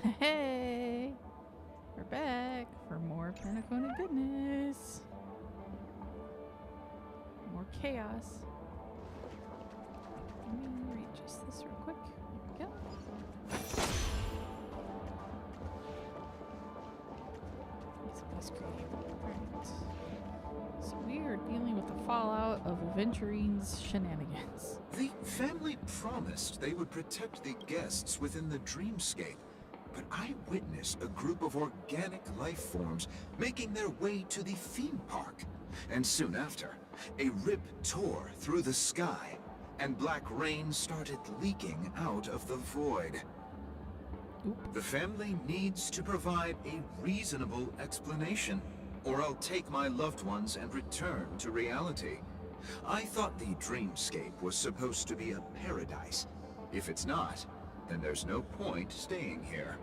Hey! We're back for more Penacony goodness. More chaos. Let me readjust this real quick. There we go. It's my screen. Right. So we are dealing with the fallout of Aventurine's shenanigans. The family promised they would protect the guests within the dreamscape, but I witnessed a group of organic life forms making their way to the theme park. And soon after, a rip tore through the sky, and black rain started leaking out of the void. Oop. The family needs to provide a reasonable explanation, or I'll take my loved ones and return to reality. I thought the dreamscape was supposed to be a paradise. If it's not, then there's no point staying here.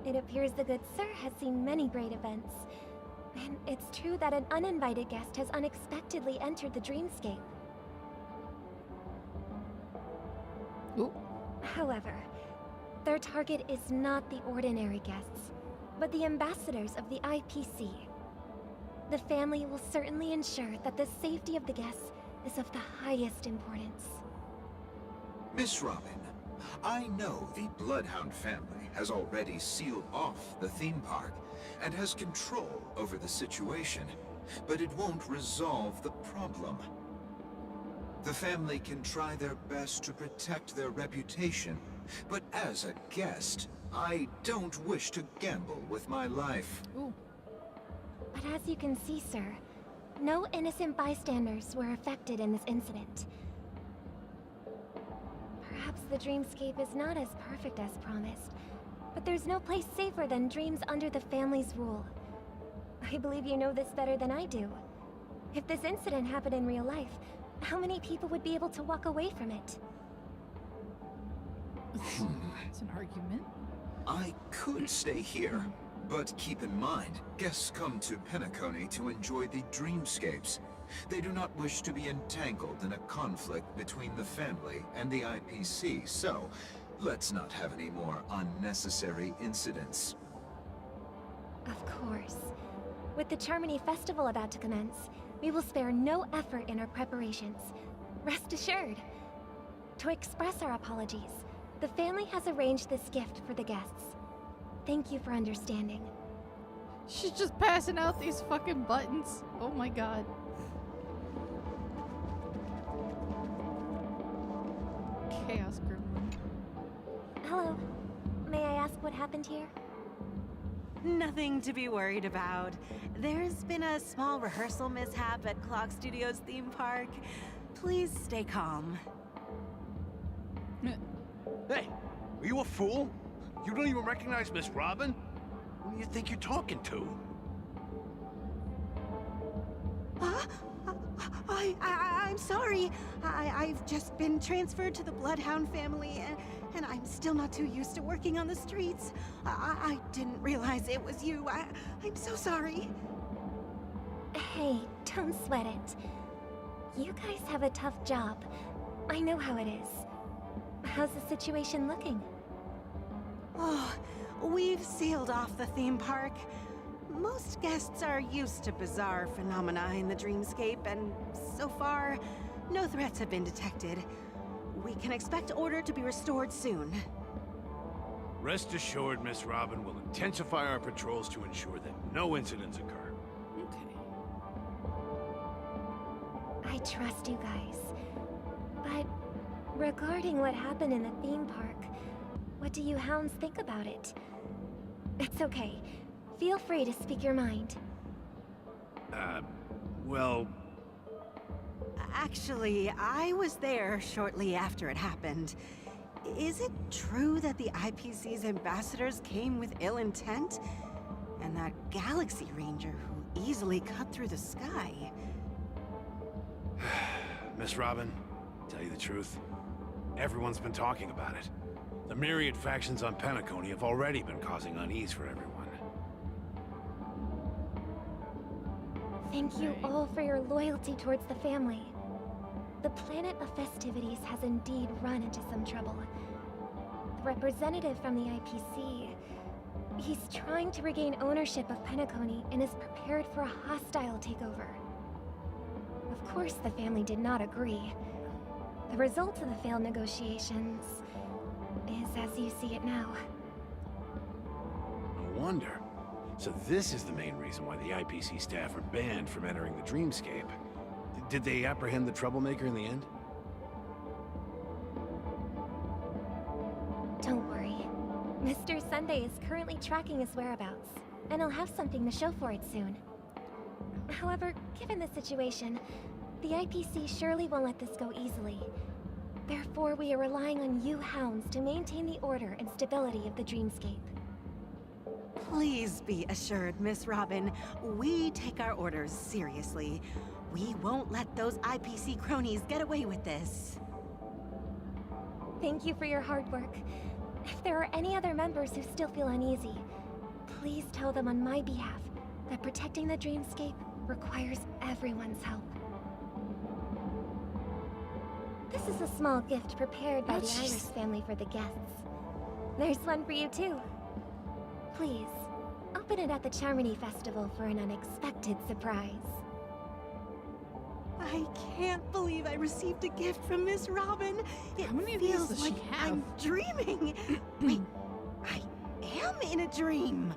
It appears the good sir has seen many great events. And it's true that an uninvited guest has unexpectedly entered the dreamscape. Ooh. However, their target is not the ordinary guests, but the ambassadors of the IPC. The family will certainly ensure that the safety of the guests is of the highest importance. Miss Robin, I know the Bloodhound family has already sealed off the theme park and has control over the situation, but it won't resolve the problem. The family can try their best to protect their reputation, but as a guest, I don't wish to gamble with my life. Ooh. But as you can see, sir, no innocent bystanders were affected in this incident. Perhaps the dreamscape is not as perfect as promised, but there's no place safer than dreams under the family's rule. I believe you know this better than I do. If this incident happened in real life, how many people would be able to walk away from it? It's an argument. I could stay here, but keep in mind, guests come to Penacony to enjoy the dreamscapes. They do not wish to be entangled in a conflict between the family and the IPC, so let's not have any more unnecessary incidents. Of course. With the Charmony Festival about to commence, we will spare no effort in our preparations. Rest assured. To express our apologies, the family has arranged this gift for the guests. Thank you for understanding. She's just passing out these fucking buttons. Oh my god. Chaos Gremlin. Hello. May I ask what happened here? Nothing to be worried about. There's been a small rehearsal mishap at Clock Studios theme park. Please stay calm. Hey, are you a fool? You don't even recognize Miss Robin? Who do you think you're talking to? I'm sorry. I've just been transferred to the Bloodhound family, and I'm still not too used to working on the streets. I didn't realize it was you. I'm so sorry. Hey, don't sweat it. You guys have a tough job. I know how it is. How's the situation looking? Oh, we've sealed off the theme park. Most guests are used to bizarre phenomena in the dreamscape, and so far, no threats have been detected. We can expect order to be restored soon. Rest assured, Miss Robin will intensify our patrols to ensure that no incidents occur. Okay. I trust you guys. But regarding what happened in the theme park, what do you hounds think about it? It's okay. Feel free to speak your mind. Well... Actually, I was there shortly after it happened. Is it true that the IPC's ambassadors came with ill intent? And that Galaxy Ranger who easily cut through the sky? Miss Robin, tell you the truth, everyone's been talking about it. The myriad factions on Penacony have already been causing unease for everyone. Thank you all for your loyalty towards the family. The planet of festivities has indeed run into some trouble. representative from the IPC. He's trying to regain ownership of Penacony and is prepared for a hostile takeover. Of course, the family did not agree. The result of the failed negotiations is as you see it now. No wonder. So this is the main reason why the IPC staff are banned from entering the Dreamscape. Did they apprehend the troublemaker in the end? Don't worry. Mr. Sunday is currently tracking his whereabouts, and he'll have something to show for it soon. However, given the situation, the IPC surely won't let this go easily. Therefore, we are relying on you hounds to maintain the order and stability of the Dreamscape. Please be assured, Miss Robin, we take our orders seriously. We won't let those IPC cronies get away with this. Thank you for your hard work. If there are any other members who still feel uneasy, please tell them on my behalf that protecting the Dreamscape requires everyone's help. This is a small gift prepared by the Iris family for the guests. There's one for you too. Please, open it at the Charmony Festival for an unexpected surprise. I can't believe I received a gift from Miss Robin. It How many of these feels does like she have? I'm dreaming. Wait, I am in a dream.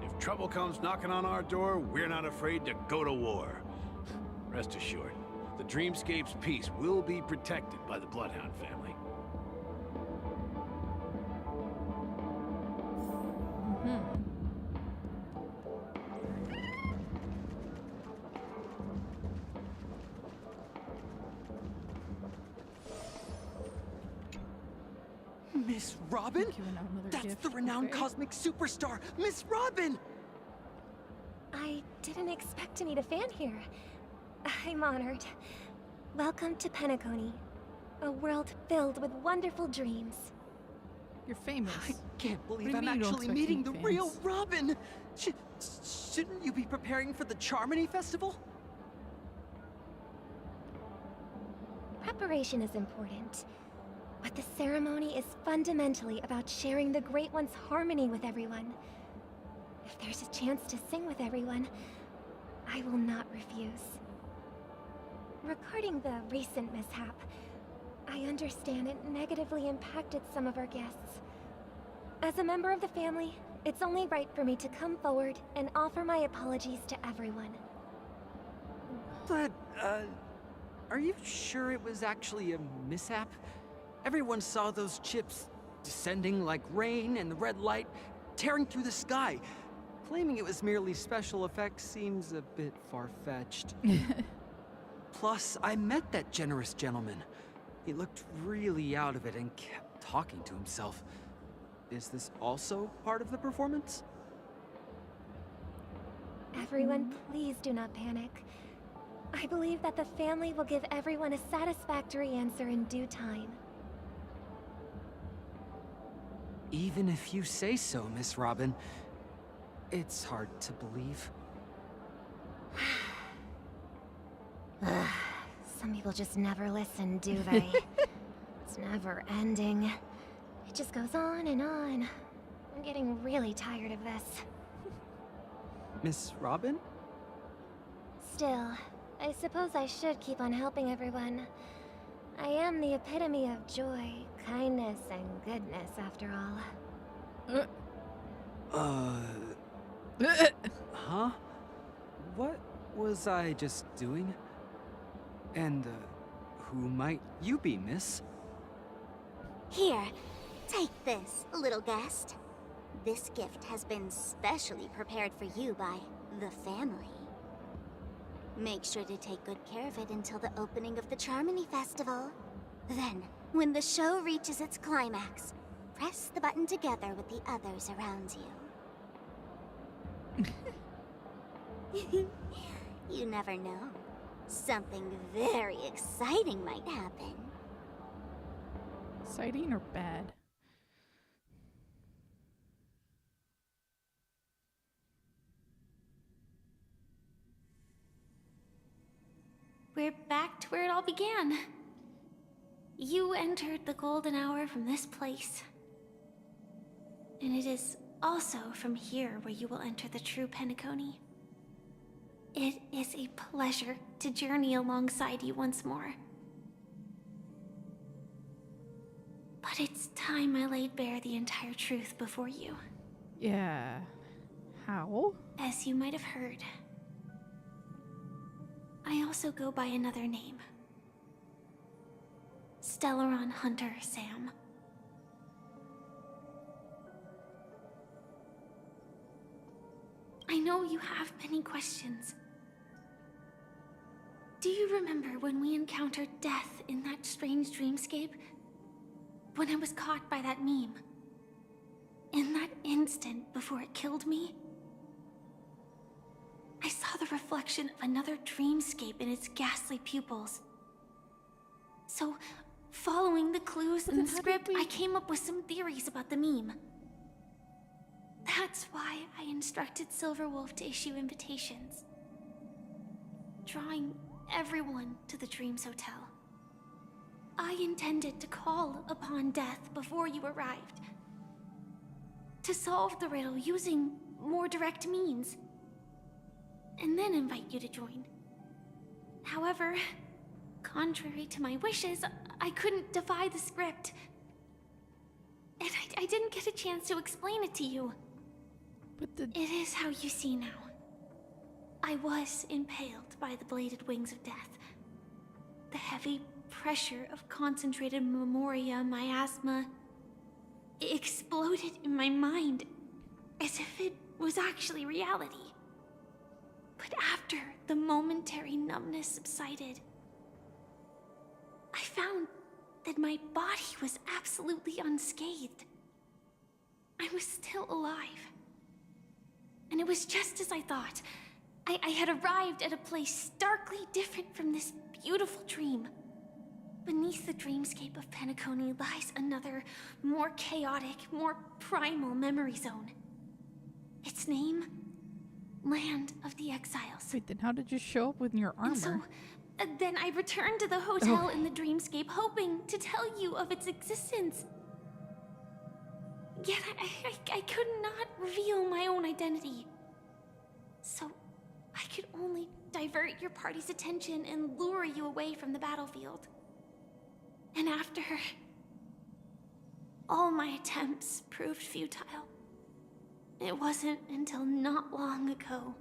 If trouble comes knocking on our door, we're not afraid to go to war. Rest assured, the Dreamscape's peace will be protected by the Bloodhound family. Miss Robin? Giving out another That's gift. the renowned Okay. cosmic superstar, Miss Robin! I didn't expect to meet a fan here. I'm honored. Welcome to Penacony, a world filled with wonderful dreams. You're famous. I can't believe do you I'm mean you don't actually expect meeting the any real fans? Robin! Shouldn't you be preparing for the Charmony Festival? Preparation is important, but the ceremony is fundamentally about sharing the Great One's harmony with everyone. If there's a chance to sing with everyone, I will not refuse. Regarding the recent mishap, I understand it negatively impacted some of our guests. As a member of the family, it's only right for me to come forward and offer my apologies to everyone. But, are you sure it was actually a mishap? Everyone saw those chips descending like rain and the red light tearing through the sky. Claiming it was merely special effects seems a bit far-fetched. Plus, I met that generous gentleman. He looked really out of it and kept talking to himself. Is this also part of the performance? Everyone, please do not panic. I believe that the family will give everyone a satisfactory answer in due time. Even if you say so, Miss Robin, it's hard to believe. Some people just never listen, do they? It's never ending. It just goes on and on. I'm getting really tired of this. Miss Robin? Still, I suppose I should keep on helping everyone. I am the epitome of joy, kindness, and goodness, after all. Huh? What was I just doing? And, who might you be, miss? Here, take this, little guest. This gift has been specially prepared for you by the family. Make sure to take good care of it until the opening of the Charmony Festival. Then, when the show reaches its climax, press the button together with the others around you. You never know. Something very exciting might happen. Exciting or bad? We're back to where it all began. You entered the golden hour from this place. And it is also from here where you will enter the true Penacony. It is a pleasure to journey alongside you once more. But it's time I laid bare the entire truth before you. Yeah. How? As you might have heard, I also go by another name. Stellaron Hunter Sam. I know you have many questions. Do you remember when we encountered death in that strange dreamscape? When I was caught by that meme? In that instant before it killed me? I saw the reflection of another dreamscape in its ghastly pupils. So, following the clues in the script, I came up with some theories about the meme. That's why I instructed Silverwolf to issue invitations, drawing everyone to the Dreams Hotel. I intended to call upon death before you arrived, to solve the riddle using more direct means, and then invite you to join. However, contrary to my wishes, I couldn't defy the script, and I didn't get a chance to explain it to you. But It is how you see now. I was impaled by the bladed wings of death. The heavy pressure of concentrated memoria, miasma, exploded in my mind as if it was actually reality. But after the momentary numbness subsided, I found that my body was absolutely unscathed. I was still alive. And it was just as I thought. I had arrived at a place starkly different from this beautiful dream. Beneath the dreamscape of Penacony lies another, more chaotic, more primal memory zone. Its name? Land of the Exiles. wait, then how did you show up with your armor? And so, then I returned to the hotel in the dreamscape, hoping to tell you of its existence. Yet I could not reveal my own identity. So, I could only divert your party's attention and lure you away from the battlefield. And after, all my attempts proved futile. It wasn't until not long ago,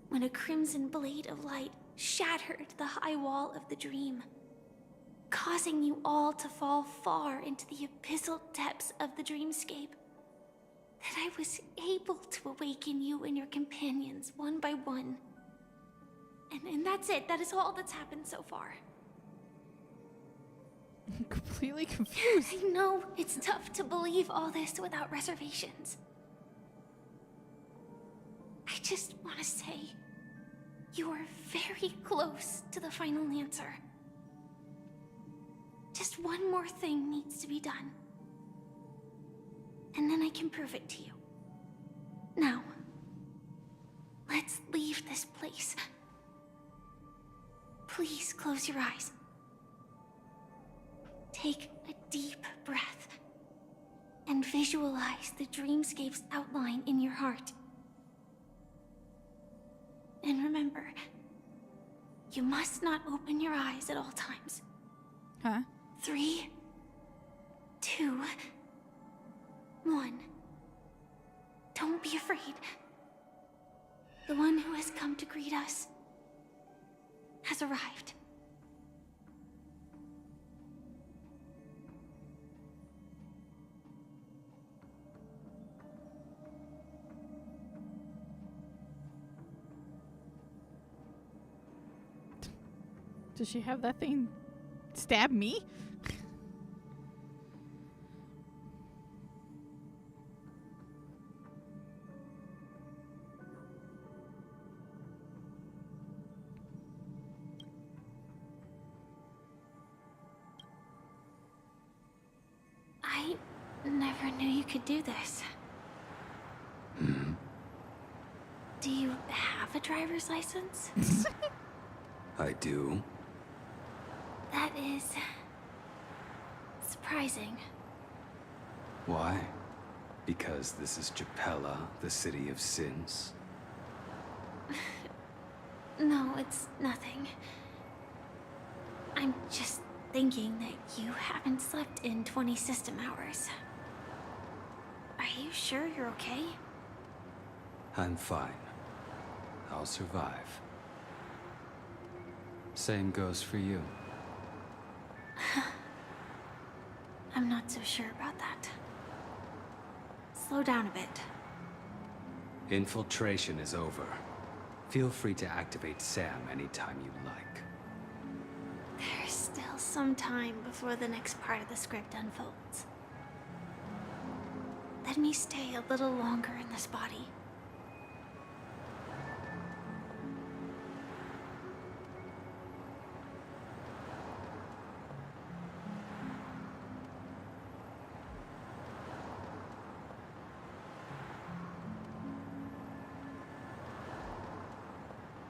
when a crimson blade of light shattered the high wall of the dream, causing you all to fall far into the abyssal depths of the dreamscape, that I was able to awaken you and your companions one by one. And that's it. That is all that's happened so far. I'm completely confused. I know it's tough to believe all this without reservations. I just want to say, you are very close to the final answer. Just one more thing needs to be done. And then I can prove it to you. Now, let's leave this place. Please close your eyes. Take a deep breath and visualize the dreamscape's outline in your heart. And remember, you must not open your eyes at all times. Huh? 3, 2, 1. Don't be afraid. The one who has come to greet us has arrived. Does she have that thing stab me? I never knew you could do this. Do you have a driver's license? I do. That is surprising. Why? Because this is Japella, the city of sins? No, it's nothing. I'm just thinking that you haven't slept in 20 system hours. Are you sure you're okay? I'm fine. I'll survive. Same goes for you. I'm not so sure about that. Slow down a bit. Infiltration is over. Feel free to activate Sam anytime you like. There's still some time before the next part of the script unfolds. Let me stay a little longer in this body.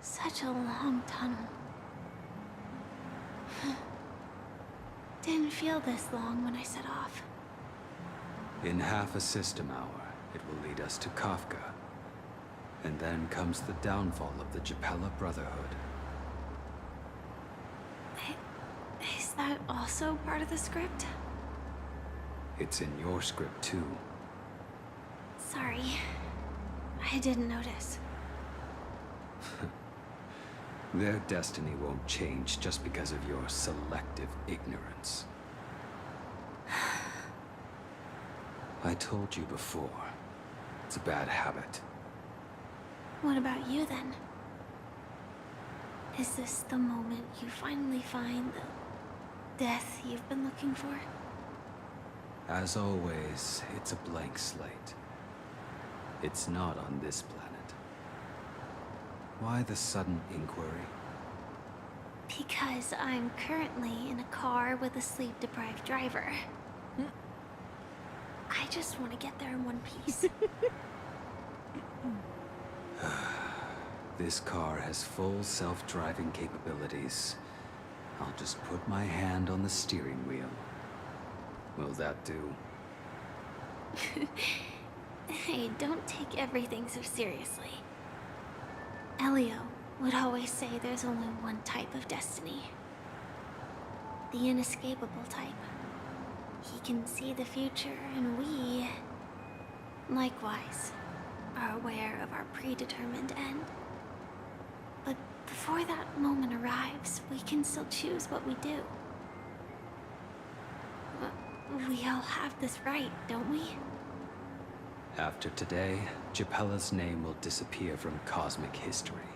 Such a long tunnel. Didn't feel this long when I set off. In half a system hour, it will lead us to Kafka. And then comes the downfall of the Japella Brotherhood. Is that also part of the script? It's in your script too. Sorry. I didn't notice. Their destiny won't change just because of your selective ignorance. I told you before, it's a bad habit. What about you then? Is this the moment you finally find the death you've been looking for? As always, it's a blank slate. It's not on this planet. Why the sudden inquiry? Because I'm currently in a car with a sleep-deprived driver. I just want to get there in one piece. This car has full self-driving capabilities. I'll just put my hand on the steering wheel. Will that do? Hey, don't take everything so seriously. Elio would always say there's only one type of destiny. The inescapable type. He can see the future, and we, likewise, are aware of our predetermined end. But before that moment arrives, we can still choose what we do. We all have this right, don't we? After today, Japella's name will disappear from cosmic history,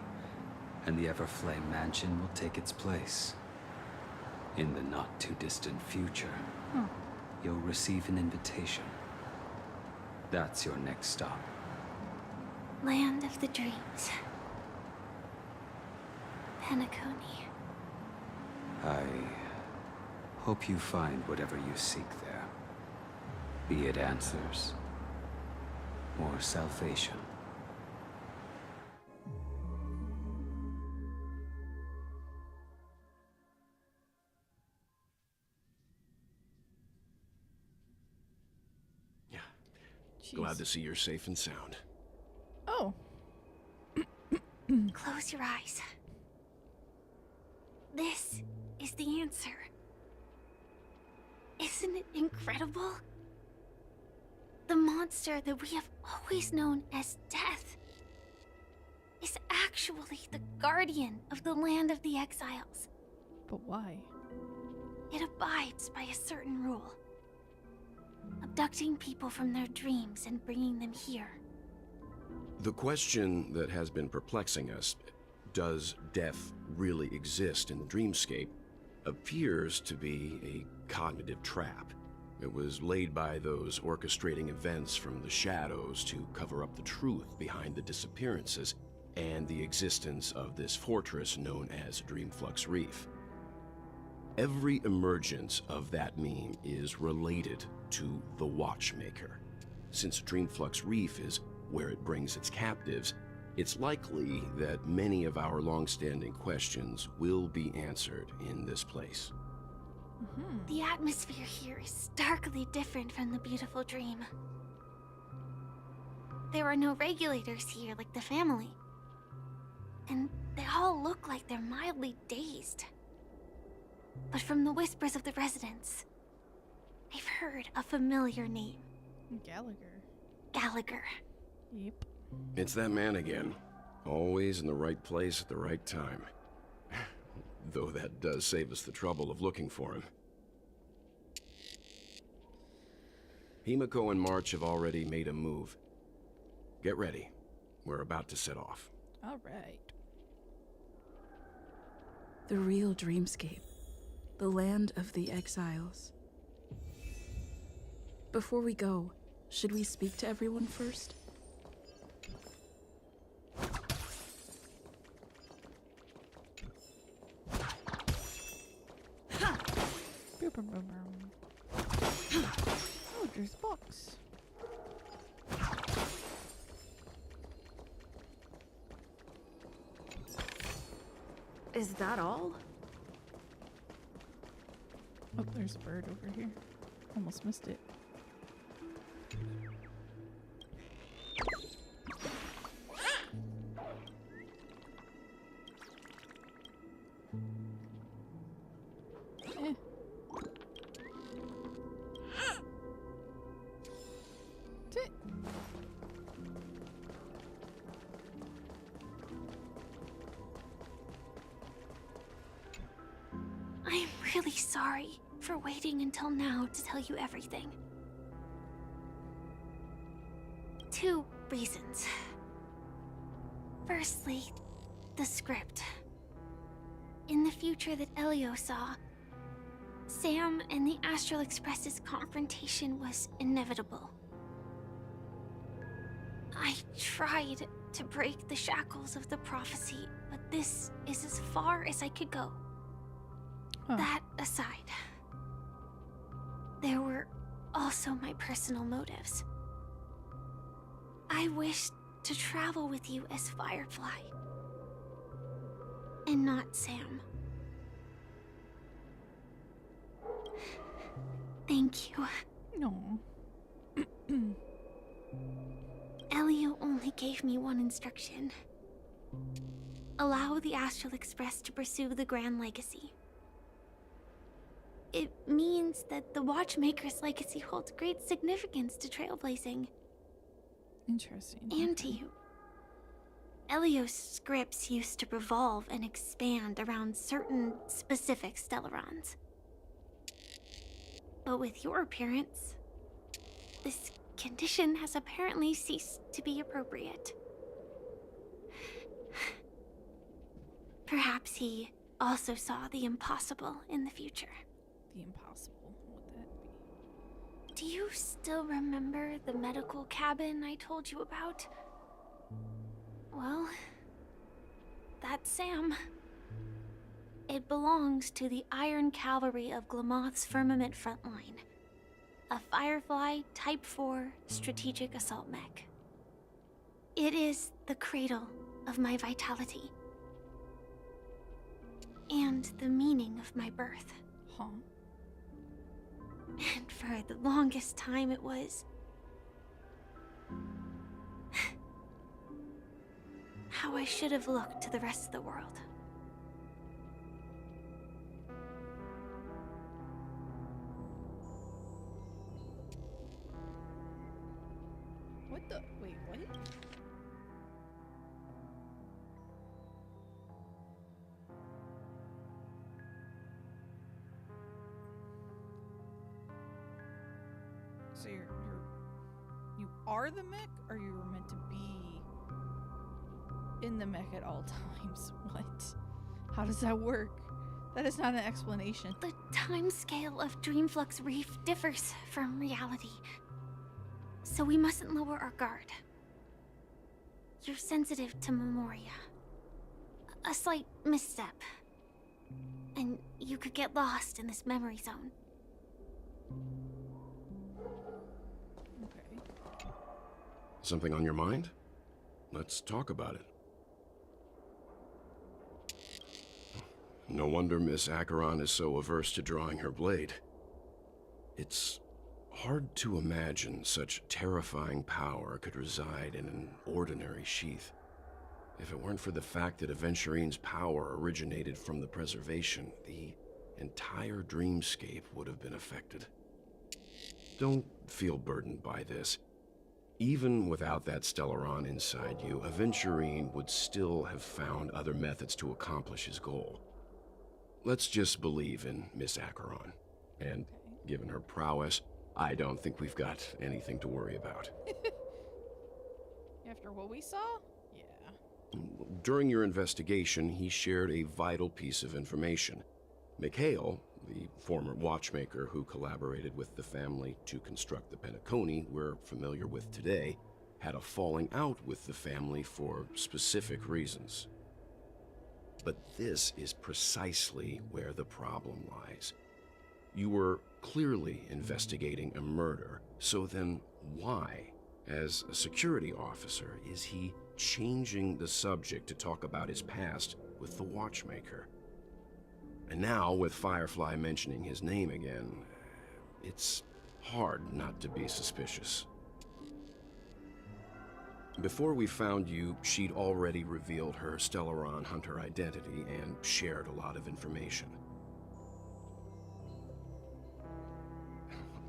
and the Everflame Mansion will take its place. In the not-too-distant future, you'll receive an invitation. That's your next stop. Land of the Dreams. Penacony. I hope you find whatever you seek there. Be it answers or salvation. Yeah. Jeez. Glad to see you're safe and sound. Oh. Close your eyes. This is the answer. Isn't it incredible? The monster that we have always known as Death is actually the guardian of the land of the exiles. But why? It abides by a certain rule. Abducting people from their dreams and bringing them here. The question that has been perplexing us, does death really exist in the dreamscape, appears to be a cognitive trap. It was laid by those orchestrating events from the shadows to cover up the truth behind the disappearances and the existence of this fortress known as Dreamflux Reef. Every emergence of that meme is related to the Watchmaker. Since Dreamflux Reef is where it brings its captives, it's likely that many of our long-standing questions will be answered in this place. The atmosphere here is starkly different from the beautiful dream. There are no regulators here like the family. And they all look like they're mildly dazed. But from the whispers of the residents, I've heard a familiar name. Gallagher. Gallagher. Yep. It's that man again. Always in the right place at the right time. Though that does save us the trouble of looking for him. Himiko and March have already made a move. Get ready. We're about to set off. All right. The real dreamscape. The land of the exiles. Before we go, should we speak to everyone first? Boom, boom, boom, boom. Oh, there's a box. Is that all? Oh, there's a bird over here. Almost missed it. Eh. That's it. I'm really sorry for waiting until now to tell you everything. 2 reasons. Firstly, the script. In the future that Elio saw, Sam and the Astral Express's confrontation was inevitable. I tried to break the shackles of the prophecy, but this is as far as I could go. That aside, there were also my personal motives. I wished to travel with you as Firefly, and not Sam. Thank you. No. Elio only gave me one instruction. Allow the Astral Express to pursue the Grand Legacy. It means that the Watchmaker's legacy holds great significance to trailblazing. Interesting. And to you. Elio's scripts used to revolve and expand around certain specific Stellarons. But with your appearance, this condition has apparently ceased to be appropriate. Perhaps he also saw the impossible in the future. The impossible. What would that be? Do you still remember the medical cabin I told you about? Well, that's Sam. It belongs to the Iron Cavalry of Glamoth's Firmament Frontline, a Firefly Type 4 strategic assault mech. It is the cradle of my vitality, and the meaning of my birth. Huh? And for the longest time it was how I should have looked to the rest of the world. What the? Wait, what? So you are the mech, or you were meant to be in the mech at all times? What? How does that work? That is not an explanation. The time scale of Dreamflux Reef differs from reality, so we mustn't lower our guard. You're sensitive to Memoria. A slight misstep, and you could get lost in this memory zone. Okay. Something on your mind? Let's talk about it. No wonder Miss Acheron is so averse to drawing her blade. It's hard to imagine such terrifying power could reside in an ordinary sheath. If it weren't for the fact that Aventurine's power originated from the preservation, the entire dreamscape would have been affected. Don't feel burdened by this. Even without that Stellaron inside you, Aventurine would still have found other methods to accomplish his goal. Let's just believe in Miss Acheron. And given her prowess, I don't think we've got anything to worry about. After what we saw? Yeah. During your investigation, he shared a vital piece of information. Mikhail, the former watchmaker who collaborated with the family to construct the Penacony we're familiar with today, had a falling out with the family for specific reasons. But this is precisely where the problem lies. You were clearly investigating a murder, so then why, as a security officer, is he changing the subject to talk about his past with the watchmaker? And now, with Firefly mentioning his name again, it's hard not to be suspicious. Before we found you, she'd already revealed her Stellaron Hunter identity and shared a lot of information.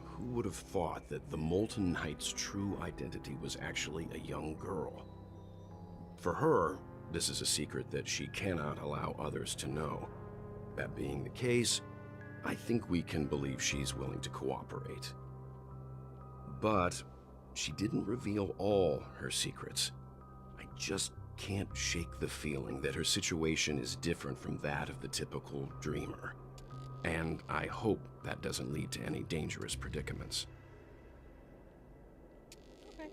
Who would have thought that the Molten Knight's true identity was actually a young girl? For her, this is a secret that she cannot allow others to know. That being the case, I think we can believe she's willing to cooperate. But she didn't reveal all her secrets. I just can't shake the feeling that her situation is different from that of the typical dreamer. And I hope that doesn't lead to any dangerous predicaments. Okay.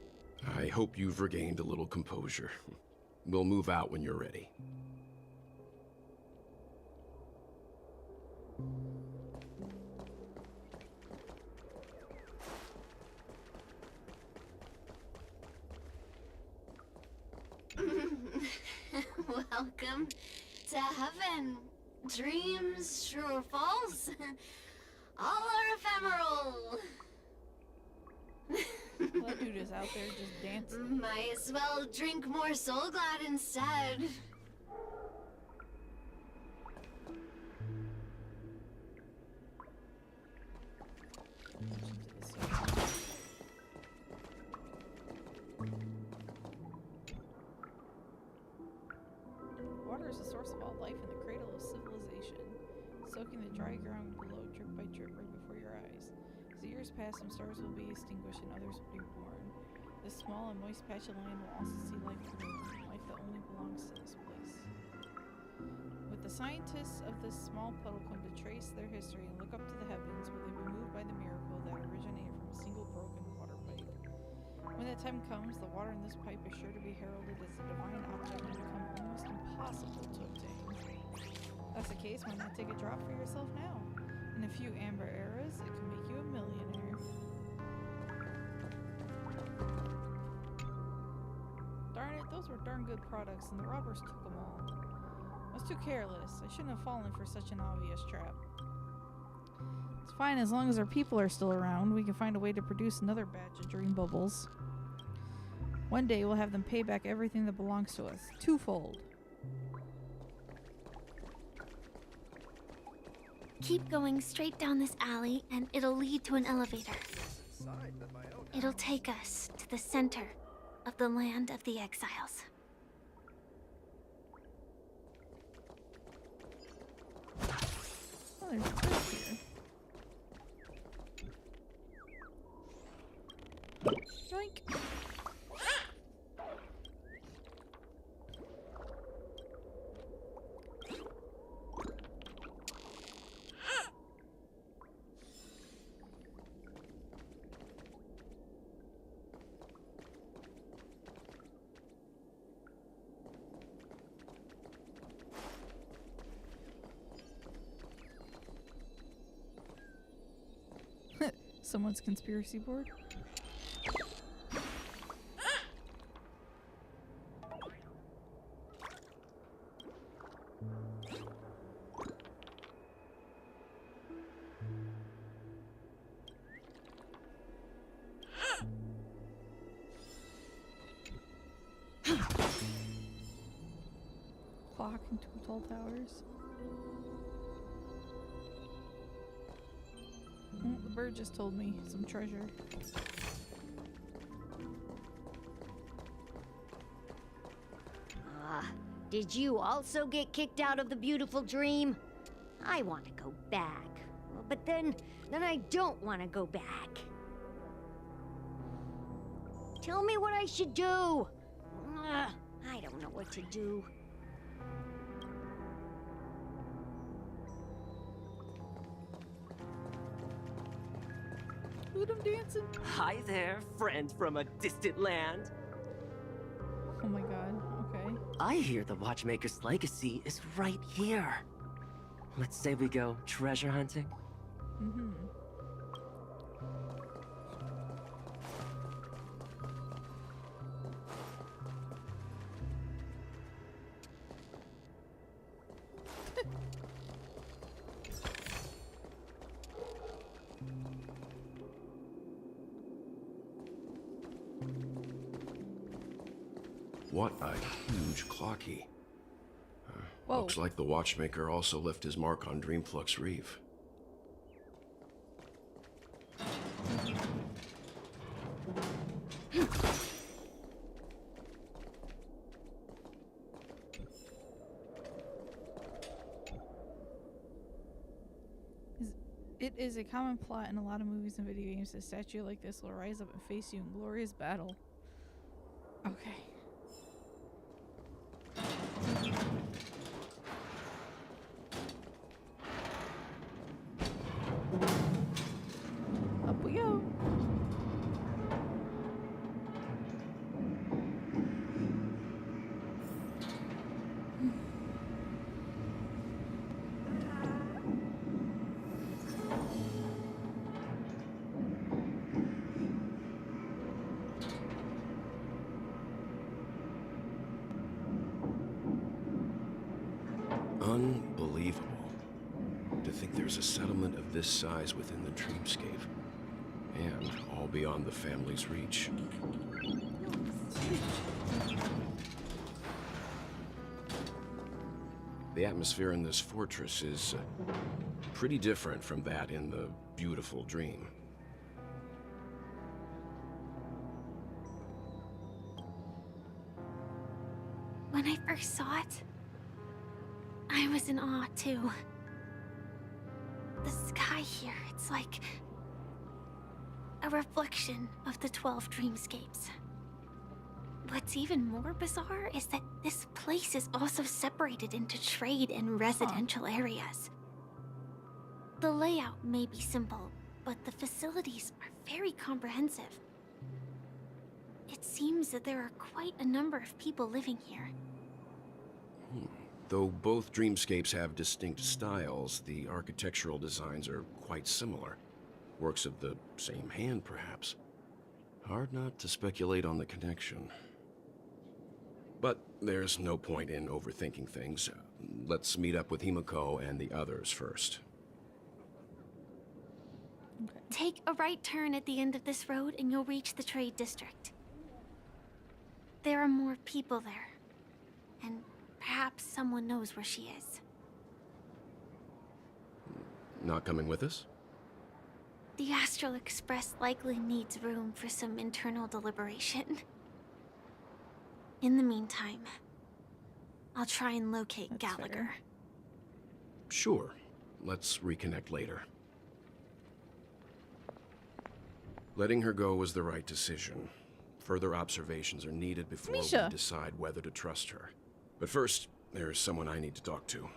I hope you've regained a little composure. We'll move out when you're ready. Welcome to heaven. Dreams, true or false, all are ephemeral. That dude is out there just dancing. Might as well drink more Soul Glad instead. Water is the source of all life and the cradle of civilization, soaking the dry ground below drip by drip right before your eyes. As the years pass, some stars will be extinguished and others will be born. This small and moist patch of land will also see life bloom, life that only belongs to this place. With the scientists of this small puddle come to trace their history and look up to the heavens, will they be moved by the miracle that originated from a single broken water pipe? When that time comes, the water in this pipe is sure to be heralded as a divine object and become almost impossible to obtain. If that's the case, why not take a drop for yourself now? In a few amber eras, it can make you a millionaire. Darn it, those were darn good products, and the robbers took them all. I was too careless. I shouldn't have fallen for such an obvious trap. It's fine as long as our people are still around. We can find a way to produce another batch of dream bubbles. One day we'll have them pay back everything that belongs to us, twofold. Keep going straight down this alley, and it'll lead to an elevator. It'll take us to the center of the land of the exiles. Oh, there's a bridge here. Yoink! Someone's conspiracy board? Between two tall towers. Oh, the bird just told me some treasure. Did you also get kicked out of the beautiful dream? I want to go back. But then I don't want to go back. Tell me what I should do. I don't know what to do. Look at him dancing. Hi there, friend from a distant land. Oh my god, okay. I hear the Watchmaker's legacy is right here. Let's say we go treasure hunting. Mm-hmm. What a huge clocky. Whoa. Looks like the Watchmaker also left his mark on Dreamflux Reef. It is a common plot in a lot of movies and video games. A statue like this will rise up and face you in glorious battle. Okay. Up we go. Unbelievable. To think there's a settlement of this size within the dreamscape. And all beyond the family's reach. The atmosphere in this fortress is pretty different from that in the beautiful dream. When I first saw it, I was in awe too. The sky here, it's like a reflection of the 12 dreamscapes. What's even more bizarre is that this place is also separated into trade and residential areas. The layout may be simple, but the facilities are very comprehensive. It seems that there are quite a number of people living here. Though both dreamscapes have distinct styles, the architectural designs are quite similar. Works of the same hand, perhaps. Hard not to speculate on the connection. But there's no point in overthinking things. Let's meet up with Himiko and the others first. Okay. Take a right turn at the end of this road and you'll reach the trade district. There are more people there, and perhaps someone knows where she is. Not coming with us? The Astral Express likely needs room for some internal deliberation. In the meantime, I'll try and locate That's Gallagher. fair. Sure. Let's reconnect later. Letting her go was the right decision. Further observations are needed before Misha. we decide whether to trust her. But first, there's someone I need to talk to.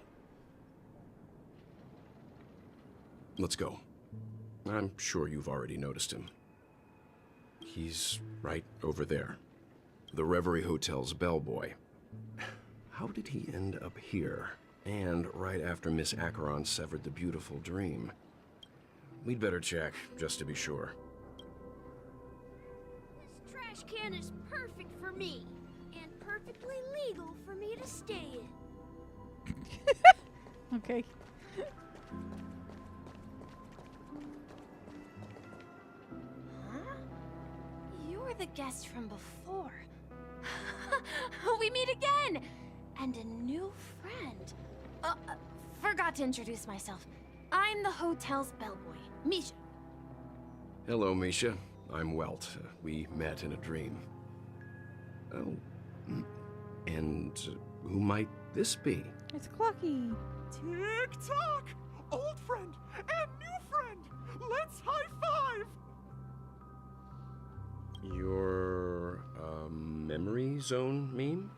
Let's go. I'm sure you've already noticed him. He's right over there. The Reverie Hotel's bellboy. How did he end up here? And right after Miss Acheron severed the beautiful dream. We'd better check, just to be sure. This trash can is perfect for me, and perfectly legal for me to stay in. Okay. Huh? You're the guest from before. We meet again! And a new friend. Forgot to introduce myself. I'm the hotel's bellboy, Misha. Hello, Misha. I'm Welt. We met in a dream. Oh. And who might this be? It's Clocky. Tick-tock! Old friend and new friend! Let's high-five! Your, memory zone meme?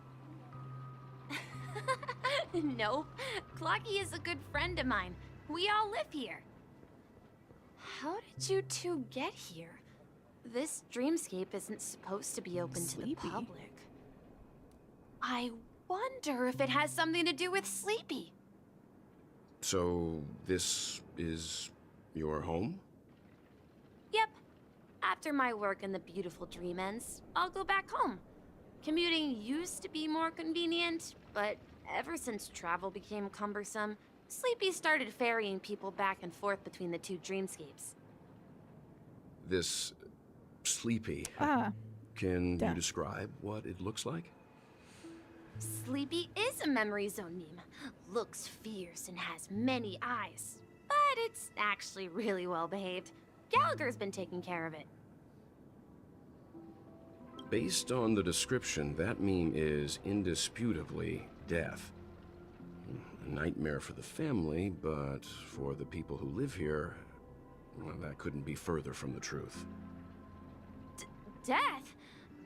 Nope. Clocky is a good friend of mine. We all live here. How did you two get here? This dreamscape isn't supposed to be open to the public. I wonder if it has something to do with Sleepy. So, this is your home? Yep. After my work in the beautiful dream ends, I'll go back home. Commuting used to be more convenient, but ever since travel became cumbersome, Sleepy started ferrying people back and forth between the two dreamscapes. This Sleepy. Can you describe what it looks like? Sleepy is a memory zone meme. Looks fierce and has many eyes. But it's actually really well behaved. Gallagher's been taking care of it. Based on the description, that meme is indisputably death. A nightmare for the family, but for the people who live here, well, that couldn't be further from the truth. Death?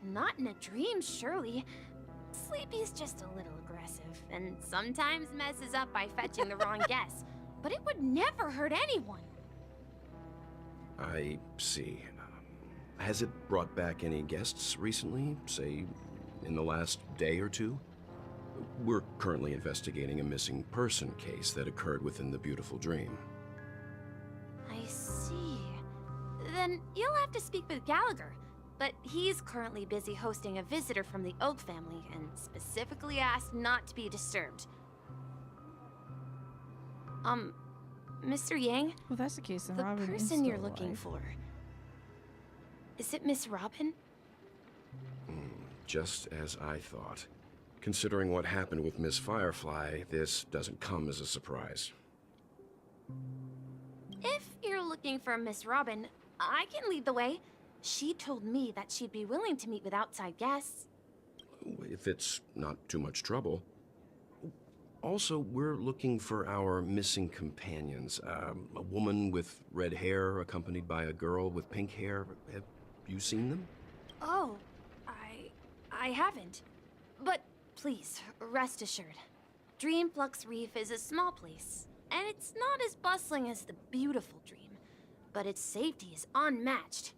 Not in a dream, surely. Sleepy's just a little aggressive, and sometimes messes up by fetching the wrong guess. But it would never hurt anyone. I see. Has it brought back any guests recently, say, in the last day or two? We're currently investigating a missing person case that occurred within the beautiful dream. I see. Then you'll have to speak with Gallagher. But he's currently busy hosting a visitor from the Oak family and specifically asked not to be disturbed. Mr. Yang? Well, that's the case, then the Robin is person you're still looking alive. for. Is it Miss Robin? Just as I thought. Considering what happened with Miss Firefly, this doesn't come as a surprise. If you're looking for Miss Robin, I can lead the way. She told me that she'd be willing to meet with outside guests. If it's not too much trouble. Also, we're looking for our missing companions. A woman with red hair accompanied by a girl with pink hair. Have you seen them? Oh, I haven't. But please, rest assured. Dreamflux Reef is a small place, and it's not as bustling as the beautiful dream, but its safety is unmatched.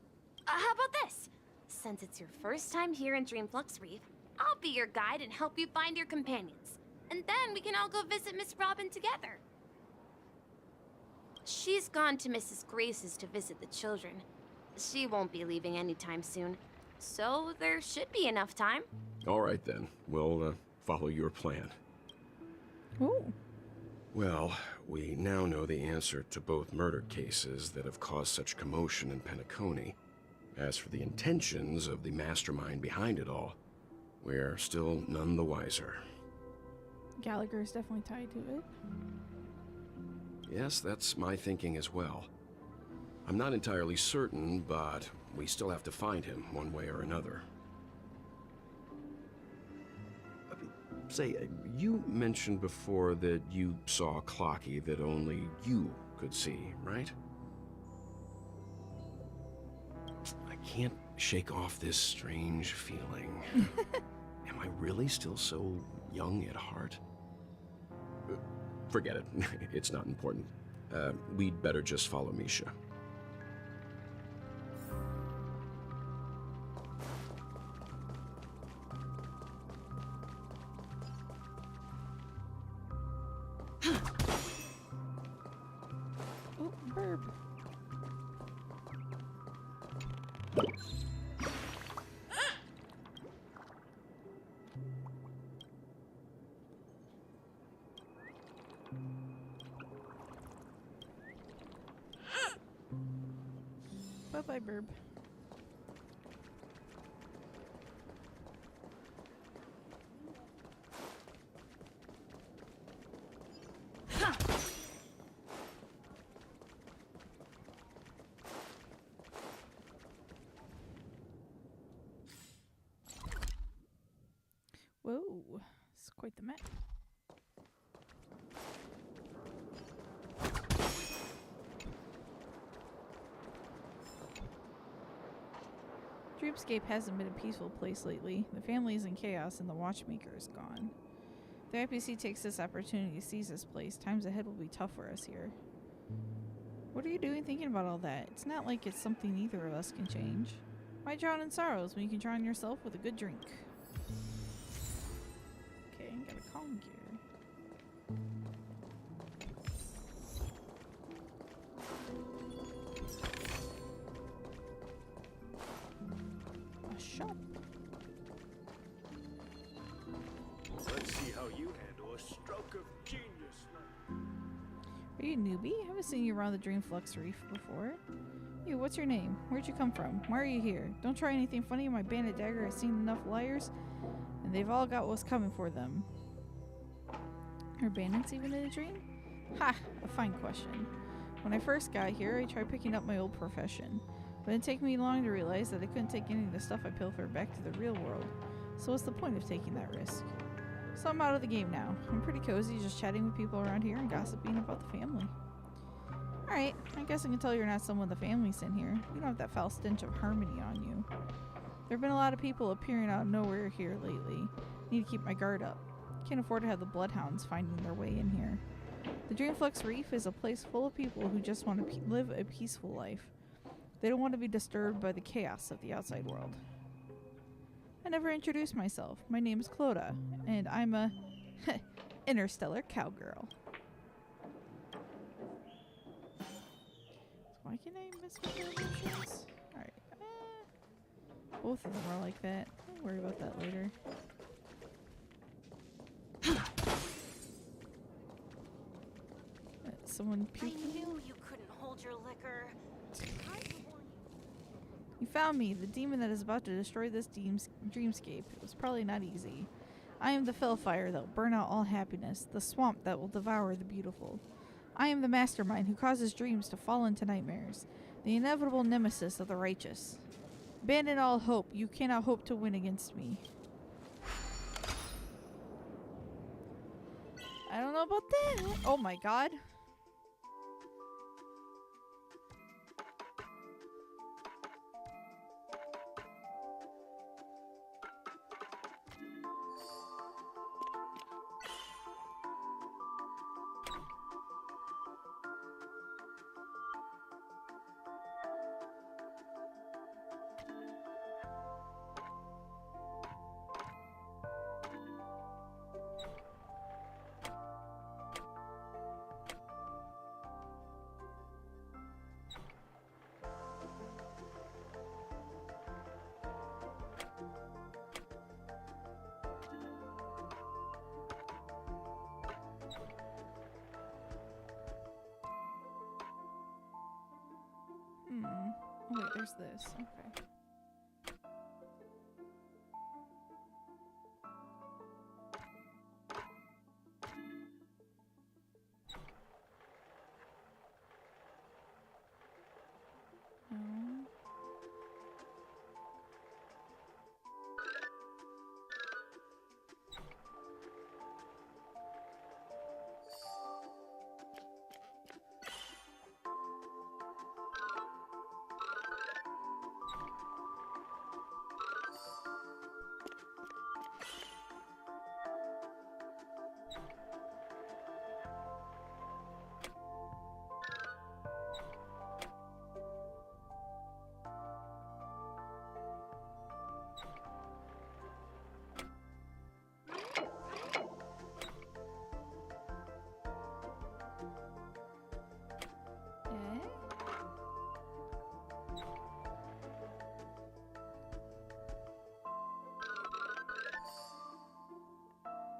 How about this? Since it's your first time here in Dreamflux Reef, I'll be your guide and help you find your companions. And then we can all go visit Miss Robin together. She's gone to Mrs. Grace's to visit the children. She won't be leaving anytime soon, so there should be enough time. All right then, we'll follow your plan. Ooh. Well, we now know the answer to both murder cases that have caused such commotion in Penacony. As for the intentions of the mastermind behind it all, we're still none the wiser. Gallagher is definitely tied to it. Yes, that's my thinking as well. I'm not entirely certain, but we still have to find him one way or another. Say, you mentioned before that you saw Clocky that only you could see, right? I can't shake off this strange feeling. Am I really still so young at heart? Forget it. It's not important. We'd better just follow Misha. Oh, burp. Bye-bye, burp. quite the mech. Dreamscape hasn't been a peaceful place lately. The family is in chaos and the Watchmaker is gone. The IPC takes this opportunity to seize this place. Times ahead will be tough for us here. What are you doing thinking about all that? It's not like it's something neither of us can change. Why drown in sorrows when you can drown yourself with a good drink? Okay, got a calm gear. A shop. Let's see how you handle a stroke of genius. Are you a newbie? I haven't seen you around the Dreamflux Reef before. You, what's your name? Where'd you come from? Why are you here? Don't try anything funny. My bandit dagger has seen enough liars, and they've all got what's coming for them. Are bandits even in a dream? Ha! A fine question. When I first got here, I tried picking up my old profession, but it didn't take me long to realize that I couldn't take any of the stuff I pilfered back to the real world. So what's the point of taking that risk? So I'm out of the game now. I'm pretty cozy, just chatting with people around here and gossiping about the family. Alright, I guess I can tell you're not someone the family's in here. You don't have that foul stench of harmony on you. There have been a lot of people appearing out of nowhere here lately. Need to keep my guard up. Can't afford to have the bloodhounds finding their way in here. The Dreamflux Reef is a place full of people who just want to live a peaceful life. They don't want to be disturbed by the chaos of the outside world. I never introduced myself. My name is Clodagh, and I'm a interstellar cowgirl. Why can I mess with their emotions? Alright. Both of them are like that. Don't worry about that later. Someone puking? I knew you couldn't hold your liquor. You found me, the demon that is about to destroy this dreamscape. It was probably not easy. I am the fellfire that will burn out all happiness, the swamp that will devour the beautiful. I am the mastermind who causes dreams to fall into nightmares, the inevitable nemesis of the righteous. Abandon all hope. You cannot hope to win against me. I don't know about that. Oh my god. Oh wait, there's this. Okay.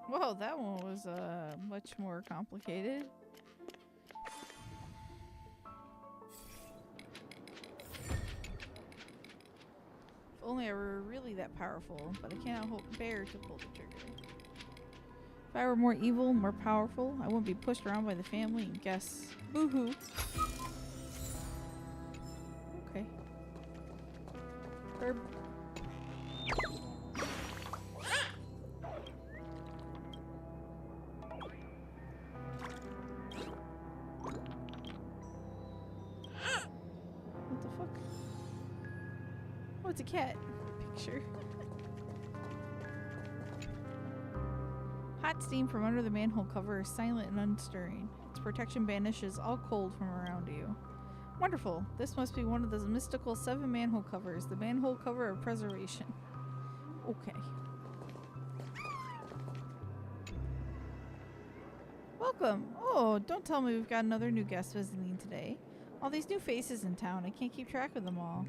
Whoa, that one was much more complicated. If only I were really that powerful, but I cannot bear to pull the trigger. If I were more evil, more powerful, I wouldn't be pushed around by the family and guests. Boo-hoo. Okay. it's a cat picture. Hot steam from under the manhole cover is silent and unstirring. Its protection banishes all cold from around you. Wonderful. This must be one of the mystical 7 manhole covers, the manhole cover of preservation. Okay. Welcome. Oh, don't tell me we've got another new guest visiting today. All these new faces in town, I can't keep track of them all.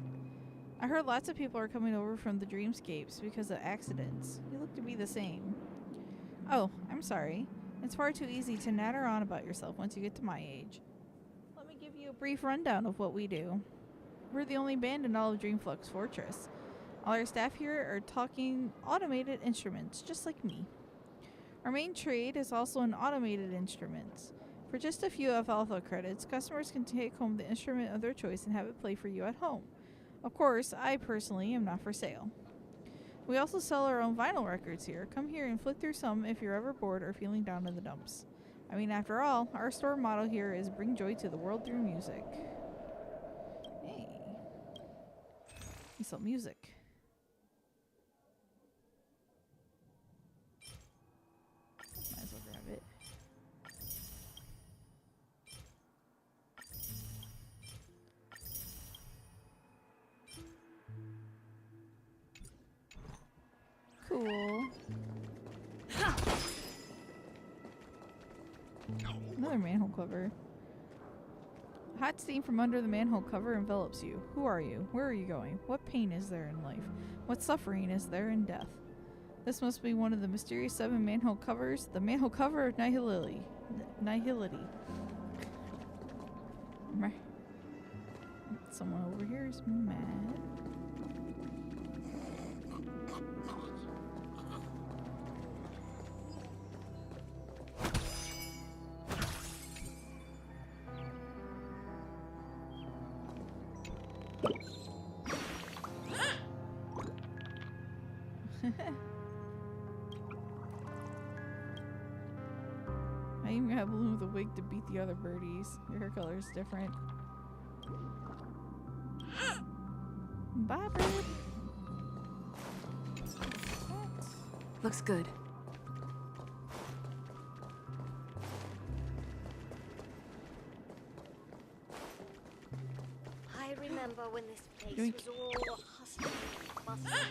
I heard lots of people are coming over from the dreamscapes because of accidents. You look to be the same. Oh, I'm sorry. It's far too easy to natter on about yourself once you get to my age. Let me give you a brief rundown of what we do. We're the only band in all of Dreamflux Fortress. All our staff here are talking automated instruments, just like me. Our main trade is also in automated instruments. For just a few alpha credits, customers can take home the instrument of their choice and have it play for you at home. Of course, I personally am not for sale. We also sell our own vinyl records here. Come here and flick through some if you're ever bored or feeling down in the dumps. I mean, after all, our store motto here is bring joy to the world through music. Hey. We sell music. Might as well grab it. Cool. Another manhole cover. Hot steam from under the manhole cover envelops you. Who are you? Where are you going? What pain is there in life? What suffering is there in death? This must be one of the mysterious 7 manhole covers. The manhole cover of Nihility. Someone over here is mad. I even got a balloon with a wig to beat the other birdies. Your hair color is different. Bye, bird. Looks good. I remember when this place Yoink. was all hustling and bustling.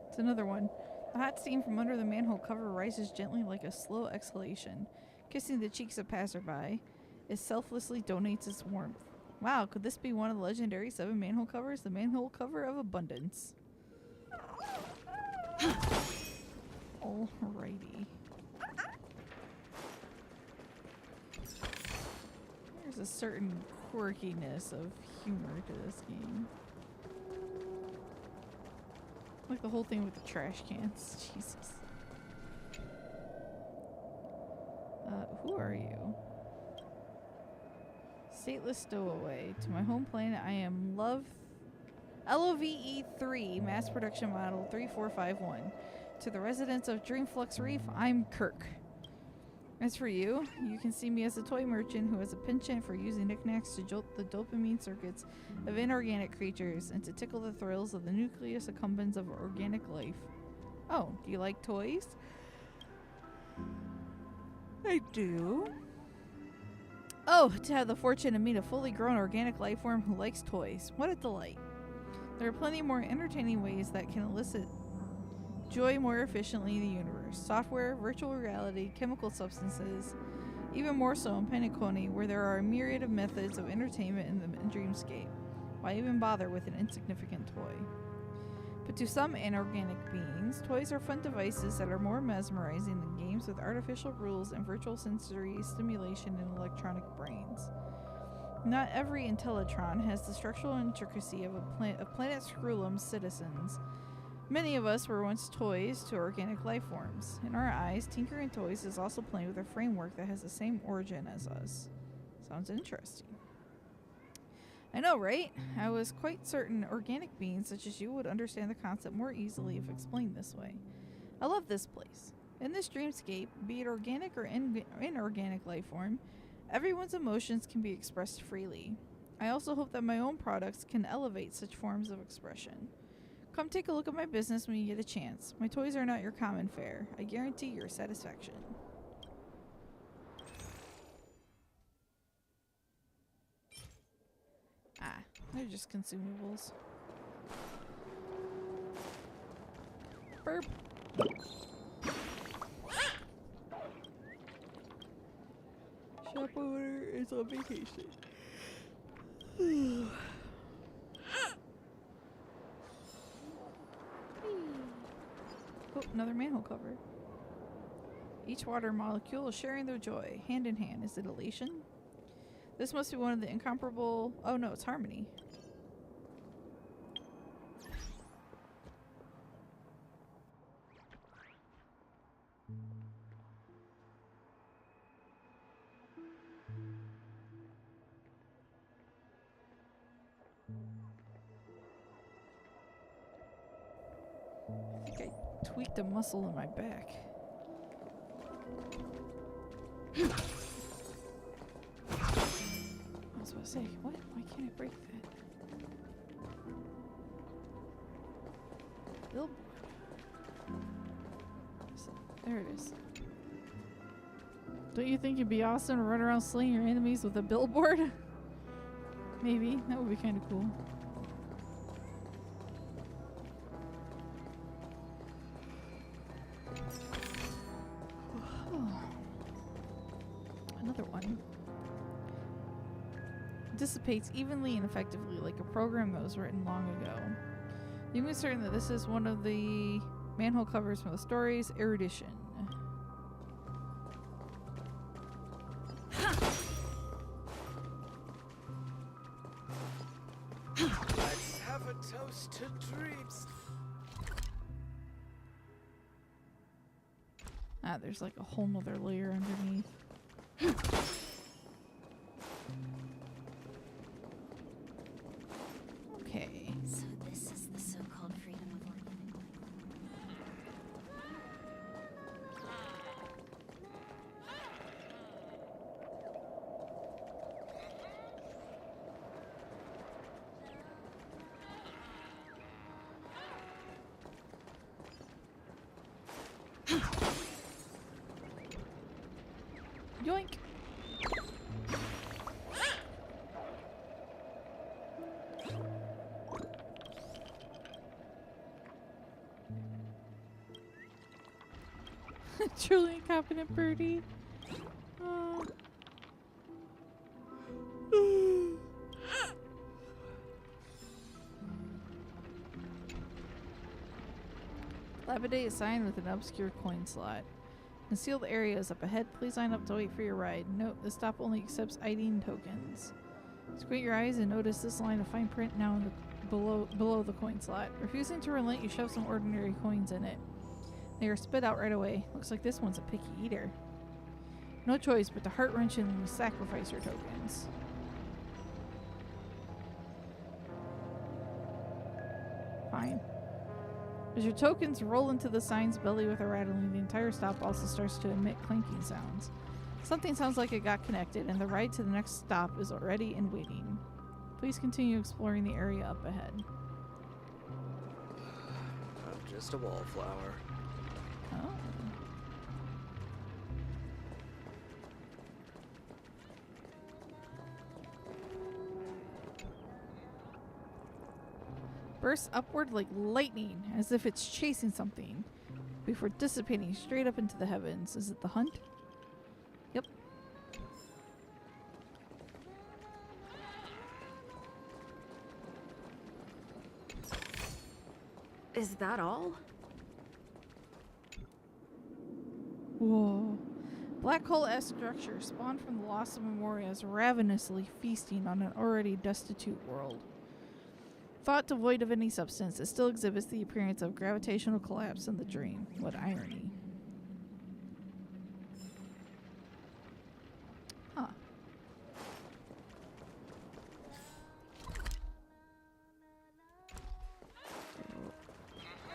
It's another one. The hot steam from under the manhole cover rises gently like a slow exhalation, kissing the cheeks of passerby. It selflessly donates its warmth. Wow, could this be one of the legendary 7 manhole covers? The manhole cover of abundance. Alrighty. There's a certain quirkiness of humor to this game. Like the whole thing with the trash cans. Jesus. Who are you? Stateless stowaway. To my home planet, I am LOVE-3, mass production model 3451. To the residents of Dreamflux Reef, I'm Kirk. As for you, you can see me as a toy merchant who has a penchant for using knickknacks to jolt the dopamine circuits of inorganic creatures and to tickle the thrills of the nucleus accumbens of organic life. Oh, do you like toys? I do. Oh, to have the fortune to meet a fully grown organic life form who likes toys. What a delight. There are plenty more entertaining ways that can elicit joy more efficiently in the universe. Software, virtual reality, chemical substances, even more so in Penacony, where there are a myriad of methods of entertainment in the dreamscape. Why even bother with an insignificant toy? But to some inorganic beings, toys are fun devices that are more mesmerizing than games with artificial rules and virtual sensory stimulation in electronic brains. Not every Intellitron has the structural intricacy of Planet Screwlum's citizens. Many of us were once toys to organic life forms. In our eyes, tinkering toys is also playing with a framework that has the same origin as us. Sounds interesting. I know, right? I was quite certain organic beings such as you would understand the concept more easily if explained this way. I love this place. In this dreamscape, be it organic or inorganic life form, everyone's emotions can be expressed freely. I also hope that my own products can elevate such forms of expression. Come take a look at my business when you get a chance. My toys are not your common fare. I guarantee your satisfaction. Ah, they're just consumables. Burp. Shop owner is on vacation. Oh, another manhole cover. Each water molecule is sharing their joy, hand in hand. Is it elation? This must be one of the incomparable... Oh no, it's harmony. I think I tweaked a muscle in my back. I was about to say, what? Why can't I break that? Billboard. There it is. Don't you think it'd be awesome to run around slaying your enemies with a billboard? Maybe. That would be kind of cool. Another one. Dissipates evenly and effectively, like a program that was written long ago. You can be certain that this is one of the manhole covers from the stories Erudition. Let's have a toast to dreams. Ah, there's like a whole nother layer underneath. Okay. So this is the so-called freedom of organic life. Yoink! Truly incompetent birdie. Labadate is signed with an obscure coin slot. Concealed areas up ahead. Please line up to wait for your ride. Note, this stop only accepts ID tokens. Squint your eyes and notice this line of fine print now in the below the coin slot. Refusing to relent, you shove some ordinary coins in it. They are spit out right away. Looks like this one's a picky eater. No choice but to heart-wrenchingly sacrifice your tokens. Fine. As your tokens roll into the sign's belly with a rattling, the entire stop also starts to emit clanking sounds. Something sounds like it got connected, and the ride to the next stop is already in waiting. Please continue exploring the area up ahead. I'm just a wallflower. Oh. Bursts upward like lightning, as if it's chasing something, before dissipating straight up into the heavens. Is it the hunt? Yep. Is that all? Whoa. Black hole-esque structure spawned from the loss of Memoria is ravenously feasting on an already destitute world. Thought devoid of any substance, it still exhibits the appearance of gravitational collapse in the dream. What irony. Huh.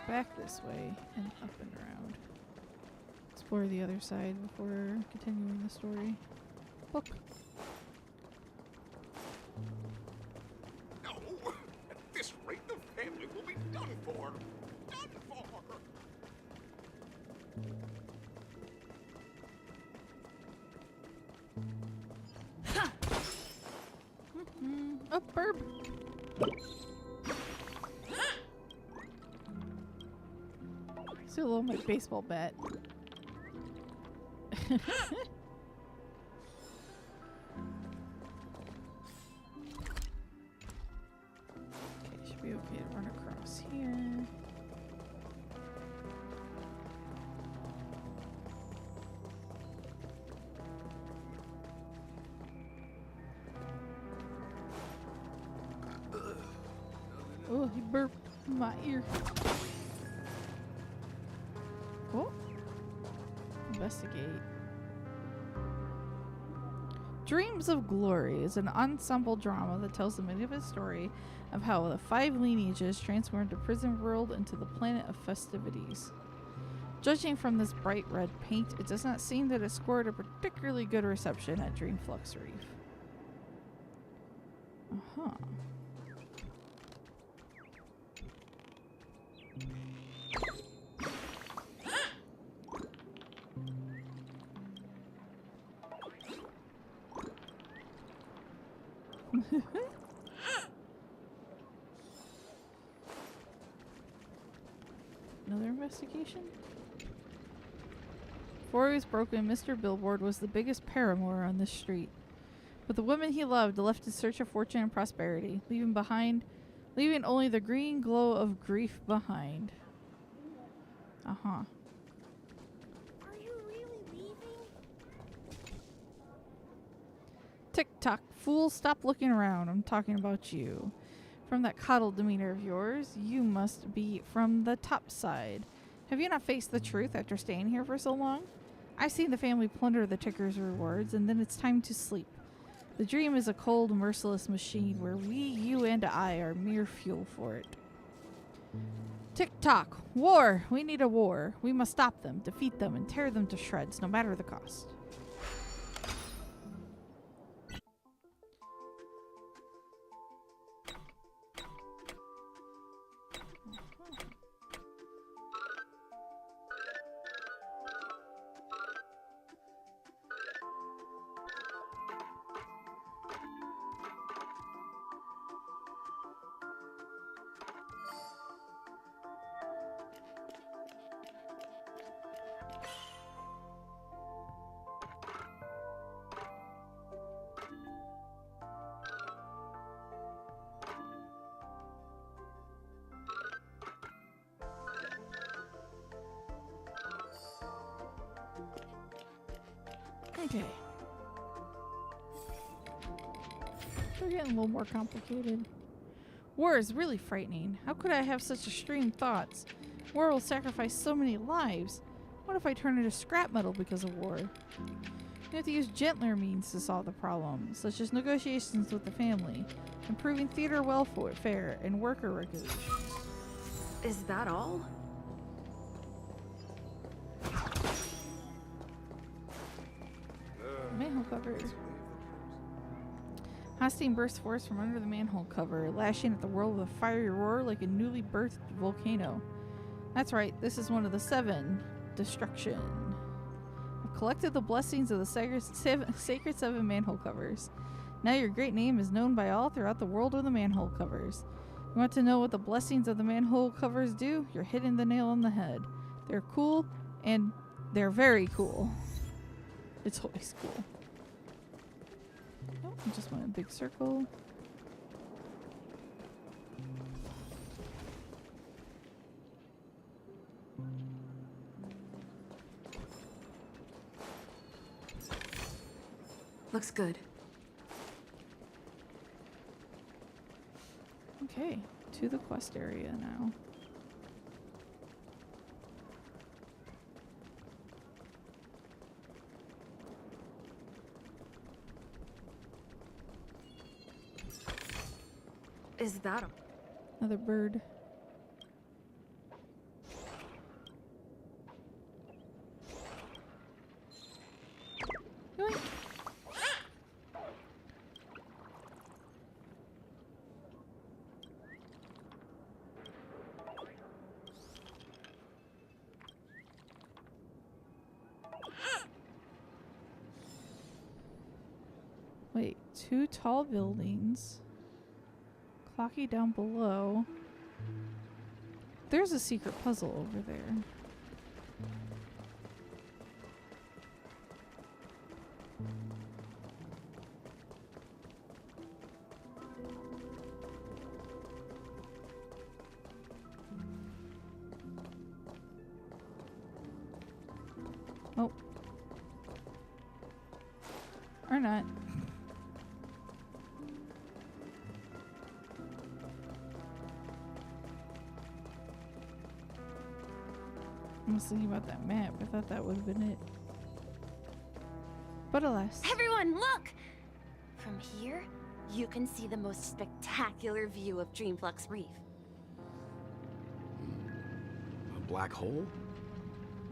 Back this way and up and around. It's explore the other side before continuing the story. Book. No! At this rate, the family will be done for! Done for! Oh, burp! See a little my baseball bat. Okay, should be okay to run across here. Oh, he burped in my ear. Oh. Investigate. Dreams of Glory is an ensemble drama that tells the magnificent story of how the 5 lineages transformed a prison world into the planet of festivities. Judging from this bright red paint, it does not seem that it scored a particularly good reception at Dreamflux Reef. Uh-huh. Another investigation? Before he was broken, Mr. Billboard was the biggest paramour on this street. But the woman he loved left in search of fortune and prosperity, leaving only the green glow of grief behind. Uh-huh. Are you really leaving? Tick-tock, fool, stop looking around. I'm talking about you. From that coddled demeanor of yours, you must be from the top side. Have you not faced the truth after staying here for so long? I've seen the family plunder the ticker's rewards, and then it's time to sleep. The dream is a cold, merciless machine where we, you, and I are mere fuel for it. Tick-tock, war! We need a war. We must stop them, defeat them, and tear them to shreds, no matter the cost. Okay. They're getting a little more complicated. War is really frightening. How could I have such extreme thoughts? War will sacrifice so many lives. What if I turn into scrap metal because of war? You have to use gentler means to solve the problem, such as negotiations with the family, improving theater welfare, and worker regulations. Is that all? Manhole cover. Hostine bursts forth from under the manhole cover, lashing at the world with a fiery roar like a newly birthed volcano. That's right, this is one of the 7. Destruction. I've collected the blessings of the sacred 7 manhole covers. Now your great name is known by all throughout the world of the manhole covers. You want to know what the blessings of the manhole covers do? You're hitting the nail on the head. They're cool, and they're very cool. It's always cool. Oh, I just want a big circle. Looks good. Okay, to the quest area now. Is that another bird? 2 tall buildings. Clocky down below. There's a secret puzzle over there. Oh. Or not. I was thinking about that map. I thought that would have been it. But alas. Everyone, look! From here, you can see the most spectacular view of Dreamflux Reef. A black hole?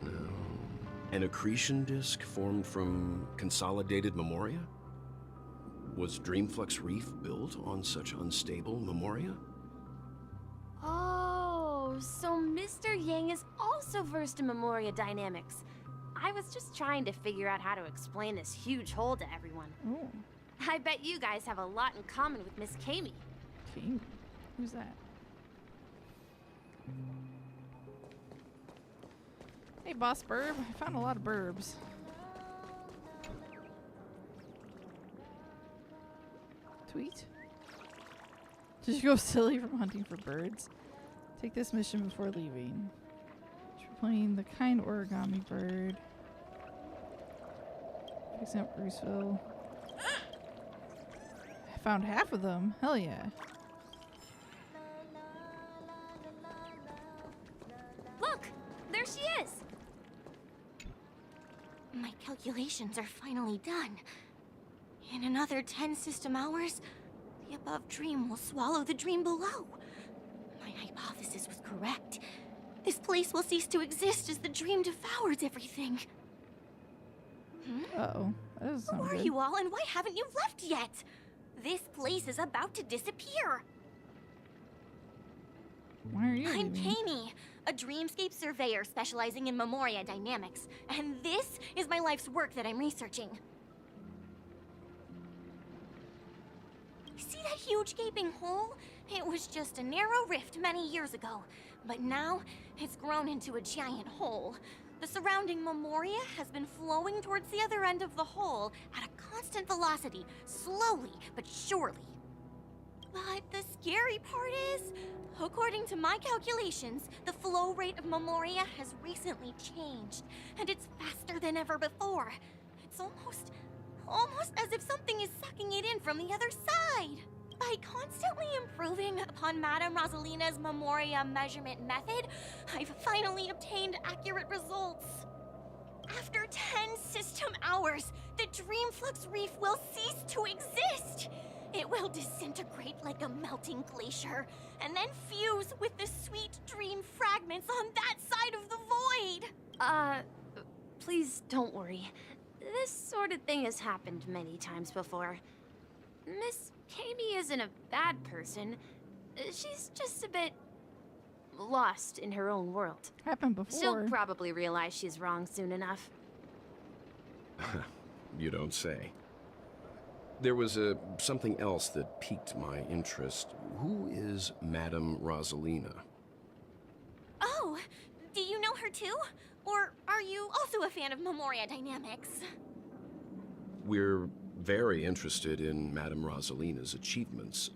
No. An accretion disk formed from consolidated memoria? Was Dreamflux Reef built on such unstable memoria? Oh, so Mr. Yang is also versed in memoria dynamics. I was just trying to figure out how to explain this huge hole to everyone. Oh. I bet you guys have a lot in common with Miss Kami. Kami? Who's that? Hey, Boss Burb. I found a lot of burbs. Tweet? Did you go silly from hunting for birds? Take this mission before leaving. Playing the kind origami bird. Fixing up Bruceville. I found half of them. Hell yeah. Look! There she is! My calculations are finally done. In another 10 system hours, the above dream will swallow the dream below. My hypothesis was correct. This place will cease to exist as the dream devours everything. Uh-oh. That doesn't sound Who are good. you all, and why haven't you left yet? This place is about to disappear. Why are you I'm leaving? Kami, a dreamscape surveyor specializing in memoria dynamics, and this is my life's work that I'm researching. See that huge gaping hole? It was just a narrow rift many years ago, but now it's grown into a giant hole. The surrounding memoria has been flowing towards the other end of the hole at a constant velocity, slowly but surely. But the scary part is, according to my calculations, the flow rate of memoria has recently changed, and it's faster than ever before. It's almost as if something is sucking it in from the other side. By constantly improving upon Madame Rosalina's memoria measurement method, I've finally obtained accurate results. After 10 system hours, the Dreamflux Reef will cease to exist. It will disintegrate like a melting glacier, and then fuse with the sweet dream fragments on that side of the void. Please don't worry. This sort of thing has happened many times before. Miss Kami isn't a bad person. She's just a bit lost in her own world. Happened before. She'll probably realize she's wrong soon enough. You don't say. There was something else that piqued my interest. Who is Madame Rosalina? Oh, do you know her too? Or are you also a fan of memoria dynamics? We're very interested in Madame Rosalina's achievements.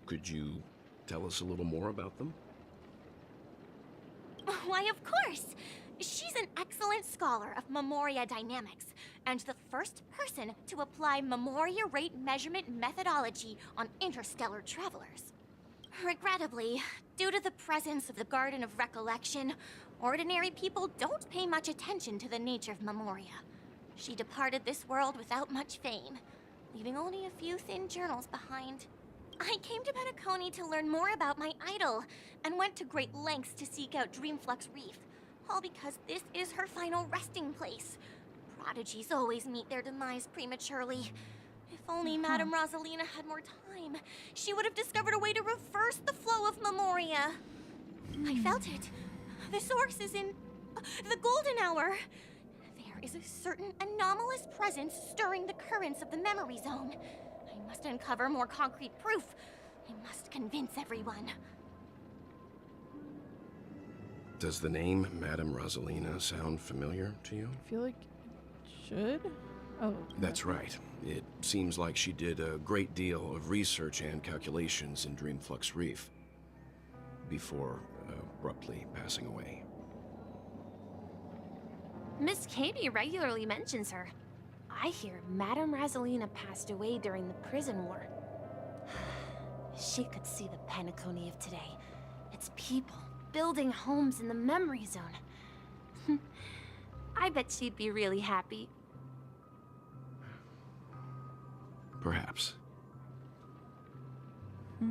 Could you tell us a little more about them? Why, of course! She's an excellent scholar of memoria dynamics, and the first person to apply memoria rate measurement methodology on interstellar travelers. Regrettably, due to the presence of the Garden of Recollection, ordinary people don't pay much attention to the nature of memoria. She departed this world without much fame, leaving only a few thin journals behind. I came to Penacony to learn more about my idol, and went to great lengths to seek out Dreamflux Reef, all because this is her final resting place. Prodigies always meet their demise prematurely. If only Madame Rosalina had more time, she would have discovered a way to reverse the flow of memoria. I felt it. The source is in the golden hour. There is a certain anomalous presence stirring the currents of the memory zone. I must uncover more concrete proof. I must convince everyone. Does the name Madame Rosalina sound familiar to you? I feel like it should. Oh. That's right. It seems like she did a great deal of research and calculations in Dreamflux Reef before abruptly passing away. Miss Katie regularly mentions her. I hear Madame Rosalina passed away during the prison war. She could see the Penacony of today. Its people building homes in the memory zone. I bet she'd be really happy. Perhaps.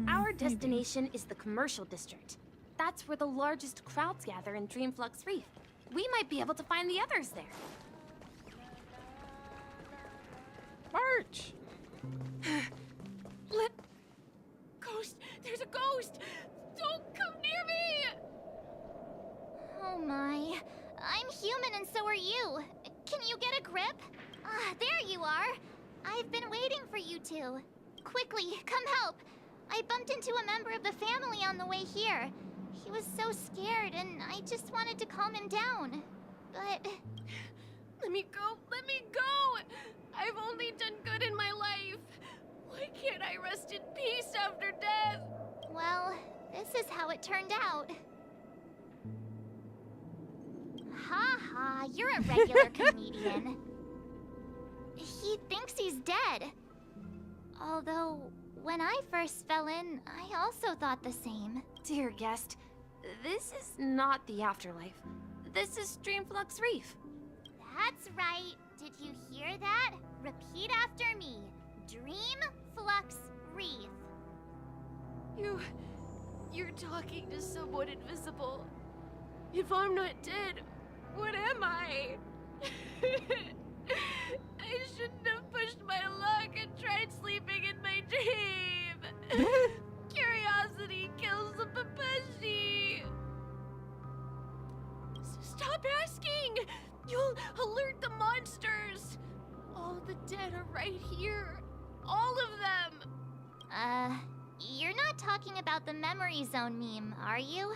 Our destination is the commercial district. That's where the largest crowds gather in Dreamflux Reef. We might be able to find the others there. March! Ghost! There's a ghost! Don't come near me! Oh my. I'm human and so are you. Can you get a grip? Ah, there you are. I've been waiting for you two. Quickly, come help. I bumped into a member of the family on the way here. He was so scared and I just wanted to calm him down. But... Let me go! Let me go! I've only done good in my life. Why can't I rest in peace after death? Well, this is how it turned out. Ha ha, you're a regular comedian. He thinks he's dead. Although, when I first fell in, I also thought the same. Dear guest, this is not the afterlife. This is Dreamflux Reef. That's right. Did you hear that? Repeat after me. Dreamflux Reef. You're talking to someone invisible. If I'm not dead, what am I? I shouldn't have pushed my luck and tried sleeping in my dream. Curiosity kills the Papashi. Stop asking! You'll alert the monsters. All the dead are right here. All of them. You're not talking about the memory zone meme, are you?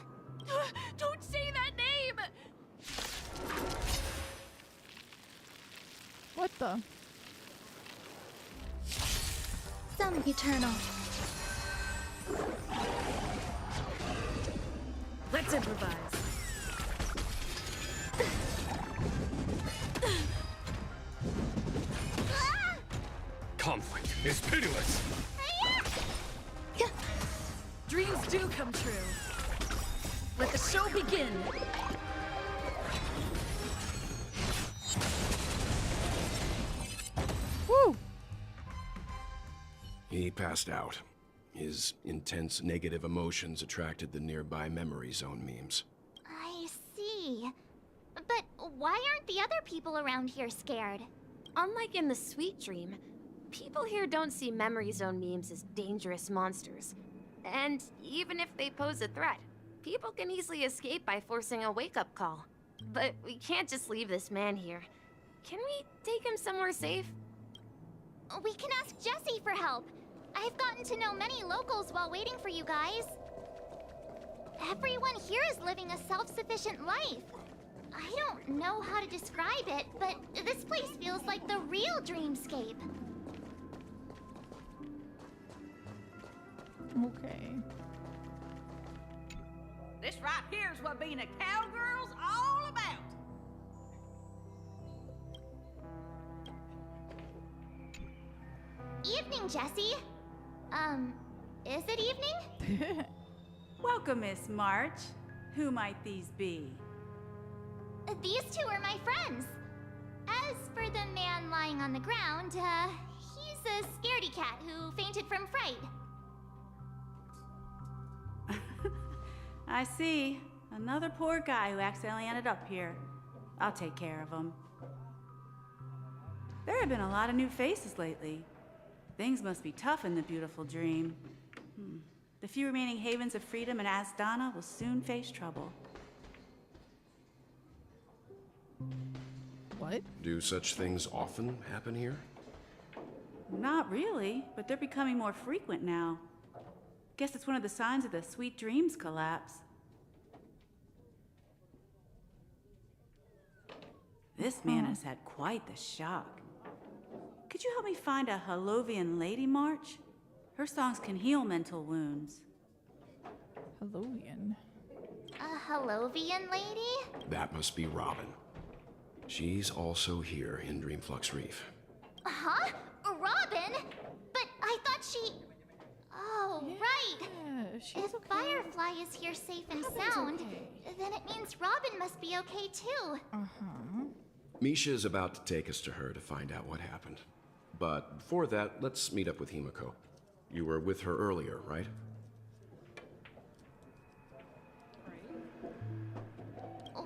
Don't say that name! What the? Some eternal. Let's improvise. Conflict is pitiless. Dreams do come true. Let the show begin. Woo! He passed out. His intense negative emotions attracted the nearby memory zone memes. I see. But why aren't the other people around here scared? Unlike in the Sweet Dream, people here don't see memory zone memes as dangerous monsters. And even if they pose a threat, people can easily escape by forcing a wake-up call. But we can't just leave this man here. Can we take him somewhere safe? We can ask Jessie for help. I've gotten to know many locals while waiting for you guys. Everyone here is living a self-sufficient life. I don't know how to describe it, but this place feels like the real dreamscape. Okay. This right here's what being a cowgirl's all about. Evening, Jessie. Is it evening? Welcome, Miss March. Who might these be? These two are my friends. As for the man lying on the ground, he's a scaredy cat who fainted from fright. I see. Another poor guy who accidentally ended up here. I'll take care of him. There have been a lot of new faces lately. Things must be tough in the beautiful dream. The few remaining havens of freedom in Asdana will soon face trouble. What? Do such things often happen here? Not really, but they're becoming more frequent now. Guess it's one of the signs of the Sweet Dreams collapse. This man has had quite the shock. Could you help me find a Halovian lady march? Her songs can heal mental wounds. Halovian? A Halovian lady? That must be Robin. She's also here in Dreamflux Reef. Huh? Robin? But I thought she... Oh, right. If Firefly is here safe and sound, then it means Robin must be okay too. Misha's about to take us to her to find out what happened. But before that, let's meet up with Himiko. You were with her earlier, right?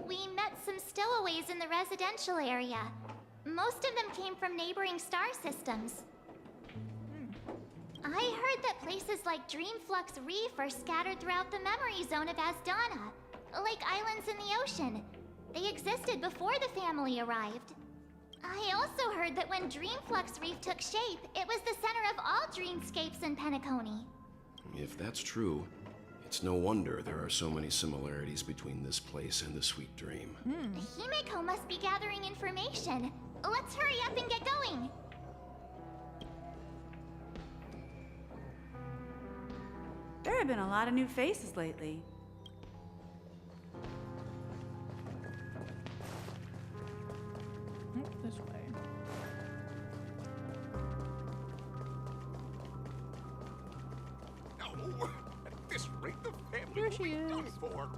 We met some stowaways in the residential area. Most of them came from neighboring star systems. I heard that places like Dreamflux Reef are scattered throughout the memory zone of Asdana, like islands in the ocean. They existed before the family arrived. I also heard that when Dreamflux Reef took shape, it was the center of all dreamscapes in Penacony. If that's true, it's no wonder there are so many similarities between this place and the Sweet Dream. Himeko must be gathering information. Let's hurry up and get going. There have been a lot of new faces lately. This way. No, at this rate, the family Here will she be is. done for.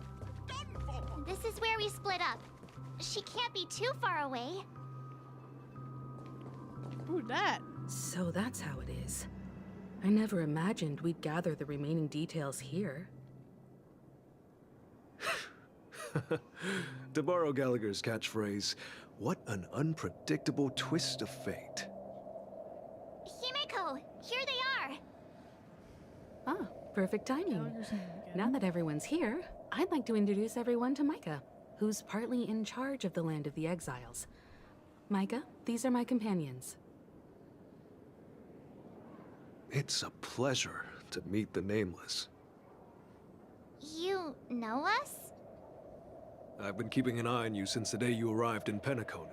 Done for. This is where we split up. She can't be too far away. Who's that? So that's how it is. I never imagined we'd gather the remaining details here. To borrow Gallagher's catchphrase, what an unpredictable twist of fate. Himeko, here they are. Ah, perfect timing. Now that everyone's here, I'd like to introduce everyone to Micah, who's partly in charge of the Land of the Exiles. Micah, these are my companions. It's a pleasure to meet the Nameless. You know us? I've been keeping an eye on you since the day you arrived in Penacony.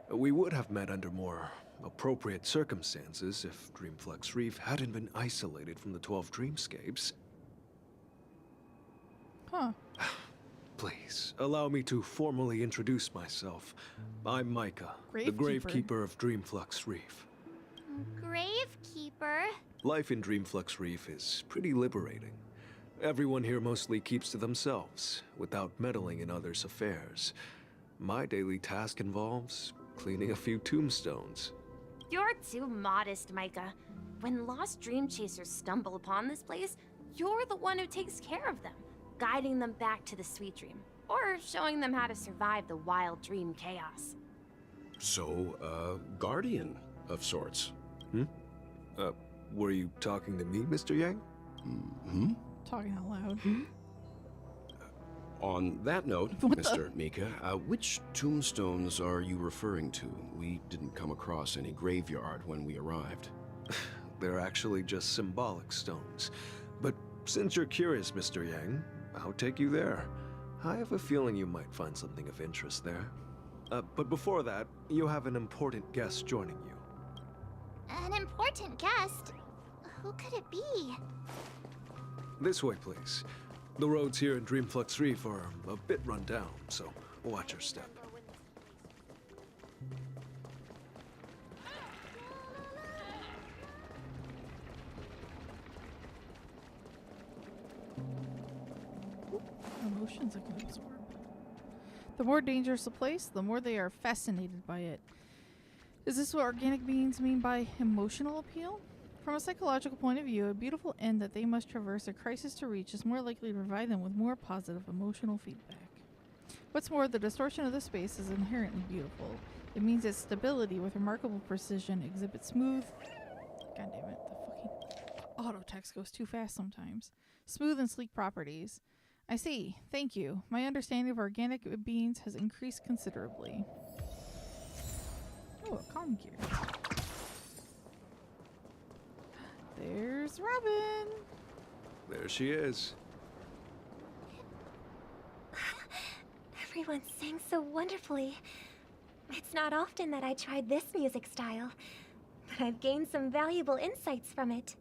We would have met under more appropriate circumstances if Dreamflux Reef hadn't been isolated from the 12 dreamscapes. Huh. Please, allow me to formally introduce myself. I'm Micah, the Gravekeeper of Dreamflux Reef. Gravekeeper? Life in Dreamflux Reef is pretty liberating. Everyone here mostly keeps to themselves, without meddling in others' affairs. My daily task involves cleaning a few tombstones. You're too modest, Micah. When lost dream chasers stumble upon this place, you're the one who takes care of them, guiding them back to the Sweet Dream, or showing them how to survive the wild dream chaos. So, guardian of sorts. Were you talking to me, Mr. Yang? Talking out loud. On that note, Mr. Mika, which tombstones are you referring to? We didn't come across any graveyard when we arrived. They're actually just symbolic stones. But since you're curious, Mr. Yang, I'll take you there. I have a feeling you might find something of interest there. But before that, you have an important guest joining you. An important guest? Who could it be? This way, please. The roads here in Dreamflux Reef are a bit run down, so watch your step. Emotions I can absorb. The more dangerous a place, the more they are fascinated by it. Is this what organic beings mean by emotional appeal? From a psychological point of view, a beautiful end that they must traverse a crisis to reach is more likely to provide them with more positive emotional feedback. What's more, the distortion of the space is inherently beautiful. It means its stability with remarkable precision exhibits smooth... God damn it, the fucking auto text goes too fast sometimes. Smooth and sleek properties. I see. Thank you. My understanding of organic beings has increased considerably. Oh, a calm gear. There's Robin. There she is. Everyone sang so wonderfully. It's not often that I tried this music style, but I've gained some valuable insights from it.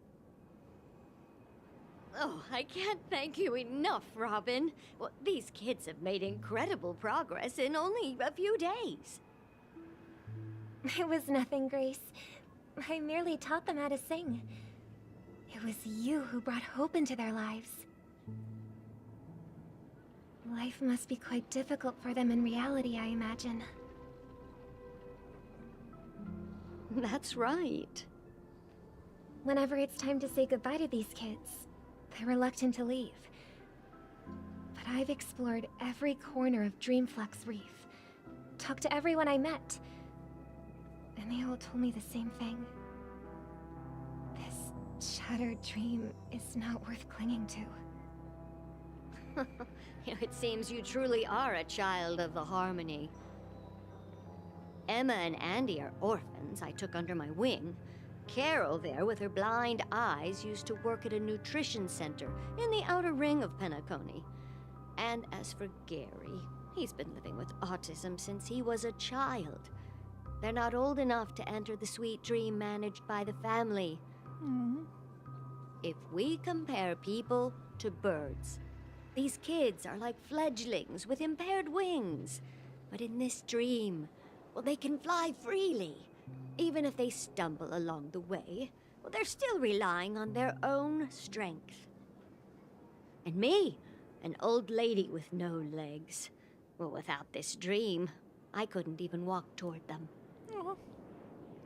Oh, I can't thank you enough, Robin. Well, these kids have made incredible progress in only a few days. It was nothing, Grace. I merely taught them how to sing. It was you who brought hope into their lives. Life must be quite difficult for them in reality, I imagine. That's right. Whenever it's time to say goodbye to these kids, they're reluctant to leave. But I've explored every corner of Dreamflux Reef, talked to everyone I met, and they all told me the same thing. This shattered dream is not worth clinging to. It seems you truly are a child of the Harmony. Emma and Andy are orphans I took under my wing. Carol there, with her blind eyes, used to work at a nutrition center in the outer ring of Penacony. And as for Gary, he's been living with autism since he was a child. They're not old enough to enter the sweet dream managed by the family. If we compare people to birds, these kids are like fledglings with impaired wings. But in this dream, well, they can fly freely. Even if they stumble along the way, well, they're still relying on their own strength. And me, an old lady with no legs. Well, without this dream, I couldn't even walk toward them. Aww.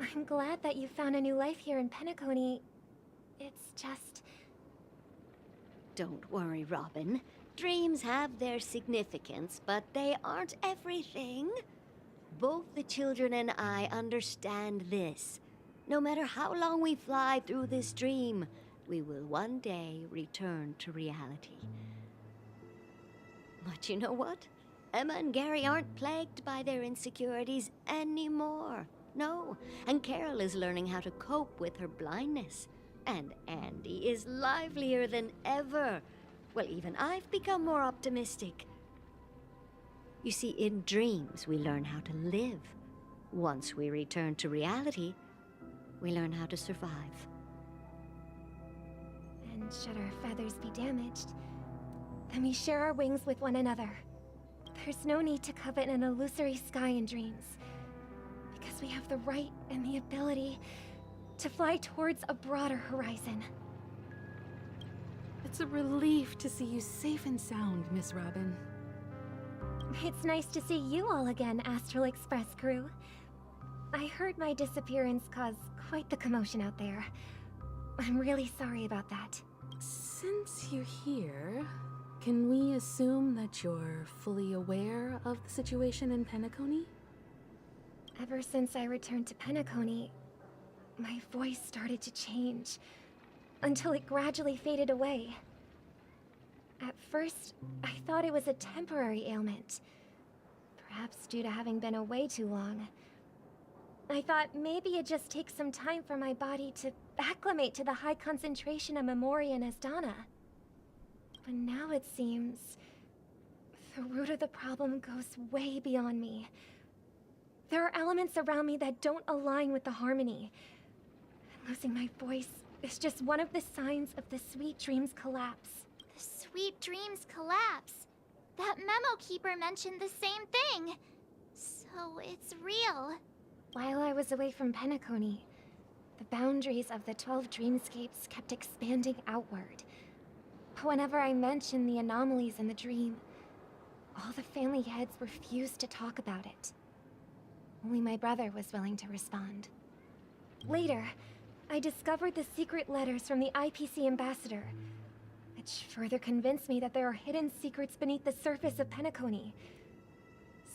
I'm glad that you found a new life here in Penacony. It's just... Don't worry, Robin. Dreams have their significance, but they aren't everything. Both the children and I understand this. No matter how long we fly through this dream, we will one day return to reality. But you know what? Emma and Gary aren't plagued by their insecurities anymore. No, and Carol is learning how to cope with her blindness. And Andy is livelier than ever. Well, even I've become more optimistic. You see, in dreams, we learn how to live. Once we return to reality, we learn how to survive. And should our feathers be damaged, then we share our wings with one another. There's no need to covet an illusory sky in dreams, because we have the right and the ability to fly towards a broader horizon. It's a relief to see you safe and sound, Miss Robin. It's nice to see you all again, Astral Express crew. I heard my disappearance caused quite the commotion out there. I'm really sorry about that. Since you're here, can we assume that you're fully aware of the situation in Penacony? Ever since I returned to Penacony, my voice started to change, until it gradually faded away. At first, I thought it was a temporary ailment, perhaps due to having been away too long. I thought maybe it just takes some time for my body to acclimate to the high concentration of Memoria and Asdana. But now it seems the root of the problem goes way beyond me. There are elements around me that don't align with the harmony. Losing my voice is just one of the signs of the Sweet Dreams collapse. The Sweet Dreams collapse. That memo keeper mentioned the same thing. So it's real. While I was away from Penacony, the boundaries of the 12 dreamscapes kept expanding outward. Whenever I mentioned the anomalies in the dream, all the family heads refused to talk about it. Only my brother was willing to respond. Later, I discovered the secret letters from the IPC ambassador, which further convinced me that there are hidden secrets beneath the surface of Penacony.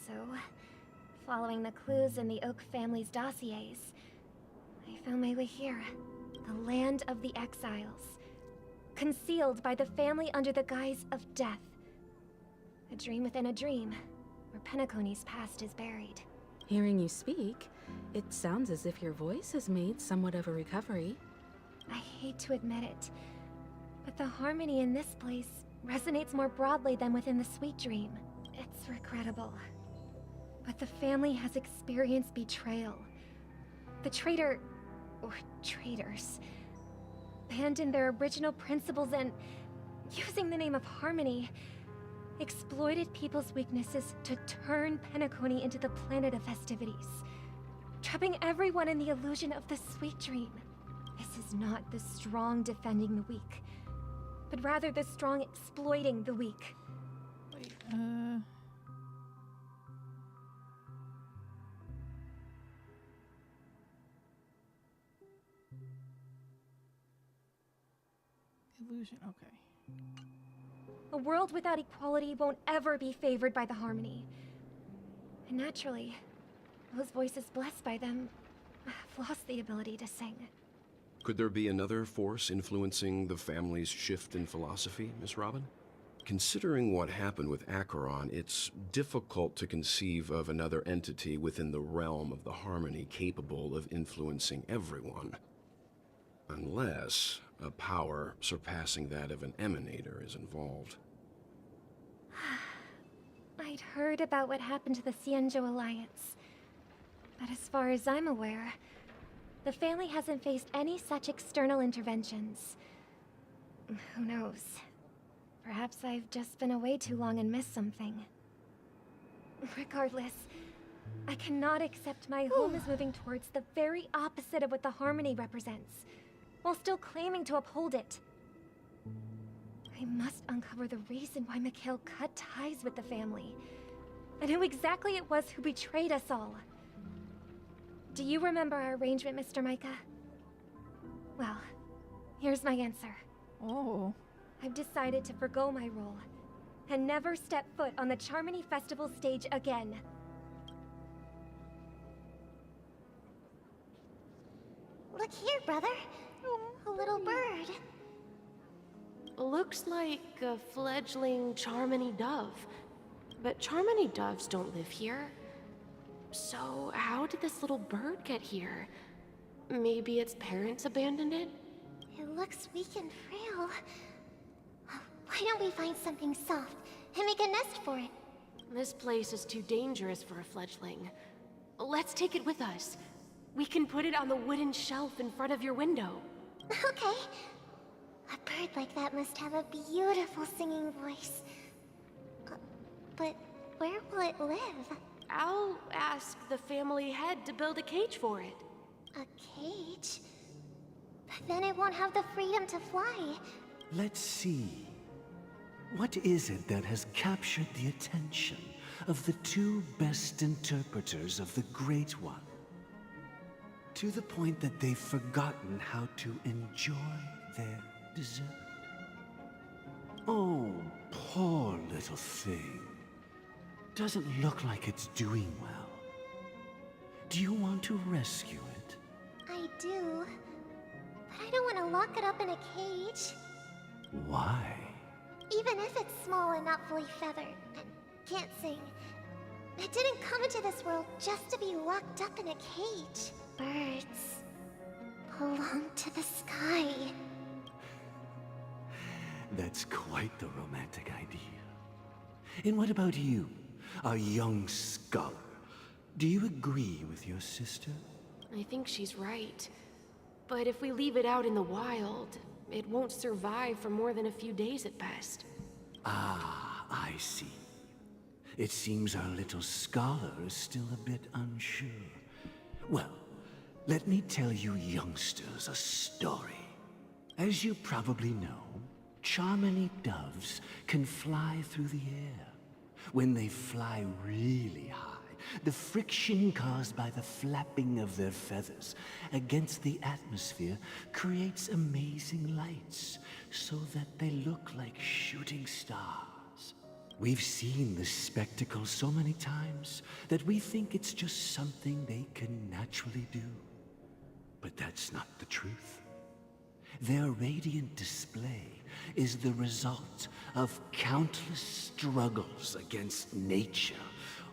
So, following the clues in the Oak family's dossiers, I found my way here, the land of the exiles, concealed by the family under the guise of death. A dream within a dream, where Penacony's past is buried. Hearing you speak, it sounds as if your voice has made somewhat of a recovery. I hate to admit it, but the harmony in this place resonates more broadly than within the Sweet Dream. It's regrettable, but the family has experienced betrayal. The traitor, or traitors, abandoned their original principles and, using the name of harmony, exploited people's weaknesses to turn Penacony into the planet of festivities, trapping everyone in the illusion of the Sweet Dream. This is not the strong defending the weak, but rather the strong exploiting the weak. Wait, illusion, okay. A world without equality won't ever be favored by the harmony. And naturally, those voices blessed by them have lost the ability to sing. Could there be another force influencing the family's shift in philosophy, Miss Robin? Considering what happened with Acheron, it's difficult to conceive of another entity within the realm of the harmony capable of influencing everyone. Unless a power surpassing that of an emanator is involved. I'd heard about what happened to the Cienjo Alliance, but as far as I'm aware, the family hasn't faced any such external interventions. Who knows? Perhaps I've just been away too long and missed something. Regardless, I cannot accept my home is moving towards the very opposite of what the harmony represents, while still claiming to uphold it. I must uncover the reason why Mikhail cut ties with the family, and who exactly it was who betrayed us all. Do you remember our arrangement, Mr. Micah? Well, here's my answer. Oh. I've decided to forgo my role, and never step foot on the Charmony Festival stage again. Look here, brother. A little bird. Looks like a fledgling Charmony dove. But Charmony doves don't live here. So how did this little bird get here? Maybe its parents abandoned it? It looks weak and frail. Why don't we find something soft and make a nest for it? This place is too dangerous for a fledgling. Let's take it with us. We can put it on the wooden shelf in front of your window. Okay. A bird like that must have a beautiful singing voice. But where will it live? I'll ask the family head to build a cage for it. A cage? But then it won't have the freedom to fly. Let's see. What is it that has captured the attention of the two best interpreters of the Great One? To the point that they've forgotten how to enjoy their dessert. Oh, poor little thing. Doesn't look like it's doing well. Do you want to rescue it? I do. But I don't want to lock it up in a cage. Why? Even if it's small and not fully feathered, and can't sing. It didn't come into this world just to be locked up in a cage. Birds belong to the sky. That's quite the romantic idea. And what about you, a young scholar? Do you agree with your sister? I think she's right. But if we leave it out in the wild, it won't survive for more than a few days at best. Ah, I see. It seems our little scholar is still a bit unsure. Well, let me tell you youngsters a story. As you probably know, Charmony doves can fly through the air. When they fly really high, the friction caused by the flapping of their feathers against the atmosphere creates amazing lights, so that they look like shooting stars. We've seen this spectacle so many times that we think it's just something they can naturally do. But that's not the truth. Their radiant display is the result of countless struggles against nature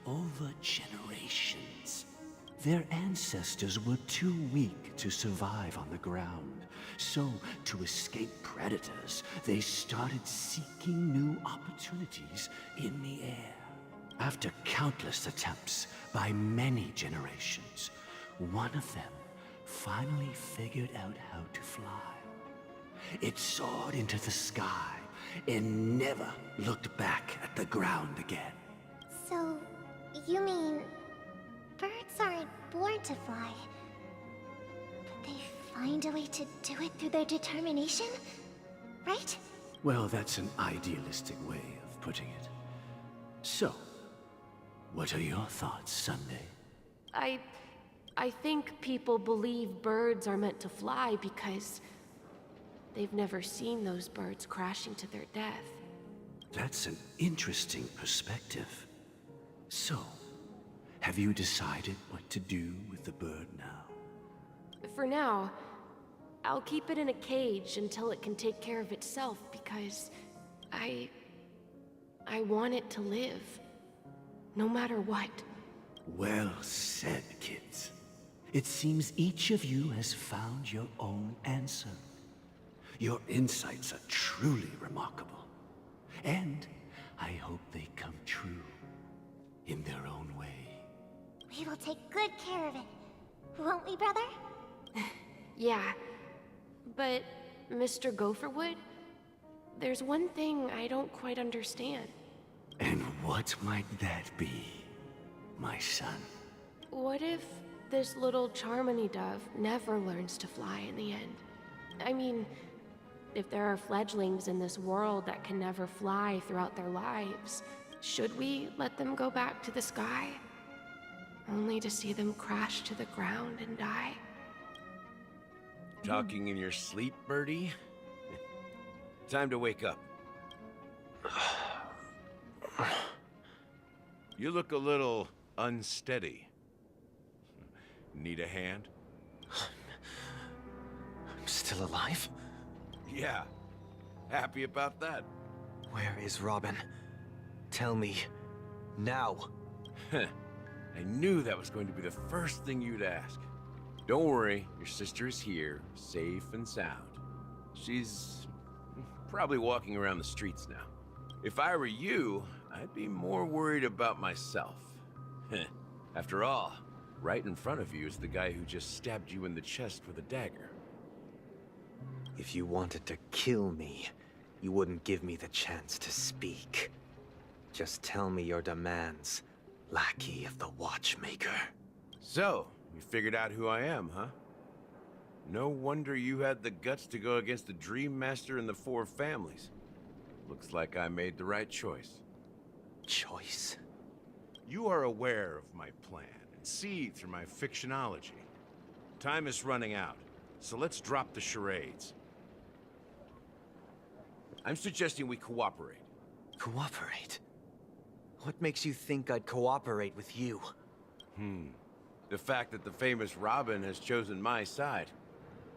over generations. Their ancestors were too weak to survive on the ground. So, to escape predators, they started seeking new opportunities in the air. After countless attempts by many generations, one of them finally figured out how to fly. It soared into the sky and never looked back at the ground again. So, you mean birds aren't born to fly, but they find a way to do it through their determination, right? Well, that's an idealistic way of putting it. So, what are your thoughts, Sunday? I think people believe birds are meant to fly because they've never seen those birds crashing to their death. That's an interesting perspective. So, have you decided what to do with the bird now? For now, I'll keep it in a cage until it can take care of itself because I want it to live, no matter what. Well said, kids. It seems each of you has found your own answer. Your insights are truly remarkable. And I hope they come true in their own way. We will take good care of it, won't we, brother? Yeah, but Mr. Gopherwood, there's one thing I don't quite understand. And what might that be, my son? What if this little Charmony dove never learns to fly in the end? I mean, if there are fledglings in this world that can never fly throughout their lives, should we let them go back to the sky? Only to see them crash to the ground and die? Talking in your sleep, Birdie? Time to wake up. You look a little unsteady. Need a hand? I'm still alive? Yeah. Happy about that. Where is Robin? Tell me. Now. I knew that was going to be the first thing you'd ask. Don't worry, your sister is here, safe and sound. She's probably walking around the streets now. If I were you, I'd be more worried about myself. After all, right in front of you is the guy who just stabbed you in the chest with a dagger. If you wanted to kill me, you wouldn't give me the chance to speak. Just tell me your demands, lackey of the Watchmaker. So, you figured out who I am, huh? No wonder you had the guts to go against the Dream Master and the Four Families. Looks like I made the right choice. Choice? You are aware of my plan and see through my fictionology. Time is running out, so let's drop the charades. I'm suggesting we cooperate. Cooperate? What makes you think I'd cooperate with you? The fact that the famous Robin has chosen my side.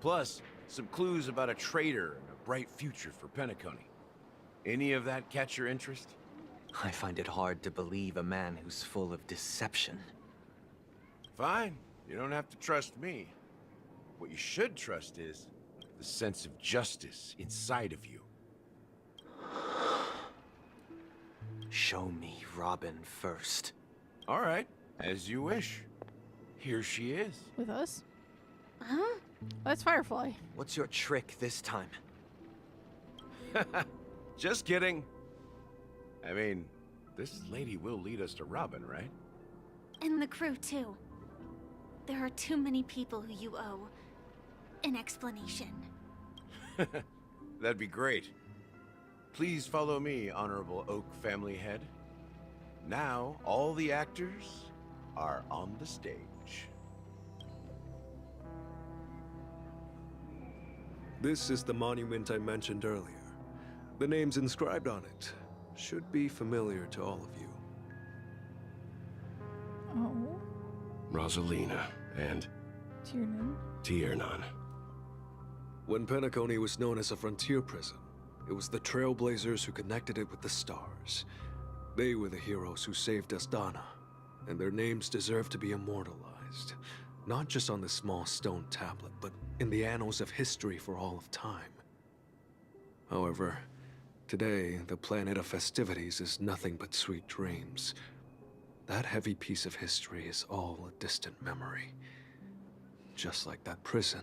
Plus, some clues about a traitor and a bright future for Penacony. Any of that catch your interest? I find it hard to believe a man who's full of deception. Fine. You don't have to trust me. What you should trust is the sense of justice inside of you. Show me Robin first. All right, as you wish. Here she is. With us? Huh? That's Firefly. What's your trick this time? Just kidding. I mean, this lady will lead us to Robin, right? And the crew, too. There are too many people who you owe an explanation. That'd be great. Please follow me, Honorable Oak family head. Now, all the actors are on the stage. This is the monument I mentioned earlier. The names inscribed on it should be familiar to all of you. Oh. Rosalina and Tiernan. When Penacony was known as a frontier prison, it was the Trailblazers who connected it with the stars. They were the heroes who saved Asdana. and their names deserve to be immortalized. Not just on this small stone tablet, but in the annals of history for all of time. However, today, the planet of festivities is nothing but sweet dreams. That heavy piece of history is all a distant memory. Just like that prison.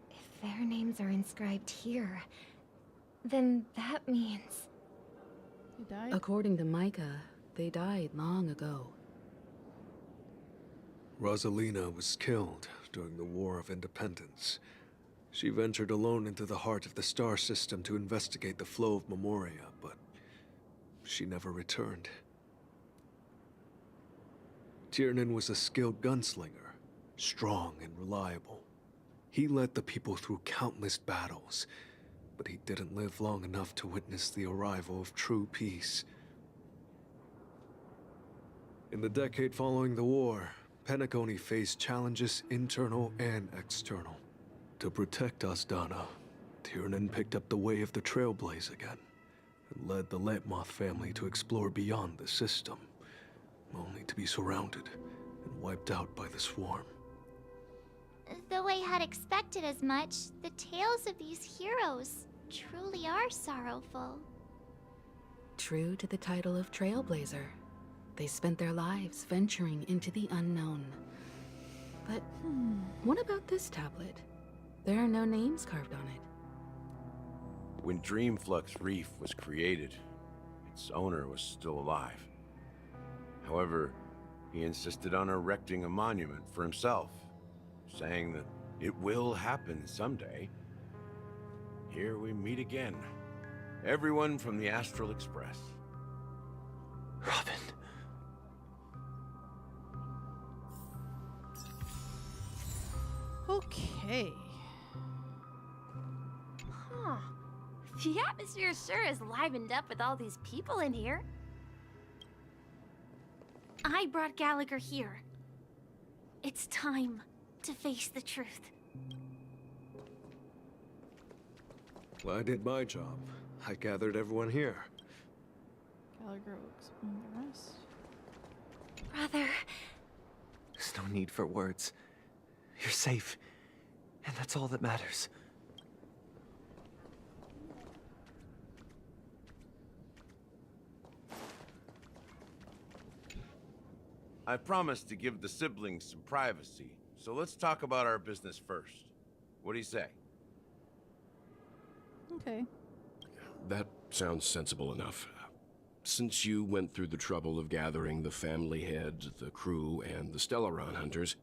If their names are inscribed here, then that means... They died? According to Micah, they died long ago. Rosalina was killed during the War of Independence. She ventured alone into the heart of the star system to investigate the flow of Memoria, but she never returned. Tiernan was a skilled gunslinger, strong and reliable. He led the people through countless battles, but he didn't live long enough to witness the arrival of true peace. In the decade following the war, Penacony faced challenges internal and external. To protect Asdana, Tiernan picked up the way of the Trailblaze again, and led the Letmoth family to explore beyond the system, only to be surrounded and wiped out by the swarm. Though I had expected as much, the tales of these heroes truly are sorrowful. True to the title of Trailblazer, they spent their lives venturing into the unknown. But what about this tablet? There are no names carved on it. When Dreamflux Reef was created, its owner was still alive. However, he insisted on erecting a monument for himself, saying that it will happen someday. Here we meet again. Everyone from the Astral Express. Robin. Okay. Huh. The atmosphere sure is livened up with all these people in here. I brought Gallagher here. It's time to face the truth. Well, I did my job. I gathered everyone here. Gallagher will explain the rest. Brother... There's no need for words. You're safe, and that's all that matters. I promised to give the siblings some privacy, so let's talk about our business first. What do you say? Okay. That sounds sensible enough. Since you went through the trouble of gathering the family heads, the crew, and the Stellaron hunters,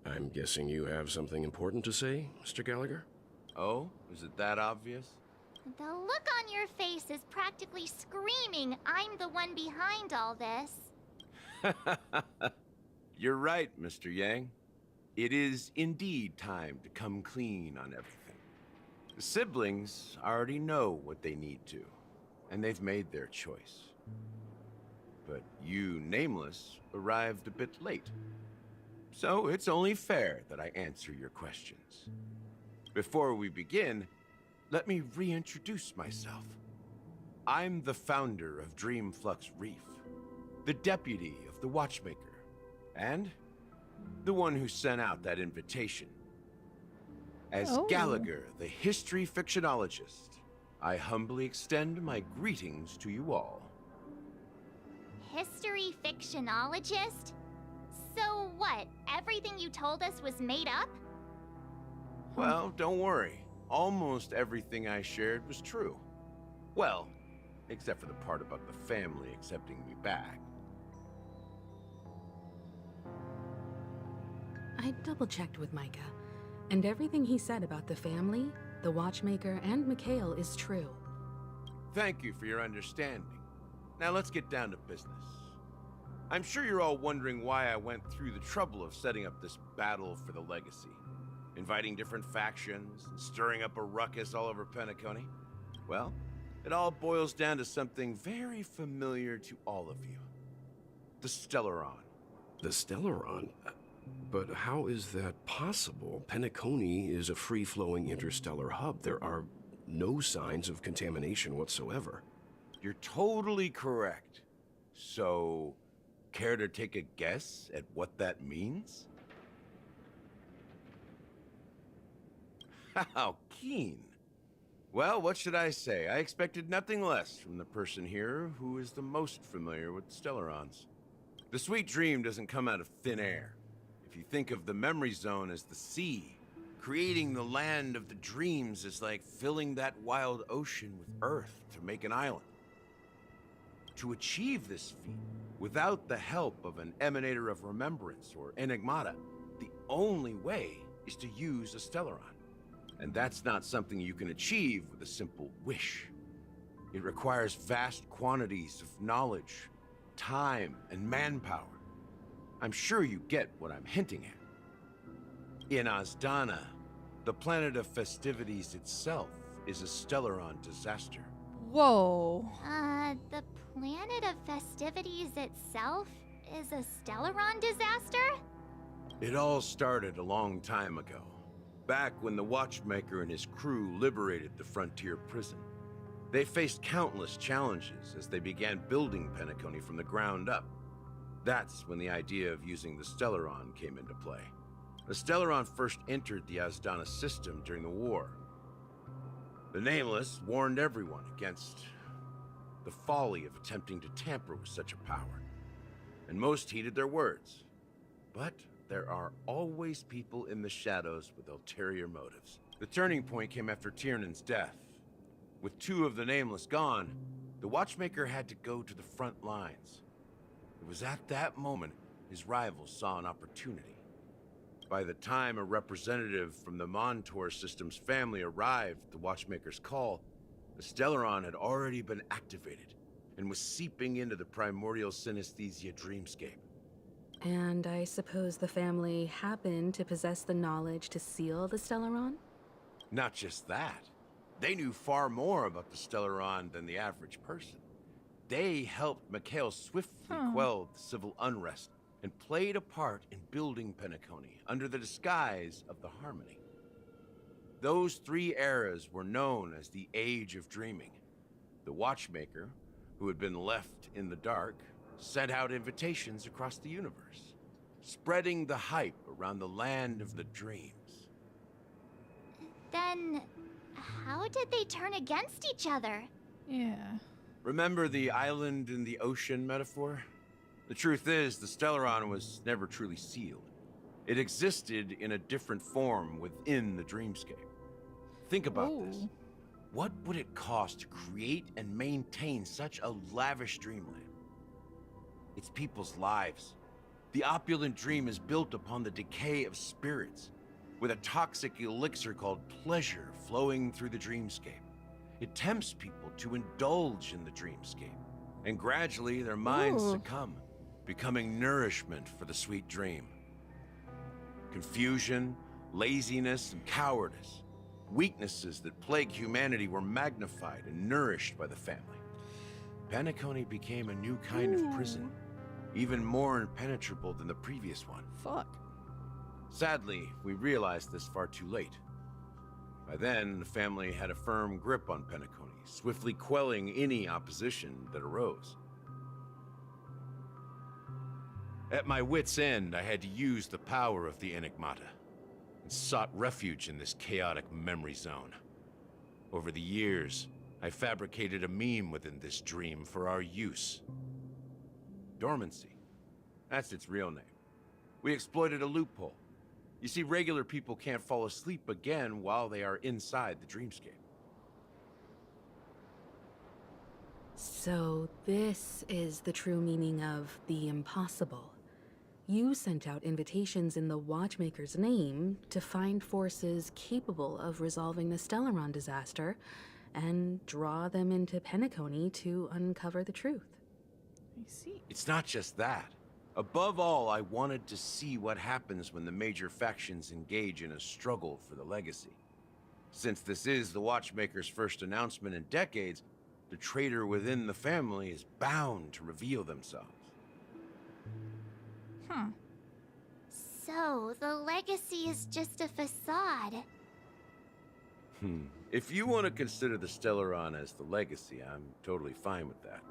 I'm guessing you have something important to say, Mr. Gallagher? Oh? Is it that obvious? The look on your face is practically screaming, I'm the one behind all this. You're right, Mr. Yang. It is indeed time to come clean on everything. The siblings already know what they need to, and they've made their choice. But you, Nameless, arrived a bit late. So it's only fair that I answer your questions. Before we begin, let me reintroduce myself. I'm the founder of Dreamflux Reef, the deputy of the Watchmaker, and the one who sent out that invitation. As Gallagher, the history fictionologist, I humbly extend my greetings to you all. History fictionologist? So what, everything you told us was made up? Well, don't worry. Almost everything I shared was true. Well, except for the part about the family accepting me back. I double-checked with Micah, and everything he said about the family, the Watchmaker, and Mikhail is true. Thank you for your understanding. Now let's get down to business. I'm sure you're all wondering why I went through the trouble of setting up this battle for the legacy. Inviting different factions, and stirring up a ruckus all over Penacony. Well, it all boils down to something very familiar to all of you. The Stellaron. The Stellaron? But how is that possible? Penacony is a free-flowing interstellar hub. There are no signs of contamination whatsoever. You're totally correct. So, care to take a guess at what that means? How keen. Well, what should I say? I expected nothing less from the person here who is the most familiar with Stellarons. The Sweet Dream doesn't come out of thin air. If you think of the memory zone as the sea, creating the land of the dreams is like filling that wild ocean with earth to make an island. To achieve this feat, without the help of an Emanator of Remembrance or Enigmata, the only way is to use a Stellaron. And that's not something you can achieve with a simple wish. It requires vast quantities of knowledge, time, and manpower. I'm sure you get what I'm hinting at. In Azdana, the planet of festivities itself is a Stellaron disaster. Whoa. The planet of festivities itself is a Stellaron disaster? It all started a long time ago, back when the Watchmaker and his crew liberated the frontier prison. They faced countless challenges as they began building Penacony from the ground up. That's when the idea of using the Stellaron came into play. The Stellaron first entered the Azdana system during the war. The Nameless warned everyone against the folly of attempting to tamper with such a power, and most heeded their words. But there are always people in the shadows with ulterior motives. The turning point came after Tiernan's death. With two of the Nameless gone, the Watchmaker had to go to the front lines. It was at that moment his rivals saw an opportunity. By the time a representative from the Montour System's family arrived at the Watchmaker's call, the Stellaron had already been activated and was seeping into the primordial synesthesia dreamscape. And I suppose the family happened to possess the knowledge to seal the Stellaron? Not just that. They knew far more about the Stellaron than the average person. They helped Mikhail swiftly quell the civil unrest and played a part in building Penacony under the disguise of the Harmony. Those three eras were known as the Age of Dreaming. The Watchmaker, who had been left in the dark, sent out invitations across the universe, spreading the hype around the land of the dreams. Then, how did they turn against each other? Yeah. Remember the island in the ocean metaphor? The truth is, the Stellaron was never truly sealed. It existed in a different form within the dreamscape. Think about this. What would it cost to create and maintain such a lavish dreamland? It's people's lives. The opulent dream is built upon the decay of spirits, with a toxic elixir called pleasure flowing through the dreamscape. It tempts people to indulge in the dreamscape, and gradually their minds succumb, becoming nourishment for the sweet dream. Confusion, laziness, and cowardice, weaknesses that plague humanity, were magnified and nourished by the family. Penacony became a new kind of prison, even more impenetrable than the previous one. Fuck. Sadly, we realized this far too late. By then, the family had a firm grip on Penacony, swiftly quelling any opposition that arose. At my wit's end, I had to use the power of the Enigmata, and sought refuge in this chaotic memory zone. Over the years, I fabricated a meme within this dream for our use. Dormancy. That's its real name. We exploited a loophole. You see, regular people can't fall asleep again while they are inside the dreamscape. So this is the true meaning of the impossible. You sent out invitations in the Watchmaker's name to find forces capable of resolving the Stellaron disaster and draw them into Penacony to uncover the truth. I see. It's not just that. Above all, I wanted to see what happens when the major factions engage in a struggle for the legacy. Since this is the Watchmaker's first announcement in decades, the traitor within the family is bound to reveal themselves. So, the legacy is just a facade. If you want to consider the Stellaron as the legacy, I'm totally fine with that.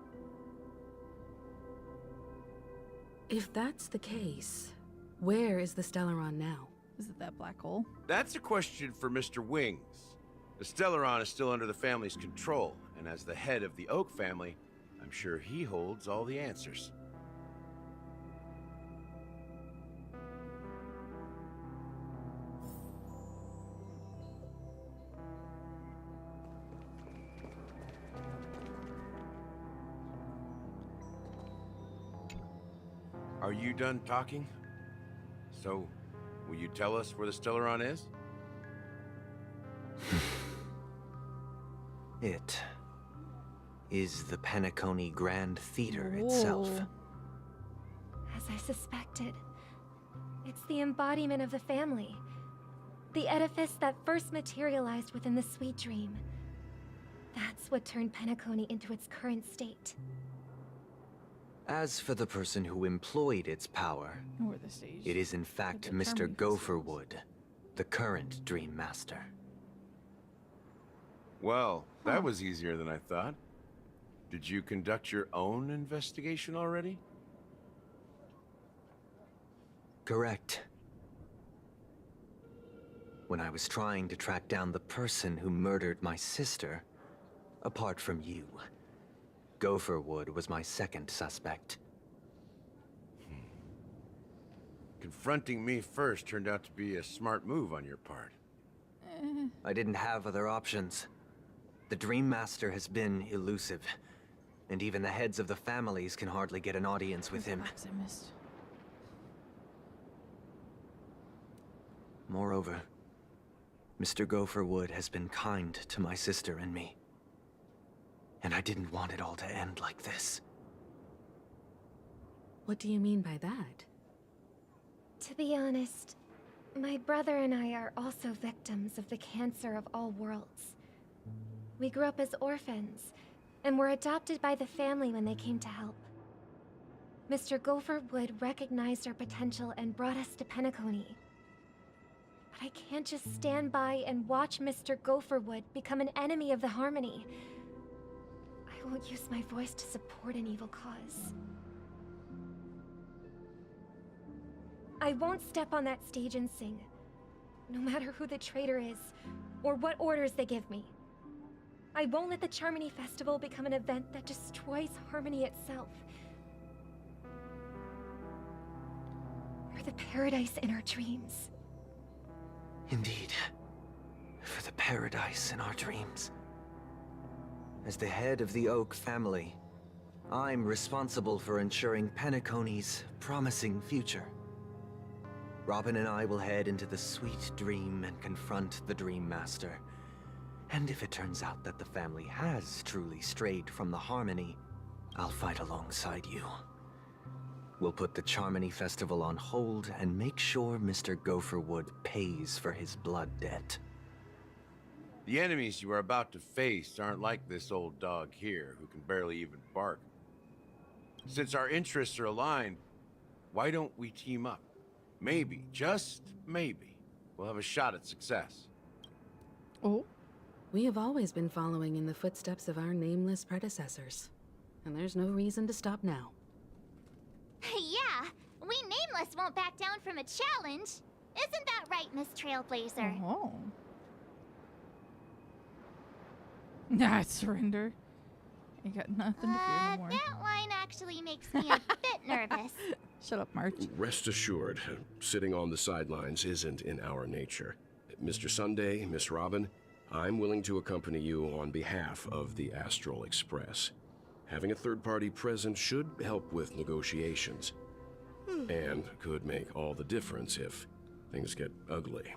If that's the case, where is the Stellaron now? Is it that black hole? That's a question for Mr. Wings. The Stellaron is still under the family's control, and as the head of the Oak family, I'm sure he holds all the answers. Are you done talking? So, will you tell us where the Stellaron is? It is the Penacony Grand Theater itself. As I suspected, it's the embodiment of the family. The edifice that first materialized within the Sweet Dream. That's what turned Penacony into its current state. As for the person who employed its power, Or the stage. it is in fact Mr. Gopherwood, the current Dream Master. Well, that was easier than I thought. Did you conduct your own investigation already? Correct. When I was trying to track down the person who murdered my sister, apart from you, Gopherwood was my second suspect. Confronting me first turned out to be a smart move on your part. I didn't have other options. The Dream Master has been elusive, and even the heads of the families can hardly get an audience with him. I missed. Moreover, Mr. Gopherwood has been kind to my sister and me. And I didn't want it all to end like this. What do you mean by that? To be honest, my brother and I are also victims of the cancer of all worlds. We grew up as orphans, and were adopted by the family when they came to help. Mr. Gopherwood recognized our potential and brought us to Penacony. But I can't just stand by and watch Mr. Gopherwood become an enemy of the Harmony. I won't use my voice to support an evil cause. I won't step on that stage and sing, no matter who the traitor is, or what orders they give me. I won't let the Charmony Festival become an event that destroys Harmony itself. For the paradise in our dreams. Indeed. For the paradise in our dreams. As the head of the Oak family, I'm responsible for ensuring Penacony's promising future. Robin and I will head into the Sweet Dream and confront the Dream Master. And if it turns out that the family has truly strayed from the Harmony, I'll fight alongside you. We'll put the Charmony Festival on hold and make sure Mr. Gopherwood pays for his blood debt. The enemies you are about to face aren't like this old dog here, who can barely even bark. Since our interests are aligned, why don't we team up? Maybe, just maybe, we'll have a shot at success. Oh? We have always been following in the footsteps of our nameless predecessors. And there's no reason to stop now. Yeah, we Nameless won't back down from a challenge. Isn't that right, Miss Trailblazer? Oh. Nah, surrender. You got nothing to fear no more. That line actually makes me a bit nervous. Shut up, March. Rest assured, sitting on the sidelines isn't in our nature. Mr. Sunday, Miss Robin, I'm willing to accompany you on behalf of the Astral Express. Having a third party present should help with negotiations. And could make all the difference if things get ugly.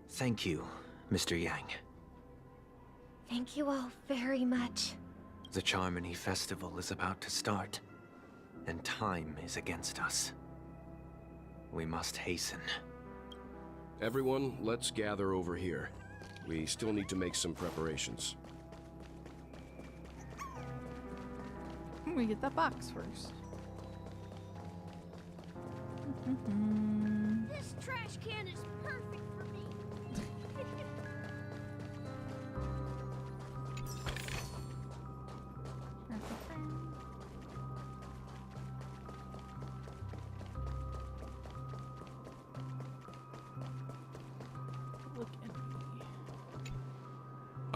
Thank you, Mr. Yang. Thank you all very much. The Charmony Festival is about to start, and time is against us. We must hasten. Everyone, let's gather over here. We still need to make some preparations. We get that box first. This trash can is perfect for me.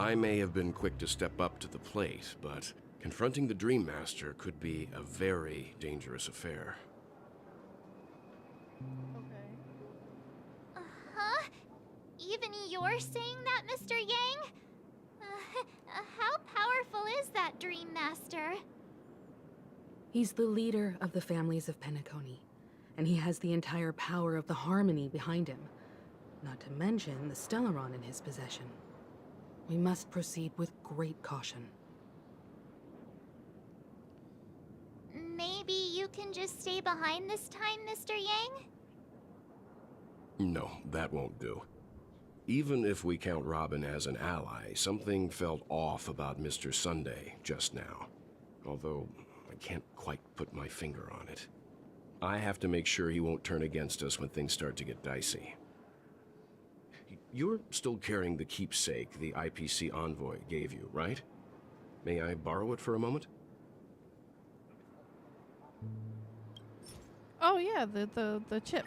I may have been quick to step up to the plate, but confronting the Dream Master could be a very dangerous affair. Huh? Even you're saying that, Mr. Yang? How powerful is that Dream Master? He's the leader of the families of Penacony, and he has the entire power of the Harmony behind him, not to mention the Stellaron in his possession. We must proceed with great caution. Maybe you can just stay behind this time, Mr. Yang? No, that won't do. Even if we count Robin as an ally, something felt off about Mr. Sunday just now. Although, I can't quite put my finger on it. I have to make sure he won't turn against us when things start to get dicey. You're still carrying the keepsake the IPC envoy gave you, right? May I borrow it for a moment? Oh yeah, the chip.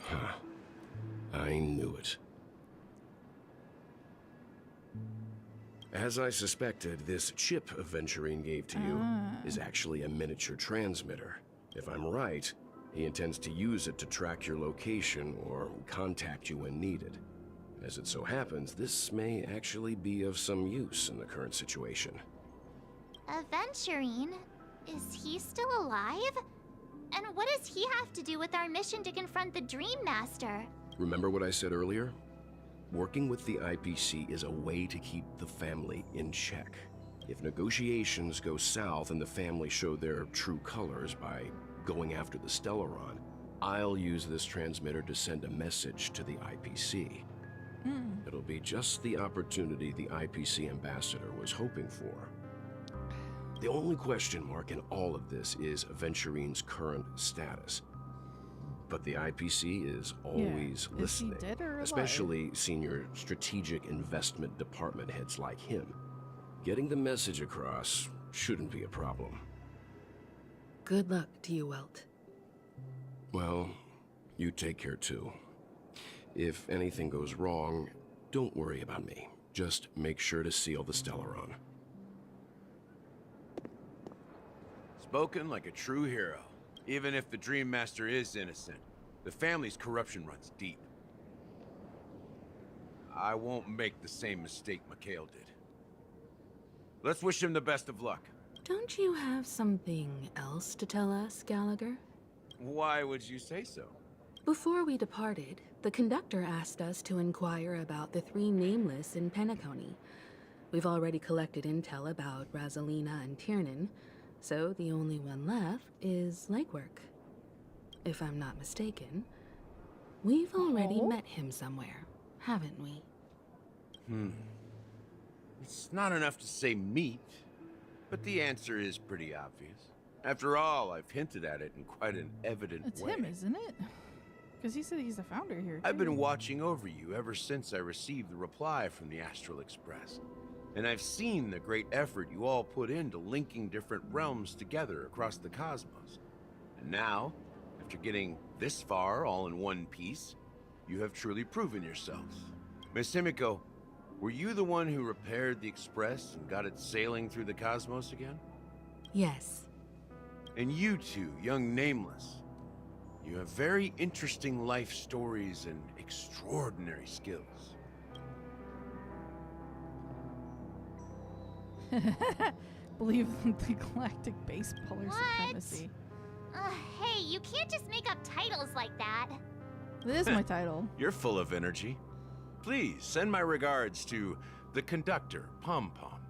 I knew it. As I suspected, this chip Aventurine gave to you is actually a miniature transmitter. If I'm right, he intends to use it to track your location or contact you when needed. As it so happens, this may actually be of some use in the current situation. Aventurine? Is he still alive? And what does he have to do with our mission to confront the Dream Master? Remember what I said earlier? Working with the IPC is a way to keep the family in check. If negotiations go south and the family show their true colors by going after the Stellaron, I'll use this transmitter to send a message to the IPC. It'll be just the opportunity the IPC ambassador was hoping for. The only question mark in all of this is Aventurine's current status. But the IPC is always listening, is he dead or alive? Especially senior strategic investment department heads like him. Getting the message across shouldn't be a problem. Good luck to you, Welt. Well, you take care too. If anything goes wrong, don't worry about me. Just make sure to seal the Stellaron. Spoken like a true hero. Even if the Dream Master is innocent, the family's corruption runs deep. I won't make the same mistake Mikhail did. Let's wish him the best of luck. Don't you have something else to tell us, Gallagher? Why would you say so? Before we departed, the conductor asked us to inquire about the three nameless in Penacony. We've already collected intel about Razelina and Tiernan, so the only one left is Legwork. If I'm not mistaken, we've already met him somewhere, haven't we? It's not enough to say meet, but the answer is pretty obvious. After all, I've hinted at it in quite an evident way. It's him, isn't it? Because he said he's the founder here. I've been watching over you ever since I received the reply from the Astral Express. And I've seen the great effort you all put into linking different realms together across the cosmos. And now, after getting this far all in one piece, you have truly proven yourselves. Miss Himiko, were you the one who repaired the Express and got it sailing through the cosmos again? Yes. And you two, young Nameless, you have very interesting life stories and extraordinary skills. Believe in the galactic baseballer supremacy. Hey, you can't just make up titles like that. This is my title. You're full of energy. Please send my regards to the conductor, Pom Pom.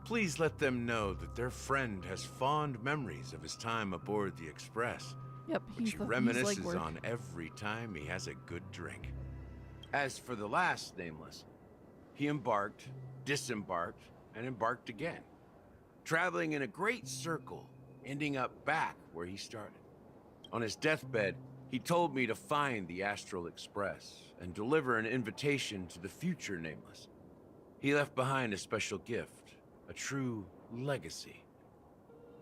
Please let them know that their friend has fond memories of his time aboard the Express. Yep, which he reminisces on every time he has a good drink. As for the last Nameless, he embarked, disembarked, and embarked again, traveling in a great circle, ending up back where he started. On his deathbed, he told me to find the Astral Express and deliver an invitation to the future Nameless. He left behind a special gift, a true legacy.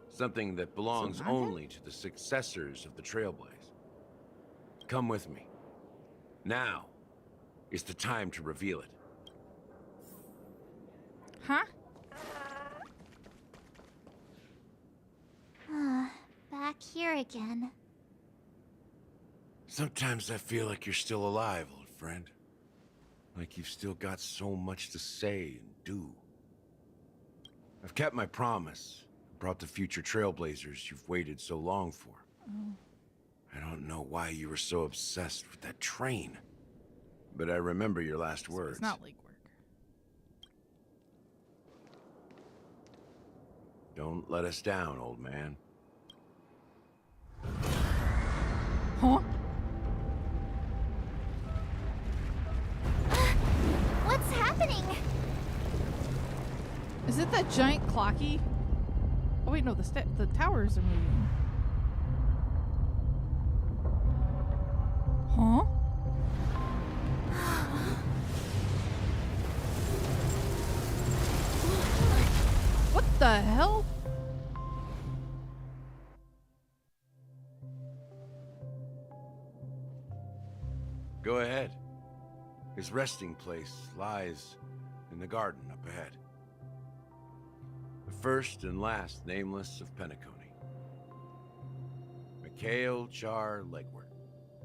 Something that belongs only to the successors of the Trailblaze. Come with me. Now is the time to reveal it. Huh? Back here again. Sometimes I feel like you're still alive, old friend. Like you've still got so much to say and do. I've kept my promise. Brought the future trailblazers you've waited so long for. Oh. I don't know why you were so obsessed with that train. But I remember your last words. It's not legwork. Don't let us down, old man. Huh? What's happening? Is it that giant clocky? Oh wait, no, the towers are moving. Huh? What the hell? Go ahead. His resting place lies in the garden up ahead. The first and last nameless of Penacony. Mikhail Char Legwork,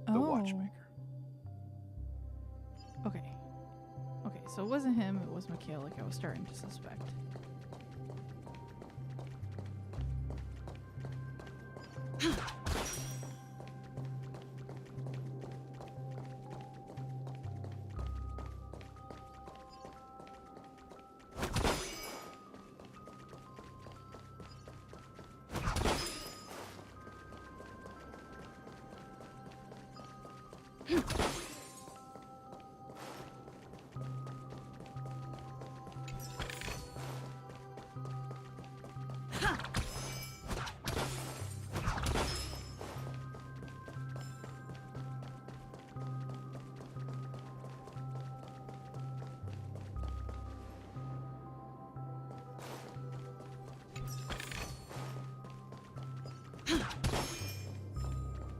the watchmaker. Okay. Okay, so it wasn't him, it was Mikhail, like I was starting to suspect.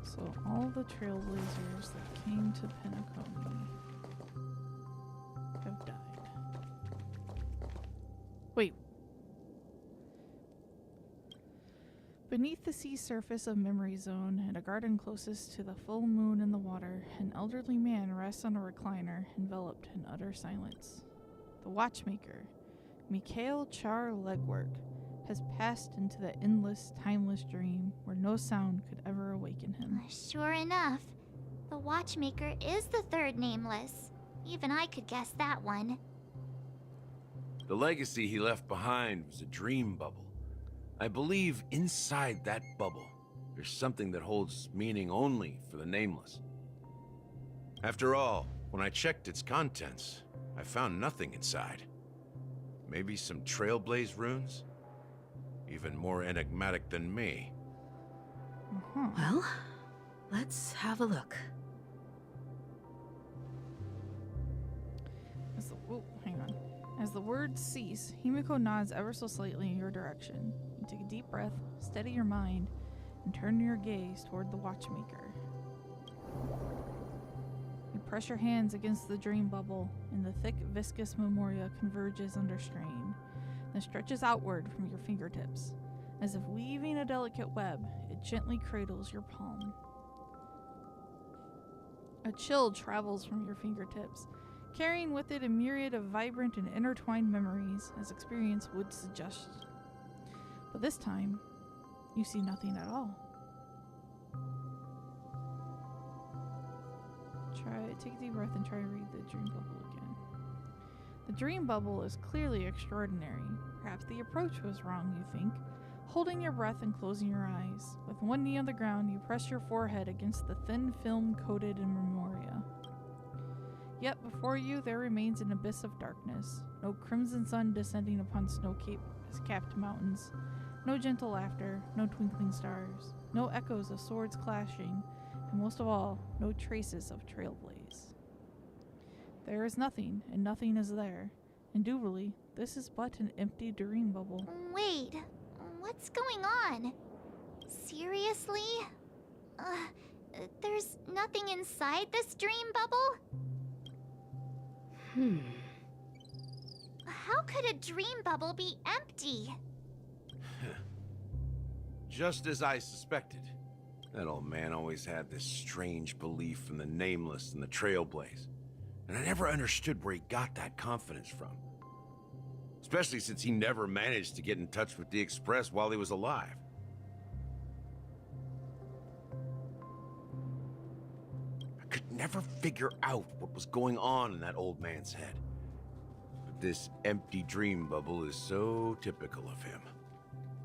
So all the trailblazers that came to Penacony have died. Wait. Beneath the sea surface of Memory Zone, in a garden closest to the full moon in the water, an elderly man rests on a recliner, enveloped in utter silence. The watchmaker, Mikhail Char Legwork, has passed into the endless, timeless dream where no sound could ever awaken him. Sure enough, the watchmaker is the third nameless. Even I could guess that one. The legacy he left behind was a dream bubble. I believe inside that bubble, there's something that holds meaning only for the nameless. After all, when I checked its contents, I found nothing inside. Maybe some trailblaze runes? Even more enigmatic than me. Well, let's have a look. Hang on. As the words cease, Himiko nods ever so slightly in your direction. You take a deep breath, steady your mind, and turn your gaze toward the watchmaker. You press your hands against the dream bubble, and the thick, viscous memoria converges under strain, then stretches outward from your fingertips. As if weaving a delicate web, it gently cradles your palm. A chill travels from your fingertips, carrying with it a myriad of vibrant and intertwined memories, as experience would suggest. But this time, you see nothing at all. Take a deep breath and try to read the dream bubble again. The dream bubble is clearly extraordinary. Perhaps the approach was wrong, you think. Holding your breath and closing your eyes, with one knee on the ground, you press your forehead against the thin film coated in memoria. Yet before you there remains an abyss of darkness, no crimson sun descending upon snow-capped mountains, no gentle laughter, no twinkling stars, no echoes of swords clashing, and most of all, no traces of trailblaze. There is nothing, and nothing is there. Indubitably, this is but an empty dream bubble. Wait, what's going on? Seriously? There's nothing inside this dream bubble? How could a dream bubble be empty? Just as I suspected. That old man always had this strange belief in the nameless and the trailblaze. And I never understood where he got that confidence from. Especially since he never managed to get in touch with the Express while he was alive. I could never figure out what was going on in that old man's head. But this empty dream bubble is so typical of him.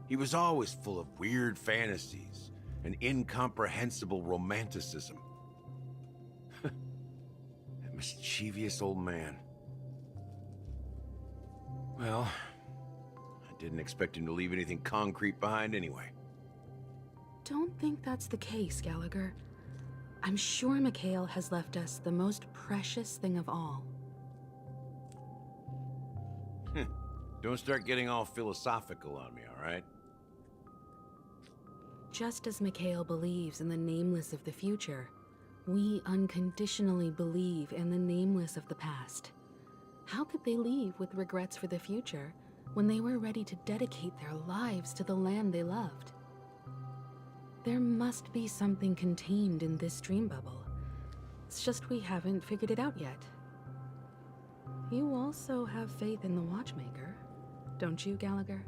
He was always full of weird fantasies and incomprehensible romanticism. That mischievous old man. Well, I didn't expect him to leave anything concrete behind anyway. Don't think that's the case, Gallagher. I'm sure Mikhail has left us the most precious thing of all. Don't start getting all philosophical on me, all right? Just as Mikhail believes in the nameless of the future, we unconditionally believe in the nameless of the past. How could they leave with regrets for the future when they were ready to dedicate their lives to the land they loved? There must be something contained in this dream bubble. It's just we haven't figured it out yet. You also have faith in the Watchmaker, don't you, Gallagher?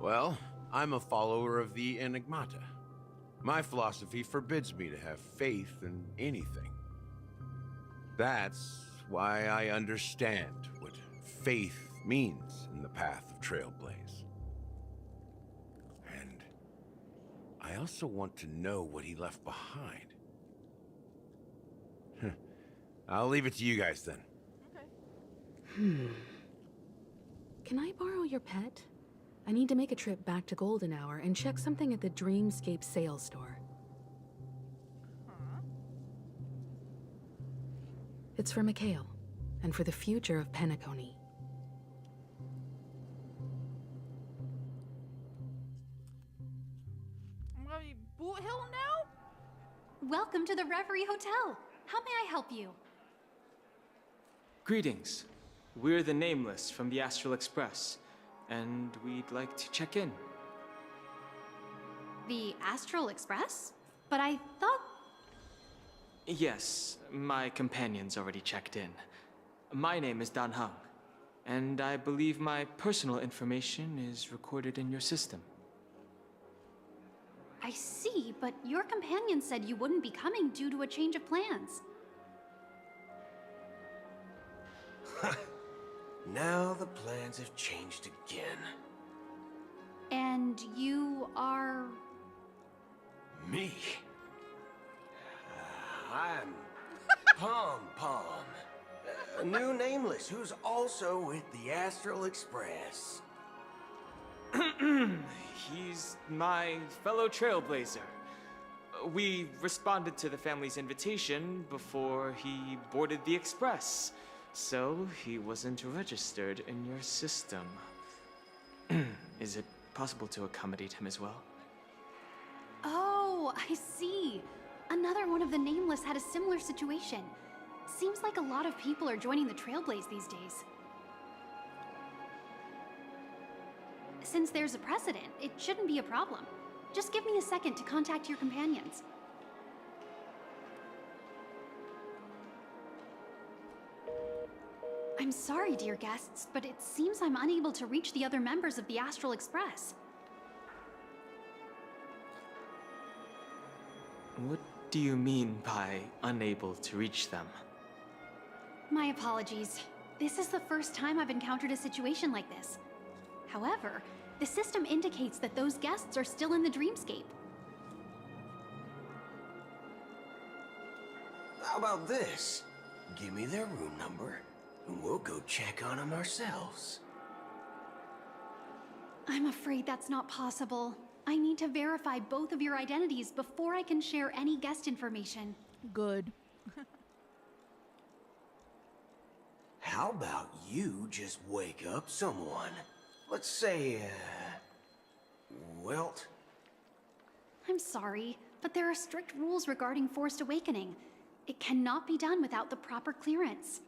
Well, I'm a follower of the Enigmata. My philosophy forbids me to have faith in anything. That's why I understand what faith means in the path of Trailblaze. And I also want to know what he left behind. I'll leave it to you guys then. Can I borrow your pet? I need to make a trip back to Golden Hour and check something at the Dreamscape sales store. It's for Mikhail, and for the future of Penacony. Boot Hill now? Welcome to the Reverie Hotel. How may I help you? Greetings. We're the Nameless from the Astral Express, and we'd like to check in. The Astral Express? But I thought... Yes, my companion's already checked in. My name is Dan Hung, and I believe my personal information is recorded in your system. I see, but your companion said you wouldn't be coming due to a change of plans. Now the plans have changed again. And you are... Me? I'm Pom Pom, a new Nameless who's also with the Astral Express. He's my fellow trailblazer. We responded to the family's invitation before he boarded the Express, so he wasn't registered in your system. Is it possible to accommodate him as well? Oh, I see. Another one of the Nameless had a similar situation. Seems like a lot of people are joining the Trailblaze these days. Since there's a precedent, it shouldn't be a problem. Just give me a second to contact your companions. I'm sorry, dear guests, but it seems I'm unable to reach the other members of the Astral Express. What do you mean by unable to reach them? My apologies. This is the first time I've encountered a situation like this. However, the system indicates that those guests are still in the Dreamscape. How about this? Give me their room number, and we'll go check on them ourselves. I'm afraid that's not possible. I need to verify both of your identities before I can share any guest information. Good. How about you just wake up someone? Let's say, Welt? I'm sorry, but there are strict rules regarding forced awakening. It cannot be done without the proper clearance.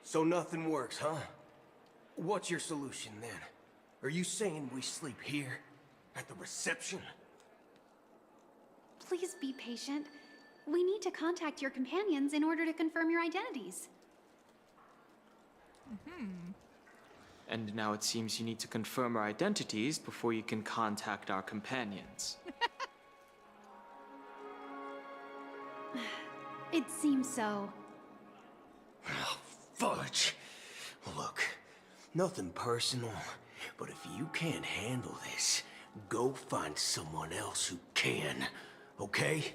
So nothing works, huh? What's your solution then? Are you saying we sleep here? At the reception? Please be patient. We need to contact your companions in order to confirm your identities. And now it seems you need to confirm our identities before you can contact our companions. It seems so. Oh, fudge. Look, nothing personal, but if you can't handle this, go find someone else who can, okay?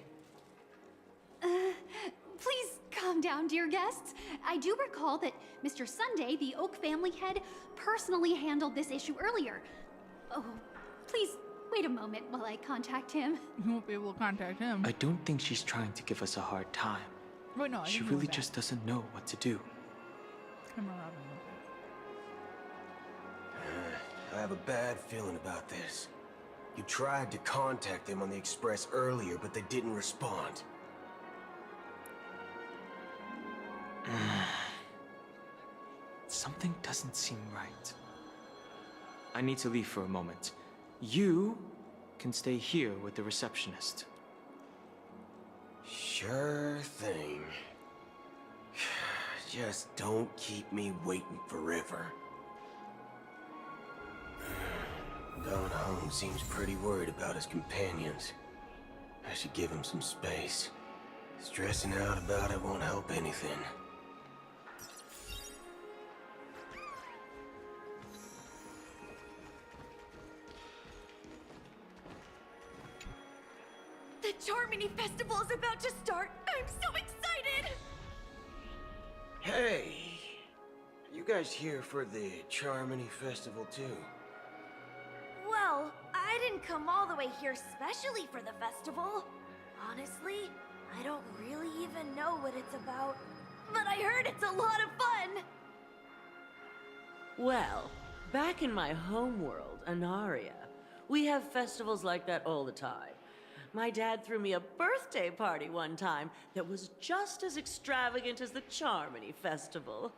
Please calm down, dear guests. I do recall that Mr. Sunday, the Oak family head, personally handled this issue earlier. Oh, please wait a moment while I contact him. You won't be able to contact him. I don't think she's trying to give us a hard time. Wait, no, I She didn't know really that. just doesn't know what to do. I'm around I have a bad feeling about this. You tried to contact them on the express earlier, but they didn't respond. Something doesn't seem right. I need to leave for a moment. You can stay here with the receptionist. Sure thing. Just don't keep me waiting forever. Don Home seems pretty worried about his companions. I should give him some space. Stressing out about it won't help anything. The Charmony Festival is about to start! I'm so excited! Hey! You guys here for the Charmony Festival too? Well, I didn't come all the way here specially for the festival. Honestly, I don't really even know what it's about. But I heard it's a lot of fun! Well, back in my homeworld, Anaria, we have festivals like that all the time. My dad threw me a birthday party one time that was just as extravagant as the Charmony Festival.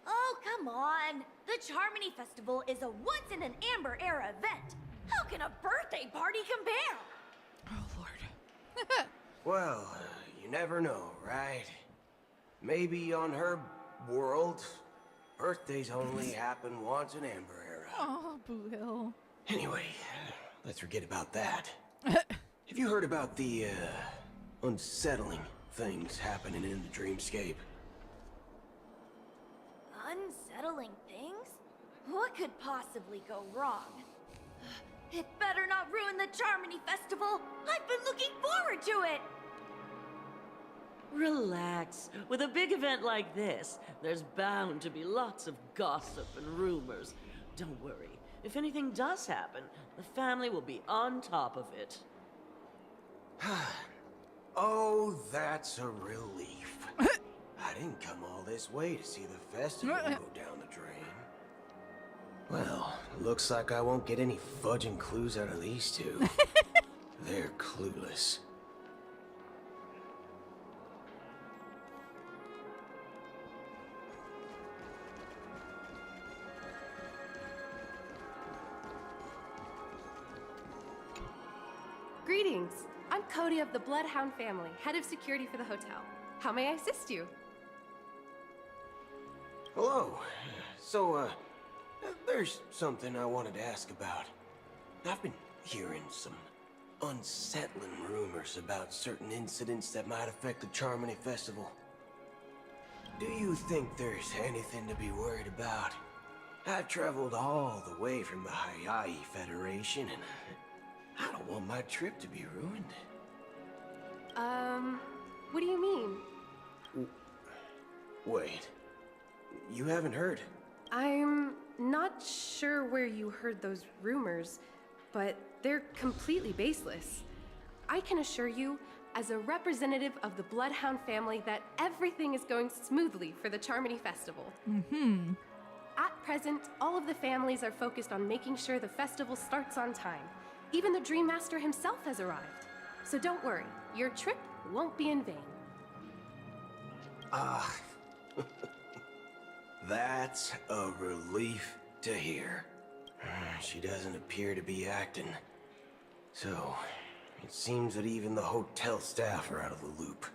Oh, come on! The Charmony Festival is a once-in-an-amber era event. How can a birthday party compare? Oh, Lord. Well, you never know, right? Maybe on her world, birthdays only happen once in Amber Era. Oh, Boo Hill. Anyway, let's forget about that. Have you heard about the, unsettling things happening in the dreamscape? Unsettling things? What could possibly go wrong? It better not ruin the Charmony Festival! I've been looking forward to it! Relax. With a big event like this, there's bound to be lots of gossip and rumors. Don't worry. If anything does happen, the family will be on top of it. Oh, that's a relief. I didn't come all this way to see the festival go down the drain. Well, looks like I won't get any fudging clues out of these two. They're clueless. Greetings. I'm Cody of the Bloodhound family, head of security for the hotel. How may I assist you? Hello. So, there's something I wanted to ask about. I've been hearing some unsettling rumors about certain incidents that might affect the Charmony Festival. Do you think there's anything to be worried about? I traveled all the way from the Hayaii Federation, and I don't want my trip to be ruined. What do you mean? Wait. You haven't heard? I'm not sure where you heard those rumors, but they're completely baseless. I can assure you, as a representative of the Bloodhound family, that everything is going smoothly for the Charmony Festival. Mm-hmm. At present, all of the families are focused on making sure the festival starts on time. Even the Dream Master himself has arrived. So don't worry, your trip won't be in vain. That's a relief to hear. She doesn't appear to be acting. So, it seems that even the hotel staff are out of the loop.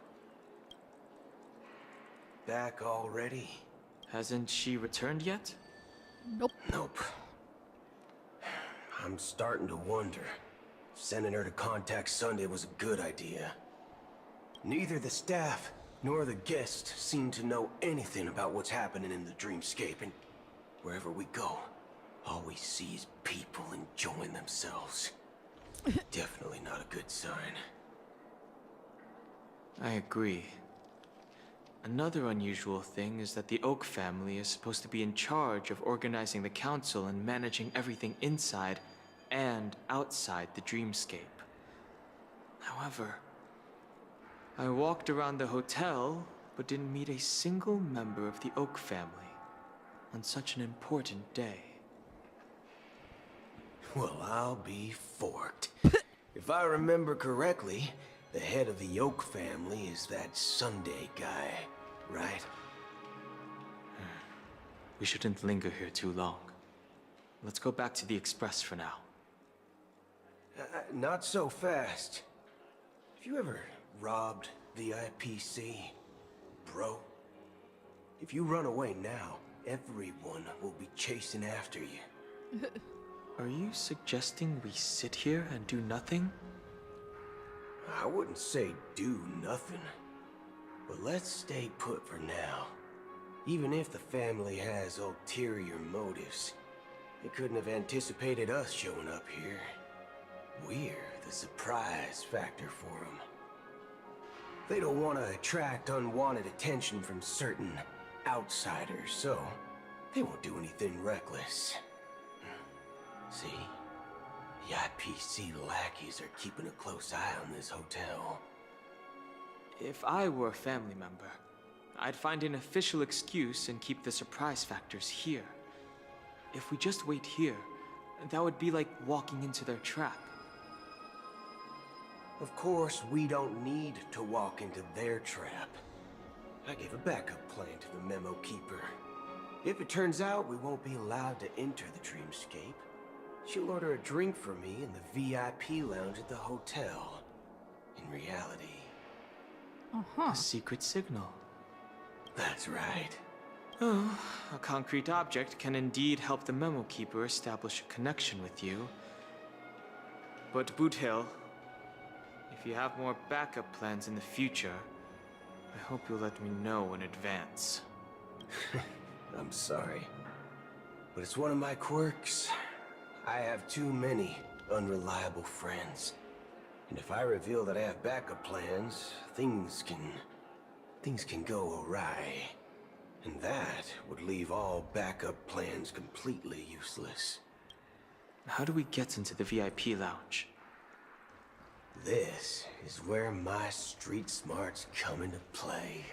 Back already? Hasn't she returned yet? Nope. I'm starting to wonder if sending her to contact Sunday was a good idea. Neither the staff nor the guests seem to know anything about what's happening in the dreamscape, and wherever we go, all we see is people enjoying themselves. Definitely not a good sign. I agree. Another unusual thing is that the Oak family is supposed to be in charge of organizing the council and managing everything inside and outside the dreamscape. However, I walked around the hotel, but didn't meet a single member of the Oak family on such an important day. Well, I'll be forked. If I remember correctly, the head of the Oak family is that Sunday guy, right? We shouldn't linger here too long. Let's go back to the Express for now. Not so fast. Have you ever robbed the IPC, bro? If you run away now, everyone will be chasing after you. Are you suggesting we sit here and do nothing? I wouldn't say do nothing, but let's stay put for now. Even if the family has ulterior motives, they couldn't have anticipated us showing up here. We're the surprise factor for them. They don't want to attract unwanted attention from certain outsiders, so they won't do anything reckless. See? The IPC lackeys are keeping a close eye on this hotel. If I were a family member, I'd find an official excuse and keep the surprise factors here. If we just wait here, that would be like walking into their trap. Of course, we don't need to walk into their trap. I gave a backup plan to the memo keeper. If it turns out we won't be allowed to enter the dreamscape, she'll order a drink for me in the VIP lounge at the hotel. In reality... A secret signal. That's right. Oh, a concrete object can indeed help the memo keeper establish a connection with you. But Boot Hill, if you have more backup plans in the future, I hope you'll let me know in advance. I'm sorry, but it's one of my quirks. I have too many unreliable friends. And if I reveal that I have backup plans, things can go awry. And that would leave all backup plans completely useless. How do we get into the VIP lounge? This is where my street smarts come into play.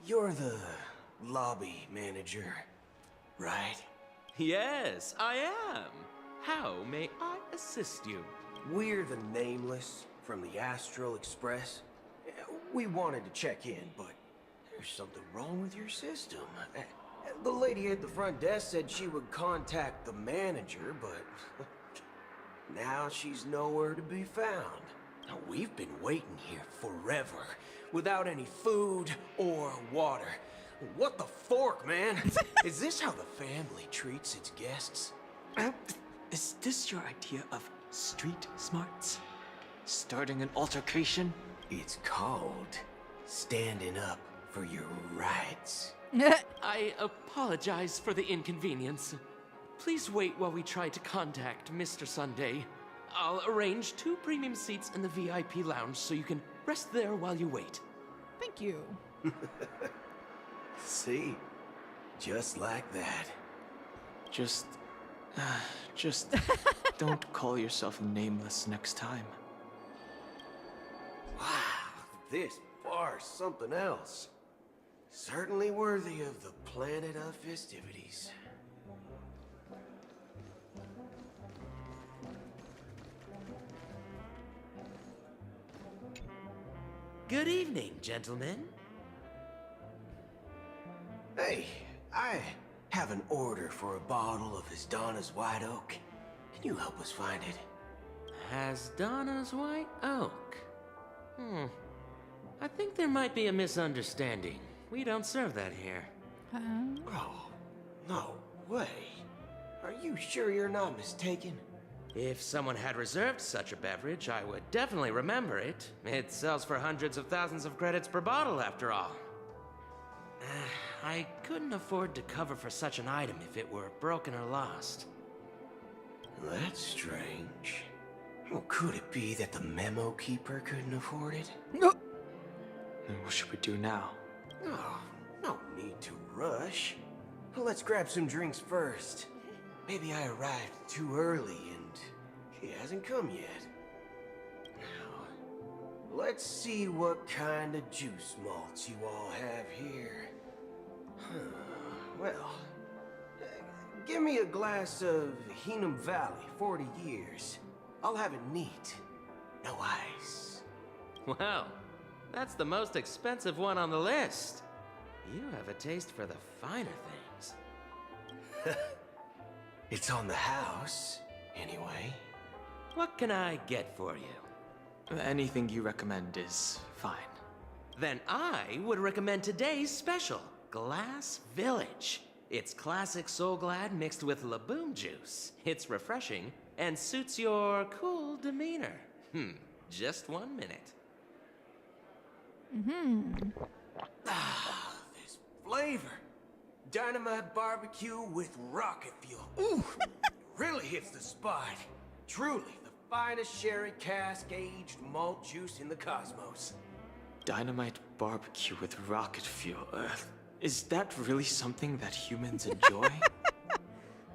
You're the lobby manager, right? Yes, I am. How may I assist you? We're the Nameless from the Astral Express. We wanted to check in, but there's something wrong with your system. The lady at the front desk said she would contact the manager, but now she's nowhere to be found. Now, we've been waiting here forever, without any food or water. What the fork, man? Is this how the family treats its guests? Is this your idea of street smarts? Starting an altercation? It's called standing up for your rights. I apologize for the inconvenience. Please wait while we try to contact Mr. Sunday. I'll arrange 2 premium seats in the VIP lounge so you can rest there while you wait. Thank you. See? Just like that. Just don't call yourself Nameless next time. Wow, this bar's something else. Certainly worthy of the planet of festivities. Good evening, gentlemen. Hey, I have an order for a bottle of Hasdana's White Oak. Can you help us find it? Hasdana's White Oak? I think there might be a misunderstanding. We don't serve that here. Oh, no way. Are you sure you're not mistaken? If someone had reserved such a beverage, I would definitely remember it. It sells for hundreds of thousands of credits per bottle, after all. I couldn't afford to cover for such an item if it were broken or lost. That's strange. Well, could it be that the memo keeper couldn't afford it? Then what should we do now? Oh, no need to rush. Let's grab some drinks first. Maybe I arrived too early and she hasn't come yet. Now, let's see what kind of juice malts you all have here. Well, give me a glass of Heenum Valley, 40 years. I'll have it neat. No ice. Wow, that's the most expensive one on the list. You have a taste for the finer things. It's on the house, anyway. What can I get for you? Anything you recommend is fine. Then I would recommend today's special, Glass Village. It's classic Soul Glad mixed with Laboom juice. It's refreshing and suits your cool demeanor. Just 1 minute. This flavor. Dynamite barbecue with rocket fuel. Ooh, really hits the spot. Truly the finest sherry cask aged malt juice in the cosmos. Dynamite barbecue with rocket fuel. Is that really something that humans enjoy?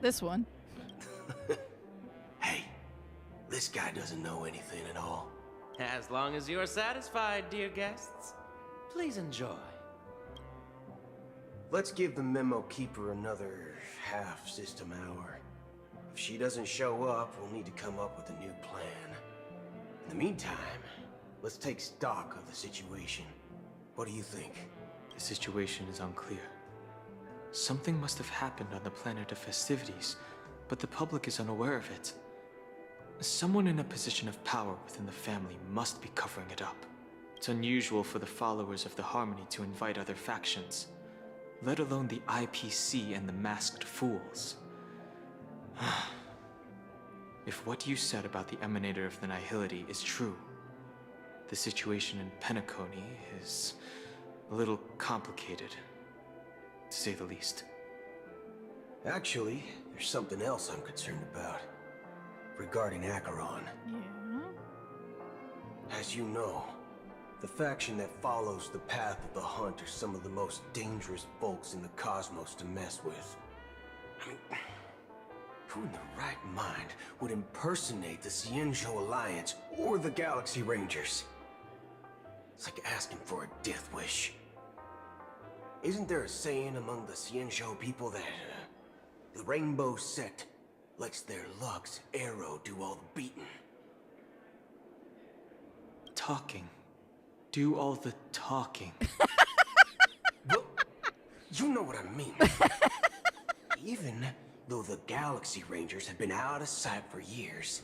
This one. Hey, this guy doesn't know anything at all. As long as you're satisfied, dear guests, please enjoy. Let's give the memo keeper another half system hour. If she doesn't show up, we'll need to come up with a new plan. In the meantime, let's take stock of the situation. What do you think? The situation is unclear. Something must have happened on the planet of festivities, but the public is unaware of it. Someone in a position of power within the family must be covering it up. It's unusual for the followers of the Harmony to invite other factions, let alone the IPC and the Masked Fools. If what you said about the Emanator of the Nihility is true, the situation in Penacony is a little complicated, to say the least. Actually, there's something else I'm concerned about. Regarding Acheron. As you know, the faction that follows the path of the Hunt are some of the most dangerous folks in the cosmos to mess with. I mean, who in the right mind would impersonate the Cienjo Alliance or the Galaxy Rangers? It's like asking for a death wish. Isn't there a saying among the Cienjo people that the Rainbow Sect lets their Lux arrow do all the beating? Talking. Do all the talking. Well, you know what I mean. Even though the Galaxy Rangers have been out of sight for years,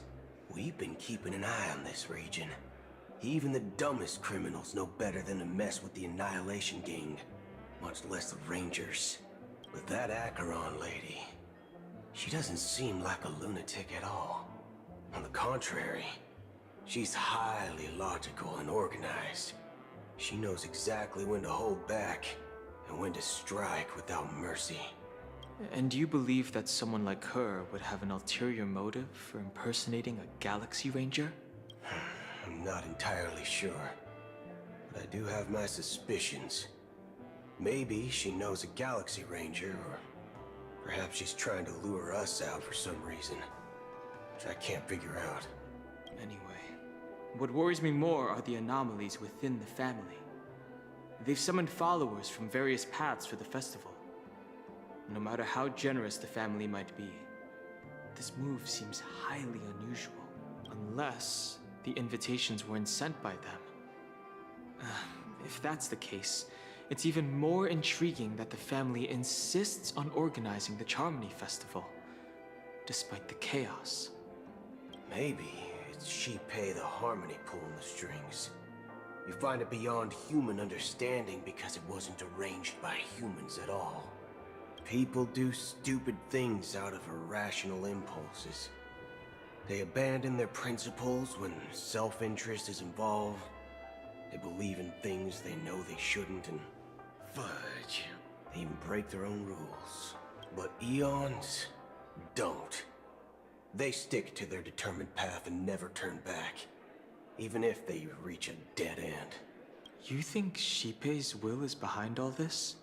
we've been keeping an eye on this region. Even the dumbest criminals know better than to mess with the Annihilation Gang, much less the Rangers. But that Acheron lady, she doesn't seem like a lunatic at all. On the contrary, she's highly logical and organized. She knows exactly when to hold back and when to strike without mercy. And do you believe that someone like her would have an ulterior motive for impersonating a Galaxy Ranger? I'm not entirely sure, but I do have my suspicions. Maybe she knows a Galaxy Ranger, or perhaps she's trying to lure us out for some reason, which I can't figure out. Anyway, what worries me more are the anomalies within the family. They've summoned followers from various paths for the festival. No matter how generous the family might be, this move seems highly unusual. Unless the invitations weren't sent by them. If that's the case, it's even more intriguing that the family insists on organizing the Charmony Festival, despite the chaos. Maybe it's Shipei the Harmony pulling the strings. You find it beyond human understanding because it wasn't arranged by humans at all. People do stupid things out of irrational impulses. They abandon their principles when self-interest is involved. They believe in things they know they shouldn't, and fudge. They even break their own rules. But eons don't. They stick to their determined path and never turn back, even if they reach a dead end. You think Shipei's will is behind all this?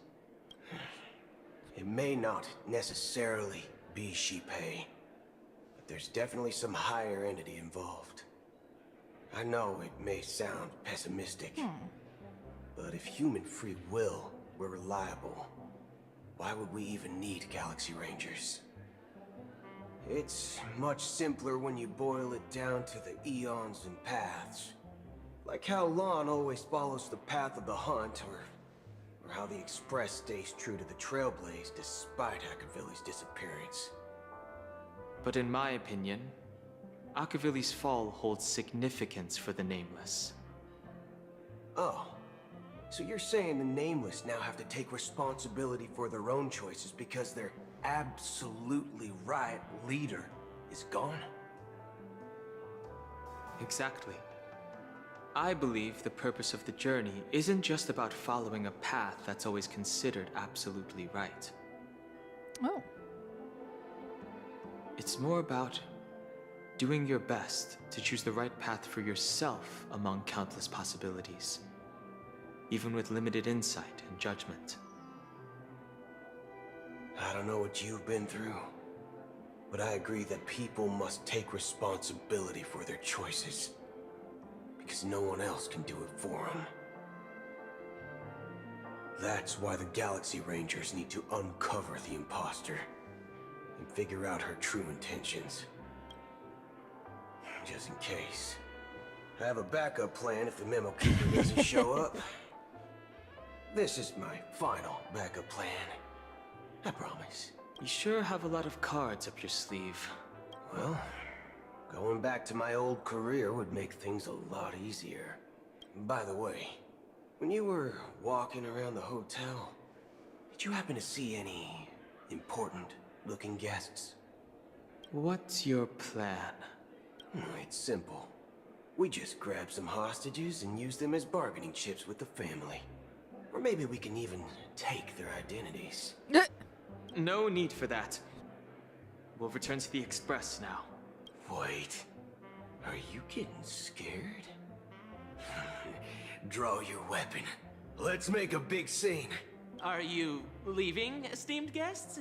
It may not necessarily be Shipei, but there's definitely some higher entity involved. I know it may sound pessimistic, but if human free will were reliable, why would we even need Galaxy Rangers? It's much simpler when you boil it down to the eons and paths. Like how Lon always follows the path of the hunt, or how the Express stays true to the Trailblaze despite Akavilli's disappearance. But in my opinion, Akavilli's fall holds significance for the Nameless. Oh, so you're saying the Nameless now have to take responsibility for their own choices because their absolutely right leader is gone? Exactly. I believe the purpose of the journey isn't just about following a path that's always considered absolutely right. Oh. It's more about doing your best to choose the right path for yourself among countless possibilities, even with limited insight and judgment. I don't know what you've been through, but I agree that people must take responsibility for their choices, because no one else can do it for them. That's why the Galaxy Rangers need to uncover the imposter and figure out her true intentions. Just in case. I have a backup plan if the Memo Keeper doesn't show up. This is my final backup plan. I promise. You sure have a lot of cards up your sleeve. Well, going back to my old career would make things a lot easier. By the way, when you were walking around the hotel, did you happen to see any important-looking guests? What's your plan? It's simple. We just grab some hostages and use them as bargaining chips with the family. Or maybe we can even take their identities. No need for that. We'll return to the Express now. Wait. Are you getting scared? Draw your weapon. Let's make a big scene. Are you leaving, esteemed guests?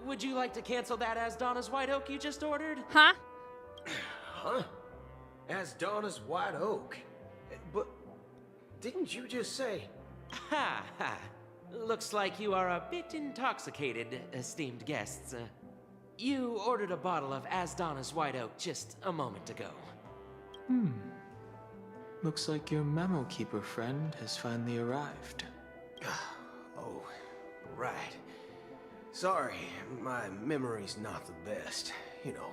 Would you like to cancel that As Donna's White Oak you just ordered? Huh? Huh? As Donna's White Oak? But didn't you just say... Ha ha. Looks like you are a bit intoxicated, esteemed guests. You ordered a bottle of As Donna's White Oak just a moment ago. Looks like your Memo Keeper friend has finally arrived. Oh, right. Sorry, my memory's not the best. You know,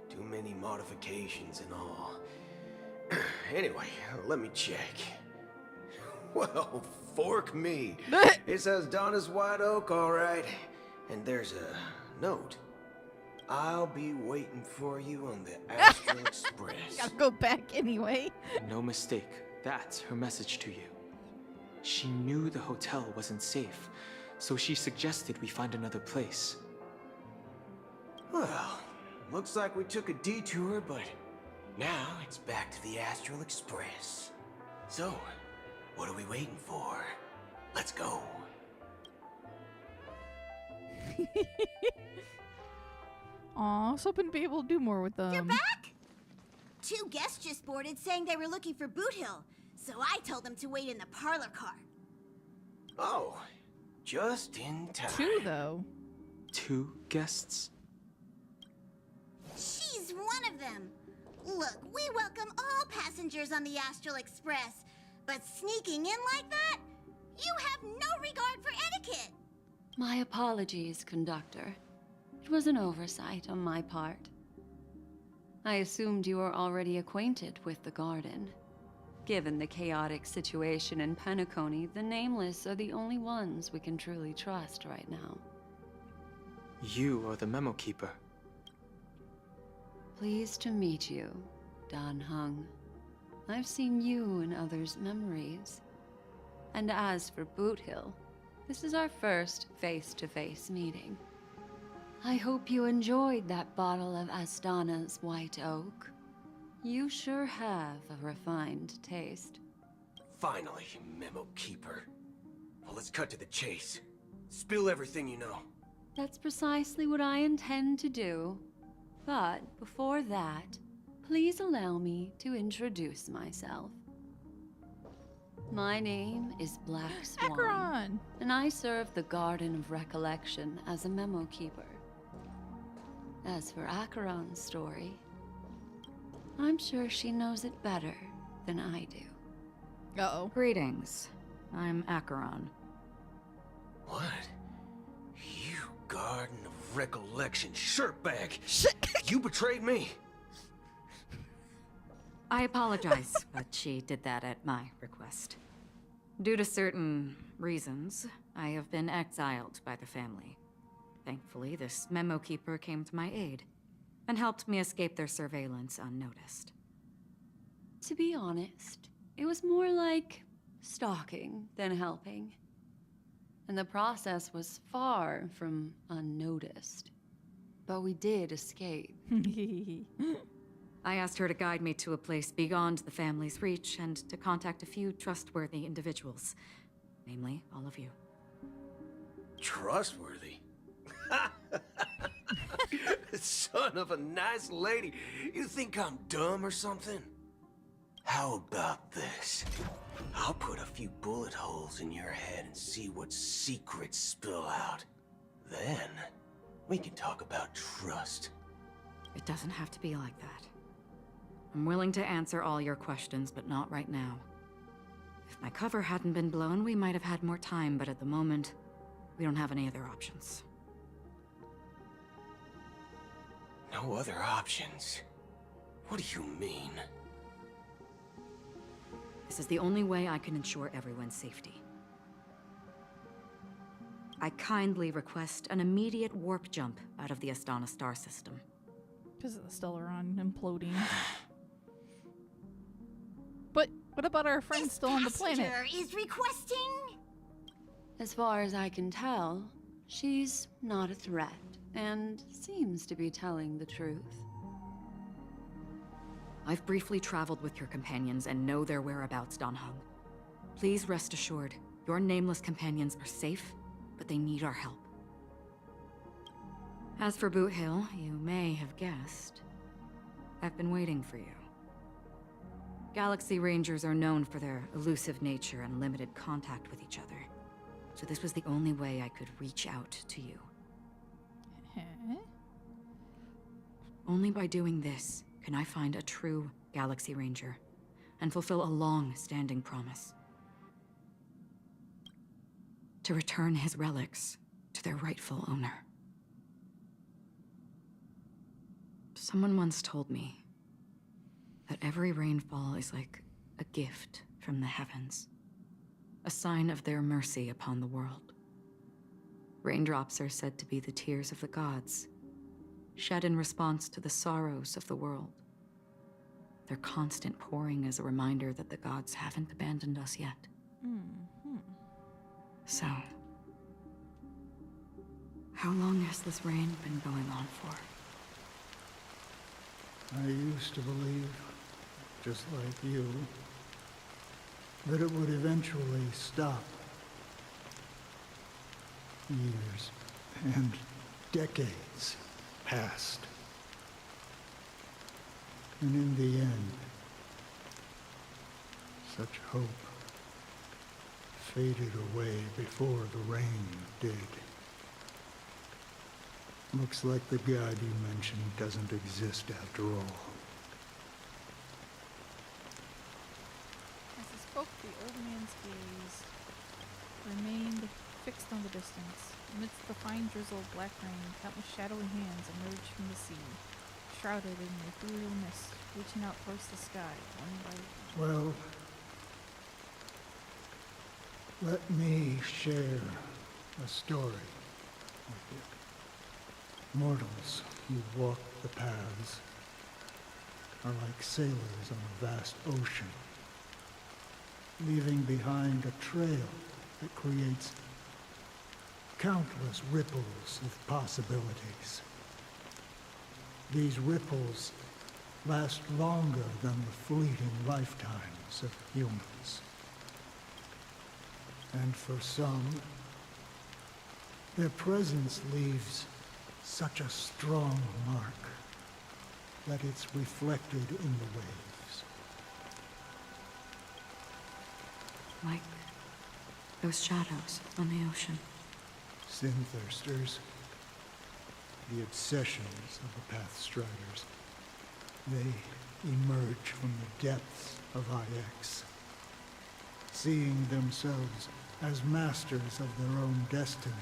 too many modifications and all. Anyway, let me check. Well, fork me. It says Donna's White Oak, all right. And there's a note. I'll be waiting for you on the Astral Express. Gotta go back anyway. No mistake. That's her message to you. She knew the hotel wasn't safe, so she suggested we find another place. Well, looks like we took a detour, but now it's back to the Astral Express. So, what are we waiting for? Let's go. Aw, I was hoping to be able to do more with them. You're back? 2 guests just boarded saying they were looking for Boot Hill, so I told them to wait in the parlor car. Oh, just in time. 2, though. 2 guests? She's one of them. Look, we welcome all passengers on the Astral Express, But sneaking in like that? You have no regard for etiquette! My apologies, Conductor. It was an oversight on my part. I assumed you were already acquainted with the garden. Given the chaotic situation in Penacony, the Nameless are the only ones we can truly trust right now. You are the Memo Keeper. Pleased to meet you, Dan Hung. I've seen you in others' memories. And as for Boot Hill, this is our first face-to-face meeting. I hope you enjoyed that bottle of Astana's White Oak. You sure have a refined taste. Finally, Memo Keeper. Well, let's cut to the chase. Spill everything you know. That's precisely what I intend to do. But before that, please allow me to introduce myself. My name is Black Swan, Acheron. And I serve the Garden of Recollection as a Memo Keeper. As for Acheron's story, I'm sure she knows it better than I do. Uh-oh. Greetings. I'm Acheron. What? You Garden of Recollection shirtbag! You betrayed me! I apologize, but she did that at my request. Due to certain reasons, I have been exiled by the family. Thankfully, this Memo Keeper came to my aid and helped me escape their surveillance unnoticed. To be honest, it was more like stalking than helping. And the process was far from unnoticed. But we did escape. I asked her to guide me to a place beyond the family's reach and to contact a few trustworthy individuals. Namely, all of you. Trustworthy? Son of a nice lady. You think I'm dumb or something? How about this? I'll put a few bullet holes in your head and see what secrets spill out. Then, we can talk about trust. It doesn't have to be like that. I'm willing to answer all your questions, but not right now. If my cover hadn't been blown, we might have had more time, but at the moment, we don't have any other options. No other options? What do you mean? This is the only way I can ensure everyone's safety. I kindly request an immediate warp jump out of the Astana star system. Because of the Stellaron imploding. But what about our friends still on the planet? Is requesting? As far as I can tell, she's not a threat and seems to be telling the truth. I've briefly traveled with your companions and know their whereabouts, Dan Hung. Please rest assured, your nameless companions are safe, but they need our help. As for Boot Hill, you may have guessed, I've been waiting for you. Galaxy Rangers are known for their elusive nature and limited contact with each other, so this was the only way I could reach out to you. Only by doing this can I find a true Galaxy Ranger and fulfill a long-standing promise. To return his relics to their rightful owner. Someone once told me that every rainfall is like a gift from the heavens, a sign of their mercy upon the world. Raindrops are said to be the tears of the gods, shed in response to the sorrows of the world. Their constant pouring is a reminder that the gods haven't abandoned us yet. So, how long has this rain been going on for? I used to believe, just like you, that it would eventually stop. Years and decades passed. And in the end, such hope faded away before the rain did. Looks like the god you mentioned doesn't exist after all. As he spoke, the remained fixed on the distance. Amidst the fine drizzle of black rain, countless shadowy hands emerged from the sea, shrouded in the ethereal mist, reaching out towards the sky, one by one. Well, let me share a story with you. Mortals who walk the paths are like sailors on a vast ocean, leaving behind a trail that creates countless ripples of possibilities. These ripples last longer than the fleeting lifetimes of humans. And for some, their presence leaves such a strong mark that it's reflected in the waves. Like those shadows on the ocean. Sin-thirsters, the obsessions of the Pathstriders, they emerge from the depths of IX, seeing themselves as masters of their own destiny,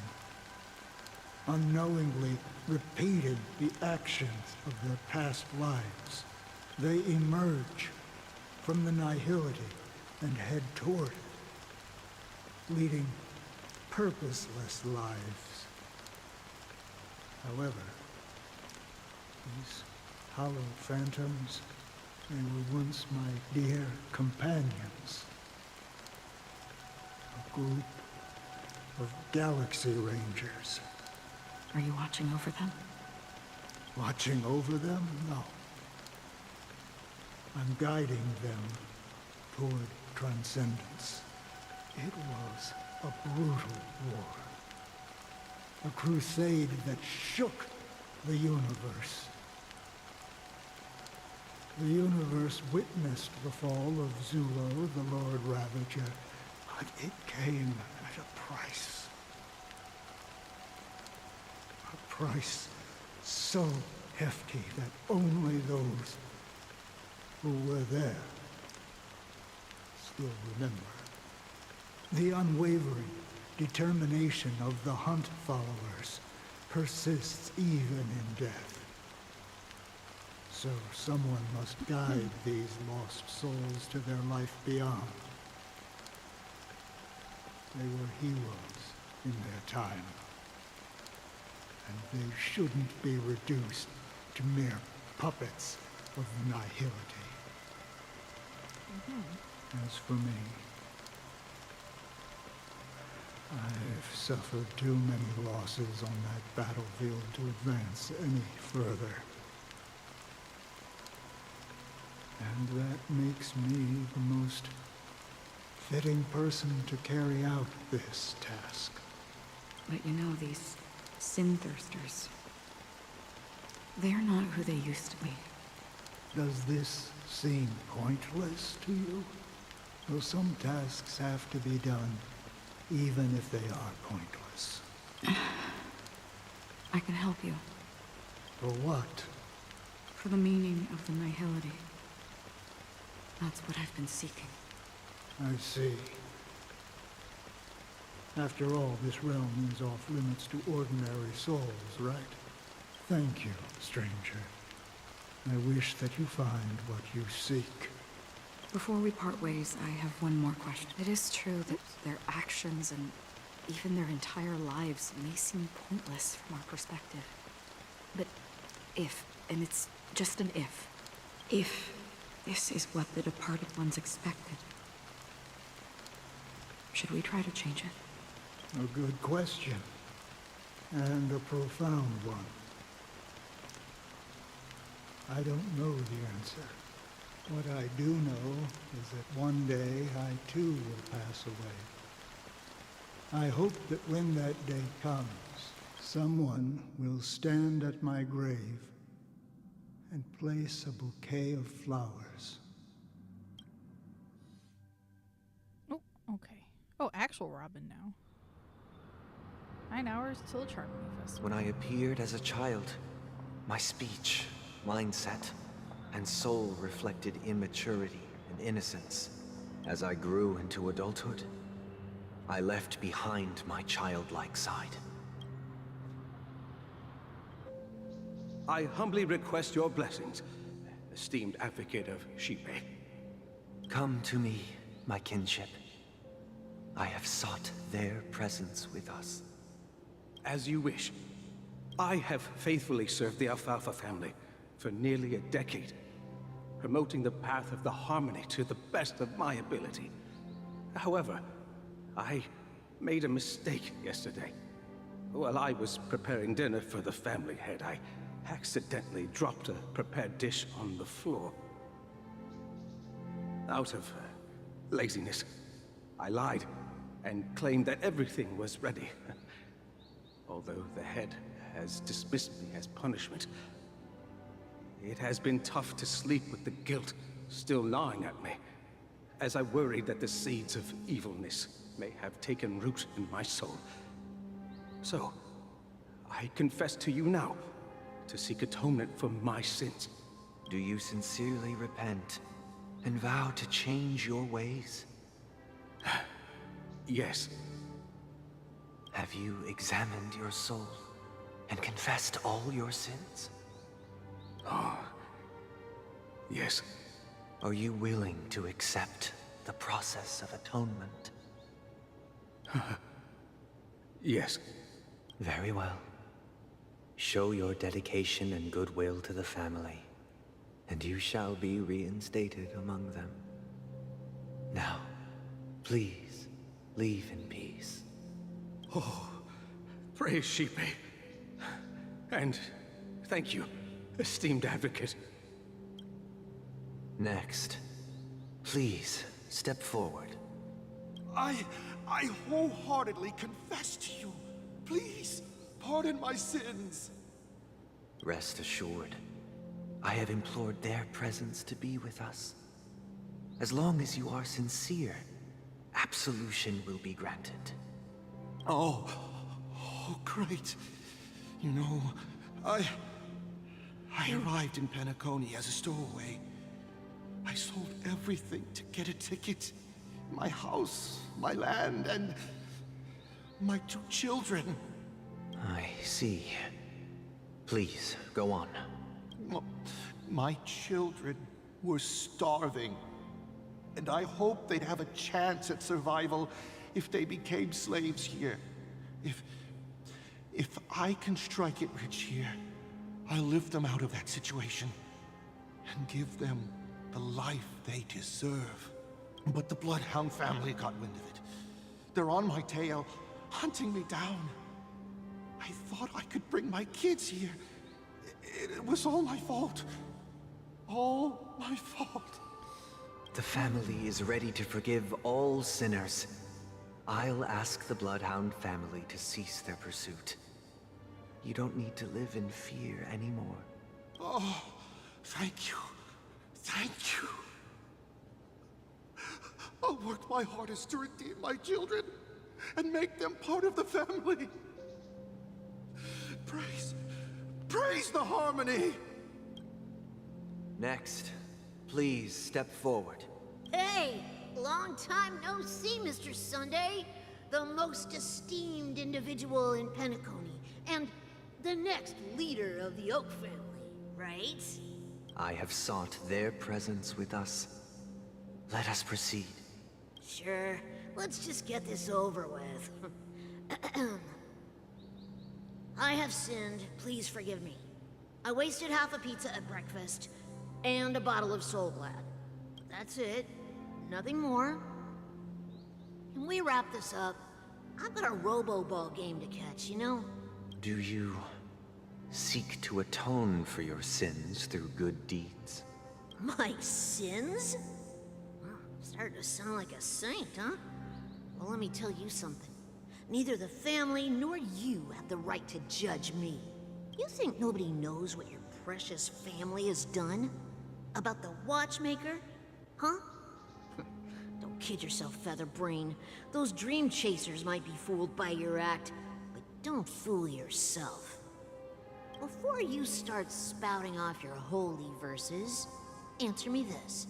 unknowingly repeating the actions of their past lives. They emerge from the nihility and head toward it, leading purposeless lives. However, these hollow phantoms, they were once my dear companions. A group of Galaxy Rangers. Are you watching over them? Watching over them? No. I'm guiding them toward transcendence. It was a brutal war. A crusade that shook the universe. The universe witnessed the fall of Zulo, the Lord Ravager, but it came at a price. A price so hefty that only those who were there still remember. The unwavering determination of the Hunt followers persists even in death. So someone must guide these lost souls to their life beyond. They were heroes in their time. And they shouldn't be reduced to mere puppets of nihility. As for me, I've suffered too many losses on that battlefield to advance any further. And that makes me the most fitting person to carry out this task. But you know, these sin-thirsters, they're not who they used to be. Does this seem pointless to you? Well, some tasks have to be done, even if they are pointless. I can help you. For what? For the meaning of the nihility. That's what I've been seeking. I see. After all, this realm is off limits to ordinary souls, right? Thank you, stranger. I wish that you find what you seek. Before we part ways, I have one more question. It is true that their actions and even their entire lives may seem pointless from our perspective. But if, and it's just an if this is what the departed ones expected, should we try to change it? A good question. And a profound one. I don't know the answer. What I do know is that one day I too will pass away. I hope that when that day comes, someone will stand at my grave and place a bouquet of flowers. Oh, okay. Oh, actual Robin now. 9 hours till a Charming Festival. When I appeared as a child, my speech, mindset, and soul reflected immaturity and innocence. As I grew into adulthood, I left behind my childlike side. I humbly request your blessings, esteemed advocate of Shipe. Come to me, my kinship. I have sought their presence with us. As you wish. I have faithfully served the Alfalfa family for nearly a decade, promoting the path of the harmony to the best of my ability. However, I made a mistake yesterday. While I was preparing dinner for the family head, I accidentally dropped a prepared dish on the floor. Out of laziness, I lied and claimed that everything was ready. Although the head has dismissed me as punishment, it has been tough to sleep with the guilt still gnawing at me, as I worried that the seeds of evilness may have taken root in my soul. So, I confess to you now, to seek atonement for my sins. Do you sincerely repent and vow to change your ways? Yes. Have you examined your soul and confessed all your sins? Oh, yes. Are you willing to accept the process of atonement? Yes. Very well. Show your dedication and goodwill to the family, and you shall be reinstated among them. Now, please, leave in peace. Oh, praise Shipe. And thank you, esteemed advocate. Next, please step forward. I wholeheartedly confess to you. Please, pardon my sins. Rest assured, I have implored their presence to be with us. As long as you are sincere, absolution will be granted. Oh, great. You know, I arrived in Penacony as a stowaway. I sold everything to get a ticket. My house, my land, and my 2 children. I see. Please, go on. My children were starving, and I hoped they'd have a chance at survival if they became slaves here. If I can strike it rich here, I'll lift them out of that situation and give them the life they deserve. But the Bloodhound family got wind of it. They're on my tail, hunting me down. I thought I could bring my kids here. It was all my fault. All my fault. The family is ready to forgive all sinners. I'll ask the Bloodhound family to cease their pursuit. You don't need to live in fear anymore. Oh, thank you. Thank you. I'll work my hardest to redeem my children and make them part of the family. Praise the harmony! Next, please step forward. Hey! Long time no see, Mr. Sunday. The most esteemed individual in Penacony, and the next leader of the Oak family, right? I have sought their presence with us. Let us proceed. Sure. Let's just get this over with. I have sinned. Please forgive me. I wasted half a pizza at breakfast, and a bottle of Soul Glad. That's it. Nothing more. Can we wrap this up? I've got a Robo-Ball game to catch, you know? Do you seek to atone for your sins through good deeds? My sins? Well, starting to sound like a saint, huh? Well, let me tell you something. Neither the family nor you have the right to judge me. You think nobody knows what your precious family has done? About the watchmaker? Huh? Don't kid yourself, Featherbrain. Those dream chasers might be fooled by your act, but don't fool yourself. Before you start spouting off your holy verses, answer me this.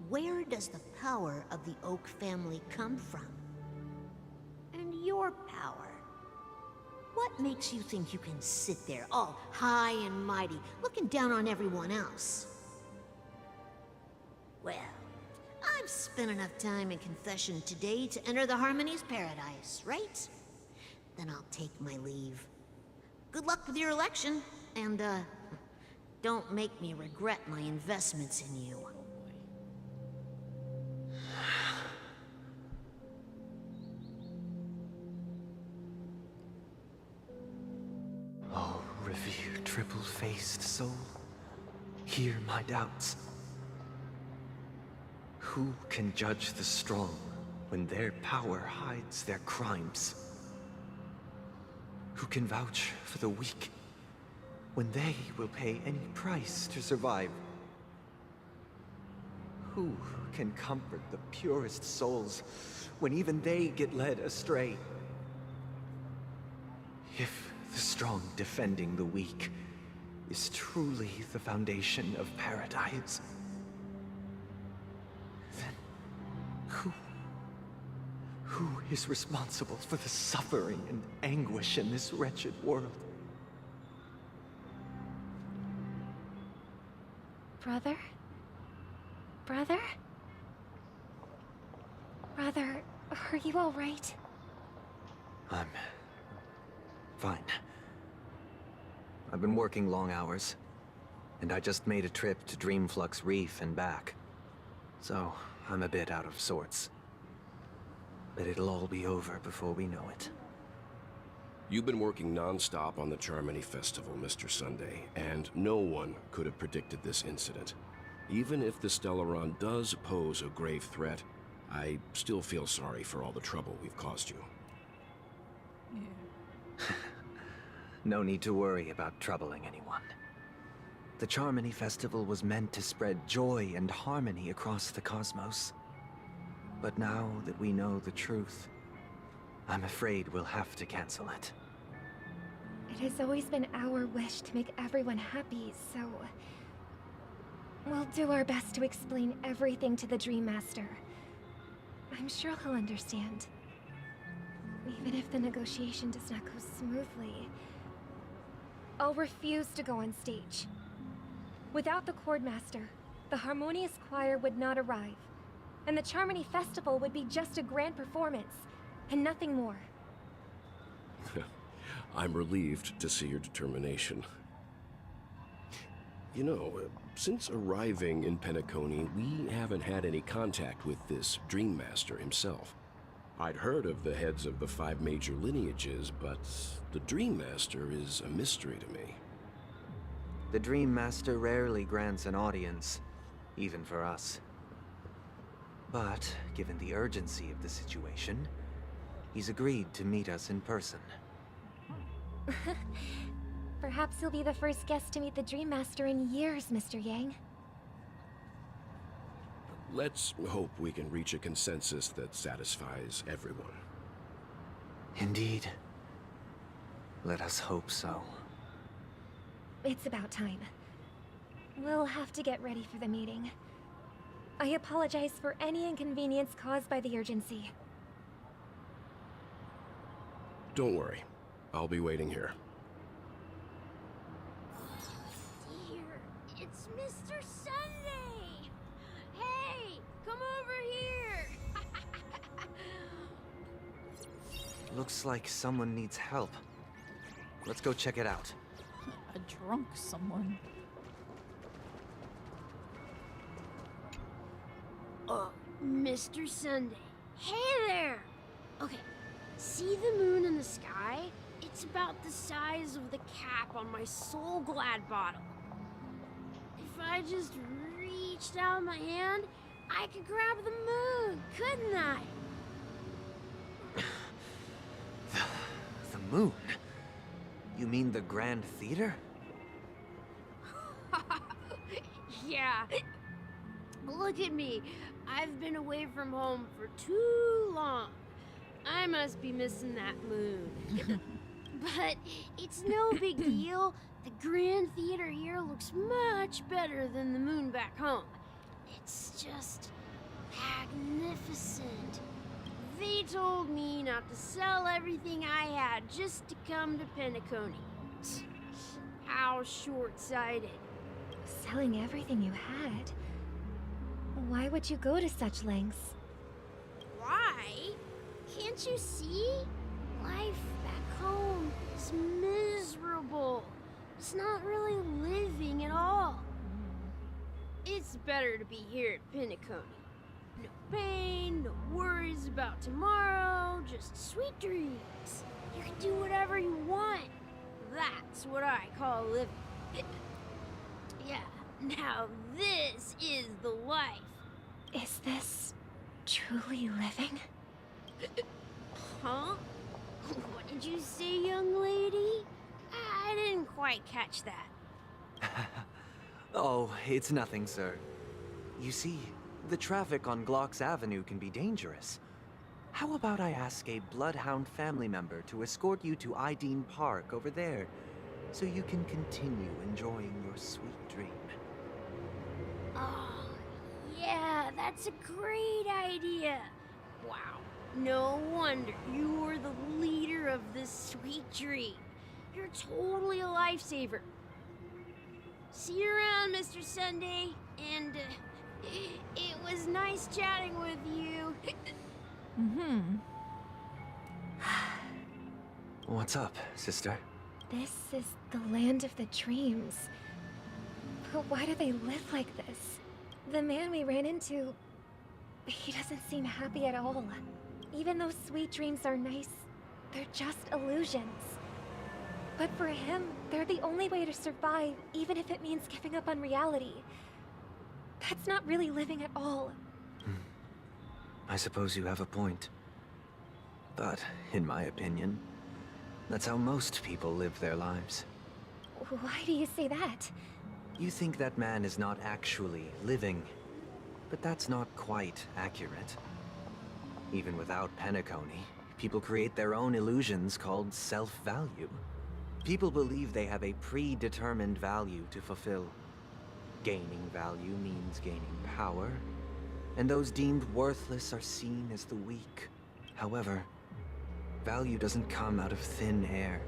Where does the power of the Oak family come from? your power. What makes you think you can sit there all high and mighty, looking down on everyone else? Well, I've spent enough time in confession today to enter the Harmony's paradise, right? Then I'll take my leave. Good luck with your election, and, don't make me regret my investments in you. Oh, revered triple-faced soul, hear my doubts. Who can judge the strong when their power hides their crimes? Who can vouch for the weak when they will pay any price to survive? Who can comfort the purest souls when even they get led astray? If the strong defending the weak is truly the foundation of paradise, then who is responsible for the suffering and anguish in this wretched world? Brother? Brother? Brother, are you all right? I'm fine. I've been working long hours, and I just made a trip to Dreamflux Reef and back. So, I'm a bit out of sorts. But it'll all be over before we know it. You've been working non-stop on the Charmony Festival, Mr. Sunday, and no one could have predicted this incident. Even if the Stellaron does pose a grave threat, I still feel sorry for all the trouble we've caused you. No need to worry about troubling anyone. The Charmony Festival was meant to spread joy and harmony across the cosmos. But now that we know the truth, I'm afraid we'll have to cancel it. It has always been our wish to make everyone happy, so... we'll do our best to explain everything to the Dream Master. I'm sure he'll understand. Even if the negotiation does not go smoothly, I'll refuse to go on stage. Without the Chord Master, the Harmonious Choir would not arrive, and the Charmony Festival would be just a grand performance, and nothing more. I'm relieved to see your determination. You know, since arriving in Penacony, we haven't had any contact with this Dream Master himself. I'd heard of the heads of the 5 major lineages, but the Dream Master is a mystery to me. The Dream Master rarely grants an audience, even for us. But, given the urgency of the situation, he's agreed to meet us in person. Perhaps you'll be the first guest to meet the Dream Master in years, Mr. Yang. Let's hope we can reach a consensus that satisfies everyone. Indeed. Let us hope so. It's about time. We'll have to get ready for the meeting. I apologize for any inconvenience caused by the urgency. Don't worry. I'll be waiting here. Dear, it's Mr. Sunday! Hey, come over here! Looks like someone needs help. Let's go check it out. A drunk someone. Mr. Sunday. Hey there! Okay, see the moon in the sky? It's about the size of the cap on my Soul Glad bottle. If I just reached out my hand, I could grab the moon, couldn't I? The moon? You mean the Grand Theater? Yeah. Look at me. I've been away from home for too long. I must be missing that moon. But it's no big deal. The Grand Theater here looks much better than the moon back home. It's just magnificent. They told me not to sell everything I had just to come to Penacony. How short-sighted. Selling everything you had? Why would you go to such lengths? Why? Can't you see? Life back home is miserable. It's not really living at all. It's better to be here at Penacony. No pain, no worries about tomorrow, just sweet dreams. You can do whatever you want. That's what I call living. Yeah, now this is the life. Is this truly living? Huh? What did you say, young lady? I didn't quite catch that. Oh, it's nothing, sir. You see, the traffic on Glauc's Avenue can be dangerous. How about I ask a Bloodhound family member to escort you to Ideen Park over there, so you can continue enjoying your sweet dream? Oh, yeah, that's a great idea. Wow, no wonder you were the leader of this sweet dream. You're totally a lifesaver. See you around, Mr. Sunday, and it was nice chatting with you. What's up, sister? This is the land of the dreams. But why do they live like this? The man we ran into, he doesn't seem happy at all. Even though sweet dreams are nice, they're just illusions. But for him, they're the only way to survive, even if it means giving up on reality. That's not really living at all. I suppose you have a point. But, in my opinion, that's how most people live their lives. Why do you say that? You think that man is not actually living, but that's not quite accurate. Even without Penacony, people create their own illusions called self-value. People believe they have a predetermined value to fulfill. Gaining value means gaining power, and those deemed worthless are seen as the weak. However, value doesn't come out of thin air,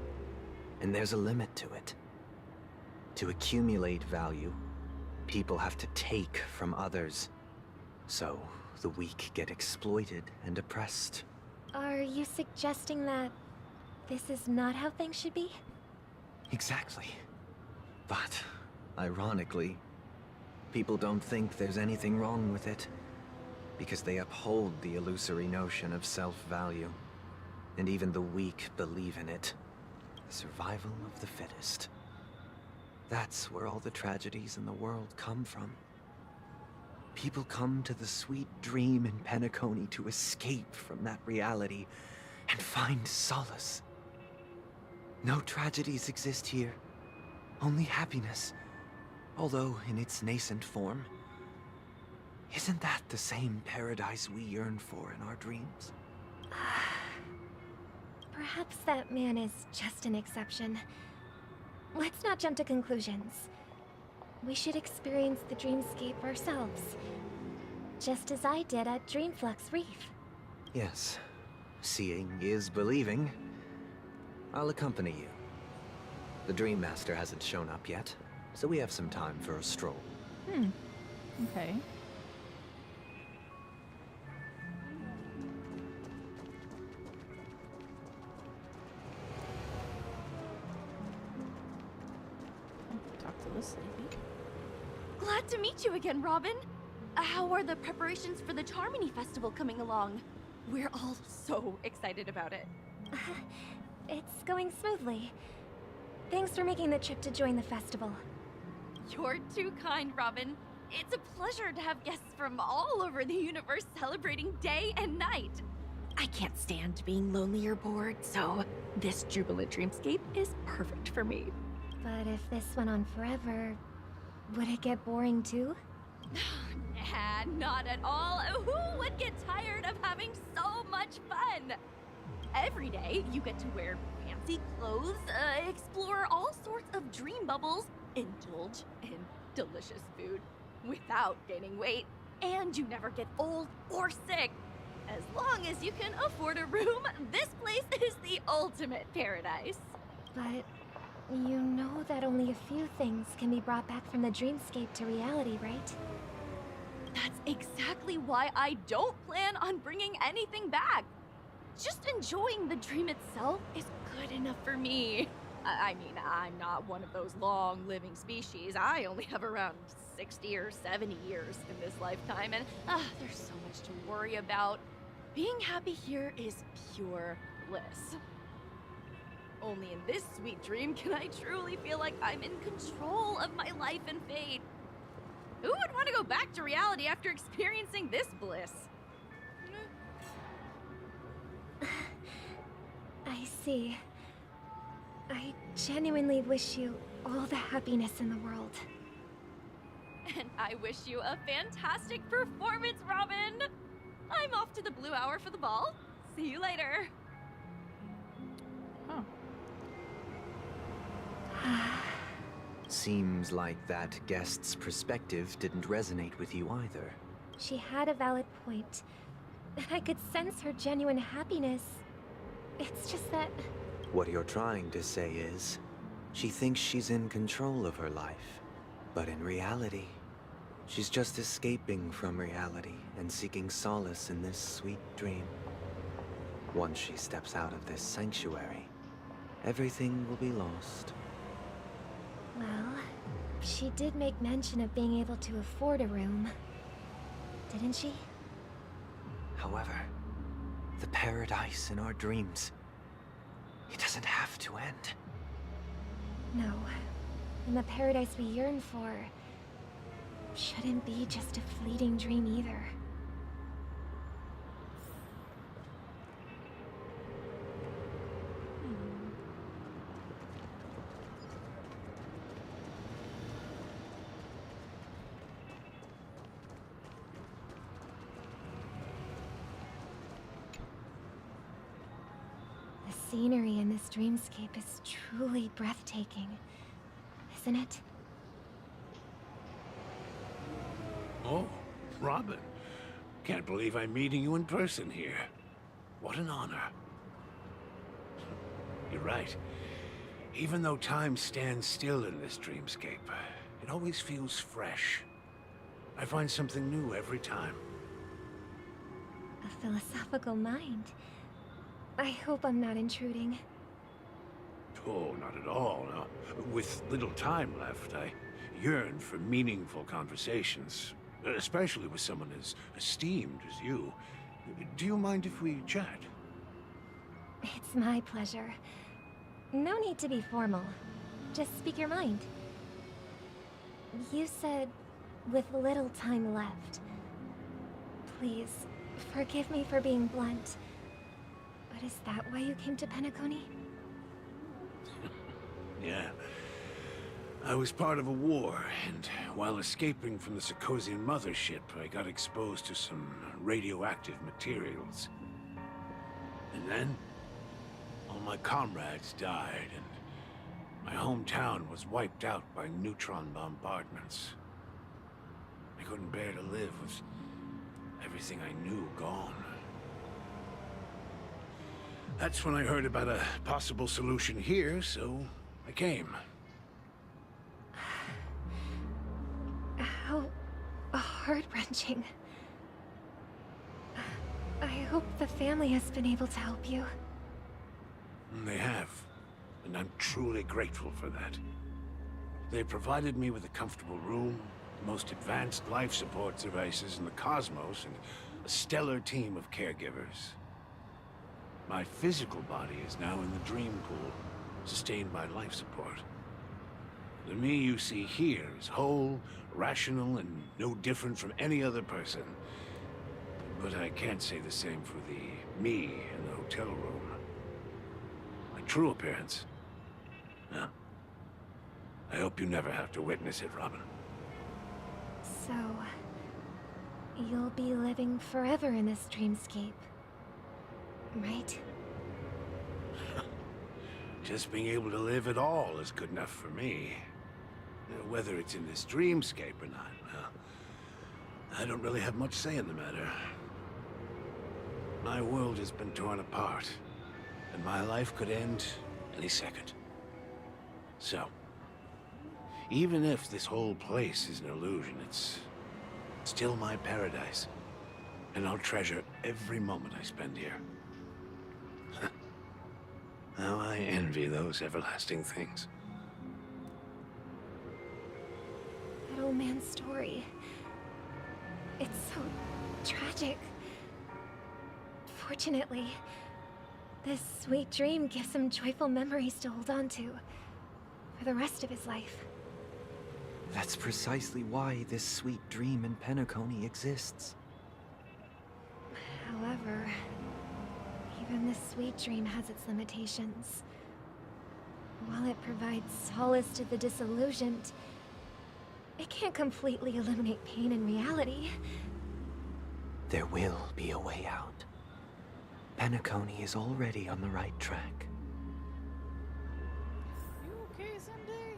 and there's a limit to it. To accumulate value, people have to take from others. So, the weak get exploited and oppressed. Are you suggesting that this is not how things should be? Exactly. But, ironically, people don't think there's anything wrong with it, because they uphold the illusory notion of self-value. And even the weak believe in it. The survival of the fittest. That's where all the tragedies in the world come from. People come to the sweet dream in Penacony to escape from that reality and find solace. No tragedies exist here, only happiness, although in its nascent form. Isn't that the same paradise we yearn for in our dreams? Perhaps that man is just an exception. Let's not jump to conclusions. We should experience the dreamscape ourselves. Just as I did at Dreamflux Reef. Yes, seeing is believing. I'll accompany you. The Dream Master hasn't shown up yet, so we have some time for a stroll. Okay. Talk to this lady. Glad to meet you again, Robin. How are the preparations for the Charmony Festival coming along? We're all so excited about it. It's going smoothly. Thanks for making the trip to join the festival. You're too kind, Robin. It's a pleasure to have guests from all over the universe celebrating day and night. I can't stand being lonely or bored, so this jubilant dreamscape is perfect for me. But if this went on forever, would it get boring too? Nah, not at all. Who would get tired of having so much fun? Every day, you get to wear fancy clothes, explore all sorts of dream bubbles, indulge in delicious food without gaining weight, and you never get old or sick. As long as you can afford a room, this place is the ultimate paradise. But you know that only a few things can be brought back from the dreamscape to reality, right? That's exactly why I don't plan on bringing anything back. Just enjoying the dream itself is good enough for me. I mean, I'm not one of those long-living species. I only have around 60 or 70 years in this lifetime, and there's so much to worry about. Being happy here is pure bliss. Only in this sweet dream can I truly feel like I'm in control of my life and fate. Who would want to go back to reality after experiencing this bliss? I see. I genuinely wish you all the happiness in the world. And I wish you a fantastic performance, Robin! I'm off to the Blue Hour for the ball. See you later. Seems like that guest's perspective didn't resonate with you either. She had a valid point. I could sense her genuine happiness. It's just that... What you're trying to say is, she thinks she's in control of her life. But in reality, she's just escaping from reality and seeking solace in this sweet dream. Once she steps out of this sanctuary, everything will be lost. Well, she did make mention of being able to afford a room. Didn't she? However, the paradise in our dreams, it doesn't have to end. No. And the paradise we yearn for shouldn't be just a fleeting dream either. The scenery in this dreamscape is truly breathtaking, isn't it? Oh, Robin. Can't believe I'm meeting you in person here. What an honor. You're right. Even though time stands still in this dreamscape, it always feels fresh. I find something new every time. A philosophical mind. I hope I'm not intruding. Oh, not at all. No. With little time left, I yearn for meaningful conversations, especially with someone as esteemed as you. Do you mind if we chat? It's my pleasure. No need to be formal. Just speak your mind. You said, with little time left. Please, forgive me for being blunt. But is that why you came to Penacony? Yeah. I was part of a war, and while escaping from the Sarkosian mothership, I got exposed to some radioactive materials. And then, all my comrades died, and my hometown was wiped out by neutron bombardments. I couldn't bear to live with everything I knew gone. That's when I heard about a possible solution here, so I came. How heart-wrenching. I hope the family has been able to help you. They have, and I'm truly grateful for that. They provided me with a comfortable room, the most advanced life support devices in the cosmos, and a stellar team of caregivers. My physical body is now in the dream pool, sustained by life support. The me you see here is whole, rational, and no different from any other person. But I can't say the same for the me in the hotel room. My true appearance? Huh? I hope you never have to witness it, Robin. So, you'll be living forever in this dreamscape, right? Just being able to live at all is good enough for me. Whether it's in this dreamscape or not, well, I don't really have much say in the matter. My world has been torn apart, and my life could end any second. So, even if this whole place is an illusion, it's still my paradise. And I'll treasure every moment I spend here. How I envy those everlasting things. That old man's story. It's so tragic. Fortunately, this sweet dream gives him joyful memories to hold on to for the rest of his life. That's precisely why this sweet dream in Penacony exists. However, even this sweet dream has its limitations. While it provides solace to the disillusioned, it can't completely eliminate pain in reality. There will be a way out. Penacony is already on the right track. You okay, Sunday?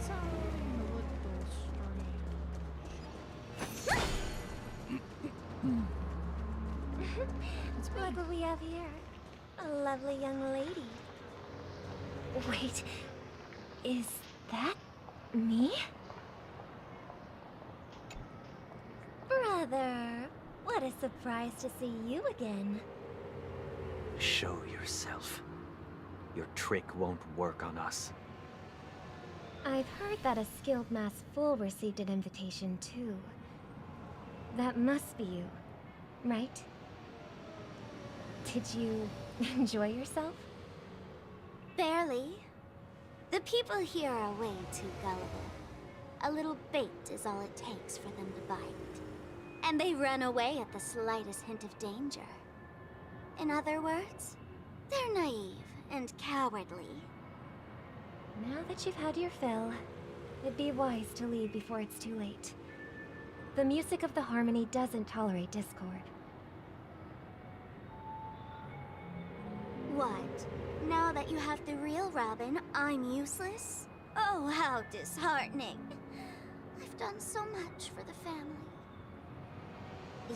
Sounding a little strange. What do we have here? A lovely young lady. Wait, is that me? Brother, what a surprise to see you again. Show yourself. Your trick won't work on us. I've heard that a skilled mass fool received an invitation too. That must be you, right? Did you enjoy yourself? Barely. The people here are way too gullible. A little bait is all it takes for them to bite. And they run away at the slightest hint of danger. In other words, they're naive and cowardly. Now that you've had your fill, it'd be wise to leave before it's too late. The music of the harmony doesn't tolerate discord. What? Now that you have the real Robin, I'm useless? Oh, how disheartening. I've done so much for the family.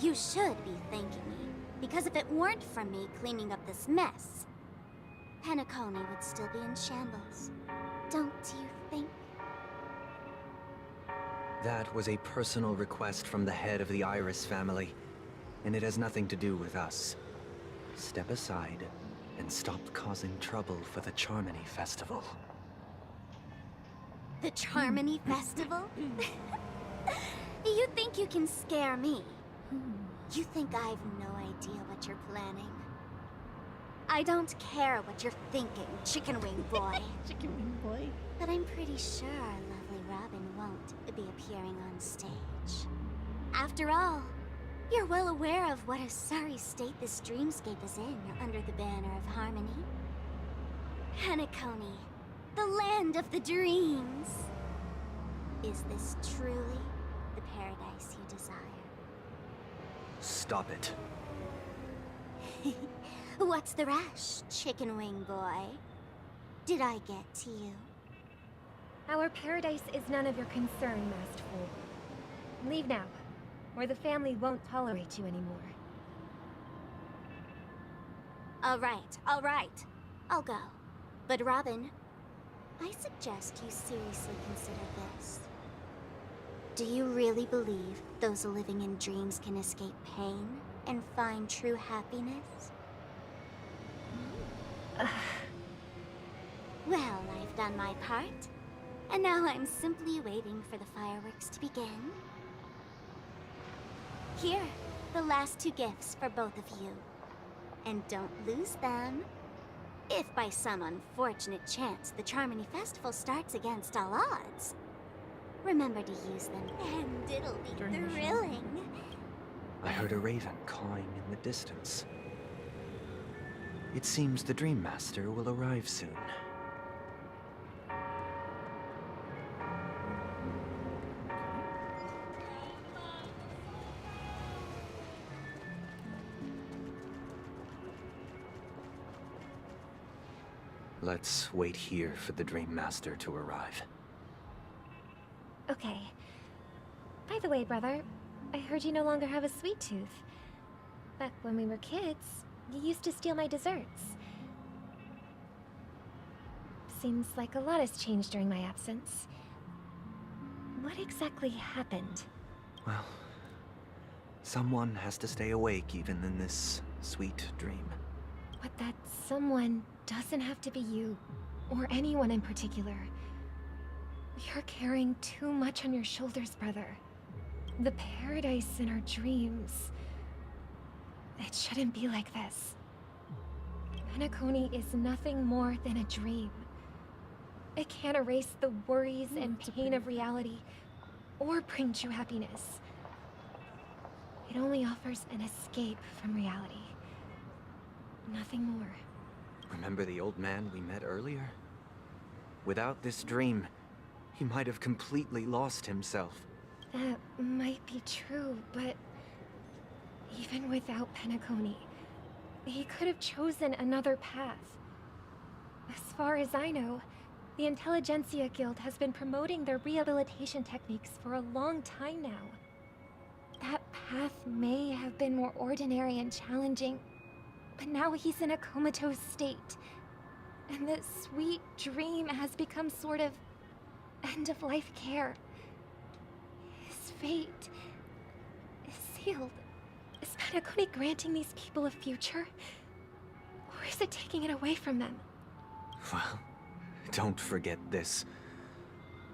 You should be thanking me, because if it weren't for me cleaning up this mess, Penacony would still be in shambles. Don't you think? That was a personal request from the head of the Iris family, and it has nothing to do with us. Step aside and stop causing trouble for the Charmony Festival. The Charmony Festival? You think you can scare me? You think I've no idea what you're planning? I don't care what you're thinking, Chicken Wing Boy. Chicken Wing Boy. But I'm pretty sure our lovely Robin won't be appearing on stage. After all, you're well aware of what a sorry state this dreamscape is in under the banner of harmony. Penacony, the land of the dreams. Is this truly the paradise you desire? Stop it. What's the rush, Chicken Wing Boy? Did I get to you? Our paradise is none of your concern, Masked Fool. Leave now, or the family won't tolerate you anymore. All right. I'll go. But Robin, I suggest you seriously consider this. Do you really believe those living in dreams can escape pain and find true happiness? Well, I've done my part. And now I'm simply waiting for the fireworks to begin. Here, the last 2 gifts for both of you. And don't lose them. If by some unfortunate chance the Charmony Festival starts against all odds, remember to use them, and it'll be thrilling. I heard a raven cawing in the distance. It seems the Dream Master will arrive soon. Let's wait here for the Dream Master to arrive. Okay. By the way, brother, I heard you no longer have a sweet tooth. Back when we were kids, you used to steal my desserts. Seems like a lot has changed during my absence. What exactly happened? Well, someone has to stay awake even in this sweet dream. But that someone doesn't have to be you, or anyone in particular. You're carrying too much on your shoulders, brother. The paradise in our dreams. It shouldn't be like this. Penacony is nothing more than a dream. It can't erase the worries and pain of reality, or bring true happiness. It only offers an escape from reality. Nothing more. Remember the old man we met earlier? Without this dream, he might have completely lost himself. That might be true, but even without Penacony, he could have chosen another path. As far as I know, the Intelligentsia Guild has been promoting their rehabilitation techniques for a long time now. That path may have been more ordinary and challenging, but now he's in a comatose state, and the sweet dream has become sort of end-of-life care. His fate is sealed. Is Penacony granting these people a future? Or is it taking it away from them? Well, don't forget this.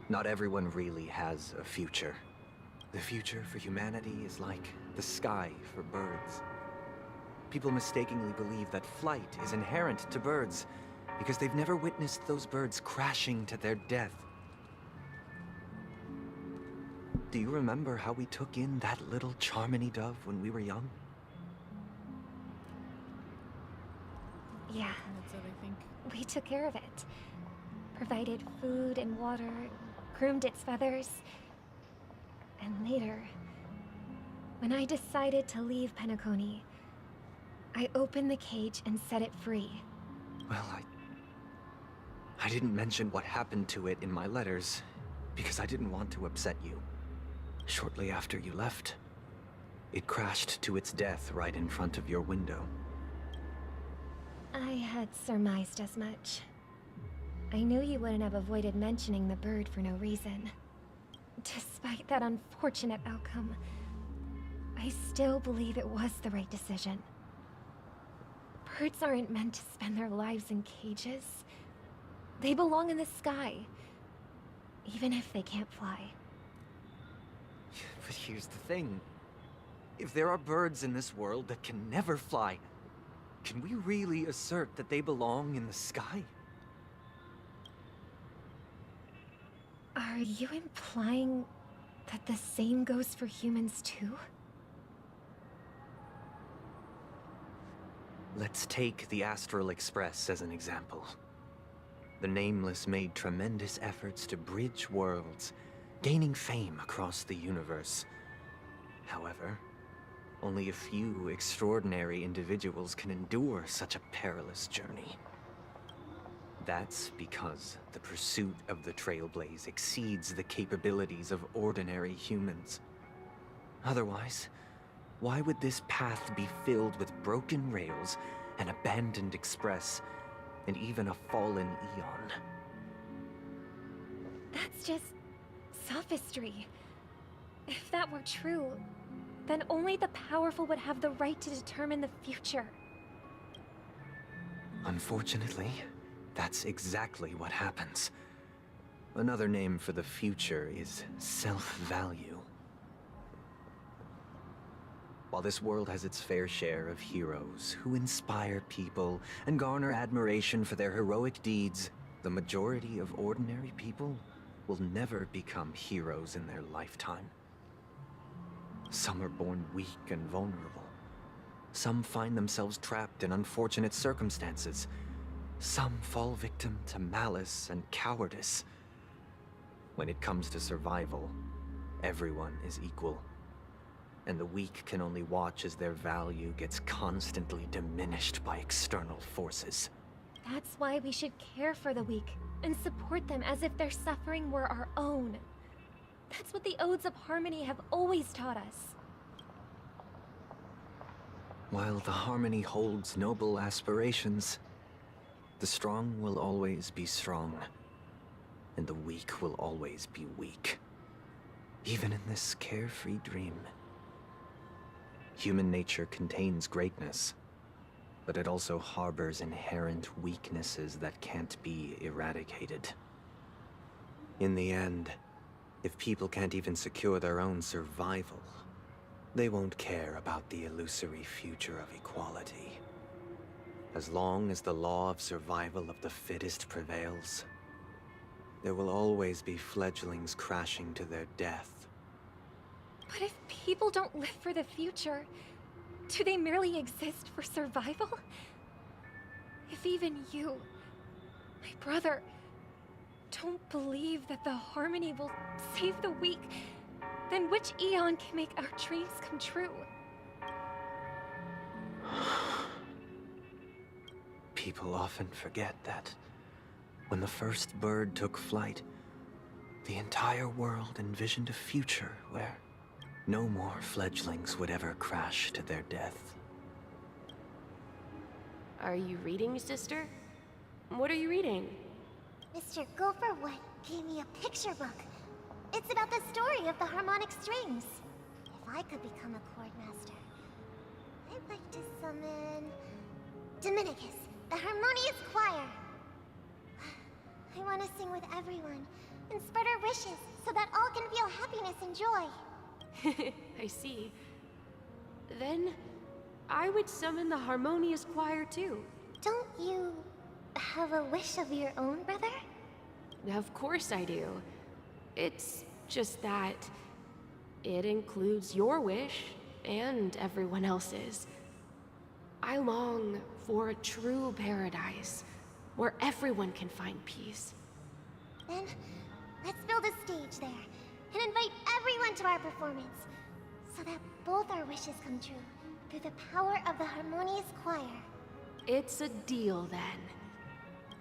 Not everyone really has a future. The future for humanity is like the sky for birds. People mistakenly believe that flight is inherent to birds because they've never witnessed those birds crashing to their death. Do you remember how we took in that little Charmony dove when we were young? Yeah. That's what I think. We took care of it. Provided food and water, groomed its feathers. And later, when I decided to leave Penacony, I opened the cage and set it free. Well, I didn't mention what happened to it in my letters because I didn't want to upset you. Shortly after you left, it crashed to its death right in front of your window. I had surmised as much. I knew you wouldn't have avoided mentioning the bird for no reason. Despite that unfortunate outcome, I still believe it was the right decision. Birds aren't meant to spend their lives in cages. They belong in the sky, even if they can't fly. But here's the thing. If there are birds in this world that can never fly, can we really assert that they belong in the sky? Are you implying that the same goes for humans too? Let's take the Astral Express as an example. The Nameless made tremendous efforts to bridge worlds, gaining fame across the universe. However, only a few extraordinary individuals can endure such a perilous journey. That's because the pursuit of the Trailblaze exceeds the capabilities of ordinary humans. Otherwise, why would this path be filled with broken rails, an abandoned express, and even a fallen eon? That's just sophistry. If that were true, then only the powerful would have the right to determine the future. Unfortunately, that's exactly what happens. Another name for the future is self-value. While this world has its fair share of heroes who inspire people and garner admiration for their heroic deeds, the majority of ordinary people will never become heroes in their lifetime. Some are born weak and vulnerable. Some find themselves trapped in unfortunate circumstances. Some fall victim to malice and cowardice. When it comes to survival, everyone is equal. And the weak can only watch as their value gets constantly diminished by external forces. That's why we should care for the weak and support them as if their suffering were our own. That's what the Odes of Harmony have always taught us. While the Harmony holds noble aspirations, the strong will always be strong, and the weak will always be weak. Even in this carefree dream. Human nature contains greatness, but it also harbors inherent weaknesses that can't be eradicated. In the end, if people can't even secure their own survival, they won't care about the illusory future of equality. As long as the law of survival of the fittest prevails, there will always be fledglings crashing to their death. But if people don't live for the future, do they merely exist for survival? If even you, my brother, don't believe that the Harmony will save the weak, then which Eon can make our dreams come true? People often forget that when the first bird took flight, the entire world envisioned a future where no more fledglings would ever crash to their death. Are you reading, sister? What are you reading? Mr. Gopherwood gave me a picture book. It's about the story of the harmonic strings. If I could become a chord master, I'd like to summon Dominicus, the harmonious choir. I want to sing with everyone and spread our wishes so that all can feel happiness and joy. I see. Then I would summon the harmonious choir too. Don't you have a wish of your own, brother? Of course I do. It's just that it includes your wish and everyone else's. I long for a true paradise where everyone can find peace. Then let's build a stage there and invite everyone to our performance so that both our wishes come true through the power of the harmonious choir. It's a deal then.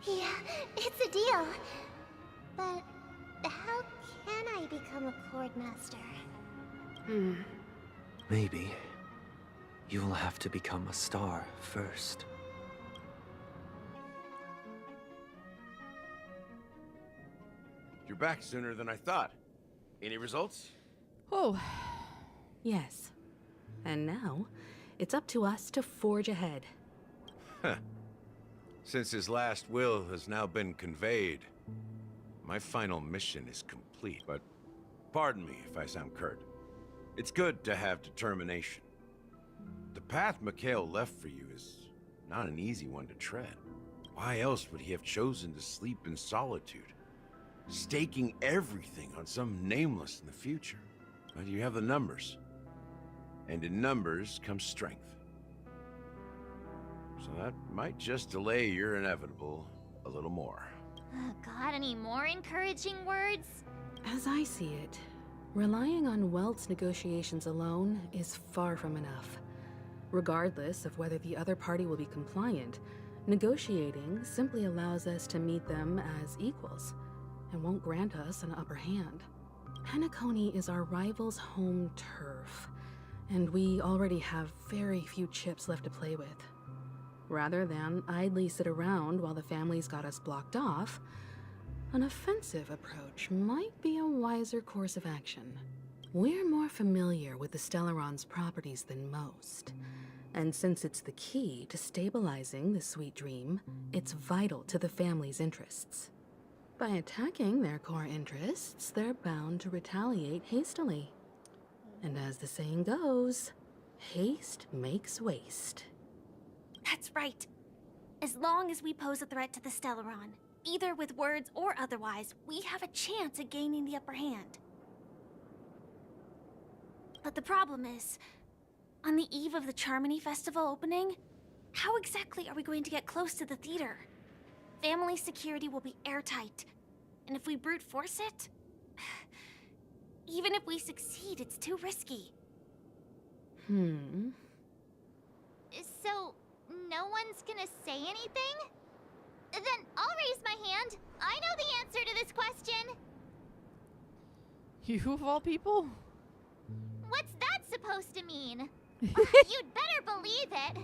Yeah, it's a deal. But how can I become a chord master? Maybe you will have to become a star first. You're back sooner than I thought. Any results? Oh. Yes. And now, it's up to us to forge ahead. Huh. Since his last will has now been conveyed, my final mission is complete. But pardon me if I sound curt. It's good to have determination. The path Mikhail left for you is not an easy one to tread. Why else would he have chosen to sleep in solitude, staking everything on some nameless in the future? But you have the numbers. And in numbers comes strength. So that might just delay your inevitable a little more. Got any more encouraging words? As I see it, relying on Welt's negotiations alone is far from enough. Regardless of whether the other party will be compliant, negotiating simply allows us to meet them as equals and won't grant us an upper hand. Penacony is our rival's home turf, and we already have very few chips left to play with. Rather than idly sit around while the family's got us blocked off, an offensive approach might be a wiser course of action. We're more familiar with the Stellaron's properties than most, and since it's the key to stabilizing the sweet dream, it's vital to the family's interests. By attacking their core interests, they're bound to retaliate hastily. And as the saying goes, haste makes waste. That's right. As long as we pose a threat to the Stellaron, either with words or otherwise, we have a chance at gaining the upper hand. But the problem is, on the eve of the Charmony Festival opening, how exactly are we going to get close to the theater? Family security will be airtight, and if we brute force it, even if we succeed, it's too risky. So, no one's gonna say anything? Then I'll raise my hand. I know the answer to this question. You of all people? What's that supposed to mean? You'd better believe it.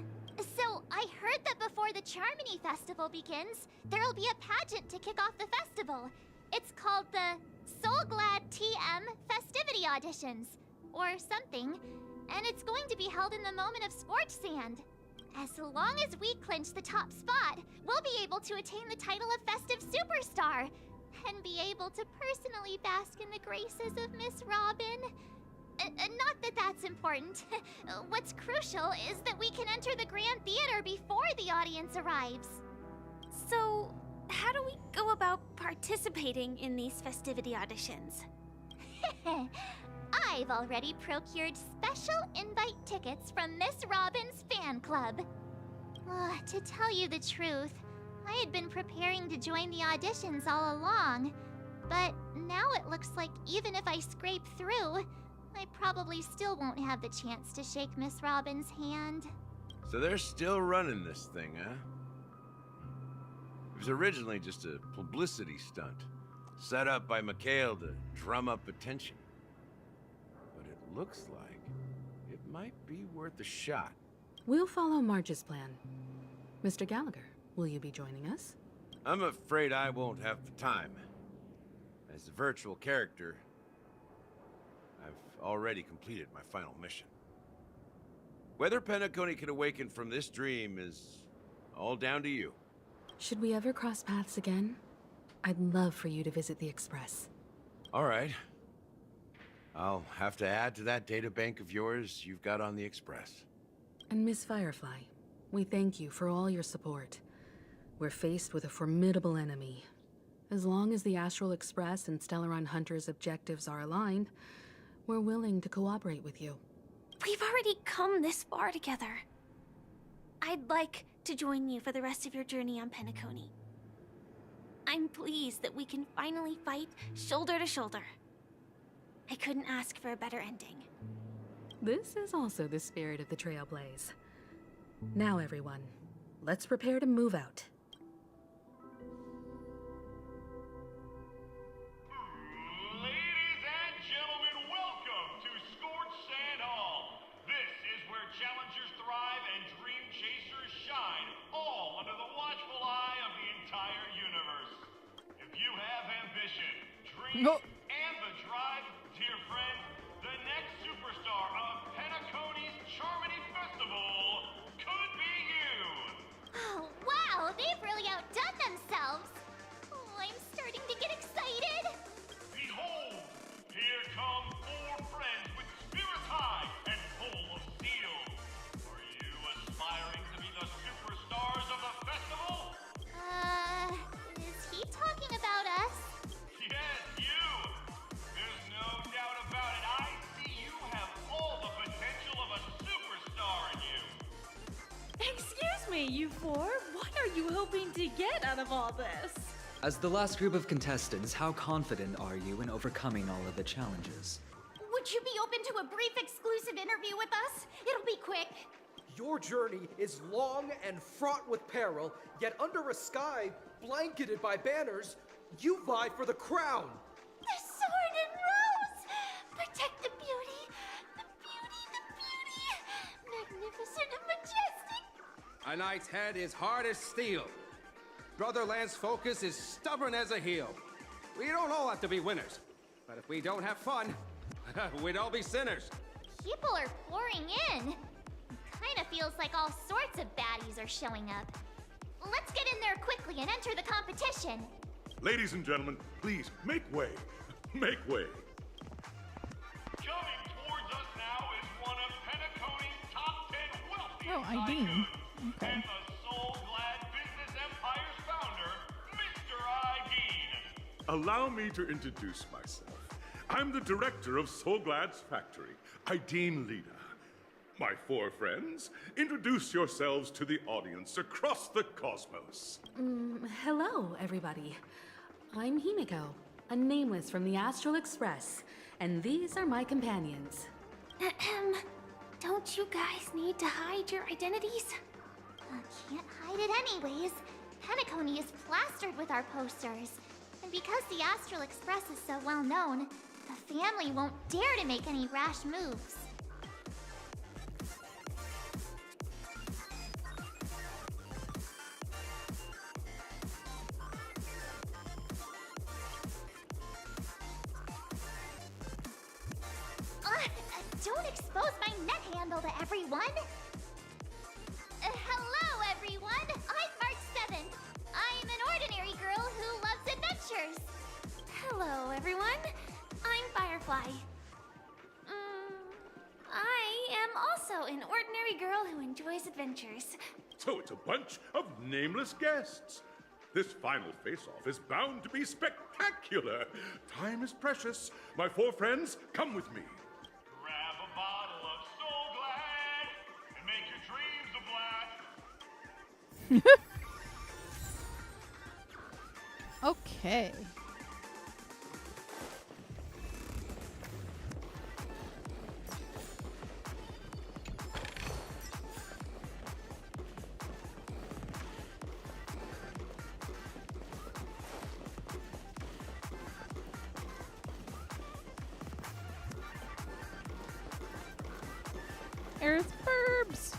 So, I heard that before the Charmony Festival begins, there'll be a pageant to kick off the festival. It's called the Soul Glad TM Festivity Auditions, or something, and it's going to be held in the moment of scorched sand. As long as we clinch the top spot, we'll be able to attain the title of Festive Superstar, and be able to personally bask in the graces of Miss Robin. Not that that's important. What's crucial is that we can enter the Grand Theater before the audience arrives. So, how do we go about participating in these festivity auditions? I've already procured special invite tickets from Miss Robin's fan club. To tell you the truth, I had been preparing to join the auditions all along, but now it looks like even if I scrape through, I probably still won't have the chance to shake Miss Robin's hand. So they're still running this thing, huh? It was originally just a publicity stunt, set up by Mikhail to drum up attention. But it looks like it might be worth a shot. We'll follow Marge's plan. Mr. Gallagher, will you be joining us? I'm afraid I won't have the time. As a virtual character, I've already completed my final mission. Whether Penacony can awaken from this dream is all down to you. Should we ever cross paths again? I'd love for you to visit the Express. All right. I'll have to add to that data bank of yours you've got on the Express. And Miss Firefly, we thank you for all your support. We're faced with a formidable enemy. As long as the Astral Express and Stellaron Hunter's objectives are aligned, we're willing to cooperate with you. We've already come this far together. I'd like to join you for the rest of your journey on Penacony. I'm pleased that we can finally fight shoulder to shoulder. I couldn't ask for a better ending. This is also the spirit of the Trailblaze. Now, everyone, let's prepare to move out. Ladies and gentlemen, welcome to Scorched Sand Hall. This is where challengers thrive and dream chasers shine, all under the watchful eye of the entire universe. If you have ambition, dreams, and the drive, dear friend, the next superstar of Penacony's Charmony Festival could be you. Oh, wow, they've really outdone themselves. Oh, I'm starting to get excited. Behold, here come 4 friends with spirits high and full of steel. Are you aspiring to be the superstars of the festival? Is he talking about us? Yes, you! There's no doubt about it. I see you have all the potential of a superstar in you. Excuse me, you 4? What are you hoping to get out of all this? As the last group of contestants, how confident are you in overcoming all of the challenges? Would you be open to a brief exclusive interview with us? It'll be quick. Your journey is long and fraught with peril, yet under a sky blanketed by banners, you vie for the crown. The sword and rose! Protect the beauty! The beauty, the beauty! Magnificent and majestic! A knight's head is hard as steel. Brother Lance's focus is stubborn as a heel. We don't all have to be winners, but if we don't have fun, we'd all be sinners. People are pouring in. Kinda feels like all sorts of baddies are showing up. Let's get in there quickly and enter the competition. Ladies and gentlemen, please make way. Make way. Coming towards us now is one of Penacony's top 10 wealthiest Ideen. Okay. and the Soul Glad Business Empire's founder, Mr. Ideen. Allow me to introduce myself. I'm the director of Soul Glad's factory, Ideen Lida. My 4 friends, introduce yourselves to the audience across the cosmos. Hello, everybody. I'm Himiko, a nameless from the Astral Express, and these are my companions. Don't you guys need to hide your identities? Can't hide it anyways. Penacony is plastered with our posters. And because the Astral Express is so well known, the family won't dare to make any rash moves. Don't expose my net handle to everyone! Hello, everyone! I'm March 7th. I'm an ordinary girl who loves adventures. Hello, everyone. I'm Firefly. I am also an ordinary girl who enjoys adventures. So it's a bunch of nameless guests. This final face-off is bound to be spectacular. Time is precious. My four friends, come with me. Grab a bottle of Soul Glad and make your dreams a black. Okay. Earth burbs.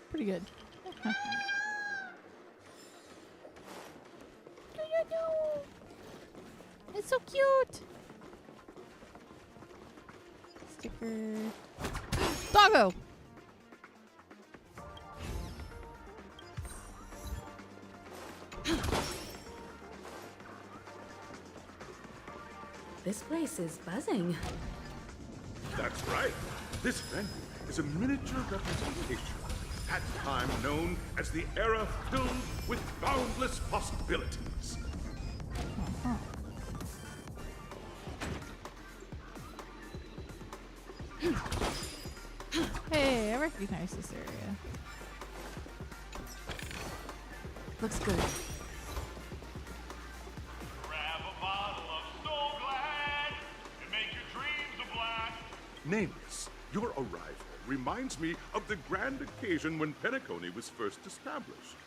Pretty good. It's so cute. Sticker. Doggo. This place is buzzing. That's right. This venue is a miniature representation of that time known as the era filled with boundless possibilities. Hey, I recognize this area. Looks good. Grab a bottle of Soul Glad and make your dreams a black. Nameless, your arrival reminds me of the grand occasion when Penacony was first established.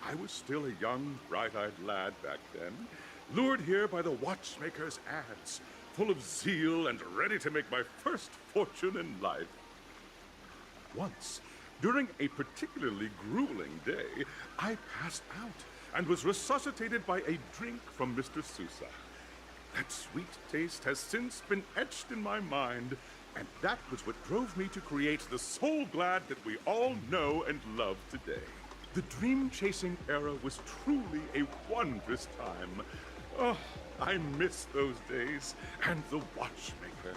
I was still a young, bright-eyed lad back then, lured here by the watchmaker's ads, full of zeal and ready to make my first fortune in life. Once, during a particularly grueling day, I passed out and was resuscitated by a drink from Mr. Sousa. That sweet taste has since been etched in my mind, and that was what drove me to create the Soul Glad that we all know and love today. The dream-chasing era was truly a wondrous time. Oh, I miss those days, and the watchmaker.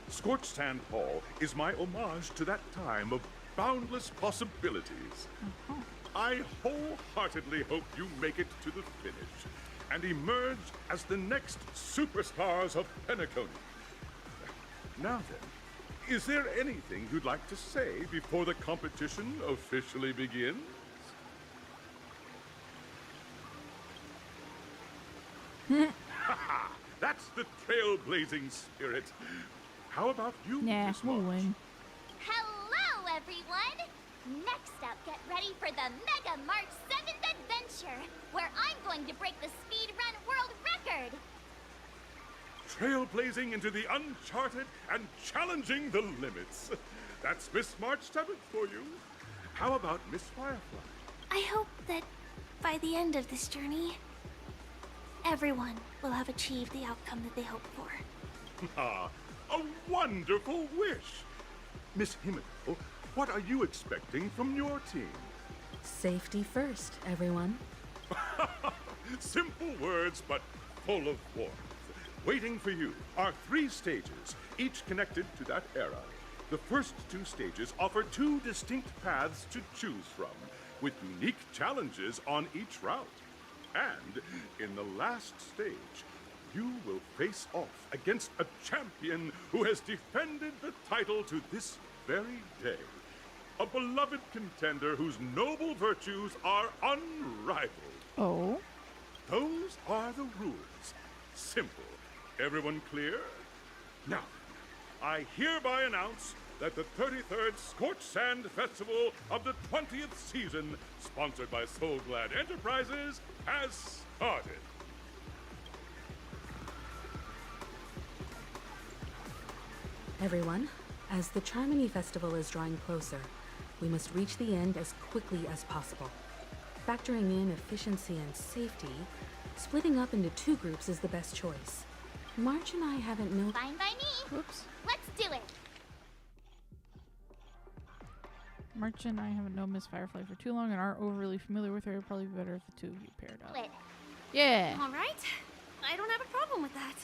Scorched Sand Hall is my homage to that time of boundless possibilities. I wholeheartedly hope you make it to the finish and emerge as the next superstars of Penacony. Now then, is there anything you'd like to say before the competition officially begins? That's the trailblazing spirit. How about you, Miss we'll March? win. Hello, everyone! Next up, get ready for the Mega March 7th adventure, where I'm going to break the speedrun world record! Trailblazing into the uncharted and challenging the limits. That's Miss March 7th for you. How about Miss Firefly? I hope that by the end of this journey, everyone will have achieved the outcome that they hoped for. Ah, a wonderful wish. Miss Himiko, what are you expecting from your team? Safety first, everyone. Simple words, but full of warmth. Waiting for you are 3 stages, each connected to that era. The first 2 stages offer 2 distinct paths to choose from, with unique challenges on each route. And in the last stage, you will face off against a champion who has defended the title to this very day. A beloved contender whose noble virtues are unrivaled. Oh? Those are the rules. Simple. Everyone clear? Now, I hereby announce that the 33rd Scorched Sand Festival of the 20th season, sponsored by Soul Glad Enterprises, has started. Everyone, as the Charmony Festival is drawing closer, We must reach the end as quickly as possible. Factoring in efficiency and safety, splitting up into 2 groups is the best choice. March and I haven't no— Fine by me. Whoops. Let's do it. March and I haven't known Miss Firefly for too long and aren't overly familiar with her. It'd probably be better if the 2 of you paired up. Wait. Yeah. All right. I don't have a problem with that.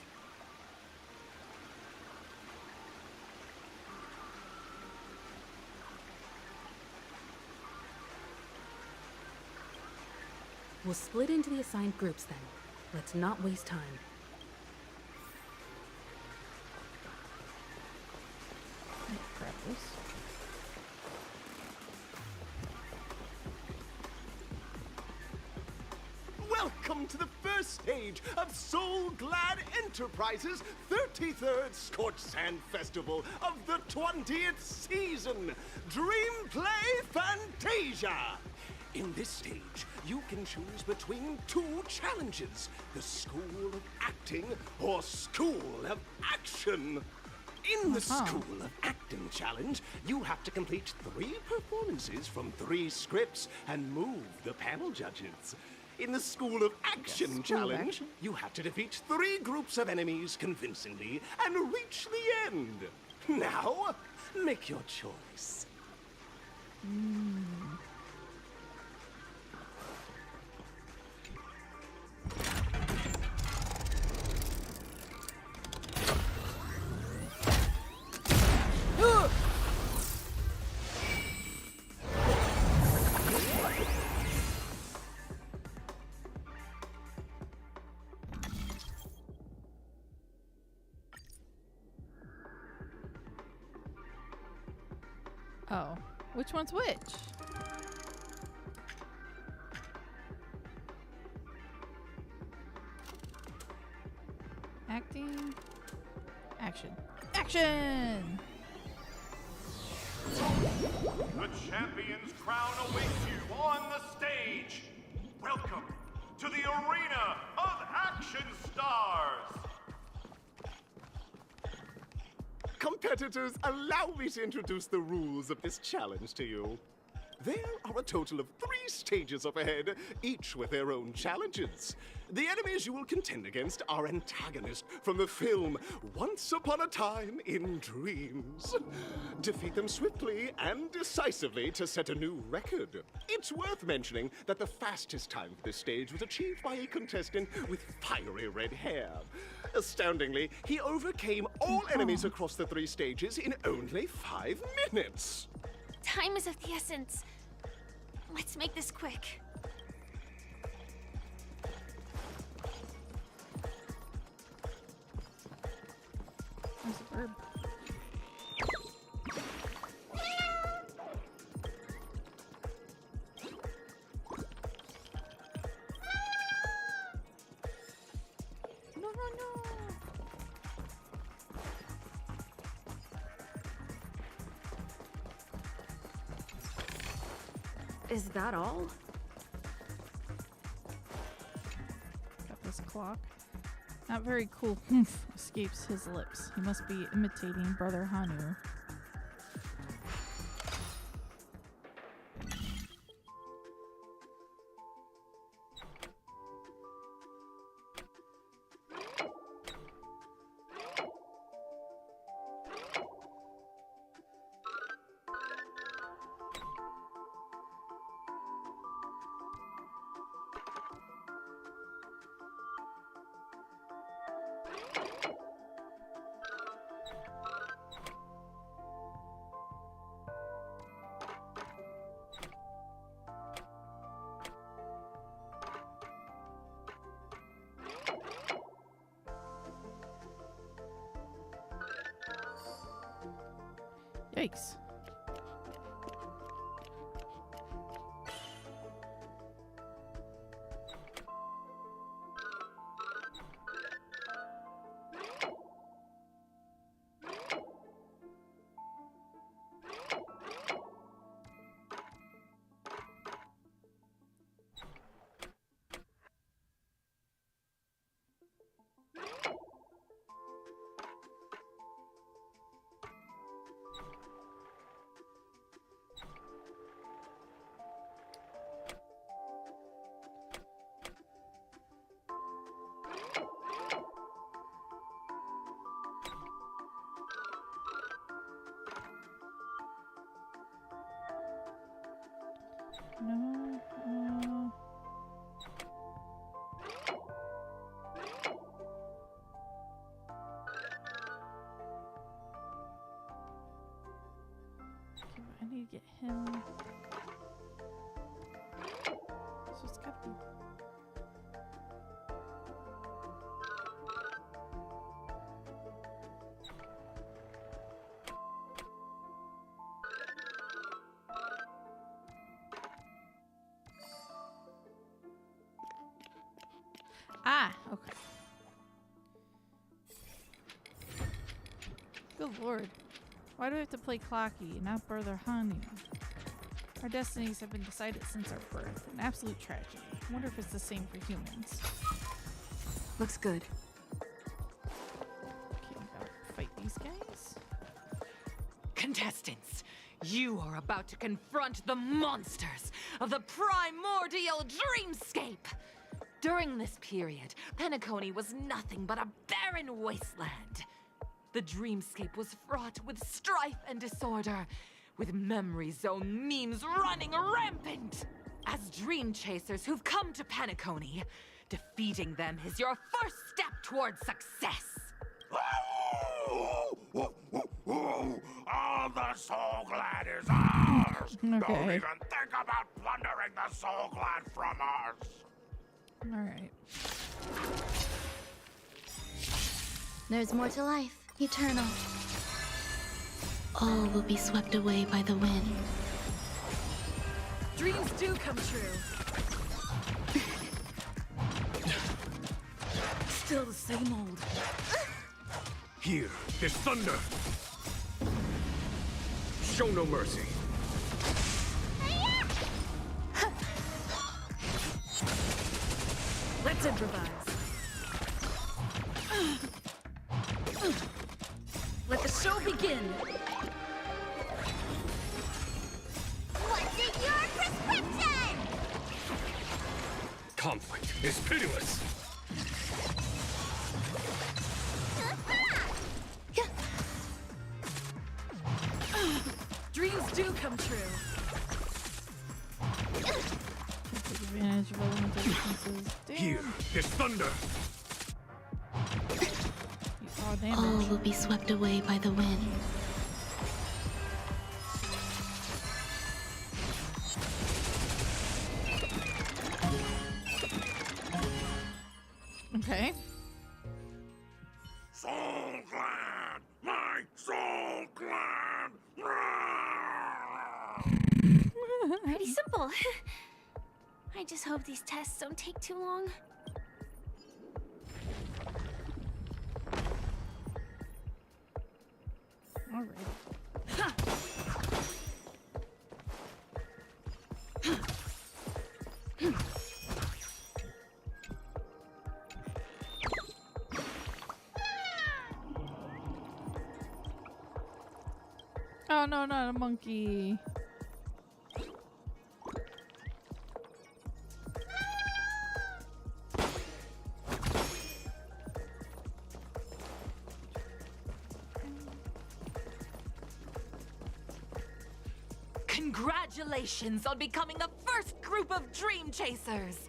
We'll split into the assigned groups then. Let's not waste time. Grab this. Welcome to the first stage of Soul Glad Enterprises' 33rd Scorched Sand Festival of the 20th season, Dream Play Fantasia! In this stage, you can choose between 2 challenges, the School of Acting or School of Action. In the School of Acting challenge, you have to complete 3 performances from 3 scripts and move the panel judges. In the School of Action challenge, you have to defeat 3 groups of enemies convincingly and reach the end. Now, make your choice. Oh. Which one's which? Acting. Action. Action! The champion's crown awaits you on the stage. Welcome to the arena of action stars. Competitors, allow me to introduce the rules of this challenge to you. There are a total of 3 stages up ahead, each with their own challenges. The enemies you will contend against are antagonists from the film Once Upon a Time in Dreams. Defeat them swiftly and decisively to set a new record. It's worth mentioning that the fastest time for this stage was achieved by a contestant with fiery red hair. Astoundingly, he overcame all enemies across the 3 stages in only 5 minutes. Time is of the essence. Let's make this quick. Where's the bird? No, no, no! Is that all? Got this clock. Not very cool escapes his lips. He must be imitating Brother Hanu. Yikes. No. I need to get him. So it's gotta be. Ah, okay. Good lord. Why do we have to play Clocky and not Brother Honey? Our destinies have been decided since our birth. An absolute tragedy. I wonder if it's the same for humans. Looks good. Okay, we gotta fight these guys. Contestants, you are about to confront the monsters of the primordial dreamscape. During this period, Penacony was nothing but a barren wasteland. The dreamscape was fraught with strife and disorder, with memory zone memes running rampant. As dream chasers who've come to Penacony, defeating them is your first step towards success. All the Soul Glad is ours! Okay. Don't even think about plundering the Soul Glad from us! Alright. There's more to life. Eternal. All will be swept away by the wind. Dreams do come true. Still the same old. Here, there's thunder. Show no mercy. Let's improvise. Let the show begin. What's in your prescription? Conflict is pitiless. Dreams do come true. Take advantage of elemental weaknesses. Damn. Here, there's thunder. You saw damage. All will be swept away by the wind. Okay. Soul Glad! My Soul Glad! Pretty simple. I just hope these tests don't take too long. All right. Oh no, not a monkey. Congratulations on becoming the first group of Dream Chasers!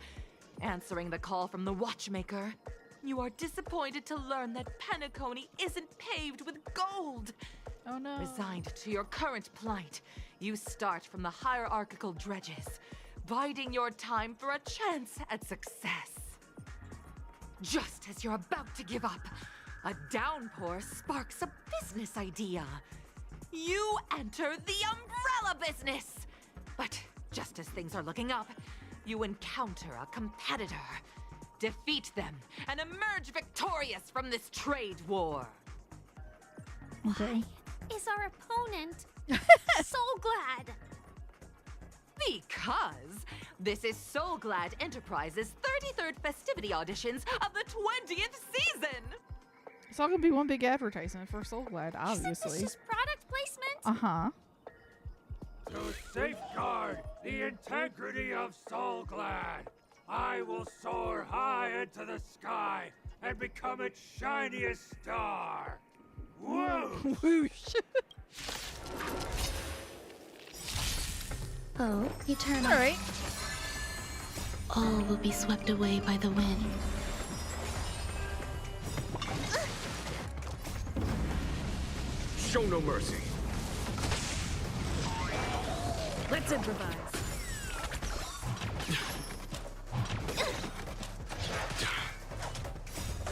Answering the call from the Watchmaker, you are disappointed to learn that Penacony isn't paved with gold. Oh no. Resigned to your current plight, you start from the hierarchical dredges, biding your time for a chance at success. Just as you're about to give up, a downpour sparks a business idea. You enter the umbrella business! But just as things are looking up, you encounter a competitor. Defeat them and emerge victorious from this trade war. Okay. Is our opponent so glad? Because this is Soul Glad Enterprises' 33rd festivity auditions of the 20th season! It's all gonna be one big advertisement for Soul Glad, obviously. Isn't this just product placement? Uh-huh. To safeguard the integrity of Soul Glad, I will soar high into the sky and become its shiniest star. Whoosh! Whoosh! Oh, eternal. All right. All will be swept away by the wind. Show no mercy. Let's improvise.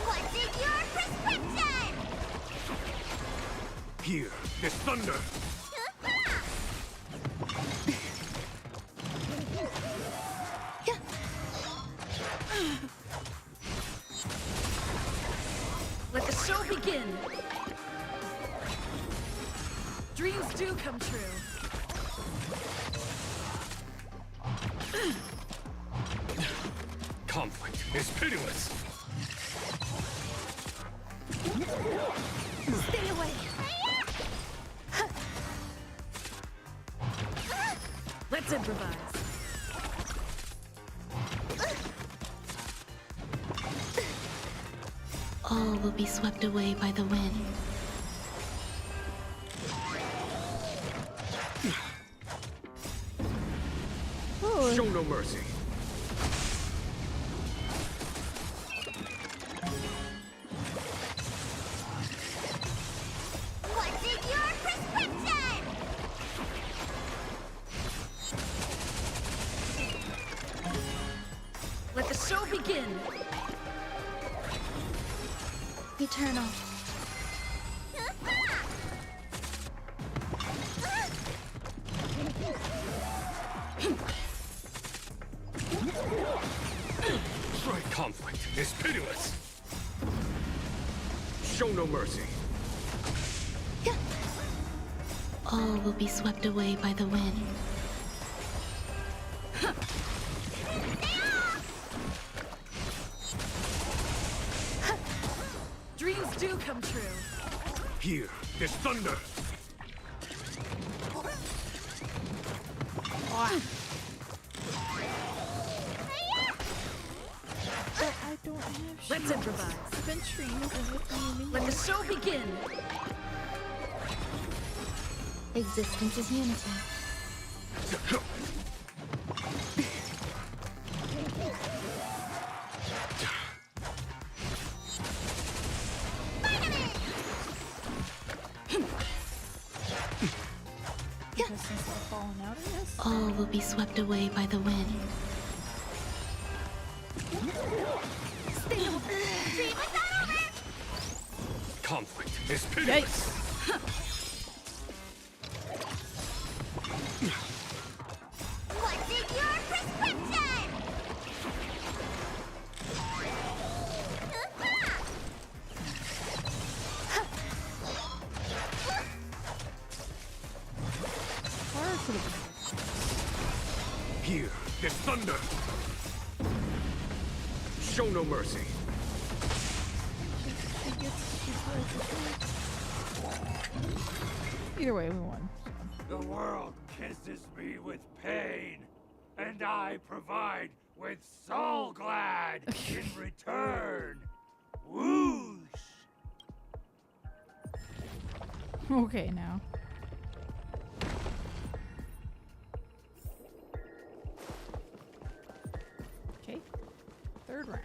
What's in your prescription? Here, this thunder. Let the show begin. Dreams do come true. Conflict is pitiless. Stay away. Let's improvise. All will be swept away by the wind. Show no mercy. What's in your prescription? Let the show begin. Eternal. Right conflict is pitiless. Show no mercy. All will be swept away by the wind. Dreams do come true. Here, this thunder. I don't have Let's shields. improvise. I've been training with me anymore. Let the show begin. Existence is unity. Since I've fallen out of this. All will be swept away by the wind. Stay away. Dream is not over! Conflict is pitiless. What's in your prescription? Here, this thunder. Show no mercy. Either way, we won. The world kisses me with pain, and I provide with soul glad in return. Whoosh! Okay, now. Okay. Third round.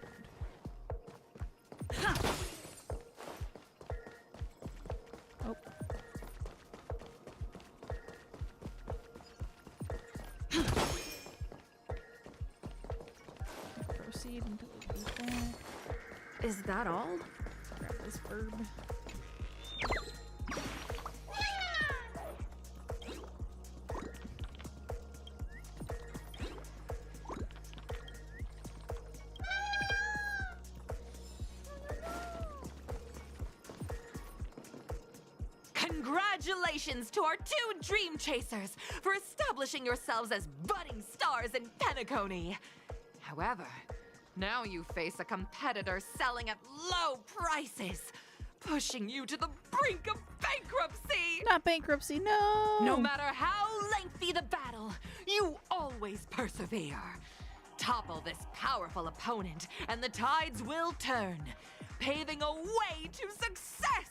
Oh. Proceed until we do that. Is that all? Grab this herb. Congratulations to our two Dream Chasers for establishing yourselves as budding stars in Penacony. However, now you face a competitor selling at low prices, pushing you to the brink of bankruptcy. Not bankruptcy, no! No matter how lengthy the battle, you always persevere. Topple this powerful opponent, and the tides will turn, paving a way to success.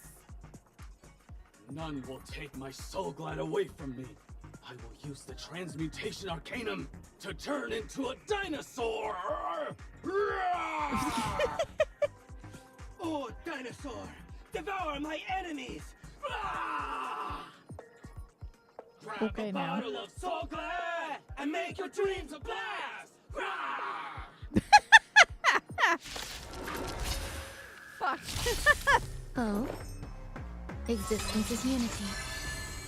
None will take my soul glad away from me. I will use the transmutation arcanum to turn into a dinosaur! Oh, dinosaur! Devour my enemies! Grab Okay, a now. bottle of Soul Glad and make your dreams a blast! Fuck. Oh. Existence is unity.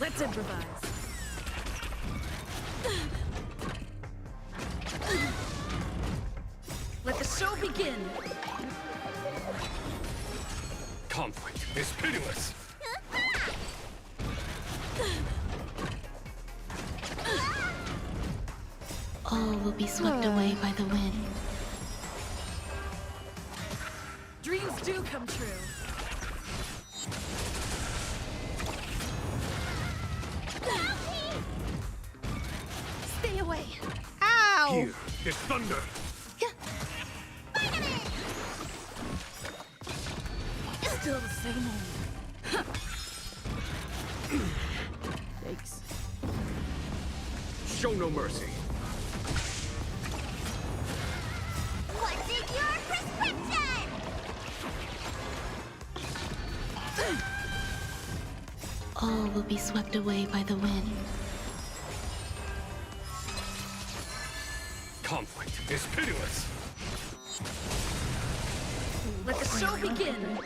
Let's improvise. Let the show begin. Conflict is pitiless. All will be swept away by the wind. Dreams do come true. Stay away. Ow! Here is thunder. Still the same old. Yikes. Show no mercy. What's in your prescription? All will be swept away by the wind. Conflict is pitiless. Let the show begin.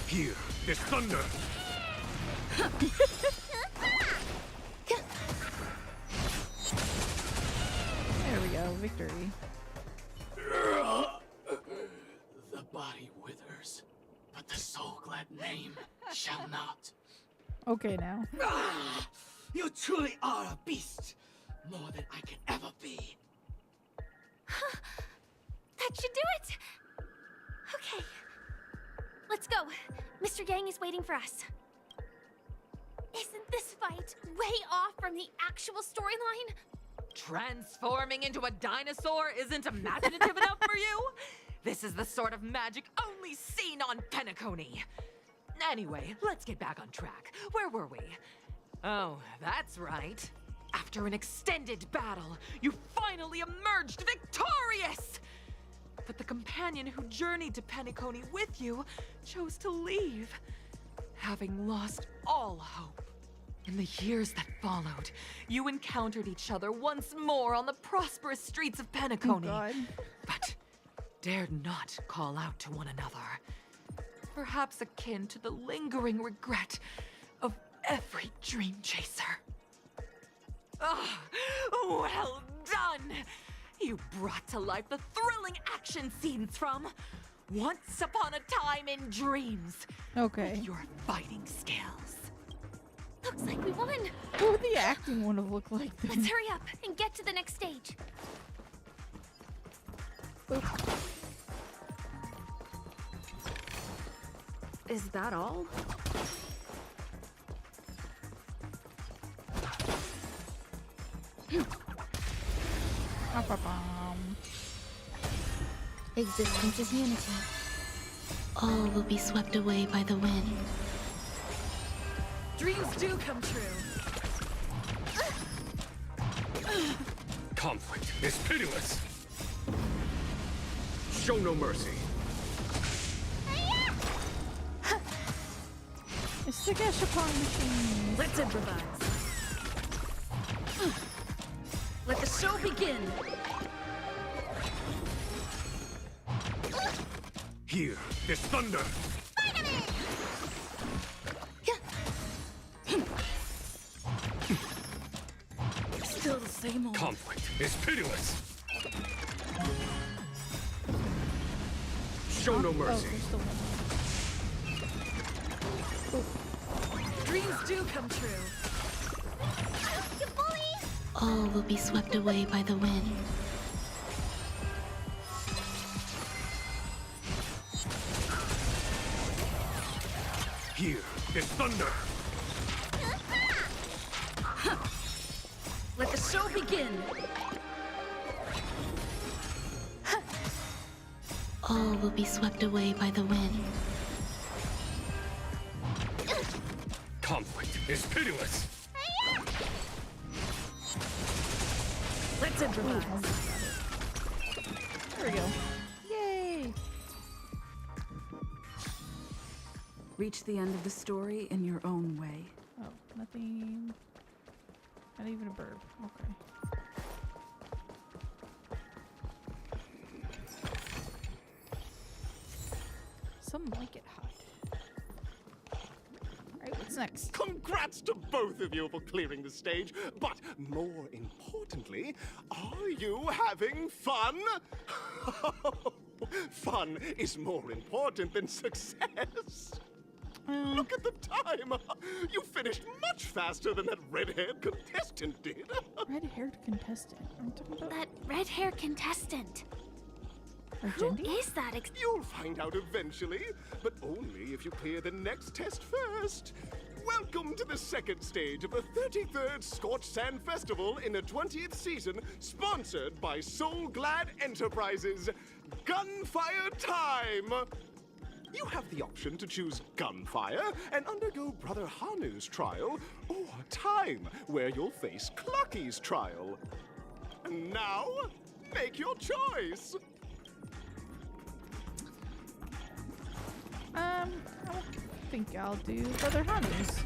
Here is thunder. There we go. Victory. The body withers, but the Soul Glad name shall not. Okay, now. You truly are a beast, more than I can ever be. That should do it. Okay. Let's go. Mr. Yang is waiting for us. Isn't this fight way off from the actual storyline? Transforming into a dinosaur isn't imaginative enough for you? This is the sort of magic only seen on Penacony. Anyway, let's get back on track. Where were we? Oh, that's right. After an extended battle, you finally emerged victorious! But the companion who journeyed to Penacony with you chose to leave, having lost all hope. In the years that followed, you encountered each other once more on the prosperous streets of Penacony, but dared not call out to one another. Perhaps akin to the lingering regret of every dream chaser. Ah, well done! You brought to life the thrilling action scenes from Once Upon a Time in Dreams. Okay. With your fighting skills. Looks like we won. What would the acting would have looked like then? Let's hurry up and get to the next stage. Is that all? Existence is unity. All will be swept away by the wind. Dreams do come true. Conflict is pitiless. Show no mercy. It's the Gashapon machine. Let's improvise. Let the show begin. Here is thunder. Still the same old. Conflict is pitiless. Show no mercy. Dreams do come true. You bully! All will be swept away by the wind. Here is thunder. Let the show begin. All will be swept away by the wind. Conflict is pitiless. Let's improvise. There we go. Yay! Reach the end of the story in your own way. Oh, nothing. Not even a bird. Okay. Some like it hot. Alright, what's next? Congrats to both of you for clearing the stage, but more importantly, are you having fun? Fun is more important than success. Look at the time! You finished much faster than that red-haired contestant did. Red-haired contestant? I'm talking about That red-haired contestant. Who is that? You'll find out eventually, but only if you clear the next test first. Welcome to the second stage of the 33rd Scorched Sand Festival in the 20th season, sponsored by Soul Glad Enterprises. Gunfire time! You have the option to choose gunfire and undergo Brother Hanu's trial, or time, where you'll face Clucky's trial. And now, make your choice! I think I'll do Brother Hanu's.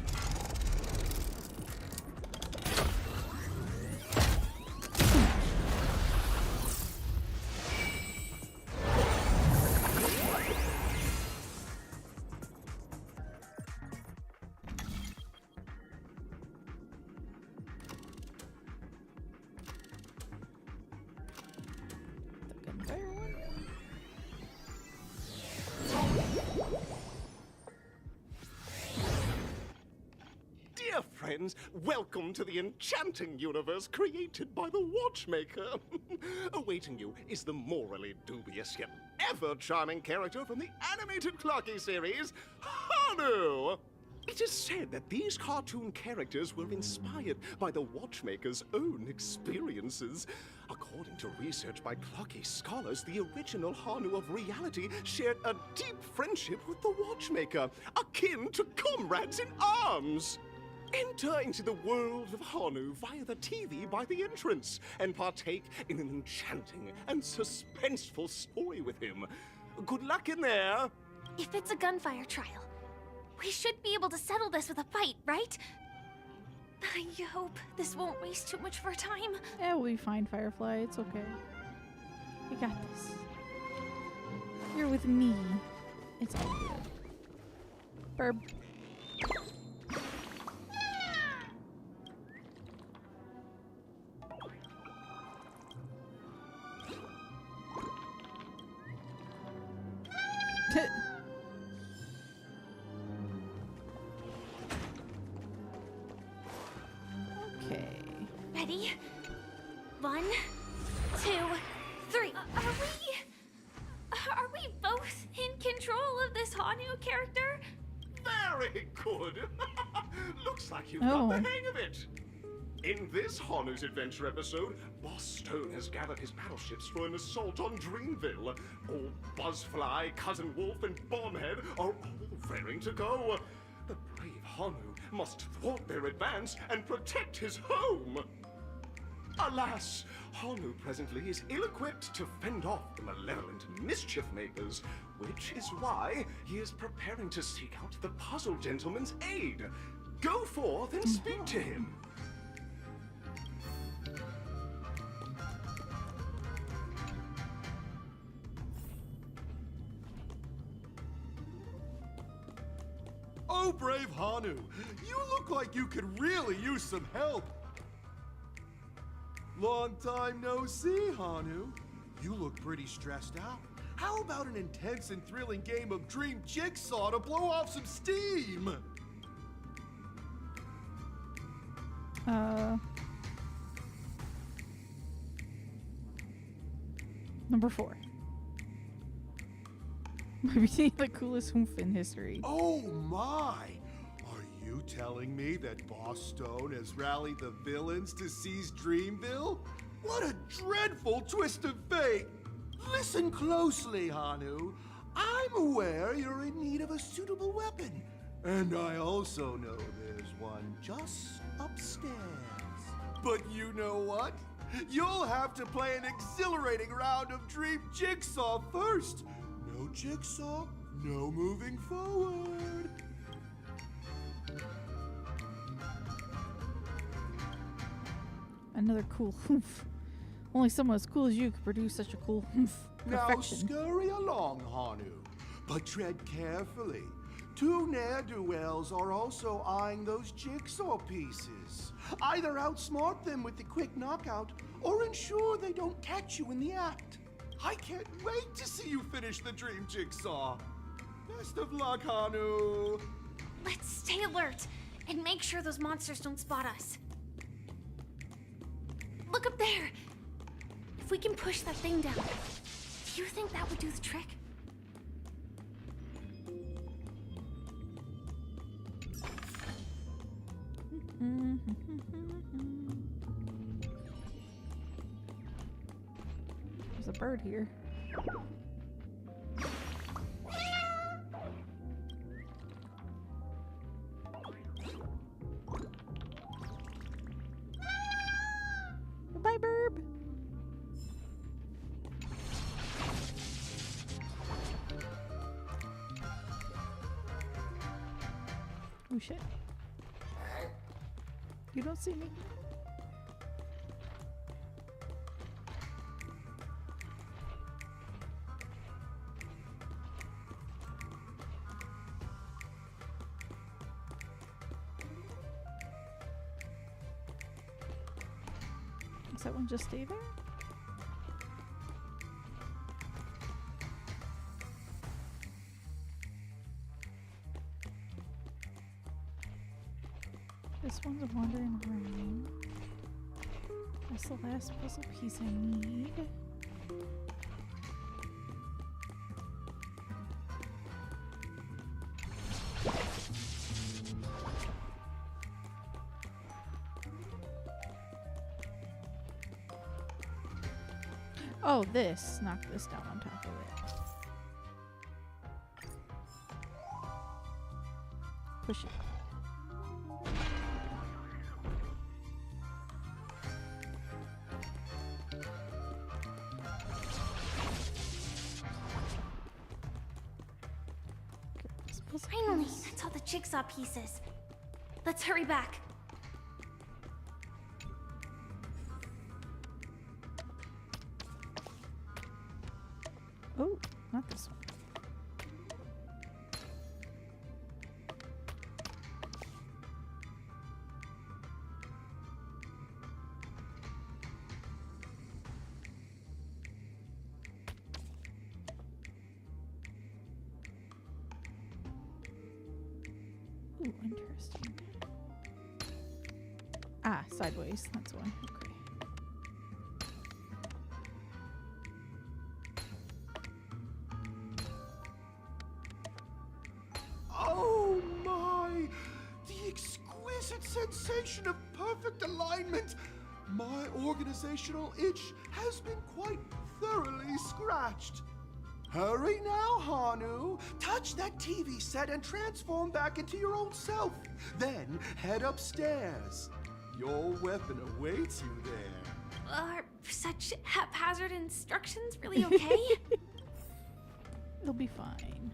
Dear friends, welcome to the enchanting universe created by the Watchmaker. Awaiting you is the morally dubious yet ever charming character from the animated Clocky series, Hanu! It is said that these cartoon characters were inspired by the Watchmaker's own experiences. According to research by Clocky scholars, the original Hanu of reality shared a deep friendship with the Watchmaker, akin to comrades in arms. Enter into the world of Hanu via the TV by the entrance and partake in an enchanting and suspenseful story with him. Good luck in there! If it's a gunfire trial, we should be able to settle this with a fight, right? I hope this won't waste too much of our time. Yeah, we'll be fine, Firefly. It's okay. We got this. You're with me. It's all good. Burb. Okay. Ready? 1, 2, 3. Are we both in control of this Hanu character? Very good! Looks like you've got the hang of it! In this Hanu's Adventure episode, Boss Stone has gathered his battleships for an assault on Dreamville. Old Buzzfly, Cousin Wolf, and Bombhead are all raring to go. The brave Hanu must thwart their advance and protect his home. Alas, Hanu presently is ill-equipped to fend off the malevolent mischief makers, which is why he is preparing to seek out the Puzzle Gentleman's aid. Go forth and speak to him. Oh, brave Hanu, you look like you could really use some help. Long time no see, Hanu. You look pretty stressed out. How about an intense and thrilling game of Dream Jigsaw to blow off some steam? Number 4. Maybe seeing the coolest oomph in history. Oh my! Are you telling me that Boss Stone has rallied the villains to seize Dreamville? What a dreadful twist of fate! Listen closely, Hanu. I'm aware you're in need of a suitable weapon. And I also know there's one just upstairs. But you know what? You'll have to play an exhilarating round of Dream Jigsaw first. No Jigsaw, no moving forward. Another cool hoof. Only someone as cool as you could produce such a cool hoof. Now Perfection. scurry along, Hanu, but tread carefully. Two ne'er-do-wells are also eyeing those jigsaw pieces. Either outsmart them with the quick knockout, or ensure they don't catch you in the act. I can't wait to see you finish the dream jigsaw. Best of luck, Hanu. Let's stay alert and make sure those monsters don't spot us. Look up there! If we can push that thing down, do you think that would do the trick? There's a bird here. Bye, Burb. Oh shit. You don't see me. Does that one just stay there? This one's wandering around. That's the last puzzle piece I need. Oh, this. Knock this down on top of it. Push it. Finally, that's all the jigsaw pieces. Let's hurry back. Oh, not this one. Ooh, interesting. Ah, sideways. That's one. Okay. Oh my! The exquisite sensation of perfect alignment! My organizational itch has been quite thoroughly scratched. Hurry now, Hanu! Touch that TV set and transform back into your old self. Then head upstairs. Your weapon awaits you there. Are such haphazard instructions really okay? It'll be fine.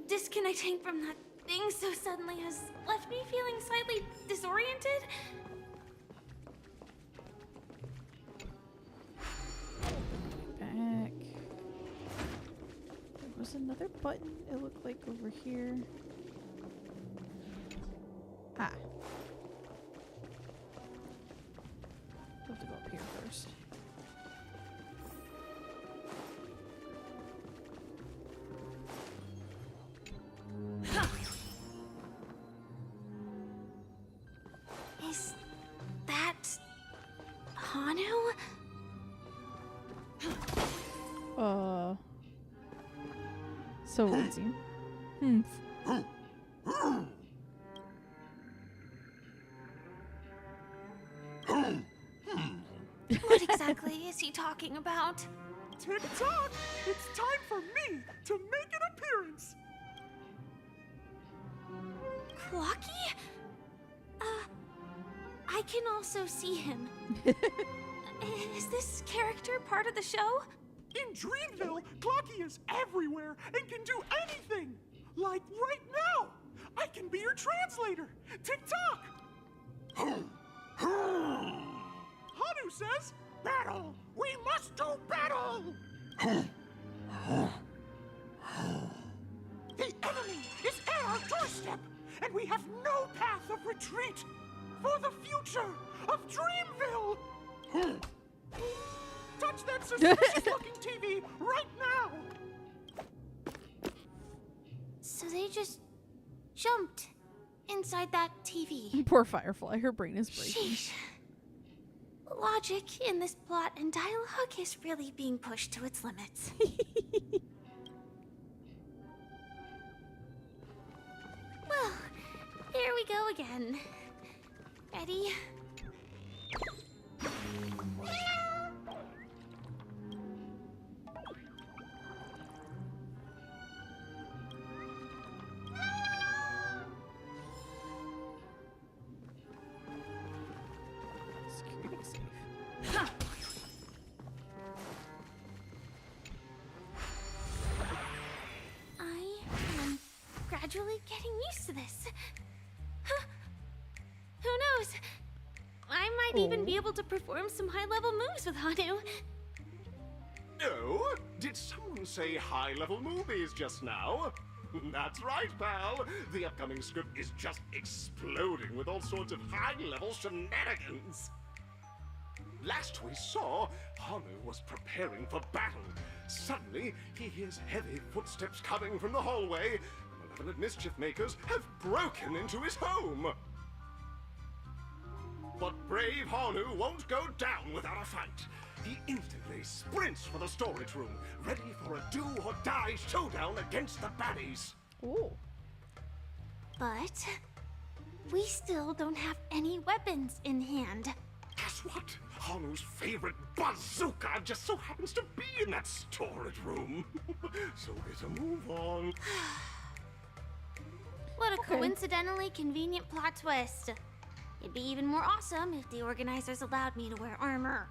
Disconnecting from that thing so suddenly has left me feeling slightly disoriented. Back. There was another button, it looked like over here. Ah. We'll have to go up here first. Is that Hanu? So it would seem. What exactly is he talking about? Tick-tock! It's time for me to make an appearance! Clocky? I can also see him. Is this character part of the show? In Dreamville, Clocky is everywhere and can do anything! Like right now! I can be your translator! Tick-tock! Hanu says, battle! We must do battle! The enemy is at our doorstep, and we have no path of retreat for the future of Dreamville! Touch that suspicious-looking TV right now! So they just jumped inside that TV. Poor Firefly, her brain is breaking. Sheesh. Logic in this plot and dialogue is really being pushed to its limits. Well, here we go again. Ready? I am gradually getting used to this. Huh. Who knows? I might even be able to perform some high-level moves with Hanu. Oh? Did someone say high-level movies just now? That's right, pal. The upcoming script is just exploding with all sorts of high-level shenanigans. Last we saw, Hanu was preparing for battle. Suddenly, he hears heavy footsteps coming from the hallway. Malevolent mischief makers have broken into his home. But brave Hanu won't go down without a fight. He instantly sprints for the storage room, ready for a do-or-die showdown against the baddies. Ooh. But we still don't have any weapons in hand. Guess what? Hanu's favorite bazooka just so happens to be in that storage room. So get a move on. What a coincidentally convenient plot twist. It'd be even more awesome if the organizers allowed me to wear armor.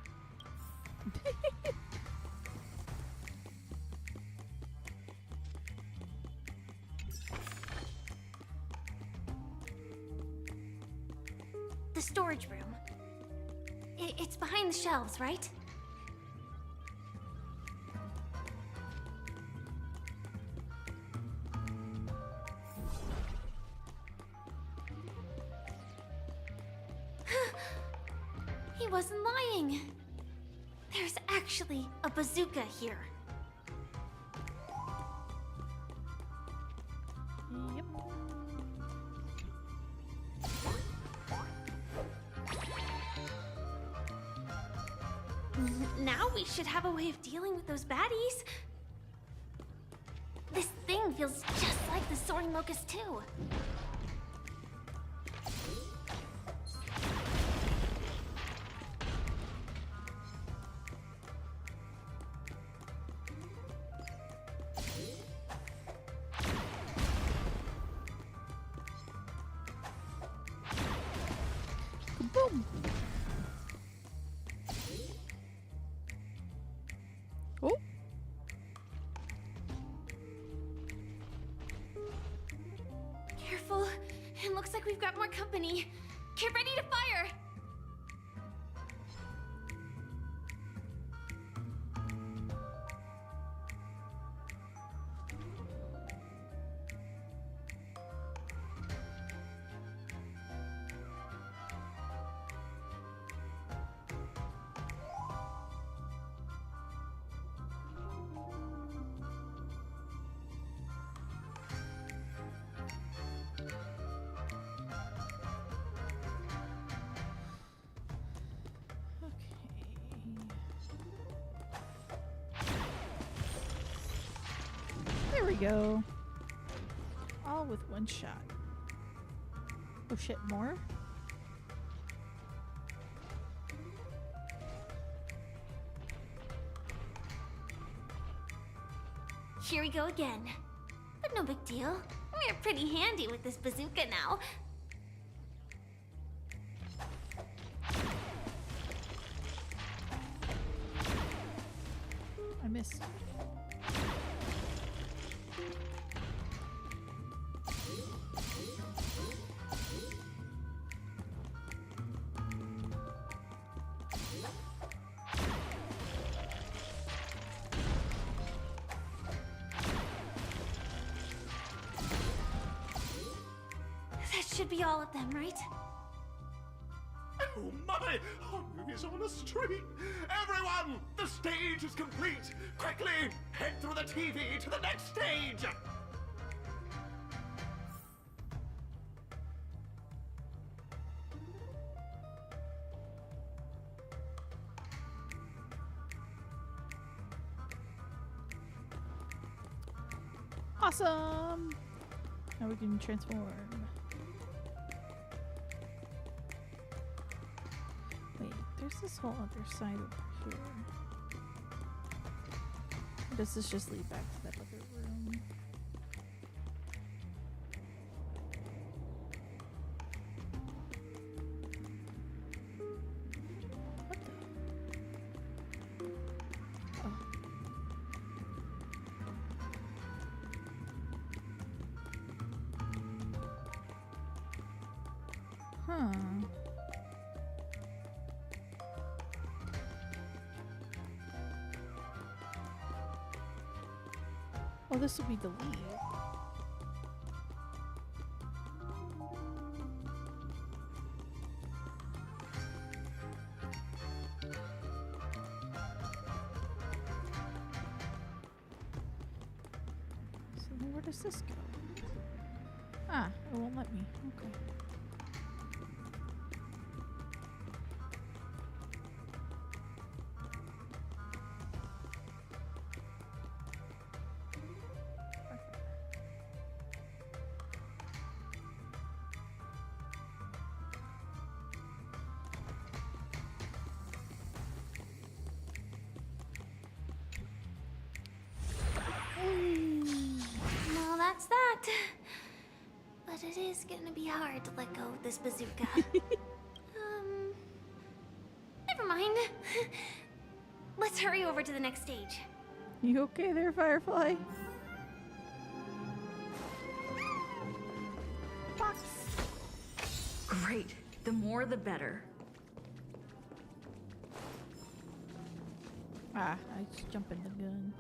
The storage room. It's behind the shelves, right? He wasn't lying. There's actually a bazooka here. Yep. Now we should have a way of dealing with those baddies. This thing feels just like the soaring locust too. Boom. Oh. Careful. It looks like we've got more company. Get ready to fire! There we go. All with one shot. Oh shit, more? Here we go again. But no big deal. We're pretty handy with this bazooka now. I missed. That should be all of them, right? Oh my! Honor is on a street! Everyone! The stage is complete! Quickly! Head through the TV to the next stage! Awesome! Now we can transform. Wait, there's this whole other side over here. Does this just lead back to that other room? What the? Oh. Huh. Well, this would be the lead. So then where does this go? Ah, it won't let me. Okay. Well, that's that. But it is gonna be hard to let go of this bazooka. Never mind. Let's hurry over to the next stage. You okay there, Firefly? Great. The more the better. Ah, I just jumped in the gun.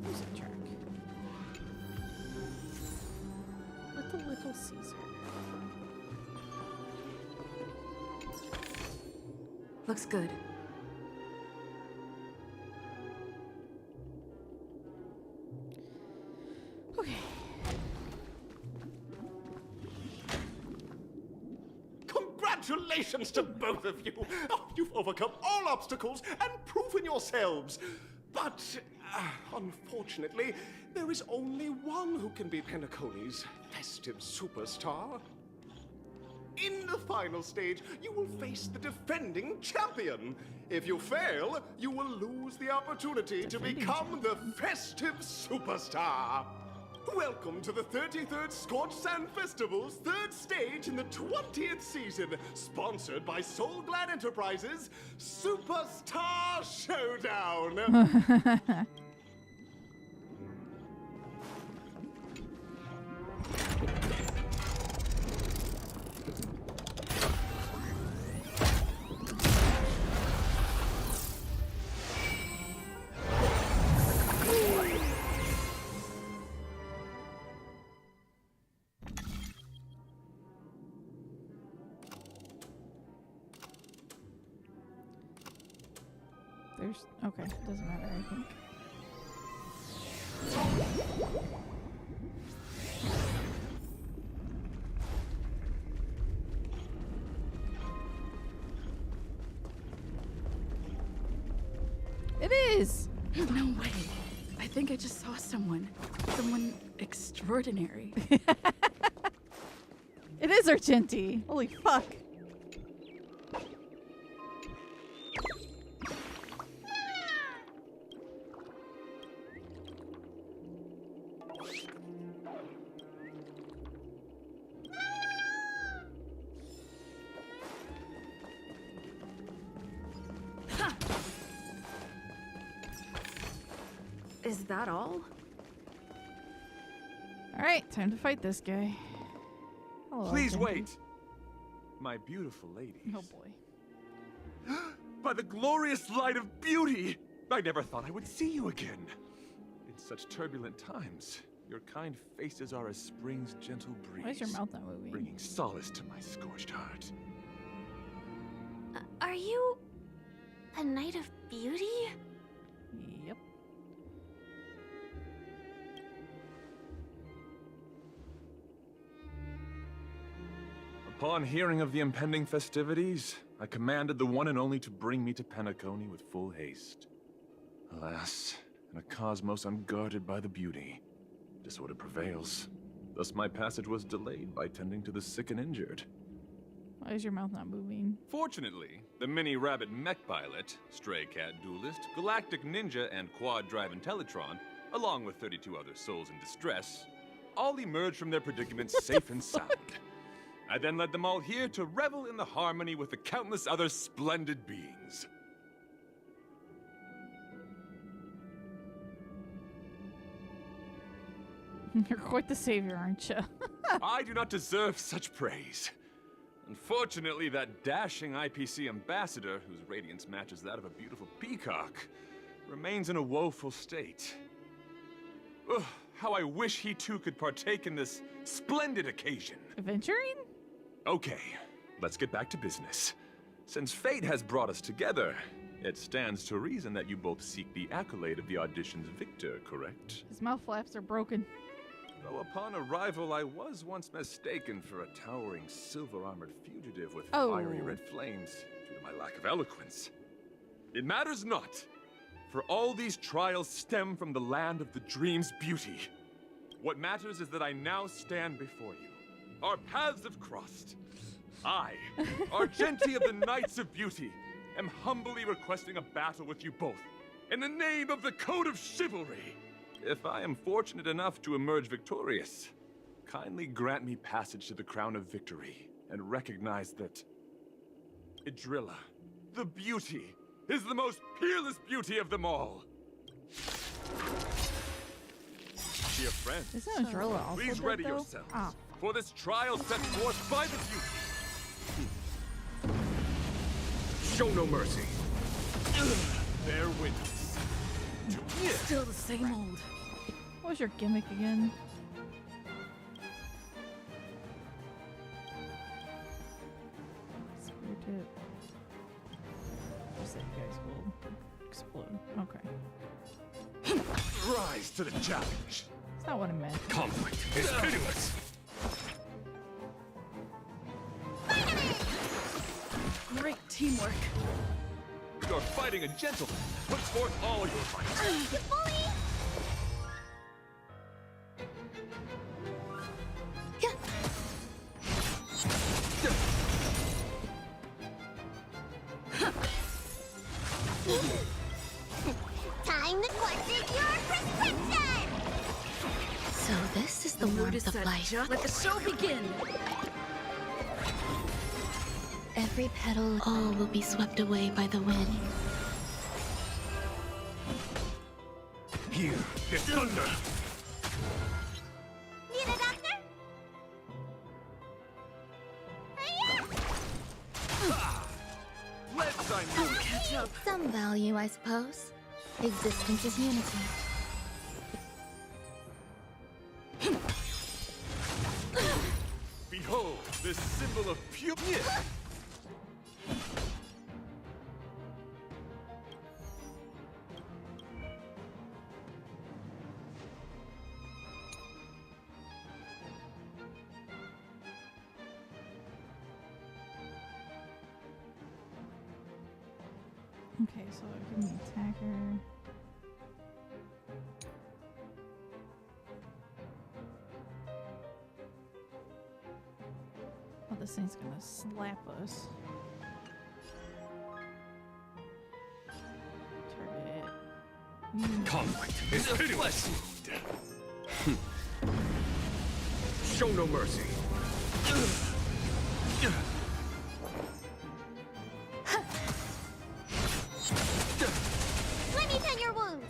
Music track. Little Caesar. Looks good. Okay. Congratulations to both of you! Oh, you've overcome all obstacles and proven yourselves. But, unfortunately, there is only one who can be Penacony's festive superstar. In the final stage, you will face the defending champion. If you fail, you will lose the opportunity to become the festive superstar. Welcome to the 33rd Scorched Sand Festival's third stage in the 20th season, sponsored by Soul Glad Enterprises, Superstar Showdown. Okay, doesn't matter, I think. It is! No way. I think I just saw someone. Someone extraordinary. It is Argenti. Holy fuck. Is that all? Alright, time to fight this guy. Hello, Please Argenti. wait! My beautiful ladies. Oh boy. By the glorious light of beauty! I never thought I would see you again. In such turbulent times, your kind faces are as spring's gentle breeze. Why is your mouth not moving? Bringing solace to my scorched heart. Are you a knight of beauty? Yep. Upon hearing of the impending festivities, I commanded the one and only to bring me to Penacony with full haste. Alas, in a cosmos unguarded by the beauty, disorder prevails. Thus my passage was delayed by tending to the sick and injured. Why is your mouth not moving? Fortunately, the mini-rabbit mech pilot, stray cat duelist, galactic ninja, and quad-drive Intellitron, along with 32 other souls in distress, all emerged from their predicaments safe and sound. I then led them all here to revel in the harmony with the countless other splendid beings. You're quite the savior, aren't you? I do not deserve such praise. Unfortunately, that dashing IPC ambassador, whose radiance matches that of a beautiful peacock, remains in a woeful state. Ugh, how I wish he too could partake in this splendid occasion. Adventuring? Okay, let's get back to business. Since fate has brought us together, it stands to reason that you both seek the accolade of the audition's victor, correct? His mouth flaps are broken. Though upon arrival, I was once mistaken for a towering silver-armored fugitive with Oh. fiery red flames due to my lack of eloquence. It matters not, for all these trials stem from the land of the dream's beauty. What matters is that I now stand before you. Our paths have crossed. I, Argenti of the Knights of Beauty, am humbly requesting a battle with you both, in the name of the Code of Chivalry. If I am fortunate enough to emerge victorious, kindly grant me passage to the Crown of Victory, and recognize that Idrilla, the beauty, is the most peerless beauty of them all. Dear friend, Isn't Idrilla also please dead, ready though? yourselves Ah. for this trial set forth by the beauty. Show no mercy. Bear witness. Still the same old. What was your gimmick again? Spear tip. You said you guys will explode. Okay. Rise to the challenge. That's not what I meant. Conflict is pitiless. Great teamwork. You're fighting a gentleman. Put forth all your might. Time to question your prescription! So this is the warmth of life. Let the show begin. Every petal, all will be swept away by the wind. Here is thunder. Need a doctor? Let's catch up. Some value, I suppose. Existence is unity. Behold, this symbol of pure. Okay, so give me attacker. this thing's gonna slap us. Target. Conflict is pitiless. Show no mercy. Let me tend your wounds.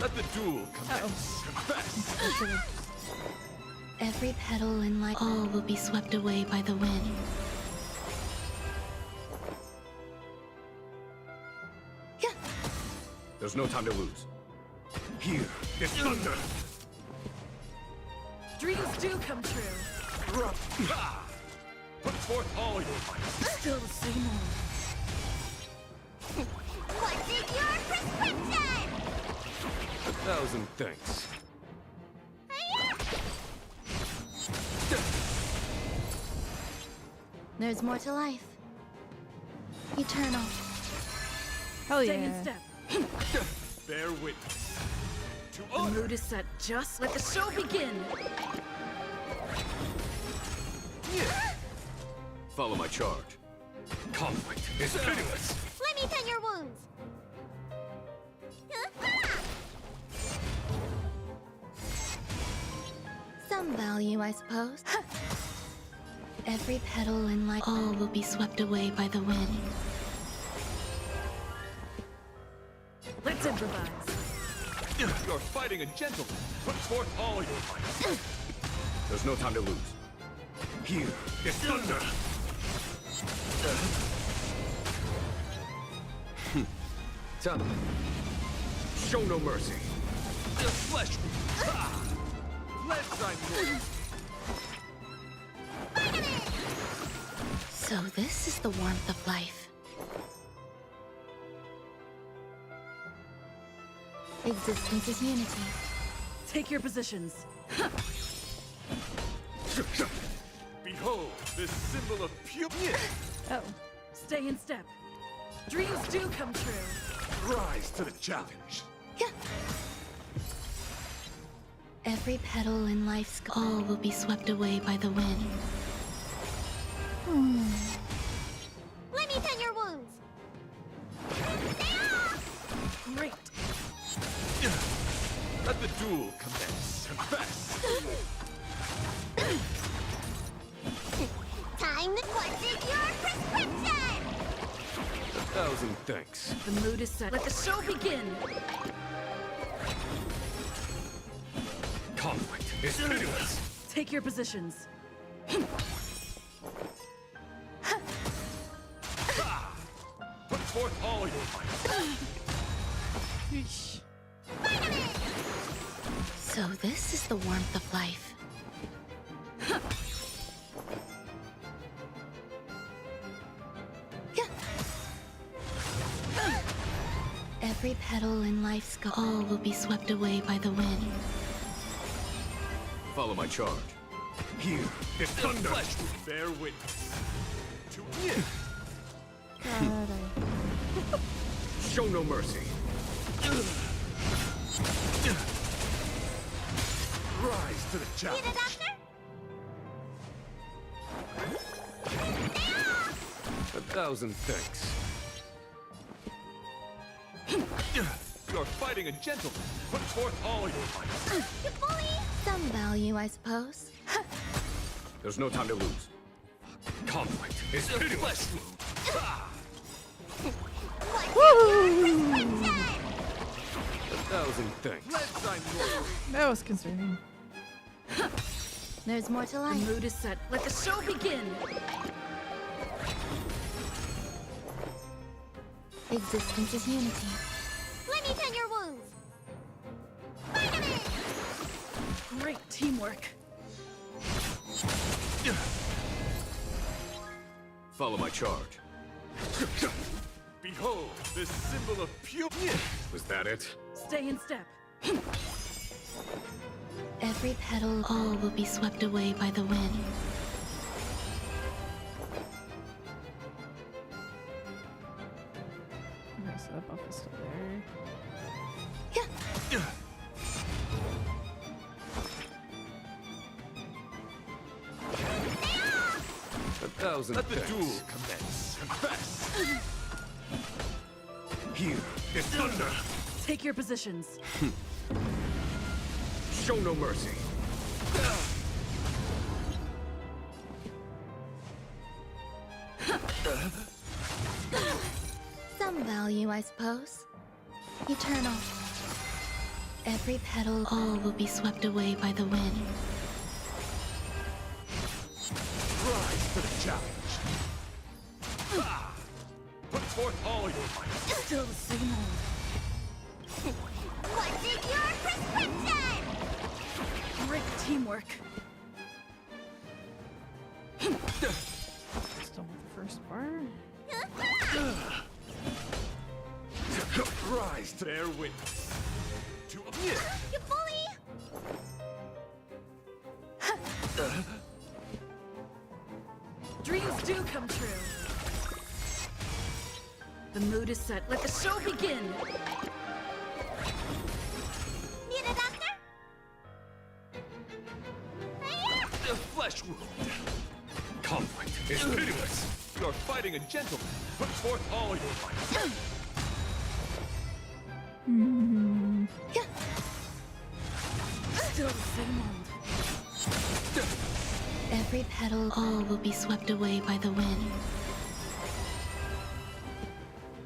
Let the duel commence. Confess. Every petal in life, all will be swept away by the wind. There's no time to lose. Here is thunder. Dreams do come true. Put forth all your might. Still the same old. What is your prescription? 1,000 thanks. There's more to life. Eternal. Hell Stay in yeah. step. Bear witness. To The mood is set. Just let the show begin. Follow my charge. Conflict is pitiless. Let me tend your wounds. Some value, I suppose. Every petal in life, all will be swept away by the wind. Let's improvise. You're fighting a gentleman. Put forth all your might. There's no time to lose. Here is thunder. Tell me. Show no mercy. The flesh wound. Let's I'm So this is the warmth of life. Existence is unity. Take your positions. Behold, this symbol of pure. Oh. Stay in step. Dreams do come true. Rise to the challenge. Every petal in life's all will be swept away by the wind. Let me tend your wounds. Great. Let the duel commence. Confess. Time to what is your prescription? 1,000 thanks. The mood is set. Let the show begin. Conflict is pitiless. Take your positions. Put forth all your might. So this is the warmth of life. Every petal in life's all will be swept away by the wind. Follow my charge. Here is thunder. Flesh would bear witness. To God, Show no mercy. rise to the Need challenge. a doctor? 1,000 thanks. You're fighting a gentleman. Put forth all your might. You bully! Some value, I suppose. There's no time to lose. Conflict is The pitiless. flesh wound. What is your prescription? 1,000 thanks. Let's I'm loyal. that was concerning. There's more to The life. mood is set. Let the show begin. Existence is unity. Let me tend your wounds. Great teamwork. Follow my charge. Behold, this symbol of pure. Was that it? Stay in step. Every petal, all will be swept away by the wind. Okay, so that buff is still there. 1,000 Let the thanks. duel commence. Confess! Here is thunder. Take your positions. Show no mercy. Some value, I suppose. Eternal. Every petal, all will be swept away by the wind. Rise to the challenge. Put forth all your might. Still the same old. What's in your prescription? Great teamwork. Still with the first bar. Rise to their witness. To You bully! Dreams do come true. The mood is set. Let the show begin. Need a doctor? the flesh wound. Conflict is pitiless. You're fighting a gentleman. Put forth all your might. Still the same old. Every petal, all will be swept away by the wind.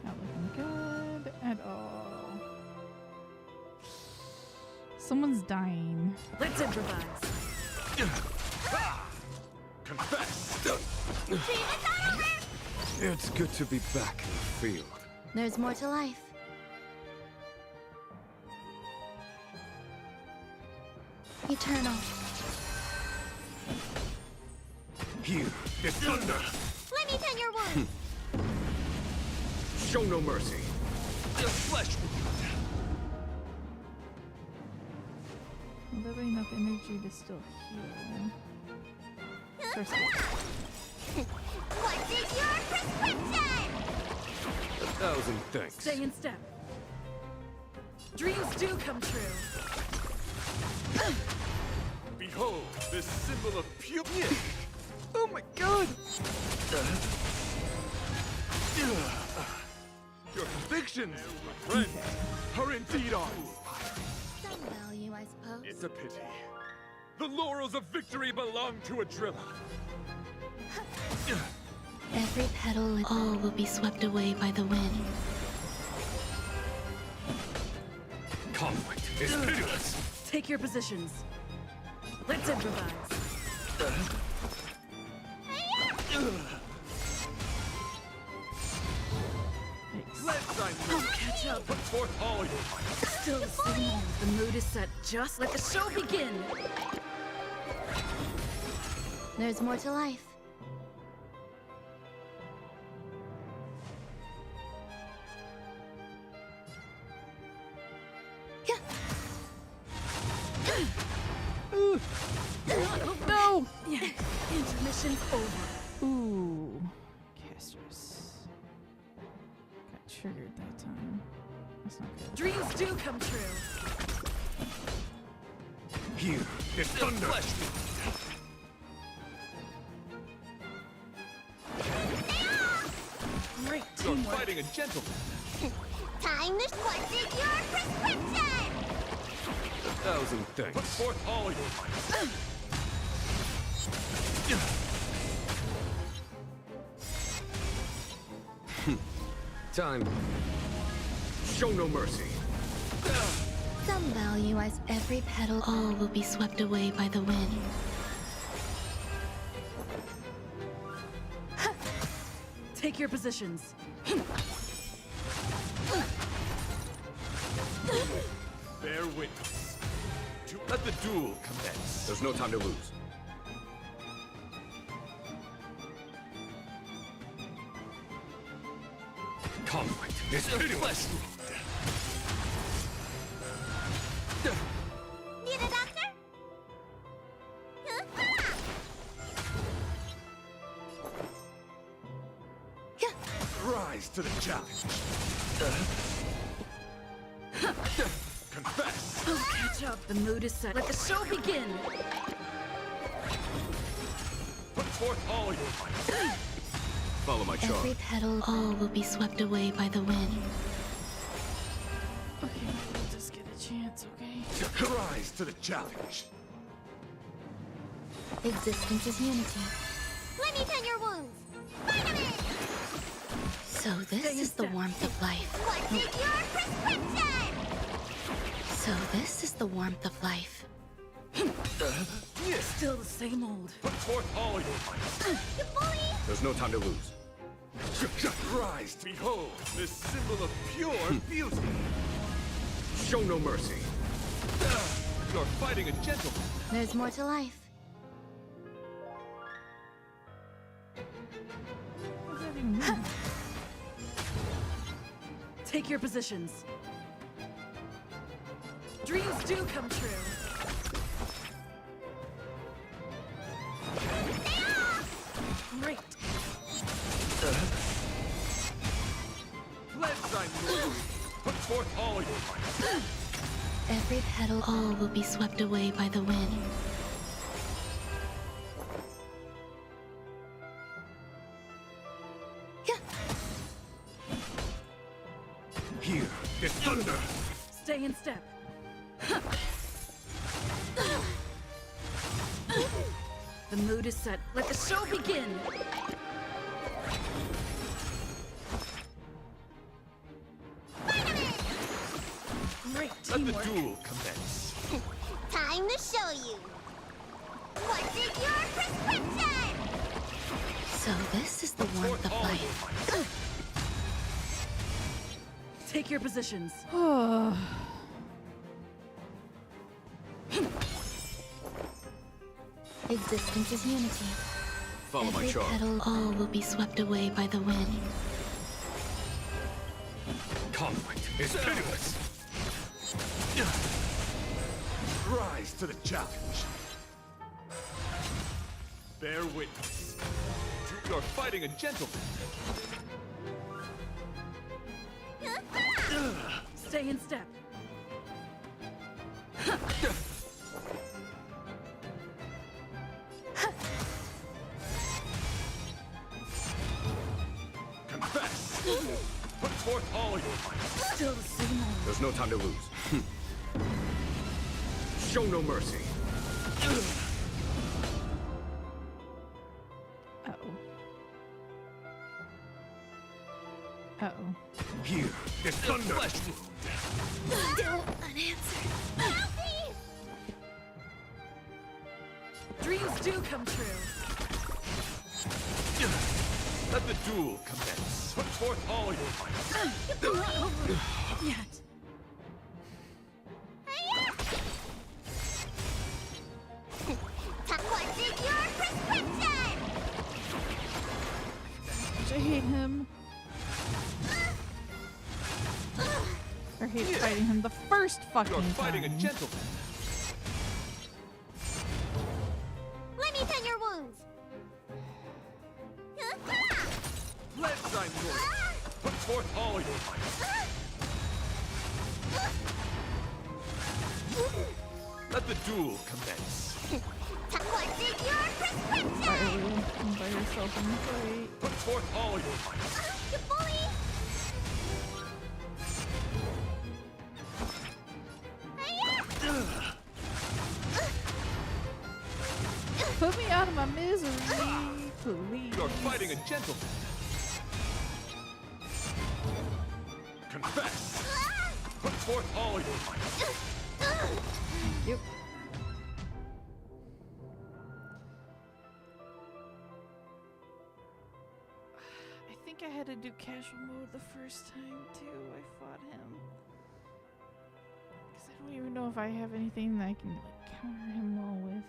Not looking good at all. Someone's dying. Let's improvise. Confess. It's good to be back in the field. There's more to life. Eternal. Here is thunder. Let me tend your wound. Show no mercy. The flesh wound. Will there be enough energy to still heal? First What's in your prescription? 1,000 thanks. Stay in step. Dreams do come true. Behold, this symbol of pure. Oh my god! Your convictions, my friend, are indeed ours. Some value, I suppose. It's a pity. The laurels of victory belong to a driller. Every petal, all will be swept away by the wind. Conflict is pitiless. Take your positions. Let's improvise. Let's I'll catch up. put forth all your might. Still the same old. The mood is set. Just let the show begin. There's more to life. No! Intermission's over. Ooh. Casters. Got triggered that time. That's not good. Dreams do come true. Here is thunder. Great You're teamwork. fighting a gentleman. Time to what's in your prescription? 1,000 Put thanks. forth all your might. Time. Show no mercy. Some value, as every petal, all will be swept away by the wind. Take your positions. Bear witness. To let the duel commence. There's no time to lose. Conflict is pitiless. Need a doctor? Rise to the challenge. Confess! Oh, catch up. The mood is set. Let the show begin! Put forth all your might. Follow my charm. Every petal, all will be swept away by the wind. Okay, we'll just get a chance, okay? Rise to the challenge. Existence is unity. Let me tend your wounds. Vitamin! So this is the warmth of life. What is your prescription? So this is the warmth of life. Still the same old. Put forth all your might. You bully! There's no time to lose. Rise, behold, this symbol of pure beauty. Show no mercy. You're fighting a gentleman. There's more to life. What does that even mean? Take your positions. Dreams do come true. Great. Pledge thy glory. Put forth all your might. Every petal, all will be swept away by the wind. Here is thunder. Stay in step. The mood is set. Let the show begin! Great Let the teamwork. duel commence. Time to show you. What is your prescription? So this is the warmth of life. Take your positions. Existence is unity. Follow my Every charm. petal, all will be swept away by the wind. Conflict is pitiless. Rise to the challenge. Bear witness. You're fighting a gentleman. Stay in step. Confess. Put forth all your might. Still the same old. There's no time to lose. Show no mercy. Uh-oh. Here is thunder. Still unanswered. Dreams do come true. Let the duel commence. Put forth all your might. Not over yet. What is your prescription? I hate him. I hate fighting him the first fucking You're fighting time. a gentleman. Let me tend your wounds. Pledge thy glory. Put forth all your might. Let the duel commence. What is your prescription? By yourself in the fight. Put forth all your might. You bully! Put me out of my misery, please. You're fighting a gentleman. Confess. Put forth all your might. Yep. I think I had to do casual mode the first time too. I fought him. Because I don't even know if I have anything that I can like counter him well with.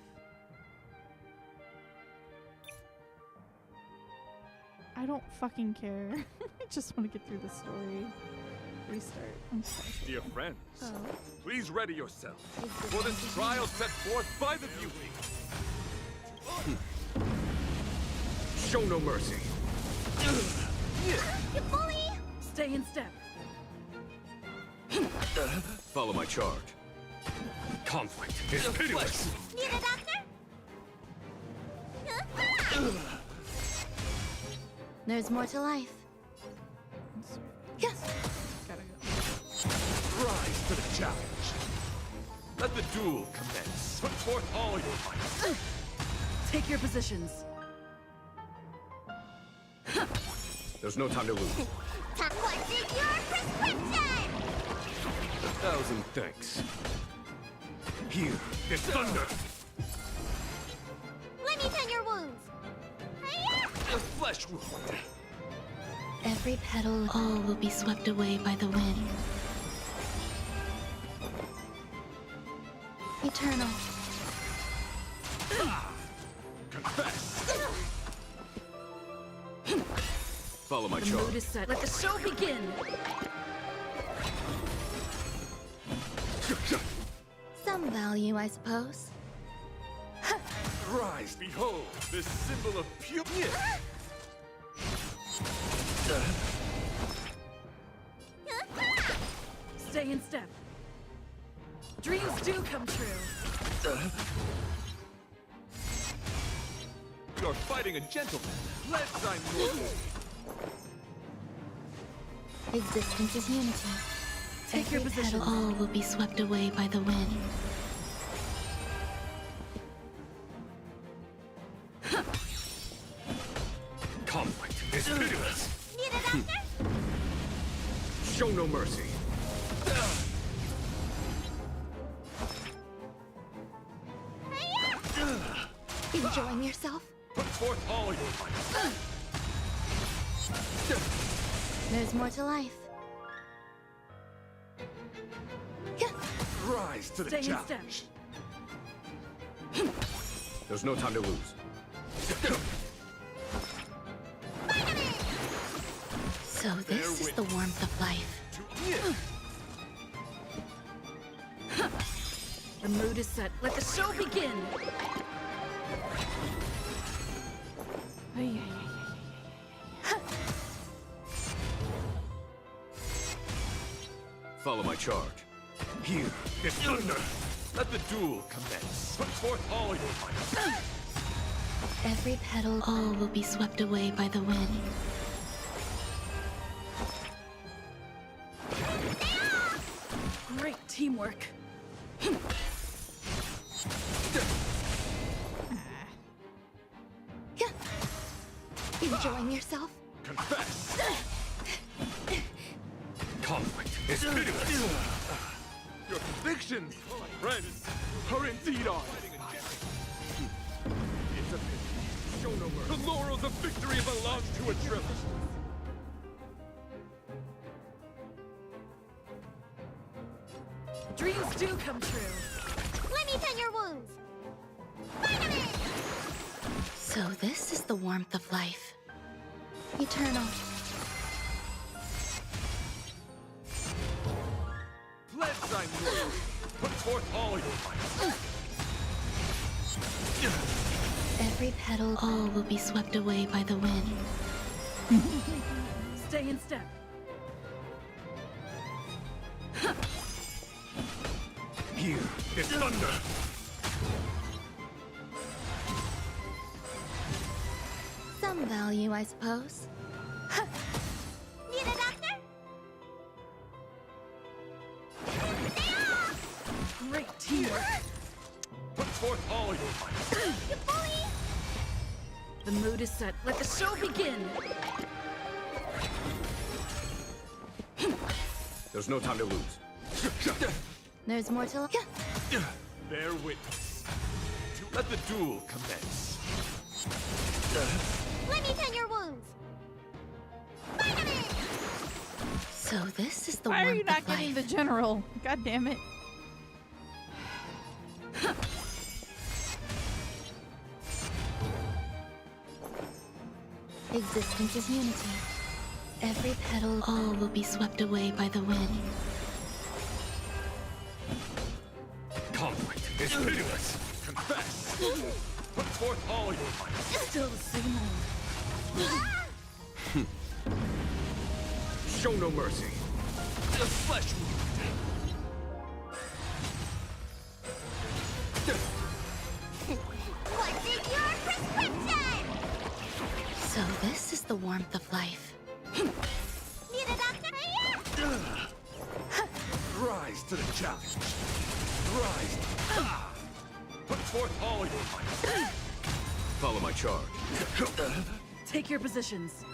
I don't fucking care. I just want to get through the story. Restart. I'm sorry. Dear friends, Oh. please ready yourselves for this trial set forth by the beauty. Show no mercy. You bully! Stay in step. Follow my charge. Conflict is pitiless. Need a doctor? There's more to life. Gotta go. Rise to the challenge. Let the duel commence. Put forth all your might. Take your positions. There's no time to lose. What's in your prescription? 1,000 thanks. Here is thunder. Let me tend your wounds. A flesh wound. Every petal, all will be swept away by the wind. Eternal. Confess. Follow my The charge. mood is set. Let the show begin. Some value, I suppose. Rise, behold, this symbol of pure. Stay in step. Dreams do come true. You're fighting a gentleman. Let's I'm Existence is unity. Take your Every position. petal, all will be swept away by the wind. Conflict is pitiless. Need a doctor? Show no mercy. Enjoying yourself? Put forth all your might. There's more to life. Rise to the Stay in step. challenge. There's no time to lose. So this is the warmth of life. The mood is set. Let the show begin. Ay, ay, ay, Follow my charge. Here is thunder. Let the duel commence. Put forth all your might. Every petal, all will be swept away by the wind. Great teamwork. Enjoying yourself? Confess. Conflict is pitiless. Your convictions, friends, are indeed ours. It's a pity. Show no mercy. The laurels of victory belong to a traitor. Dreams do come true. Let me tend your wounds. So this is the warmth of life. Eternal. Pledge thy loyalty. Put forth all your might. Every petal, all will be swept away by the wind. Stay in step. Here is thunder. Some value, I suppose. Need a doctor? Great teamwork. Put forth all your might. You bully! The mood is set. Let the show begin. There's no time to lose. There's more to Bear witness. Let the duel commence. Let me tend your wounds. So this is the Why are warmth you not of getting life. the general? God damn it. Existence is unity. Every petal, all will be swept away by the wind. Conflict is pitiless. Confess. Put forth all your might. Still the same old. Show no mercy. A flesh wound. the warmth of life. Need a doctor? Rise to the challenge. Rise. Put forth all your might. Follow my charge. Take your positions.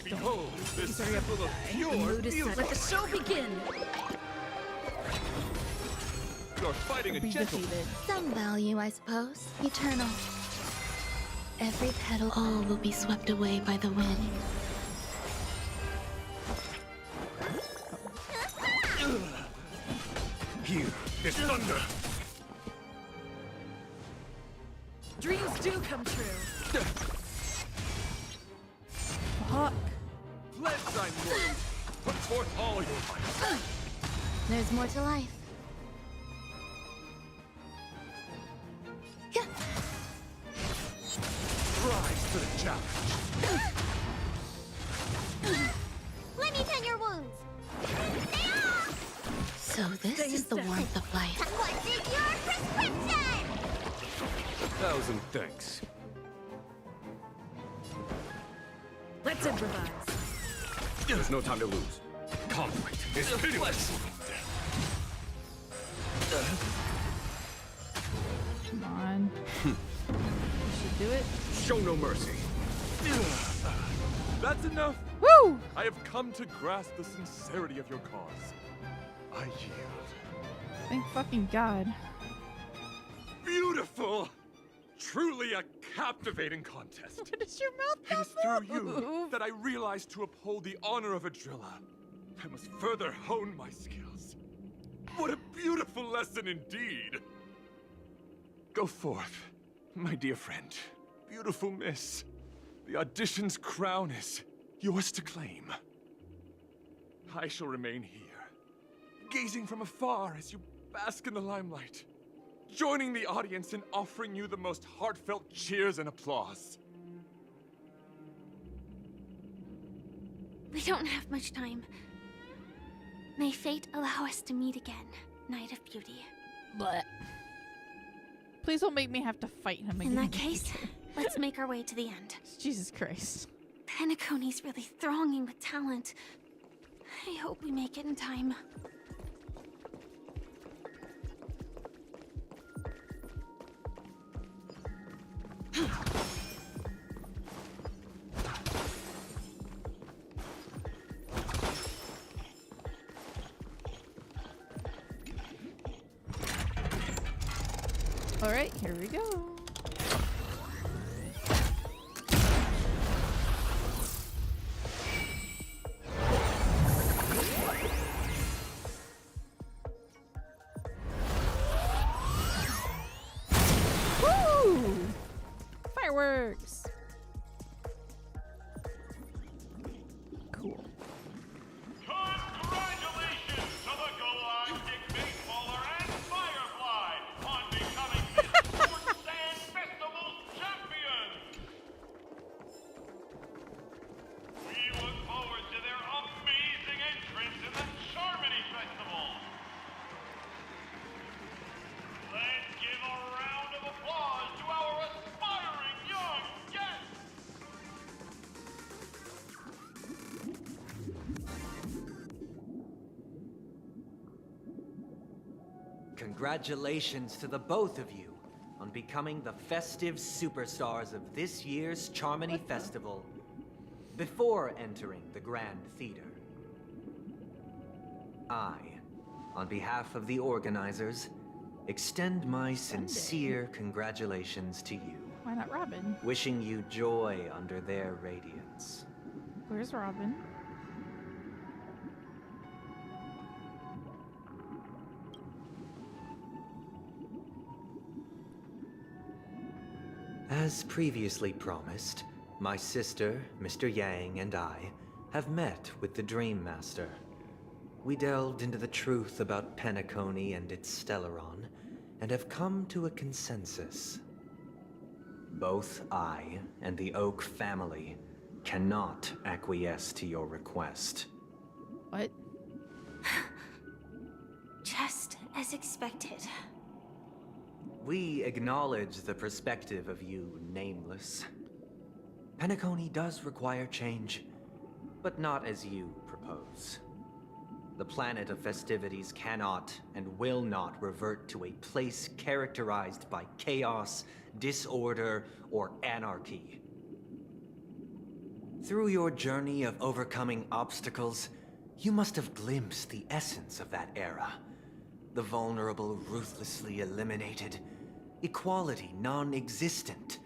Behold this symbol of pure beauty. Let the show begin. You're fighting a gentleman. Some value, I suppose. Eternal. Every petal, all will be swept away by the wind. Here is thunder. Dreams do come true. Fuck. Pledge thy loyalty. Put forth all your might. There's more to life. Rise to the challenge. Let me tend your wounds. So this is the warmth of life. What is your prescription? 1,000 thanks. Let's improvise. There's no time to lose. Conflict is pitiless. Come on. You should do it. Show no mercy. That's enough. Woo! I have come to grasp the sincerity of your cause. I yield. Thank fucking God. Beautiful! Truly a captivating contest. What is your mouth? It is through you that I realize to uphold the honor of a driller, I must further hone my skills. What a beautiful lesson indeed! Go forth, my dear friend. Beautiful miss. The audition's crown is yours to claim. I shall remain here, gazing from afar as you bask in the limelight, joining the audience in offering you the most heartfelt cheers and applause. We don't have much time. May fate allow us to meet again, Knight of Beauty. But please don't make me have to fight him again. In that case, let's make our way to the end. Jesus Christ. Penacony's really thronging with talent. I hope we make it in time. All right, here we go. Woo! Fireworks. Cool. Congratulations to the Galactic Baseballer and Firefly on becoming this Sports Sand Festival's champions! We look forward to their amazing entrance in the Charmony Festival! Let's give a round of applause to our aspiring young guests! Congratulations to the both of you on becoming the festive superstars of this year's Charmony Festival before entering the Grand Theater. I, on behalf of the organizers, extend my sincere congratulations to you. Why not Robin? Wishing you joy under their radiance. Where's Robin? As previously promised, my sister, Mr. Yang, and I have met with the Dream Master. We delved into the truth about Penacony and its Stellaron, and have come to a consensus. Both I and the Oak family cannot acquiesce to your request. What? Just as expected. We acknowledge the perspective of you Nameless. Penacony does require change, but not as you propose. The planet of festivities cannot and will not revert to a place characterized by chaos, disorder, or anarchy. Through your journey of overcoming obstacles, you must have glimpsed the essence of that era. The vulnerable ruthlessly eliminated, equality non-existent,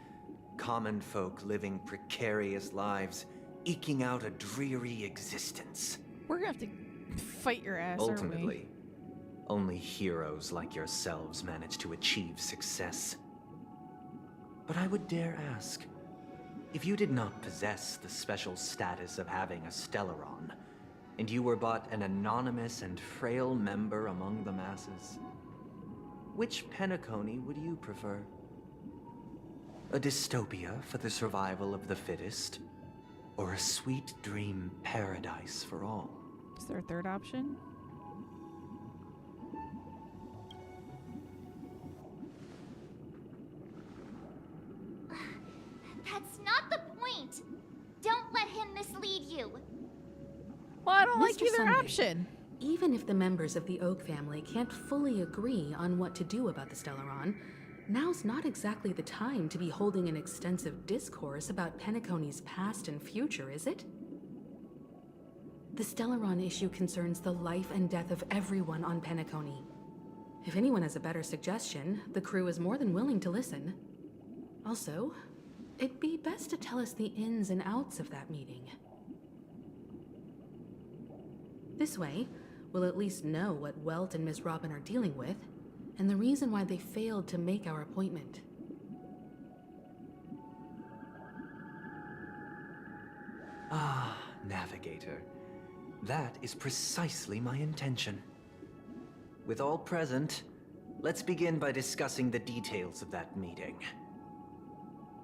common folk living precarious lives, eking out a dreary existence. We're gonna have to fight your ass, Ultimately, aren't we? only heroes like yourselves manage to achieve success. But I would dare ask, if you did not possess the special status of having a Stellaron, and you were but an anonymous and frail member among the masses, which Penacony would you prefer? A dystopia for the survival of the fittest, or a sweet dream paradise for all? Is there a third option? That's not the point. Don't let him mislead you. Well, I don't like Mr. either Sunday, option. Even if the members of the Oak family can't fully agree on what to do about the Stellaron, now's not exactly the time to be holding an extensive discourse about Penacony's past and future, is it? The Stellaron issue concerns the life and death of everyone on Penacony. If anyone has a better suggestion, the crew is more than willing to listen. Also, it'd be best to tell us the ins and outs of that meeting. This way, we'll at least know what Welt and Miss Robin are dealing with, and the reason why they failed to make our appointment. Ah, Navigator. That is precisely my intention. With all present, let's begin by discussing the details of that meeting.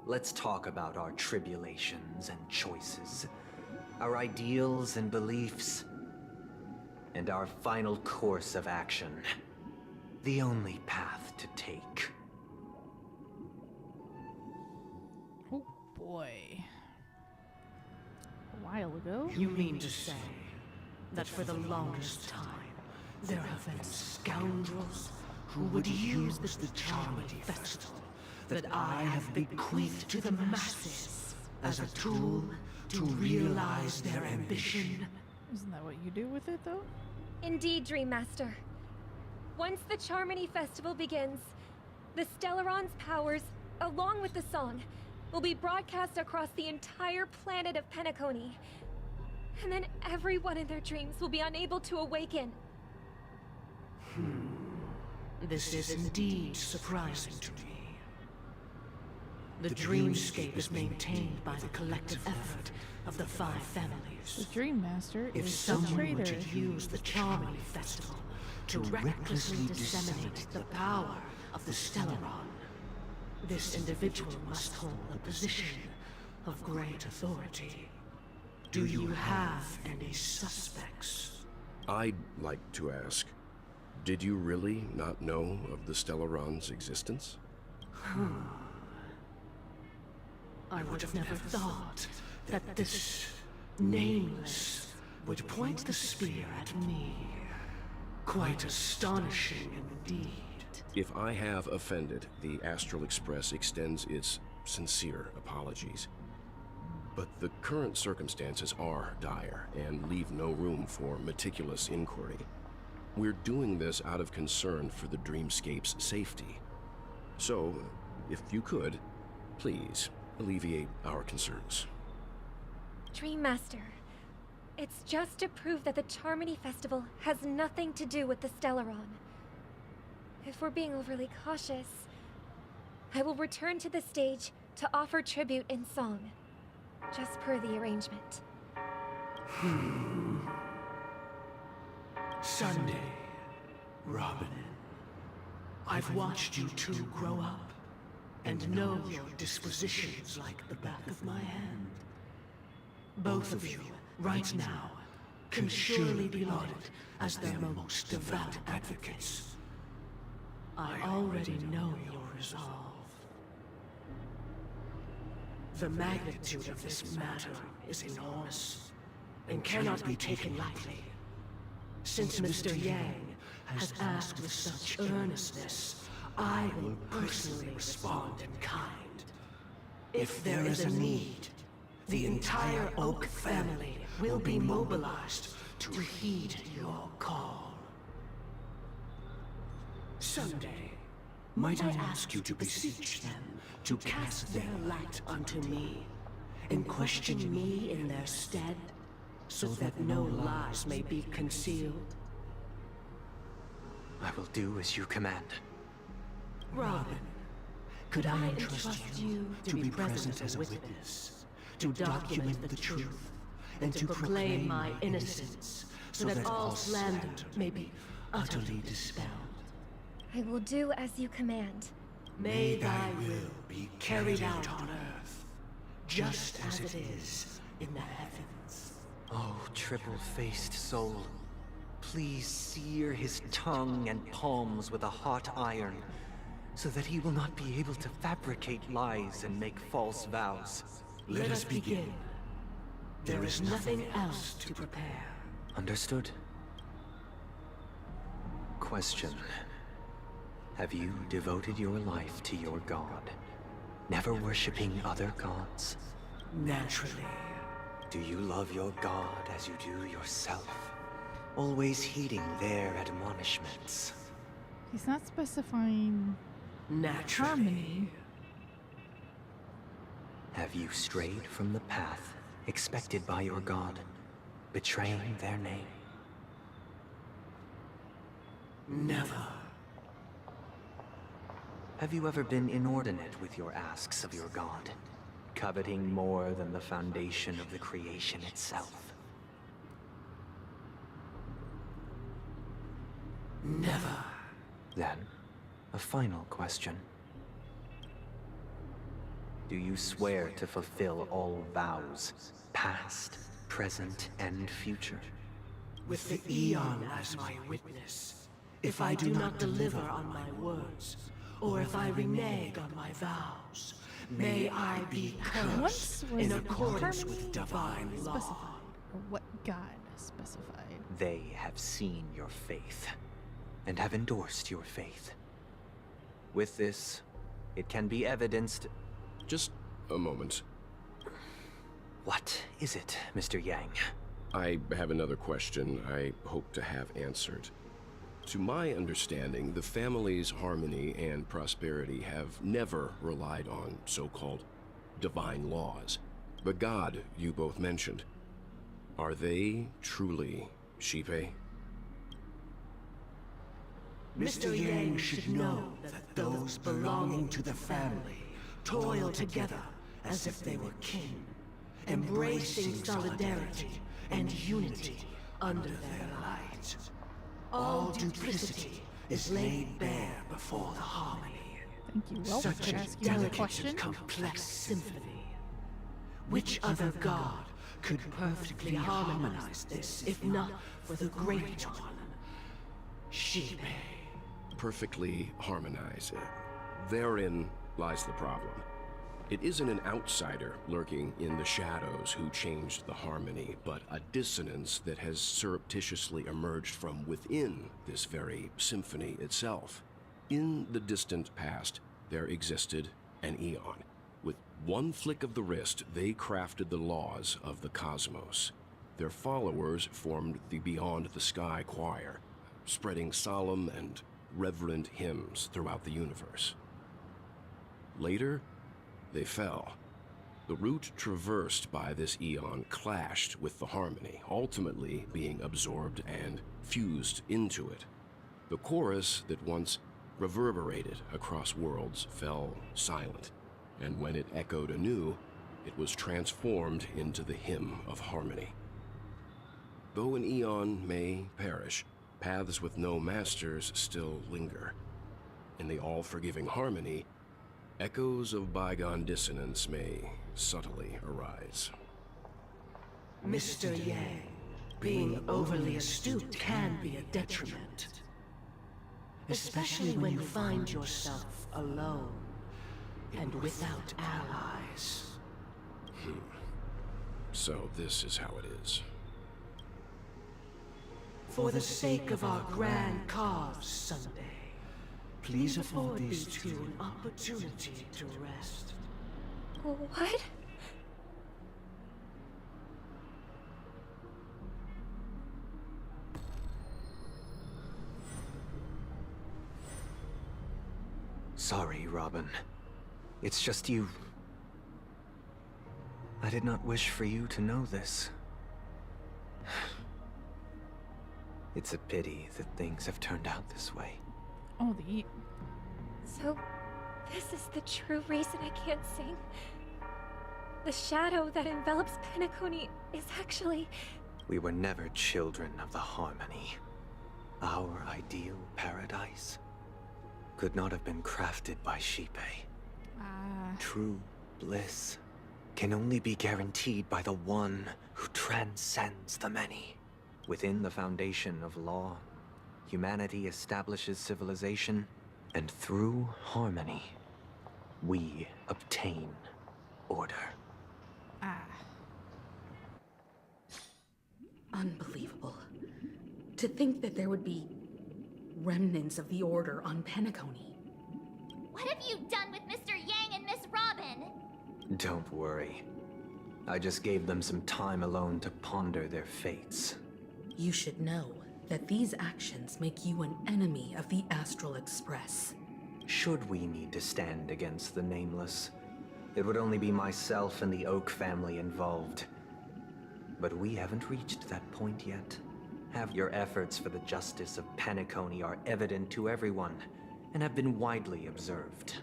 Let's talk about our tribulations and choices, our ideals and beliefs, and our final course of action. The only path to take. Oh boy. A while ago. You mean to say that for the longest time, there have been scoundrels who would use this Charmity Festival that I have bequeathed to the masses as a tool to realize their ambition? Isn't that what you do with it, though? Indeed, Dream Master. Once the Charmony Festival begins, the Stellaron's powers, along with the song, will be broadcast across the entire planet of Penacony. And then everyone in their dreams will be unable to awaken. This is indeed surprising to me. The dreamscape is maintained by the collective effort of the 5 families. The Dream Master If is the someone were traitor. to use the Charmony Festival to recklessly disseminate the power of the Stellaron, this individual must hold a position of great authority. Do you have any suspects? I'd like to ask, did you really not know of the Stellaron's existence? I would have never thought that this Nameless would point the spear at me. Quite astonishing indeed. If I have offended, the Astral Express extends its sincere apologies. But the current circumstances are dire and leave no room for meticulous inquiry. We're doing this out of concern for the Dreamscape's safety. So, if you could, please alleviate our concerns. Dream Master, it's just to prove that the Charmony Festival has nothing to do with the Stellaron. If we're being overly cautious, I will return to the stage to offer tribute in song, just per the arrangement. Sunday, Robin. I've watched you two grow up, and know your dispositions like the back of my hand. Both of you, right now, can surely be lauded as their most devout advocates. I already know your resolve. The magnitude of this matter is enormous, and cannot be taken lightly. Since Mr. Yang has asked with such earnestness, I will personally respond in kind. If there is a need, the entire Oak family will be mobilized to heed your call. Someday, might I ask you to beseech them to cast their light unto me, and question me in their stead, so that no lies may be concealed? I will do as you command. Robin, could I entrust you to be present as a witness, to document the truth, and to proclaim my innocence, so that all slander may be utterly dispelled? I will do as you command. May thy will be carried out on earth, just as it is in the heavens. Oh, triple-faced soul, please sear his tongue and palms with a hot iron, so that he will not be able to fabricate lies and make false vows. Let us begin. There is nothing else to prepare. Understood. Question. Have you devoted your life to your god, never worshipping other gods? Naturally. Do you love your god as you do yourself, always heeding their admonishments? He's not specifying naturally. Harmony. Have you strayed from the path expected by your god, betraying their name? Never. Have you ever been inordinate with your asks of your god, coveting more than the foundation of the creation itself? Never. Then, a final question. Do you swear to fulfill all vows, past, present, and future? With the Eon as my witness, if I do not deliver on my words, or if I renege on my vows, may I be cursed in accordance with divine law. Specified, or what God specified. They have seen your faith, and have endorsed your faith. With this, it can be evidenced... Just a moment. What is it, Mr. Yang? I have another question I hope to have answered. To my understanding, the family's harmony and prosperity have never relied on so-called divine laws. The god you both mentioned, are they truly Shipe? Mr. Yang should know that those belonging to the family toil together as if they were kin, embracing solidarity and unity under their light. All duplicity is laid bare before the harmony. Thank you, Will, Such for a asking the delicate question. and complex symphony. Which other god could perfectly harmonize this, if not for the Great One? Shipe. Perfectly harmonize. Therein lies the problem. It isn't an outsider lurking in the shadows who changed the harmony, but a dissonance that has surreptitiously emerged from within this very symphony itself. In the distant past, there existed an Eon. With one flick of the wrist, they crafted the laws of the cosmos. Their followers formed the Beyond the Sky Choir, spreading solemn and reverent hymns throughout the universe. Later, they fell. The route traversed by this Eon clashed with the harmony, ultimately being absorbed and fused into it. The chorus that once reverberated across worlds fell silent, and when it echoed anew, it was transformed into the hymn of harmony. Though an Eon may perish, paths with no masters still linger. In the all-forgiving harmony, echoes of bygone dissonance may subtly arise. Mr. Yang, being overly astute can be a detriment. Especially when you find yourself alone and without allies. So this is how it is. For the sake of our grand cause, Sunday, please afford these two an opportunity to rest. What? Sorry, Robin. It's just you. I did not wish for you to know this. It's a pity that things have turned out this way. Oh, So, this is the true reason I can't sing? The shadow that envelops Penacony is actually... We were never children of the harmony. Our ideal paradise could not have been crafted by Xipe. True bliss can only be guaranteed by the one who transcends the many. Within the foundation of law, humanity establishes civilization, and through harmony, we obtain order. Unbelievable. To think that there would be remnants of the Order on Penacony. What have you done with Mr. Yang and Miss Robin? Don't worry. I just gave them some time alone to ponder their fates. You should know that these actions make you an enemy of the Astral Express. Should we need to stand against the Nameless, it would only be myself and the Oak family involved. But we haven't reached that point yet. Your efforts for the justice of Penacony are evident to everyone, and have been widely observed.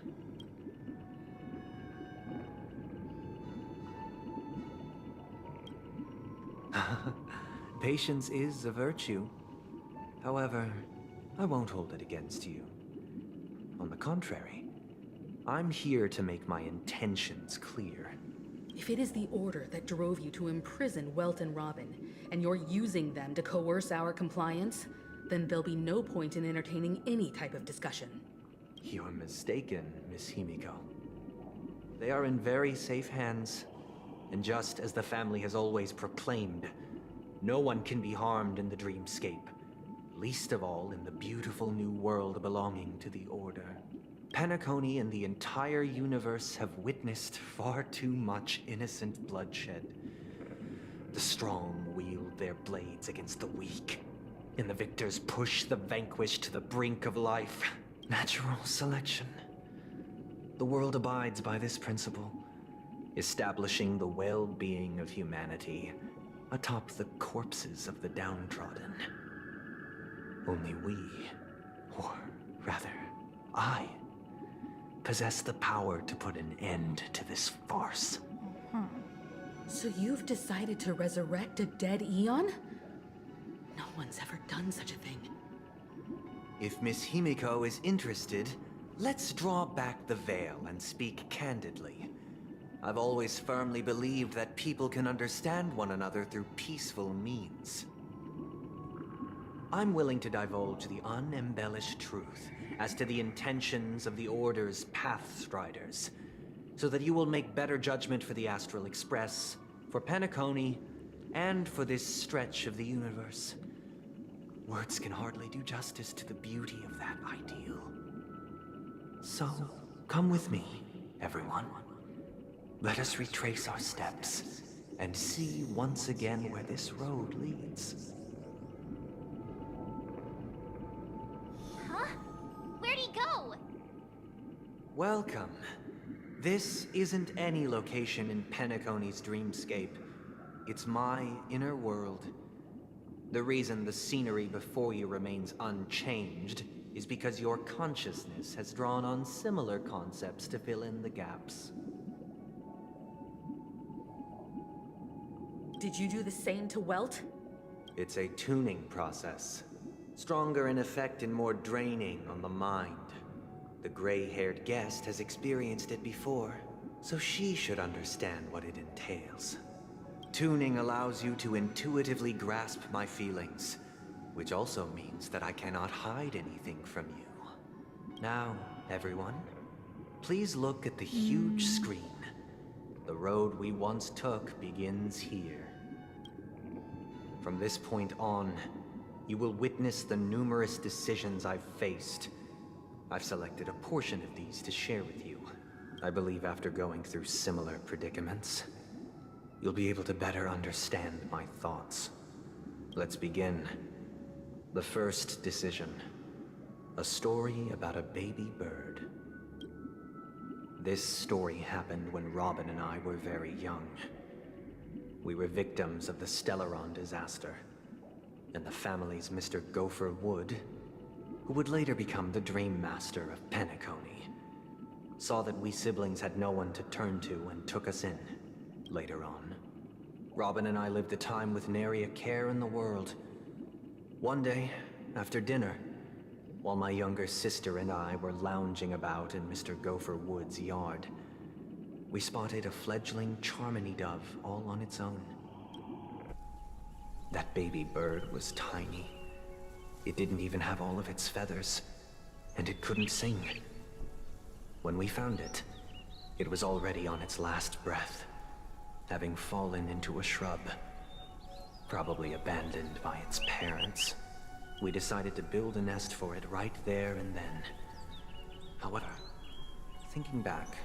Patience is a virtue. However, I won't hold it against you. On the contrary, I'm here to make my intentions clear. If it is the Order that drove you to imprison Welt and Robin, and you're using them to coerce our compliance, then there'll be no point in entertaining any type of discussion. You're mistaken, Miss Himiko. They are in very safe hands, and just as the family has always proclaimed, no one can be harmed in the dreamscape, least of all in the beautiful new world belonging to the Order. Penacony and the entire universe have witnessed far too much innocent bloodshed. The strong wield their blades against the weak, and the victors push the vanquished to the brink of life. Natural selection. The world abides by this principle, establishing the well-being of humanity atop the corpses of the downtrodden. Only we, or rather, I, possess the power to put an end to this farce. So you've decided to resurrect a dead Eon? No one's ever done such a thing. If Miss Himiko is interested, let's draw back the veil and speak candidly. I've always firmly believed that people can understand one another through peaceful means. I'm willing to divulge the unembellished truth as to the intentions of the Order's Pathstriders, so that you will make better judgment for the Astral Express, for Penacony, and for this stretch of the universe. Words can hardly do justice to the beauty of that ideal. So, come with me, everyone. Let us retrace our steps, and see once again where this road leads. Huh? Where'd he go? Welcome. This isn't any location in Penacony's dreamscape. It's my inner world. The reason the scenery before you remains unchanged is because your consciousness has drawn on similar concepts to fill in the gaps. Did you do the same to Welt? It's a tuning process. Stronger in effect and more draining on the mind. The gray-haired guest has experienced it before, so she should understand what it entails. Tuning allows you to intuitively grasp my feelings, which also means that I cannot hide anything from you. Now, everyone, please look at the huge screen. The road we once took begins here. From this point on, you will witness the numerous decisions I've faced. I've selected a portion of these to share with you. I believe after going through similar predicaments, you'll be able to better understand my thoughts. Let's begin. The first decision. A story about a baby bird. This story happened when Robin and I were very young. We were victims of the Stellaron disaster, and the family's Mr. Gopher Wood, who would later become the Dream Master of Penacony, saw that we siblings had no one to turn to and took us in, later on. Robin and I lived a time with nary a care in the world. One day, after dinner, while my younger sister and I were lounging about in Mr. Gopher Wood's yard, we spotted a fledgling Charmony dove all on its own. That baby bird was tiny. It didn't even have all of its feathers, and it couldn't sing. When we found it, it was already on its last breath, having fallen into a shrub, probably abandoned by its parents. We decided to build a nest for it right there and then. However, thinking back,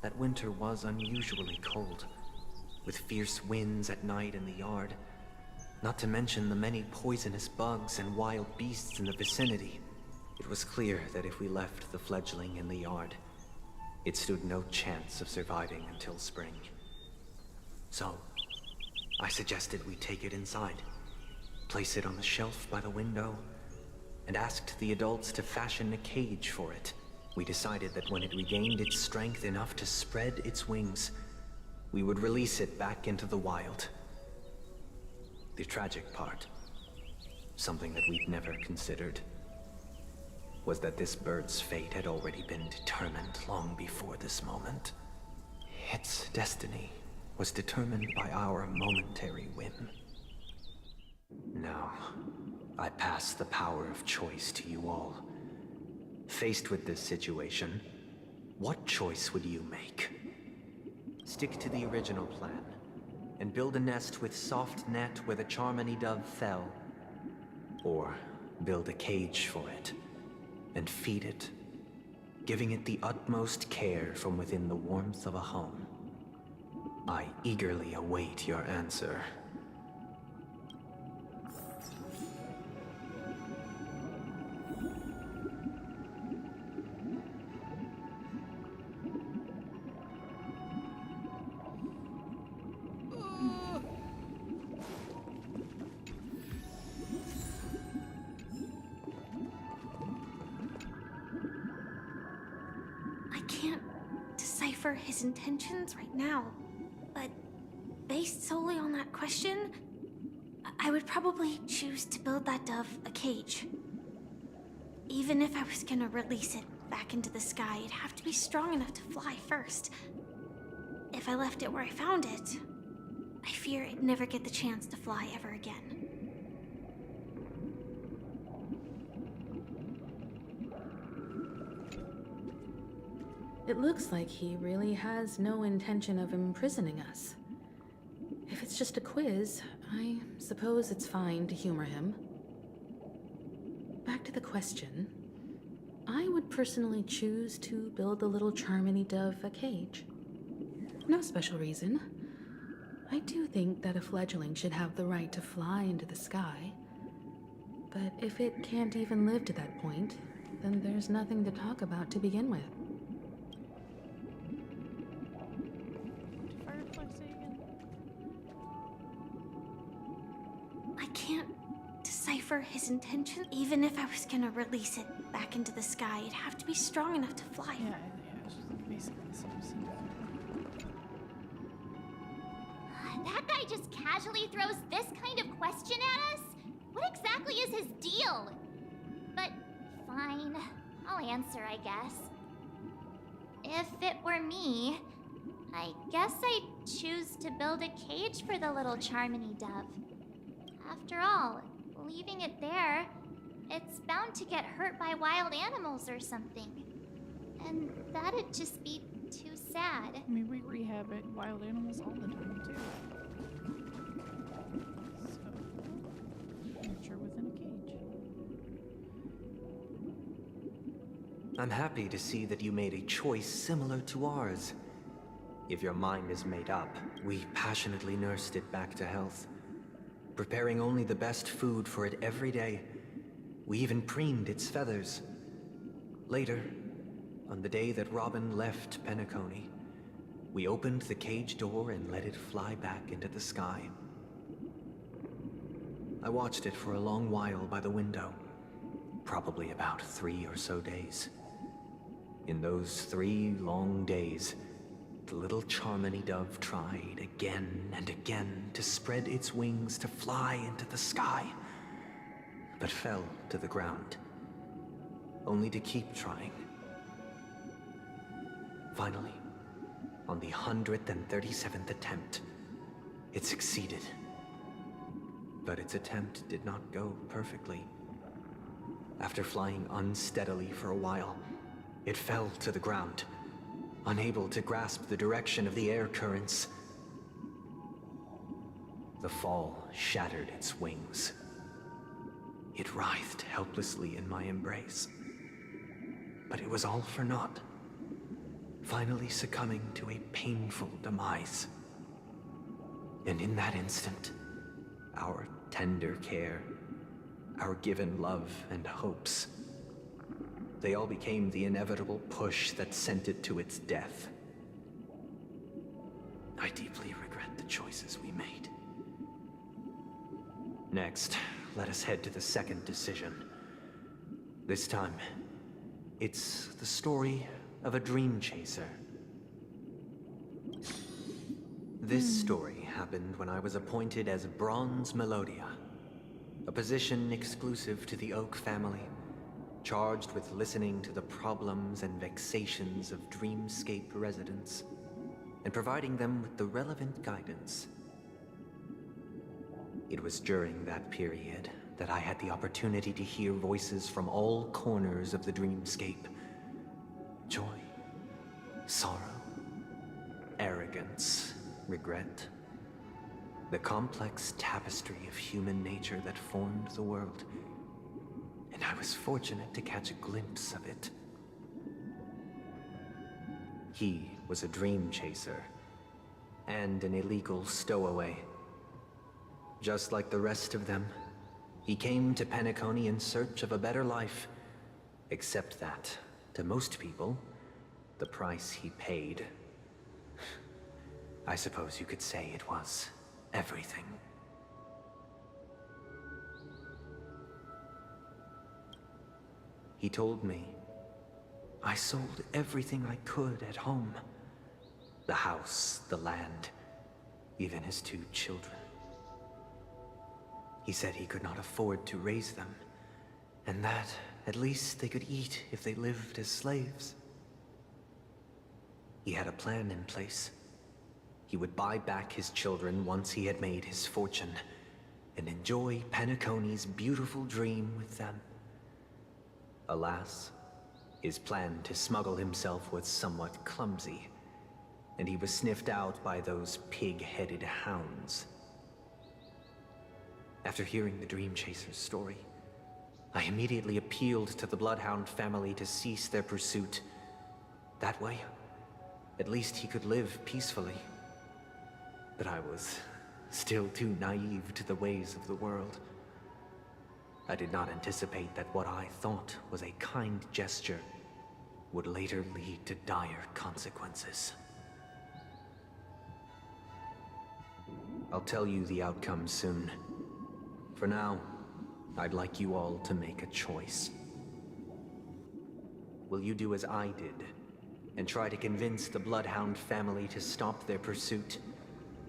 that winter was unusually cold, with fierce winds at night in the yard, not to mention the many poisonous bugs and wild beasts in the vicinity. It was clear that if we left the fledgling in the yard, it stood no chance of surviving until spring. So, I suggested we take it inside, place it on the shelf by the window, and asked the adults to fashion a cage for it. We decided that when it regained its strength enough to spread its wings, we would release it back into the wild. The tragic part, something that we'd never considered, was that this bird's fate had already been determined long before this moment. Its destiny was determined by our momentary whim. Now, I pass the power of choice to you all. Faced with this situation, what choice would you make? Stick to the original plan, and build a nest with soft net where the Charmony dove fell. Or build a cage for it, and feed it, giving it the utmost care from within the warmth of a home. I eagerly await your answer. His intentions right now, but based solely on that question, I would probably choose to build that dove a cage. Even if I was gonna release it back into the sky, it'd have to be strong enough to fly first. If I left it where I found it, I fear it'd never get the chance to fly ever again. It looks like he really has no intention of imprisoning us. If it's just a quiz, I suppose it's fine to humor him. Back to the question. I would personally choose to build the little Charmony dove a cage. No special reason. I do think that a fledgling should have the right to fly into the sky. But if it can't even live to that point, then there's nothing to talk about to begin with. His intention, even if I was gonna release it back into the sky, it'd have to be strong enough to fly. Yeah, basically seems. That guy just casually throws this kind of question at us? What exactly is his deal? But fine, I'll answer, I guess. If it were me, I guess I'd choose to build a cage for the little Charmony dove. After all, leaving it there, it's bound to get hurt by wild animals or something. And that'd just be too sad. I mean, we rehab it wild animals all the time, too. So, furniture within a cage. I'm happy to see that you made a choice similar to ours. If your mind is made up, we passionately nursed it back to health, preparing only the best food for it every day. We even preened its feathers. Later, on the day that Robin left Penacony, we opened the cage door and let it fly back into the sky. I watched it for a long while by the window, probably about 3 or so days. In those 3 long days, the little Charmony dove tried again and again to spread its wings to fly into the sky, but fell to the ground, only to keep trying. Finally, on the 137th attempt, it succeeded. But its attempt did not go perfectly. After flying unsteadily for a while, it fell to the ground, unable to grasp the direction of the air currents. The fall shattered its wings. It writhed helplessly in my embrace. But it was all for naught, finally succumbing to a painful demise. And in that instant, our tender care, our given love and hopes, they all became the inevitable push that sent it to its death. I deeply regret the choices we made. Next, let us head to the second decision. This time, it's the story of a dream chaser. This story happened when I was appointed as Bronze Melodia, a position exclusive to the Oak family, charged with listening to the problems and vexations of Dreamscape residents, and providing them with the relevant guidance. It was during that period that I had the opportunity to hear voices from all corners of the Dreamscape. Joy, sorrow, arrogance, regret. The complex tapestry of human nature that formed the world. And I was fortunate to catch a glimpse of it. He was a dream chaser, and an illegal stowaway. Just like the rest of them, he came to Penacony in search of a better life, except that, to most people, the price he paid, I suppose you could say it was everything. He told me, I sold everything I could at home. The house, the land, even his 2 children. He said he could not afford to raise them, and that at least they could eat if they lived as slaves. He had a plan in place. He would buy back his children once he had made his fortune, and enjoy Penacony's beautiful dream with them. Alas, his plan to smuggle himself was somewhat clumsy, and he was sniffed out by those pig-headed hounds. After hearing the Dream Chaser's story, I immediately appealed to the Bloodhound family to cease their pursuit. That way, at least he could live peacefully. But I was still too naive to the ways of the world. I did not anticipate that what I thought was a kind gesture would later lead to dire consequences. I'll tell you the outcome soon. For now, I'd like you all to make a choice. Will you do as I did, and try to convince the Bloodhound family to stop their pursuit,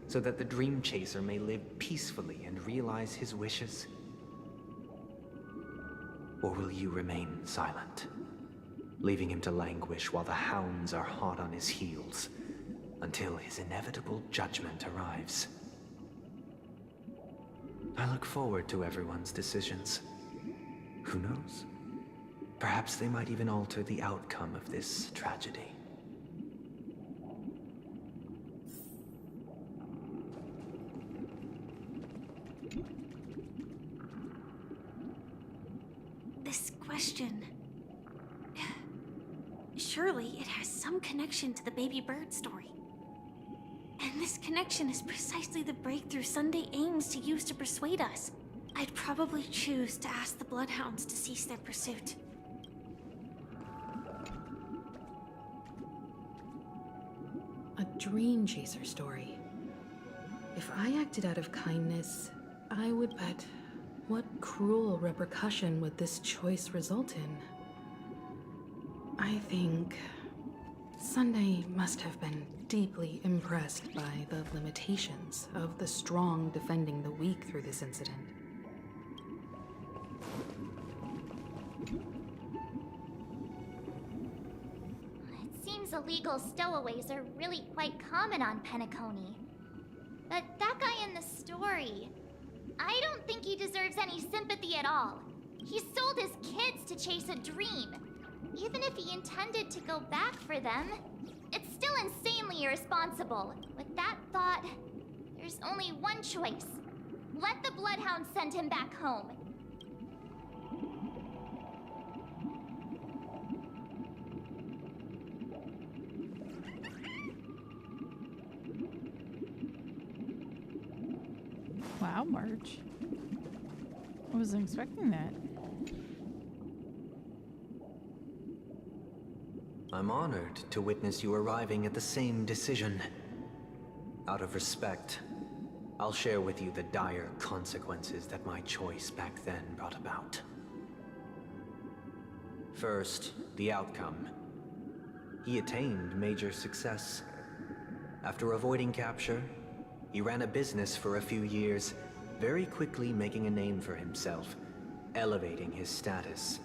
so that the Dream Chaser may live peacefully and realize his wishes? Or will you remain silent, leaving him to languish while the hounds are hot on his heels, until his inevitable judgment arrives? I look forward to everyone's decisions. Who knows? Perhaps they might even alter the outcome of this tragedy. this question. Surely it has some connection to the baby bird story. And this connection is precisely the breakthrough Sunday aims to use to persuade us. I'd probably choose to ask the Bloodhounds to cease their pursuit. A dream chaser story. If I acted out of kindness, I would bet what cruel repercussion would this choice result in? I think Sunday must have been deeply impressed by the limitations of the strong defending the weak through this incident. It seems illegal stowaways are really quite common on Penacony. But that guy in the story, I don't think he deserves any sympathy at all. He sold his kids to chase a dream. Even if he intended to go back for them, it's still insanely irresponsible. With that thought, there's only one choice. Let the Bloodhounds send him back home. Wow, March. I wasn't expecting that. I'm honored to witness you arriving at the same decision. Out of respect, I'll share with you the dire consequences that my choice back then brought about. First, the outcome. He attained major success. After avoiding capture, he ran a business for a few years, very quickly making a name for himself, elevating his status.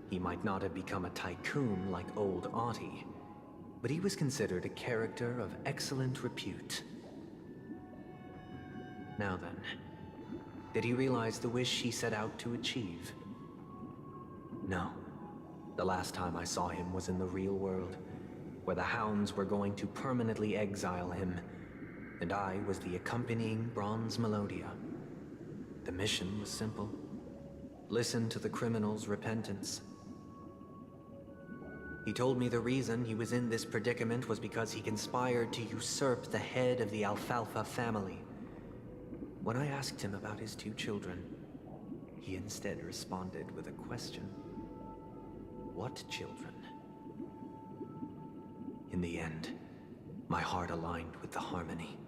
He might not have become a tycoon like old Audie, but he was considered a character of excellent repute. Now then, did he realize the wish he set out to achieve? No. The last time I saw him was in the real world, where the Hounds were going to permanently exile him, and I was the accompanying Bronze Melodia. The mission was simple. Listen to the criminal's repentance. He told me the reason he was in this predicament was because he conspired to usurp the head of the Alfalfa family. When I asked him about his 2 children, he instead responded with a question. What children? In the end, my heart aligned with the harmony,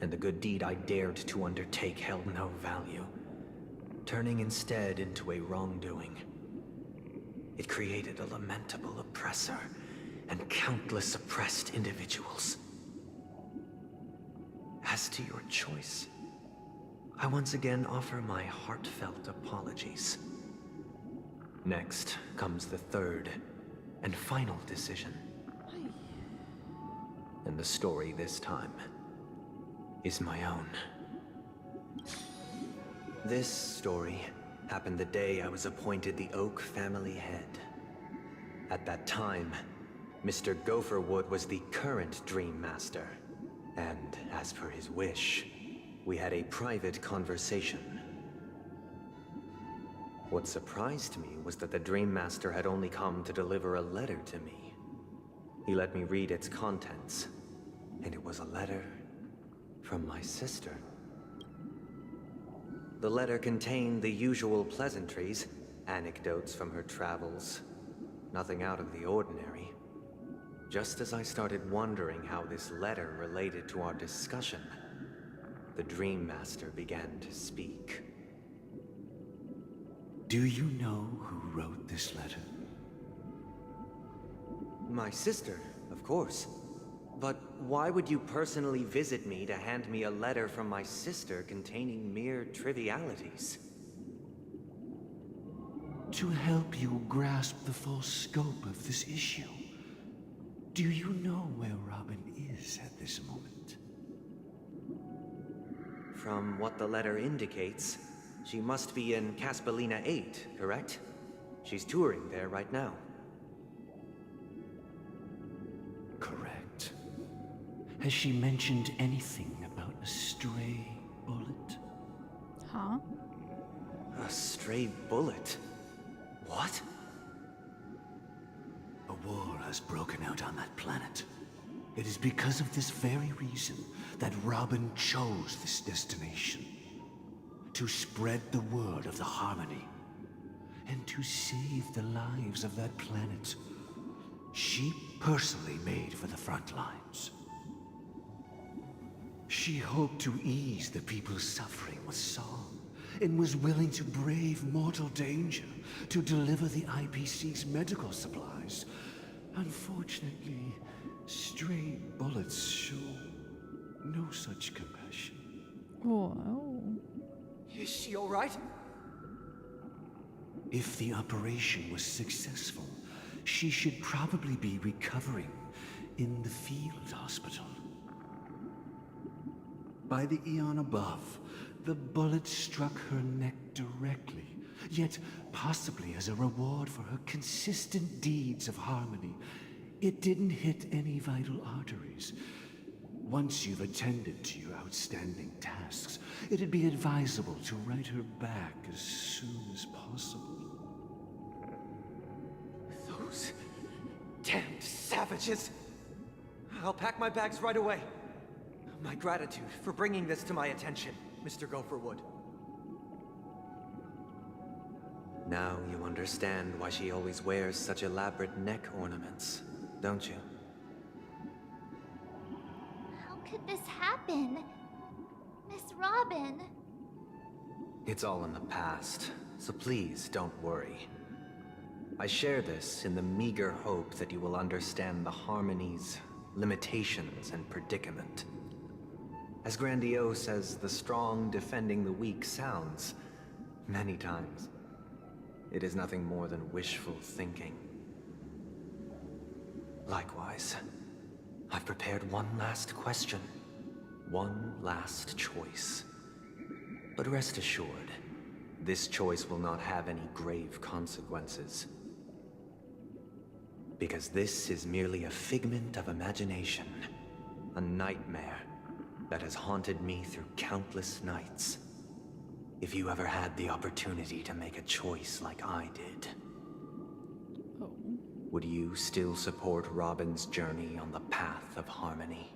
and the good deed I dared to undertake held no value, turning instead into a wrongdoing. It created a lamentable oppressor and countless oppressed individuals. As to your choice, I once again offer my heartfelt apologies. Next comes the third and final decision. And the story this time is my own. This story happened the day I was appointed the Oak family head. At that time, Mr. Gopherwood was the current Dream Master, and as per his wish, we had a private conversation. What surprised me was that the Dream Master had only come to deliver a letter to me. He let me read its contents, and it was a letter from my sister. The letter contained the usual pleasantries, anecdotes from her travels. Nothing out of the ordinary. Just as I started wondering how this letter related to our discussion, the Dream Master began to speak. Do you know who wrote this letter? My sister, of course. But why would you personally visit me to hand me a letter from my sister containing mere trivialities? To help you grasp the full scope of this issue. Do you know where Robin is at this moment? From what the letter indicates, she must be in Caspelina 8, correct? She's touring there right now. Correct. Has she mentioned anything about a stray bullet? Huh? A stray bullet? What? A war has broken out on that planet. It is because of this very reason that Robin chose this destination. To spread the word of the Harmony. And to save the lives of that planet. She personally made for the front lines. She hoped to ease the people's suffering with song, and was willing to brave mortal danger to deliver the IPC's medical supplies. Unfortunately, stray bullets show no such compassion. Whoa. Is she all right? If the operation was successful, she should probably be recovering in the field hospital. By the eon above, the bullet struck her neck directly, yet possibly as a reward for her consistent deeds of harmony, it didn't hit any vital arteries. Once you've attended to your outstanding tasks, it'd be advisable to write her back as soon as possible. Those damned savages! I'll pack my bags right away. My gratitude for bringing this to my attention, Mr. Gopherwood. Now you understand why she always wears such elaborate neck ornaments, don't you? How could this happen? Miss Robin? It's all in the past, so please don't worry. I share this in the meager hope that you will understand the Harmony's limitations and predicament. As grandiose as the strong defending the weak sounds, many times, it is nothing more than wishful thinking. Likewise, I've prepared one last question, one last choice. But rest assured, this choice will not have any grave consequences. Because this is merely a figment of imagination, a nightmare that has haunted me through countless nights. If you ever had the opportunity to make a choice like I did, would you still support Robin's journey on the path of harmony?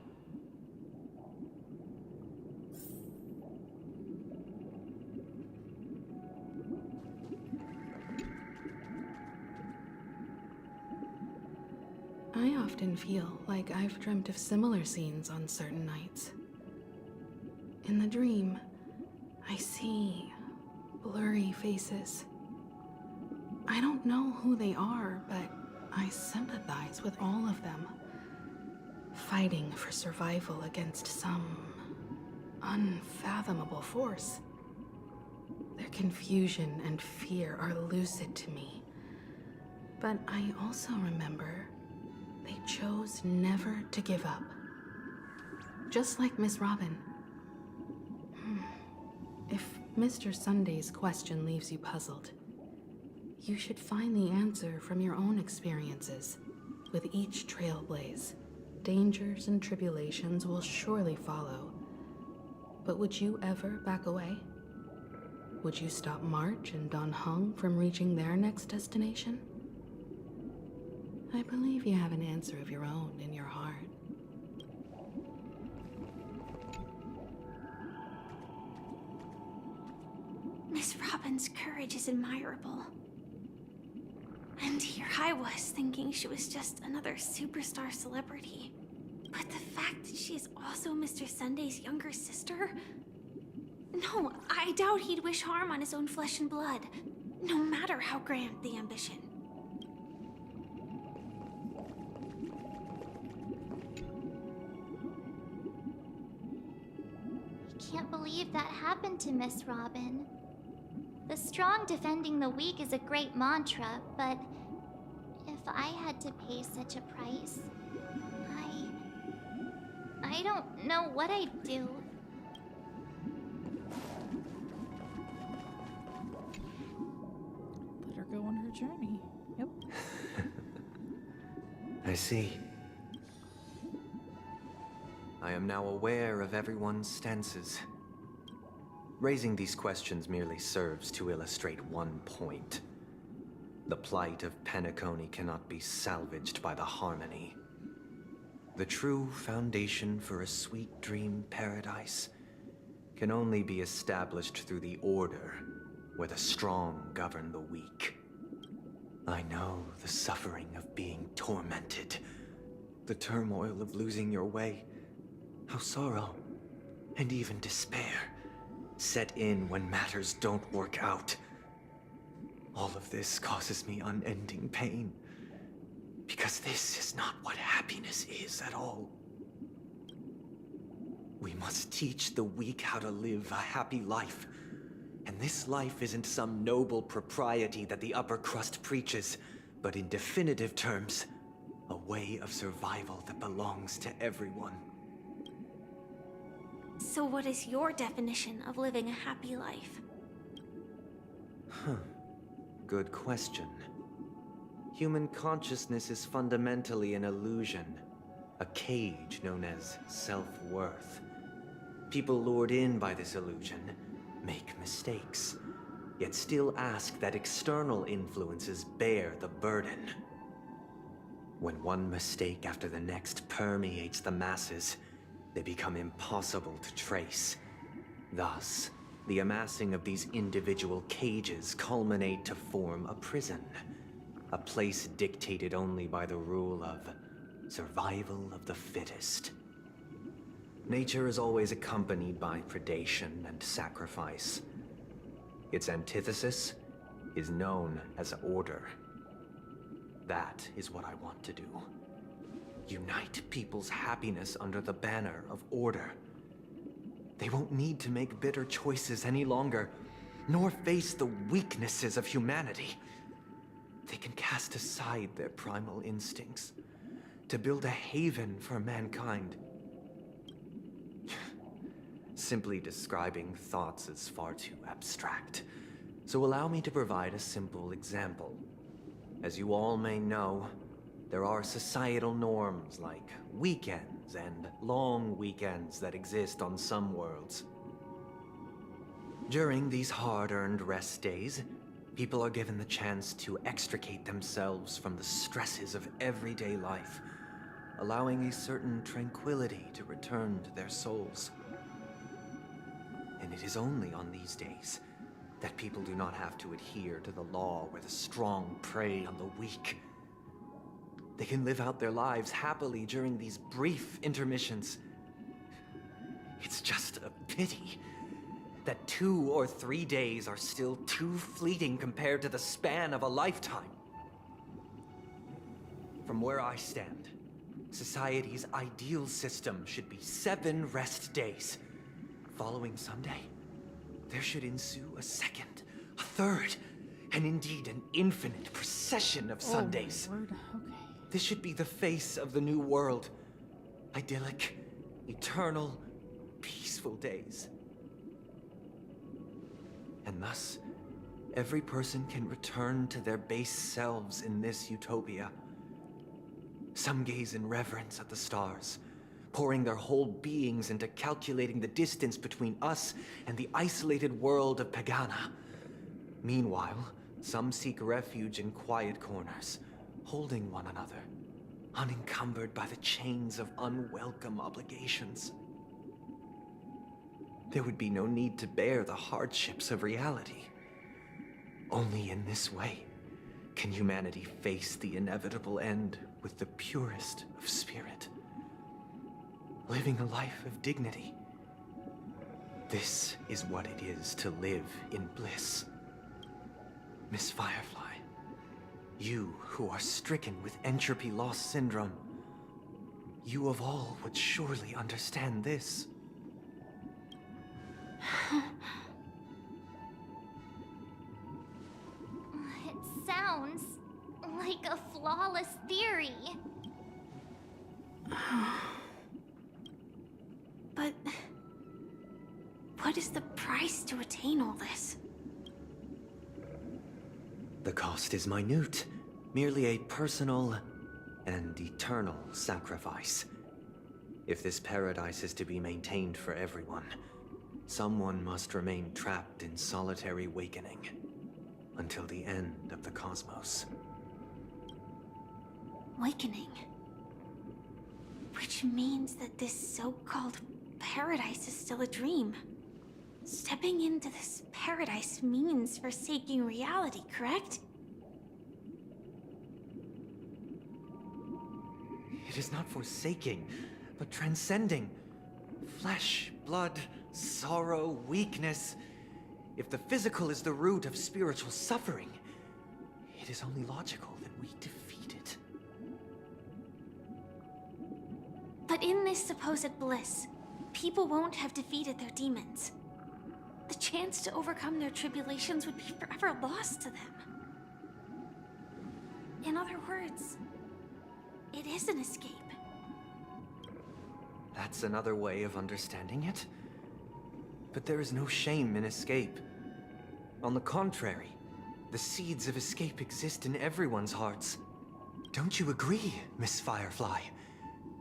I often feel like I've dreamt of similar scenes on certain nights. In the dream, I see blurry faces. I don't know who they are, but I sympathize with all of them, fighting for survival against some unfathomable force. Their confusion and fear are lucid to me, but I also remember they chose never to give up. Just like Miss Robin. If Mr. Sunday's question leaves you puzzled, you should find the answer from your own experiences. With each trailblaze, dangers and tribulations will surely follow. But would you ever back away? Would you stop March and Don Hung from reaching their next destination? I believe you have an answer of your own in your heart. Miss Robin's courage is admirable. And here I was thinking she was just another superstar celebrity. But the fact that she is also Mr. Sunday's younger sister? No, I doubt he'd wish harm on his own flesh and blood, no matter how grand the ambition. I can't believe that happened to Miss Robin. The strong defending the weak is a great mantra, but if I had to pay such a price, I don't know what I'd do. Let her go on her journey. Yep. I see. I am now aware of everyone's stances. Raising these questions merely serves to illustrate one point. The plight of Penacony cannot be salvaged by the harmony. The true foundation for a sweet dream paradise can only be established through the order, where the strong govern the weak. I know the suffering of being tormented, the turmoil of losing your way, how sorrow, and even despair, set in when matters don't work out. All of this causes me unending pain, because this is not what happiness is at all. We must teach the weak how to live a happy life. And this life isn't some noble propriety that the upper crust preaches, but in definitive terms, a way of survival that belongs to everyone. So what is your definition of living a happy life? Good question. Human consciousness is fundamentally an illusion, a cage known as self-worth. People lured in by this illusion make mistakes, yet still ask that external influences bear the burden. When one mistake after the next permeates the masses, they become impossible to trace. Thus, the amassing of these individual cages culminate to form a prison, a place dictated only by the rule of survival of the fittest. Nature is always accompanied by predation and sacrifice. Its antithesis is known as order. That is what I want to do. Unite people's happiness under the banner of order. They won't need to make bitter choices any longer, nor face the weaknesses of humanity. They can cast aside their primal instincts to build a haven for mankind. Simply describing thoughts is far too abstract, so allow me to provide a simple example. As you all may know, there are societal norms like weekends and long weekends that exist on some worlds. During these hard-earned rest days, people are given the chance to extricate themselves from the stresses of everyday life, allowing a certain tranquility to return to their souls. And it is only on these days that people do not have to adhere to the law where the strong prey on the weak. They can live out their lives happily during these brief intermissions. It's just a pity that 2 or 3 days are still too fleeting compared to the span of a lifetime. From where I stand, society's ideal system should be 7 rest days. Following Sunday, there should ensue a second, a third, and indeed an infinite procession of Sundays. Oh my word. Okay. This should be the face of the new world. Idyllic, eternal, peaceful days. And thus, every person can return to their base selves in this utopia. Some gaze in reverence at the stars, pouring their whole beings into calculating the distance between us and the isolated world of Pagana. Meanwhile, some seek refuge in quiet corners, holding one another, unencumbered by the chains of unwelcome obligations. There would be no need to bear the hardships of reality. Only in this way can humanity face the inevitable end with the purest of spirit. Living a life of dignity. This is what it is to live in bliss. Miss Firefly, you who are stricken with entropy loss syndrome, you of all would surely understand this. It sounds like a flawless theory. But what is the price to attain all this? The cost is minute, merely a personal and eternal sacrifice. If this paradise is to be maintained for everyone, someone must remain trapped in solitary awakening, until the end of the cosmos. Awakening. Which means that this so-called paradise is still a dream. Stepping into this paradise means forsaking reality, correct? It is not forsaking, but transcending. Flesh, blood, sorrow, weakness. If the physical is the root of spiritual suffering, it is only logical that we defeat it. But in this supposed bliss, people won't have defeated their demons. The chance to overcome their tribulations would be forever lost to them. In other words, it is an escape. That's another way of understanding it. But there is no shame in escape. On the contrary, the seeds of escape exist in everyone's hearts. Don't you agree, Miss Firefly?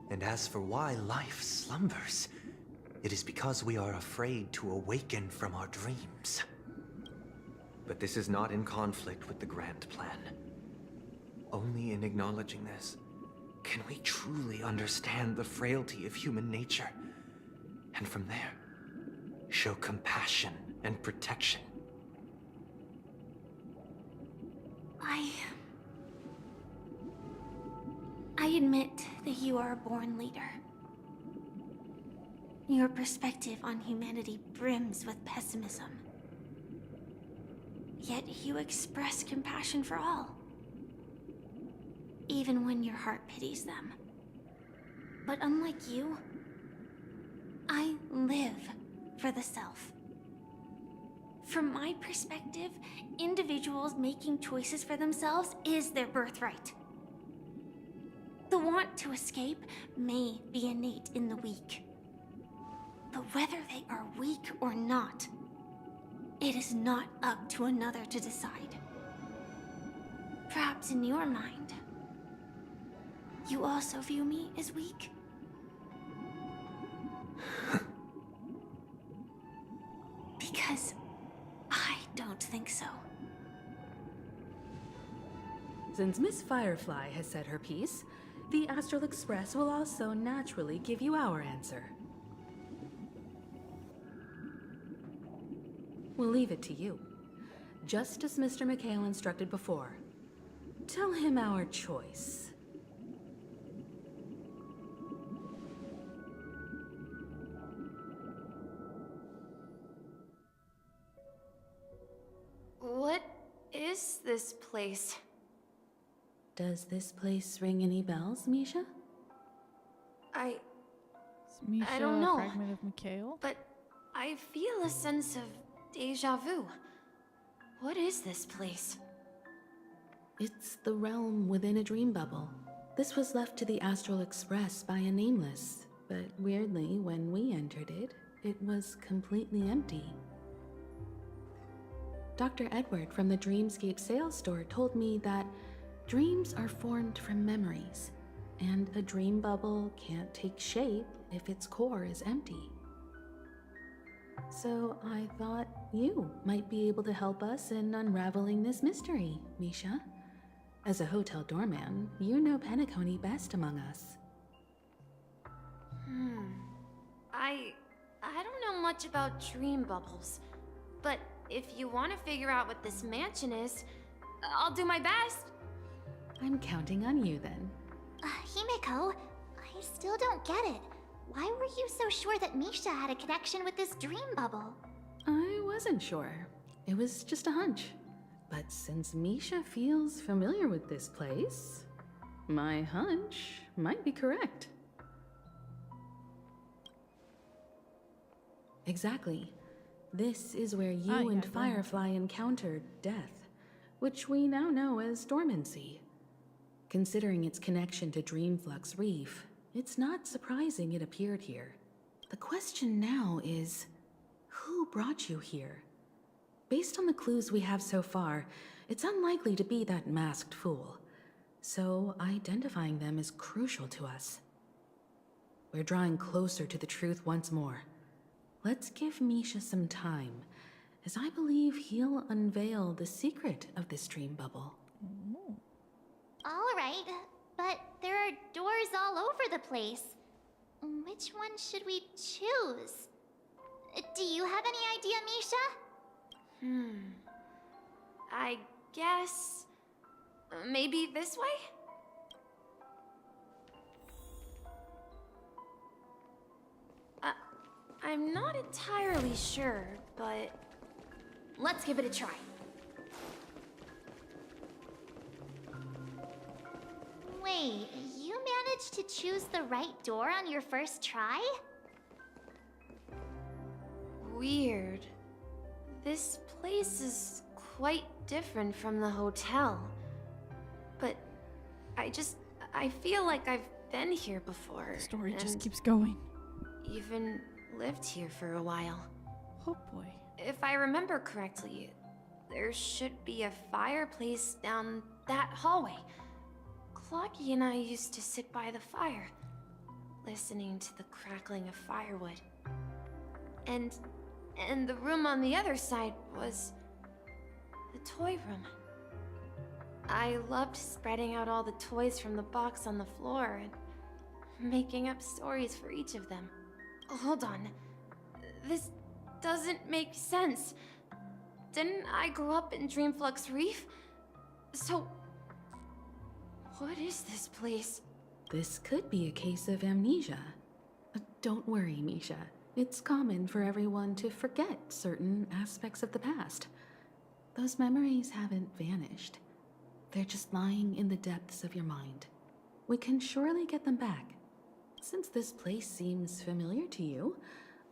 And as for why life slumbers, it is because we are afraid to awaken from our dreams. But this is not in conflict with the grand plan. Only in acknowledging this can we truly understand the frailty of human nature, and from there, show compassion and protection. I admit that you are a born leader. Your perspective on humanity brims with pessimism. Yet you express compassion for all, even when your heart pities them. But unlike you, I live for the self. From my perspective, individuals making choices for themselves is their birthright. The want to escape may be innate in the weak. But whether they are weak or not, it is not up to another to decide. Perhaps in your mind, you also view me as weak? Because I don't think so. Since Miss Firefly has said her piece, the Astral Express will also naturally give you our answer. We'll leave it to you. Just as Mr. McHale instructed before. Tell him our choice. What is this place? Does this place ring any bells, Misha? Is Misha I don't know. a fragment of Mikhail? But I feel a sense of deja vu. What is this place? It's the realm within a dream bubble. This was left to the Astral Express by a nameless, but weirdly, when we entered it, it was completely empty. Dr. Edward from the Dreamscape sales store told me that dreams are formed from memories, and a dream bubble can't take shape if its core is empty. So I thought you might be able to help us in unraveling this mystery, Misha. As a hotel doorman, you know Penacony best among us. I don't know much about dream bubbles, but if you want to figure out what this mansion is, I'll do my best. I'm counting on you then. Himeko, I still don't get it. Why were you so sure that Misha had a connection with this dream bubble? I wasn't sure. It was just a hunch. But since Misha feels familiar with this place, my hunch might be correct. Exactly. This is where you and Firefly encountered death, which we now know as dormancy. Considering its connection to Dreamflux Reef, it's not surprising it appeared here. The question now is, who brought you here? Based on the clues we have so far, it's unlikely to be that masked fool. So identifying them is crucial to us. We're drawing closer to the truth once more. Let's give Misha some time, as I believe he'll unveil the secret of this dream bubble. All right, but there are doors all over the place. Which one should we choose? Do you have any idea, Misha? I guess... maybe this way? I'm not entirely sure, but... let's give it a try. Wait, you managed to choose the right door on your first try? Weird. This place is quite different from the hotel. But I feel like I've been here before. The story just keeps going. Even lived here for a while. Oh boy. If I remember correctly, there should be a fireplace down that hallway. Clocky and I used to sit by the fire, listening to the crackling of firewood. And the room on the other side was the toy room. I loved spreading out all the toys from the box on the floor and making up stories for each of them. Hold on. This doesn't make sense. Didn't I grow up in Dreamflux Reef? So, what is this place? This could be a case of amnesia. Don't worry, Misha. It's common for everyone to forget certain aspects of the past. Those memories haven't vanished. They're just lying in the depths of your mind. We can surely get them back. Since this place seems familiar to you,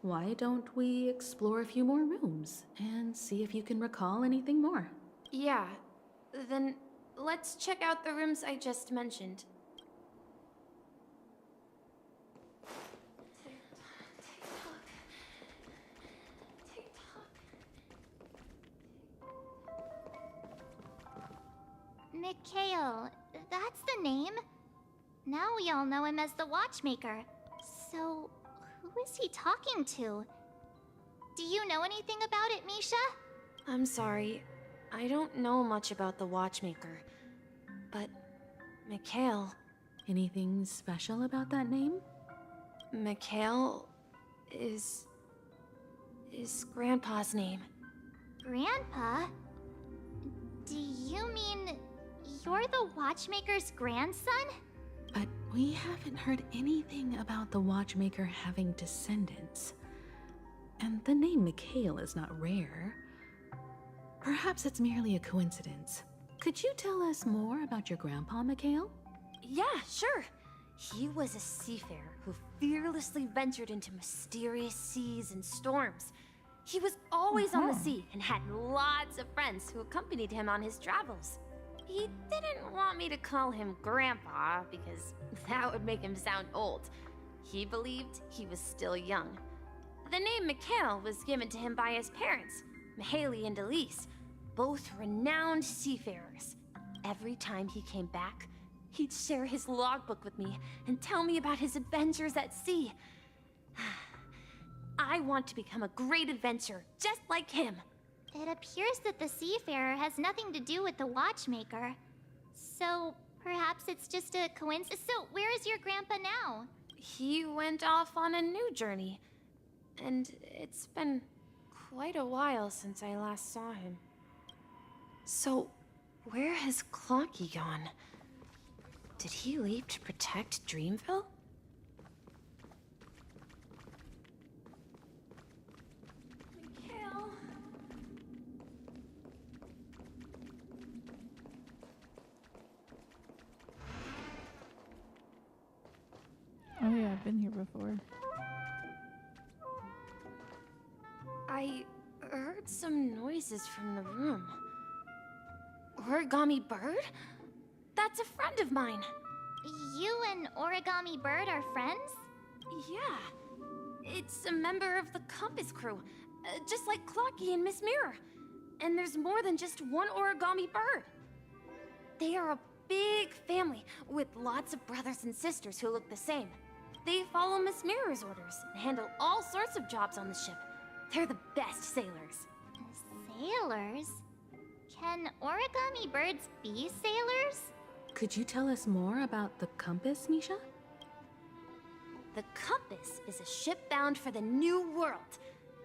why don't we explore a few more rooms and see if you can recall anything more? Yeah, then let's check out the rooms I just mentioned. Mikhail, that's the name. Now we all know him as the Watchmaker. So, who is he talking to? Do you know anything about it, Misha? I'm sorry. I don't know much about the Watchmaker. But, Mikhail... Anything special about that name? Mikhail is Grandpa's name. Grandpa? Do you mean you're the Watchmaker's grandson? But we haven't heard anything about the Watchmaker having descendants. And the name Mikhail is not rare. Perhaps it's merely a coincidence. Could you tell us more about your grandpa, Mikhail? Yeah, sure. He was a seafarer who fearlessly ventured into mysterious seas and storms. He was always on the sea and had lots of friends who accompanied him on his travels. He didn't want me to call him Grandpa because that would make him sound old. He believed he was still young. The name Mikhail was given to him by his parents, Mihaly and Elise, both renowned seafarers. Every time he came back, he'd share his logbook with me and tell me about his adventures at sea. I want to become a great adventurer, just like him. It appears that the Seafarer has nothing to do with the Watchmaker. So, perhaps it's just a coincidence. So, where is your grandpa now? He went off on a new journey. And it's been quite a while since I last saw him. So, where has Clocky gone? Did he leave to protect Dreamville? Mikhail? Oh yeah, I've been here before. I heard some noises from the room. Origami Bird? That's a friend of mine. You and Origami Bird are friends? Yeah. It's a member of the Compass crew, just like Clocky and Miss Mirror. And there's more than just one Origami Bird. They are a big family with lots of brothers and sisters who look the same. They follow Miss Mirror's orders and handle all sorts of jobs on the ship. They're the best sailors. Sailors? Can origami birds be sailors? Could you tell us more about the compass, Misha? The compass is a ship bound for the new world.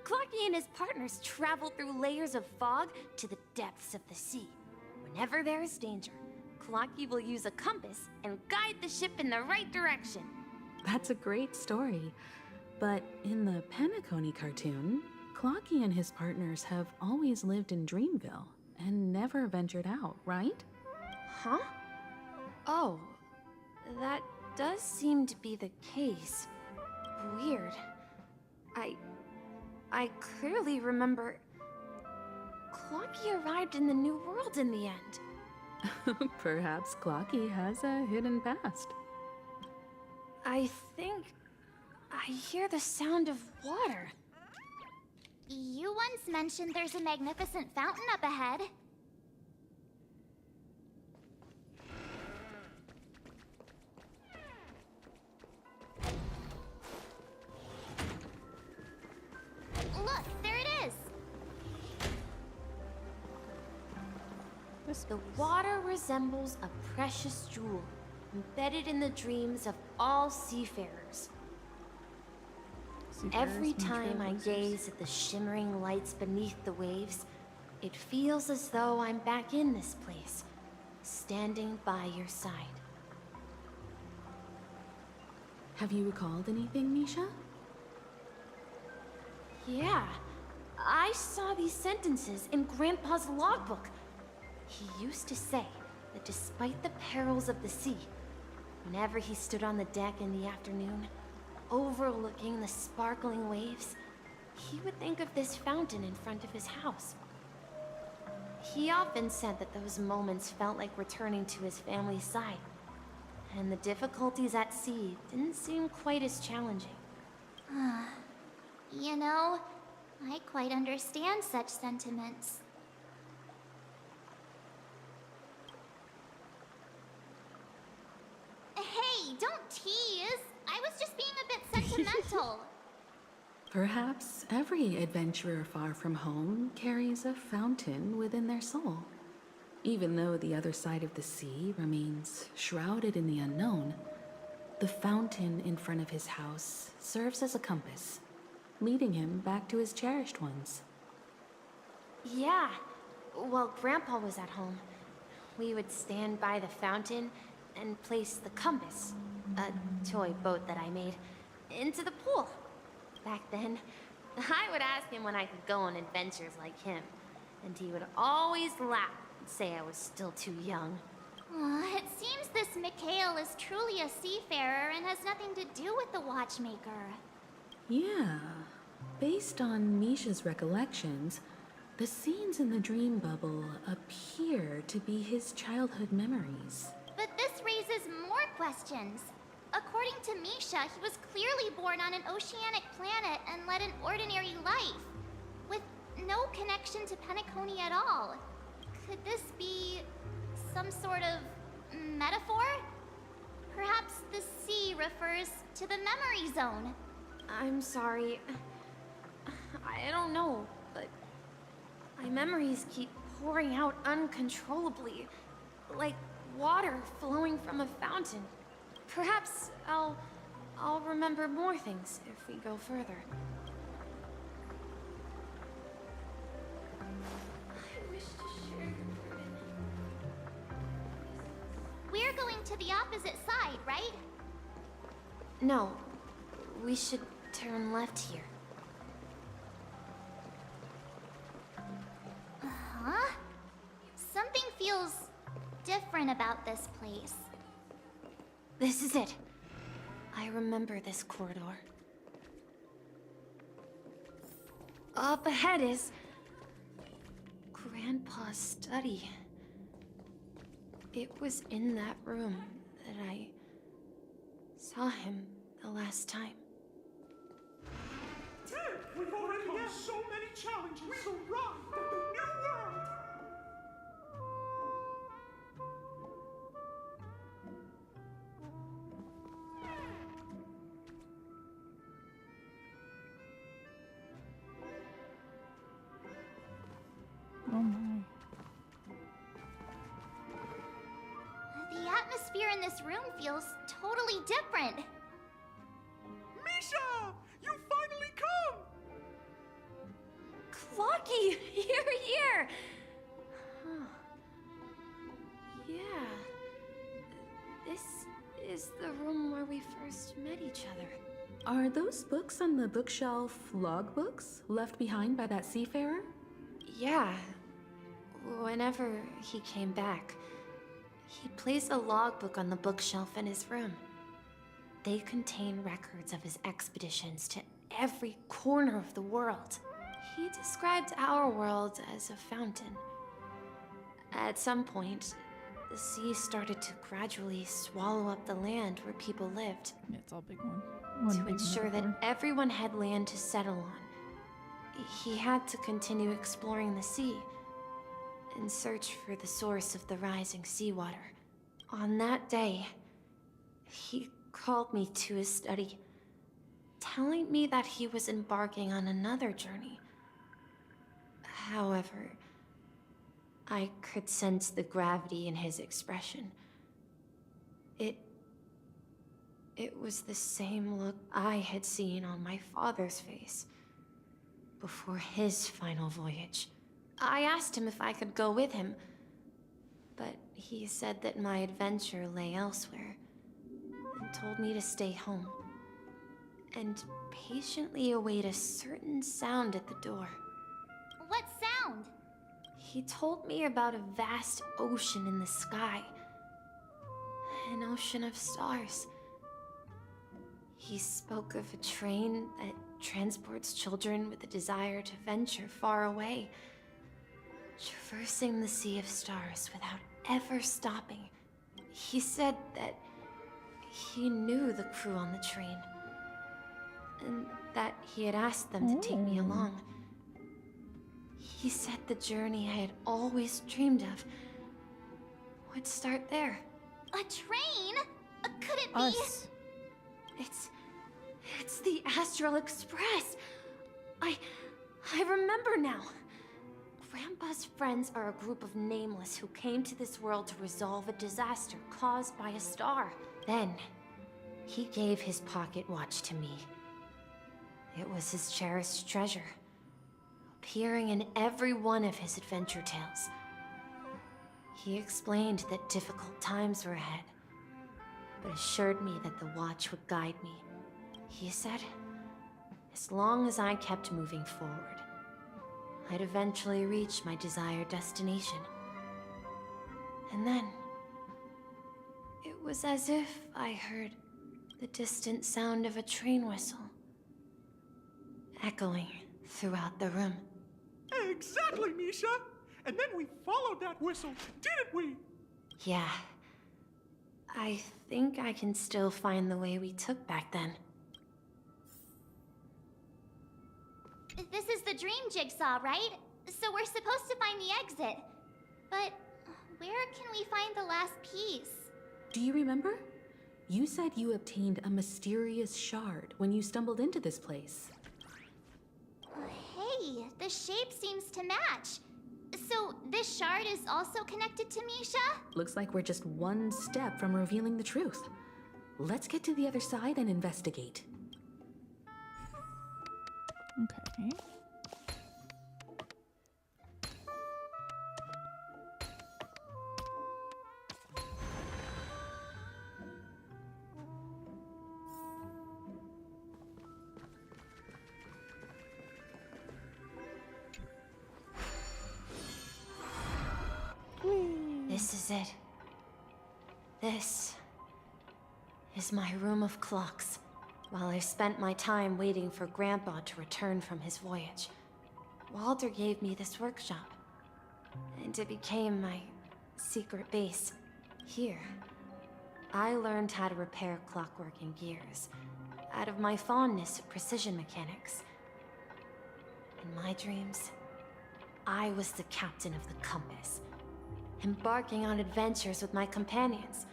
Clocky and his partners travel through layers of fog to the depths of the sea. Whenever there is danger, Clocky will use a compass and guide the ship in the right direction. That's a great story. But in the Penacony cartoon, Clocky and his partners have always lived in Dreamville and never ventured out, right? Huh? Oh, that does seem to be the case. Weird. I clearly remember Clocky arrived in the New World in the end. Perhaps Clocky has a hidden past. I think I hear the sound of water. You once mentioned there's a magnificent fountain up ahead. Look, there it is! The water resembles a precious jewel, embedded in the dreams of all seafarers. Every time I gaze at the shimmering lights beneath the waves, it feels as though I'm back in this place, standing by your side. Have you recalled anything, Misha? Yeah, I saw these sentences in Grandpa's logbook. He used to say that despite the perils of the sea, whenever he stood on the deck in the afternoon, overlooking the sparkling waves, he would think of this fountain in front of his house. He often said that those moments felt like returning to his family's side, and the difficulties at sea didn't seem quite as challenging. You know, I quite understand such sentiments. Hey, don't tease! I was just being a bit sentimental. Perhaps every adventurer far from home carries a fountain within their soul. Even though the other side of the sea remains shrouded in the unknown, the fountain in front of his house serves as a compass, leading him back to his cherished ones. Yeah, while Grandpa was at home, we would stand by the fountain and place the compass, a toy boat that I made, into the pool. Back then, I would ask him when I could go on adventures like him, and he would always laugh and say I was still too young. It seems this Mikhail is truly a seafarer and has nothing to do with the watchmaker. Yeah. Based on Misha's recollections, the scenes in the dream bubble appear to be his childhood memories. But this raises more questions. According to Misha, he was clearly born on an oceanic planet and led an ordinary life, with no connection to Penacony at all. Could this be some sort of metaphor? Perhaps the sea refers to the memory zone. I'm sorry. I don't know, but my memories keep pouring out uncontrollably, like water flowing from a fountain. Perhaps I'll remember more things if we go further. I wish to share your burden. We're going to the opposite side, right? No, we should turn left here. Huh? Something feels different about this place. This is it. I remember this corridor. Up ahead is Grandpa's study. It was in that room that I saw him the last time. Dad, we've overcome so many challenges. We've arrived at the new world. in this room feels totally different. Misha! You finally come! Clocky, here! Huh. Yeah. This is the room where we first met each other. Are those books on the bookshelf logbooks left behind by that seafarer? Yeah. Whenever he came back, he placed a logbook on the bookshelf in his room. They contain records of his expeditions to every corner of the world. He described our world as a fountain. At some point, the sea started to gradually swallow up the land where people lived. Yeah, it's all big one. To ensure that everyone had land to settle on, he had to continue exploring the sea in search for the source of the rising seawater. On that day, he called me to his study, telling me that he was embarking on another journey. However, I could sense the gravity in his expression. It was the same look I had seen on my father's face before his final voyage. I asked him if I could go with him, but he said that my adventure lay elsewhere and told me to stay home and patiently await a certain sound at the door. What sound? He told me about a vast ocean in the sky, an ocean of stars. He spoke of a train that transports children with a desire to venture far away, traversing the sea of stars without ever stopping. He said that he knew the crew on the train, and that he had asked them to take me along. He said the journey I had always dreamed of would start there. A train? Could it be? Us. It's the Astral Express. I remember now. Grandpa's friends are a group of nameless who came to this world to resolve a disaster caused by a star. Then, he gave his pocket watch to me. It was his cherished treasure, appearing in every one of his adventure tales. He explained that difficult times were ahead, but assured me that the watch would guide me. He said, as long as I kept moving forward, I'd eventually reach my desired destination. And then, it was as if I heard the distant sound of a train whistle, echoing throughout the room. Exactly, Misha! And then we followed that whistle, didn't we? Yeah. I think I can still find the way we took back then. This is the dream jigsaw, right? So we're supposed to find the exit. But where can we find the last piece? Do you remember? You said you obtained a mysterious shard when you stumbled into this place. Hey, the shape seems to match. So this shard is also connected to Misha? Looks like we're just one step from revealing the truth. Let's get to the other side and investigate. Okay. This is it. This is my room of clocks. While I spent my time waiting for Grandpa to return from his voyage, Walter gave me this workshop, and it became my secret base. Here, I learned how to repair clockwork and gears, out of my fondness of precision mechanics. In my dreams, I was the captain of the compass, embarking on adventures with my companions,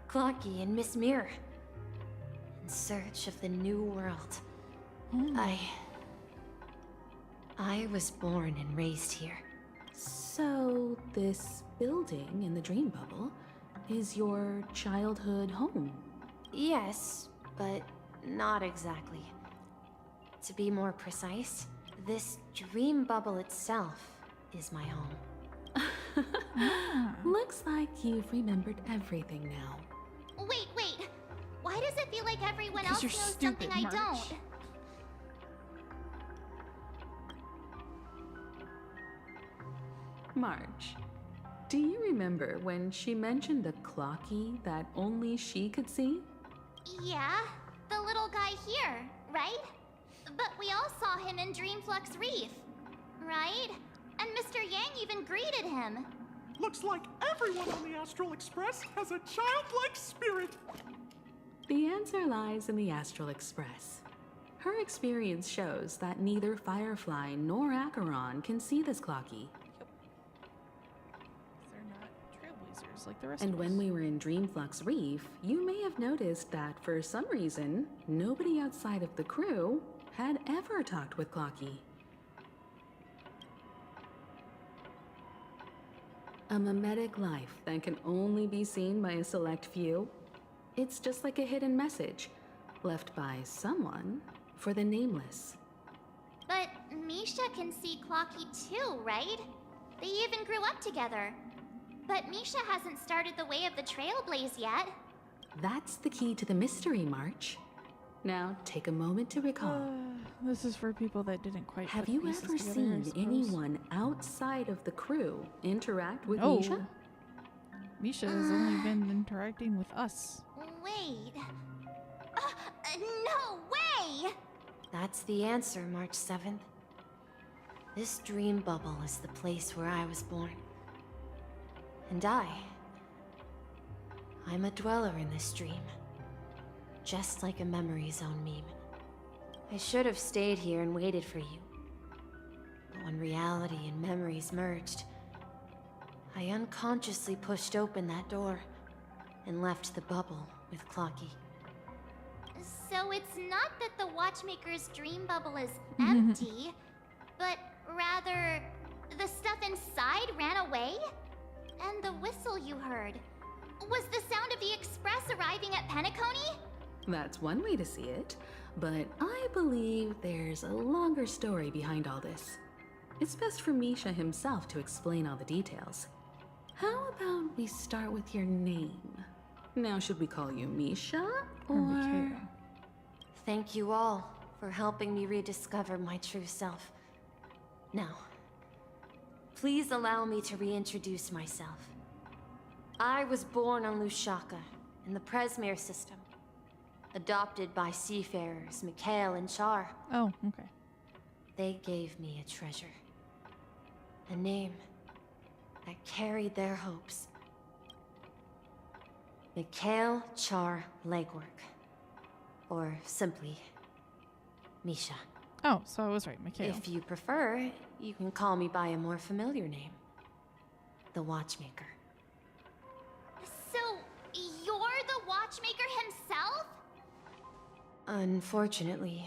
Clocky and Miss Mirror, in search of the new world. I was born and raised here. So, this building in the dream bubble is your childhood home. Yes, but not exactly. To be more precise, this dream bubble itself is my home. Looks like you've remembered everything now. Wait. Why does it feel like everyone 'Cause else you're knows stupid, something I March. don't? March, do you remember when she mentioned the clocky that only she could see? Yeah, the little guy here, right? But we all saw him in Dreamflux Reef, right? And Mr. Yang even greeted him. Looks like everyone on the Astral Express has a childlike spirit. The answer lies in the Astral Express. Her experience shows that neither Firefly nor Acheron can see this clocky. They're not trailblazers like the rest And of us. when we were in Dreamflux Reef, you may have noticed that for some reason, nobody outside of the crew had ever talked with Clocky. A mimetic life that can only be seen by a select few. It's just like a hidden message left by someone for the nameless. But Misha can see Clocky too, right? They even grew up together. But Misha hasn't started the way of the Trailblaze yet. That's the key to the mystery, March. Now, take a moment to recall. This is for people that didn't quite Have put you pieces ever together, I seen suppose. anyone outside of the crew interact with No. Misha? Misha has only been interacting with us. Wait. No way! That's the answer, March 7th. This dream bubble is the place where I was born. And I'm a dweller in this dream. Just like a memory zone meme. I should have stayed here and waited for you. But when reality and memories merged, I unconsciously pushed open that door and left the bubble with Clocky. So it's not that the Watchmaker's dream bubble is empty, but rather the stuff inside ran away? And the whistle you heard was the sound of the express arriving at Penacony? That's one way to see it, but I believe there's a longer story behind all this. It's best for Misha himself to explain all the details. How about we start with your name? Now, should we call you Misha or Mikhail? Thank you all for helping me rediscover my true self. Now, please allow me to reintroduce myself. I was born on Lushaka, in the Presmere system. Adopted by seafarers Mikhail and Char. Oh, okay. They gave me a treasure. A name that carried their hopes. Mikhail Char Legwork. Or simply, Misha. Oh, so I was right, Mikhail. If you prefer, you can call me by a more familiar name. The Watchmaker. So, you're the Watchmaker himself? Unfortunately,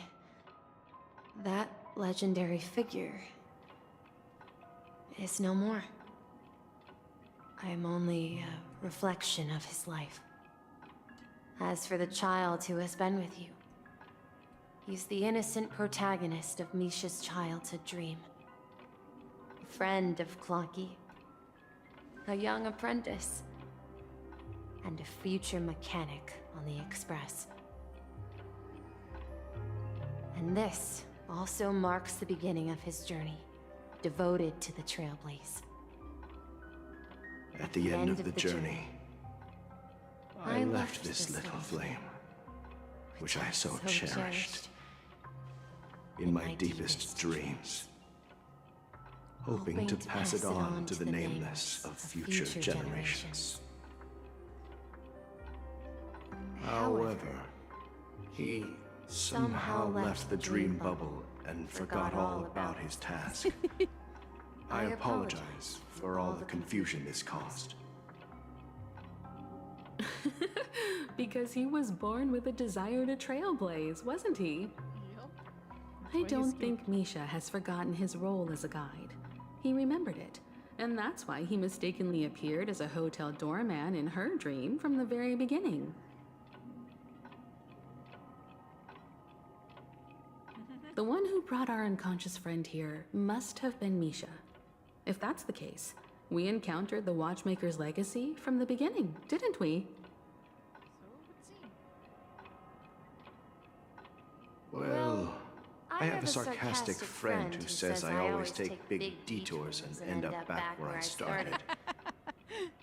that legendary figure is no more. I'm only a reflection of his life. As for the child who has been with you, he's the innocent protagonist of Misha's childhood dream. A friend of Clocky, a young apprentice, and a future mechanic on the Express. And this also marks the beginning of his journey, devoted to the Trailblaze. At the end of the journey, I left this little flame, which I so cherished, in my deepest dreams, hoping to pass it on to the nameless of future generations. However, he somehow left the dream bubble and forgot all about his task. I apologize for all the confusion this caused. Because he was born with a desire to trailblaze, wasn't he? I don't think Misha has forgotten his role as a guide. He remembered it, And that's why he mistakenly appeared as a hotel doorman in her dream from the very beginning. The one who brought our unconscious friend here must have been Misha. If that's the case, we encountered the Watchmaker's legacy from the beginning, didn't we? Well, I have a sarcastic friend who says I always take big detours and end up back where I started.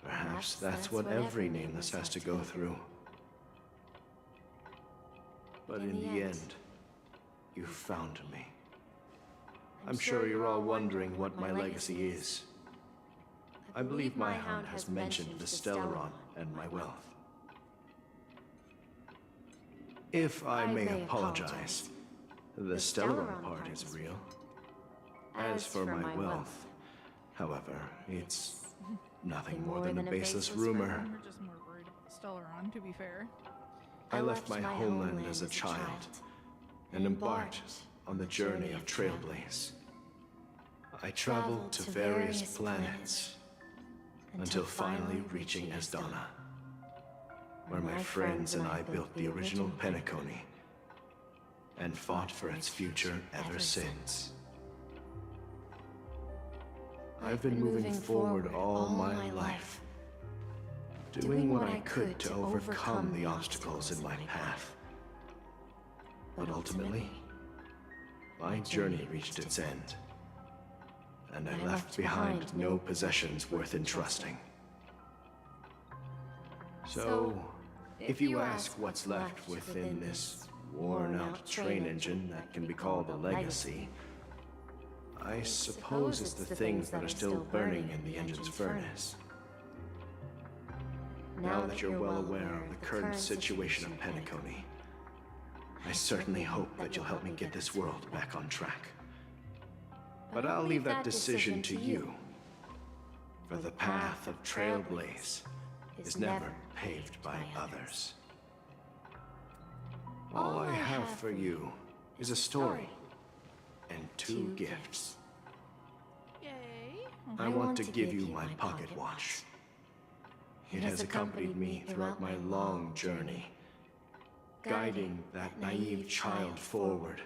Perhaps that's what every nameless has to go through. But in the end, you found me. I'm sure you're all wondering what my legacy is. I believe my hound has mentioned the Stellaron and my wealth. If I may apologize, the Stellaron part is real. As for my wealth, however, it's nothing more than a baseless rumor. We're just more worried about the Stellaron, to be fair. I left my homeland as a child and embarked on the journey of Trailblaze. I traveled to various planets until finally reaching Esdana, where my friends and I built the original Penacony and fought for its future ever since. I've been moving forward all my life, doing what I could to overcome the obstacles in my path. But ultimately, my journey reached its end, and I left behind no possessions worth entrusting. So, if you ask what's left within this worn-out train engine that can be called a legacy, I suppose it's the things that are still burning in the engine's furnace. Now that you're well aware of the current situation of Penacony, I certainly hope that you'll help me get this world back on track. But I'll leave that decision to you, for the path of Trailblaze is never paved by others. All I have for you is a story and 2 gifts. Yay. I want to give you my pocket watch. It has accompanied me throughout my long journey, guiding that naive child forward,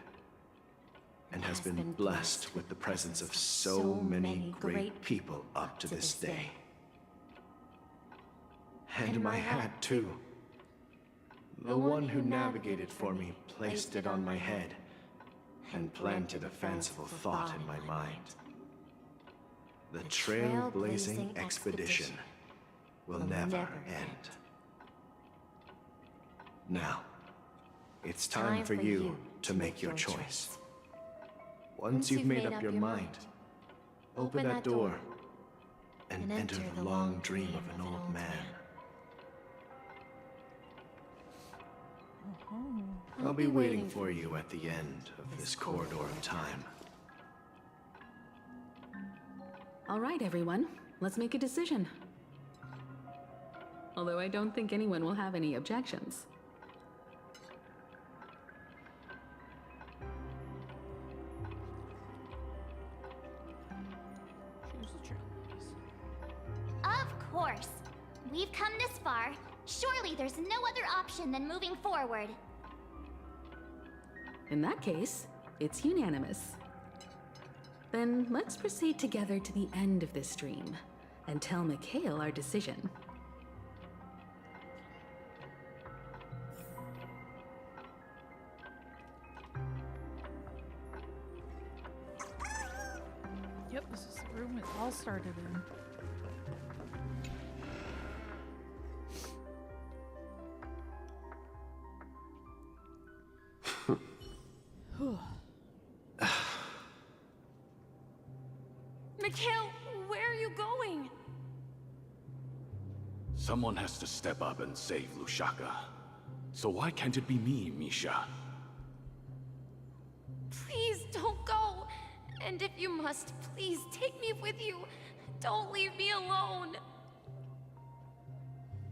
and has been blessed with the presence of so many great people up to this day. And my hat, too. The one who navigated for me placed it on my head and planted a fanciful thought in my mind. The trailblazing expedition will never end. Now, it's time for you to make your choice. Once you've made up your mind, open that door and enter the long dream of an old man. I'll be waiting for you at the end of this corridor of time. All right, everyone, let's make a decision. Although I don't think anyone will have any objections. Of course. We've come this far. Surely there's no other option than moving forward. In that case, it's unanimous. Then let's proceed together to the end of this dream and tell Mikhail our decision. Yep, this is the room it all started in. Mikhail, where are you going? Someone has to step up and save Lushaka. So why can't it be me, Misha? Please don't go. And if you must, please take me with you. Don't leave me alone.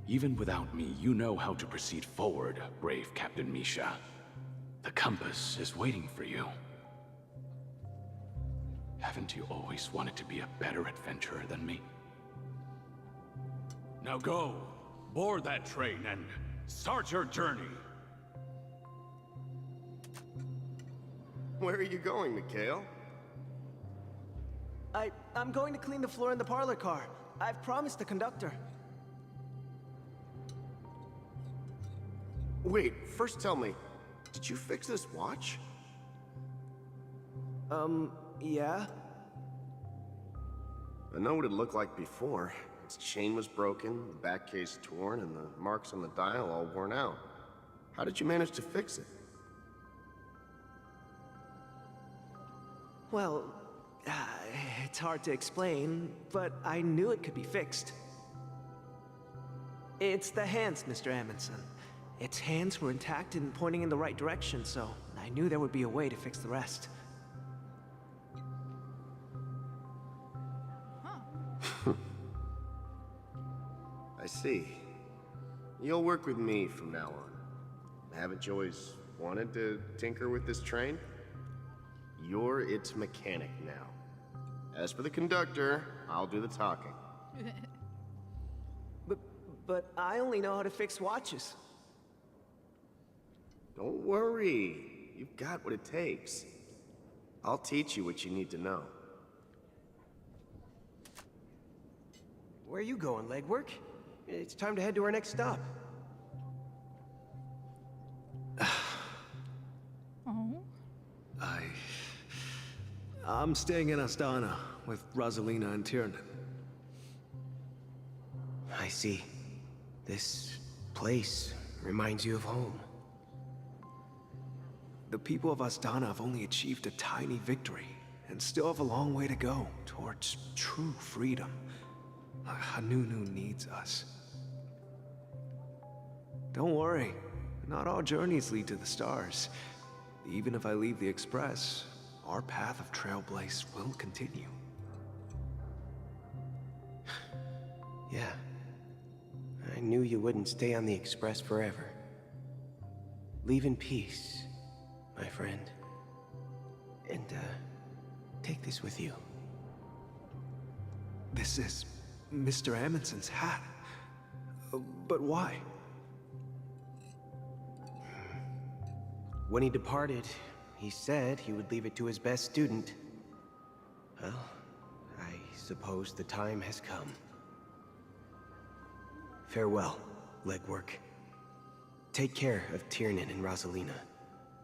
Even without me, you know how to proceed forward, brave Captain Misha. The compass is waiting for you. Haven't you always wanted to be a better adventurer than me? Now go, board that train and start your journey. Where are you going, Mikhail? I'm going to clean the floor in the parlor car. I've promised the conductor. Wait, first tell me, did you fix this watch? Yeah? I know what it looked like before. Its chain was broken, the back case torn, and the marks on the dial all worn out. How did you manage to fix it? Well, it's hard to explain, but I knew it could be fixed. It's the hands, Mr. Amundsen. Its hands were intact and pointing in the right direction, so I knew there would be a way to fix the rest. I see. You'll work with me from now on. Haven't you always wanted to tinker with this train? You're its mechanic now. As for the conductor, I'll do the talking. But I only know how to fix watches. Don't worry. You've got what it takes. I'll teach you what you need to know. Where are you going, legwork? It's time to head to our next stop. Oh? I'm staying in Astana with Rosalina and Tiernan. I see. This place reminds you of home. The people of Astana have only achieved a tiny victory, and still have a long way to go towards true freedom. Hanunu needs us. Don't worry, not all journeys lead to the stars. Even if I leave the Express, our path of trailblaze will continue. Yeah. I knew you wouldn't stay on the Express forever. Leave in peace, my friend. And, take this with you. This is Mr. Amundsen's hat. But why? When he departed, he said he would leave it to his best student. Well, I suppose the time has come. Farewell, legwork. Take care of Tiernan and Rosalina.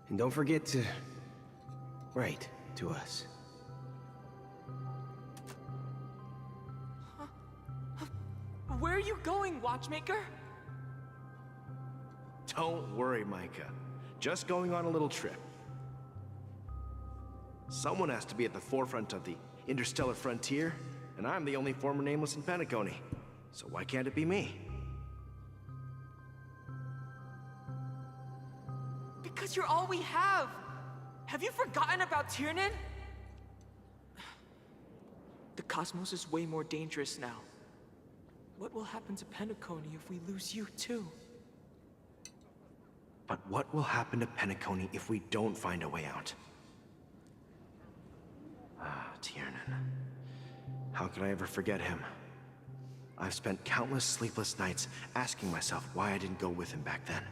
And don't forget to write to us. Where are you going, Watchmaker? Don't worry, Micah. Just going on a little trip. Someone has to be at the forefront of the interstellar frontier, and I'm the only former nameless in Penacony. So why can't it be me? Because you're all we have. Have you forgotten about Tiernan? The cosmos is way more dangerous now. What will happen to Penacony if we lose you too? But what will happen to Penacony if we don't find a way out? Tiernan. How could I ever forget him? I've spent countless sleepless nights asking myself why I didn't go with him back then.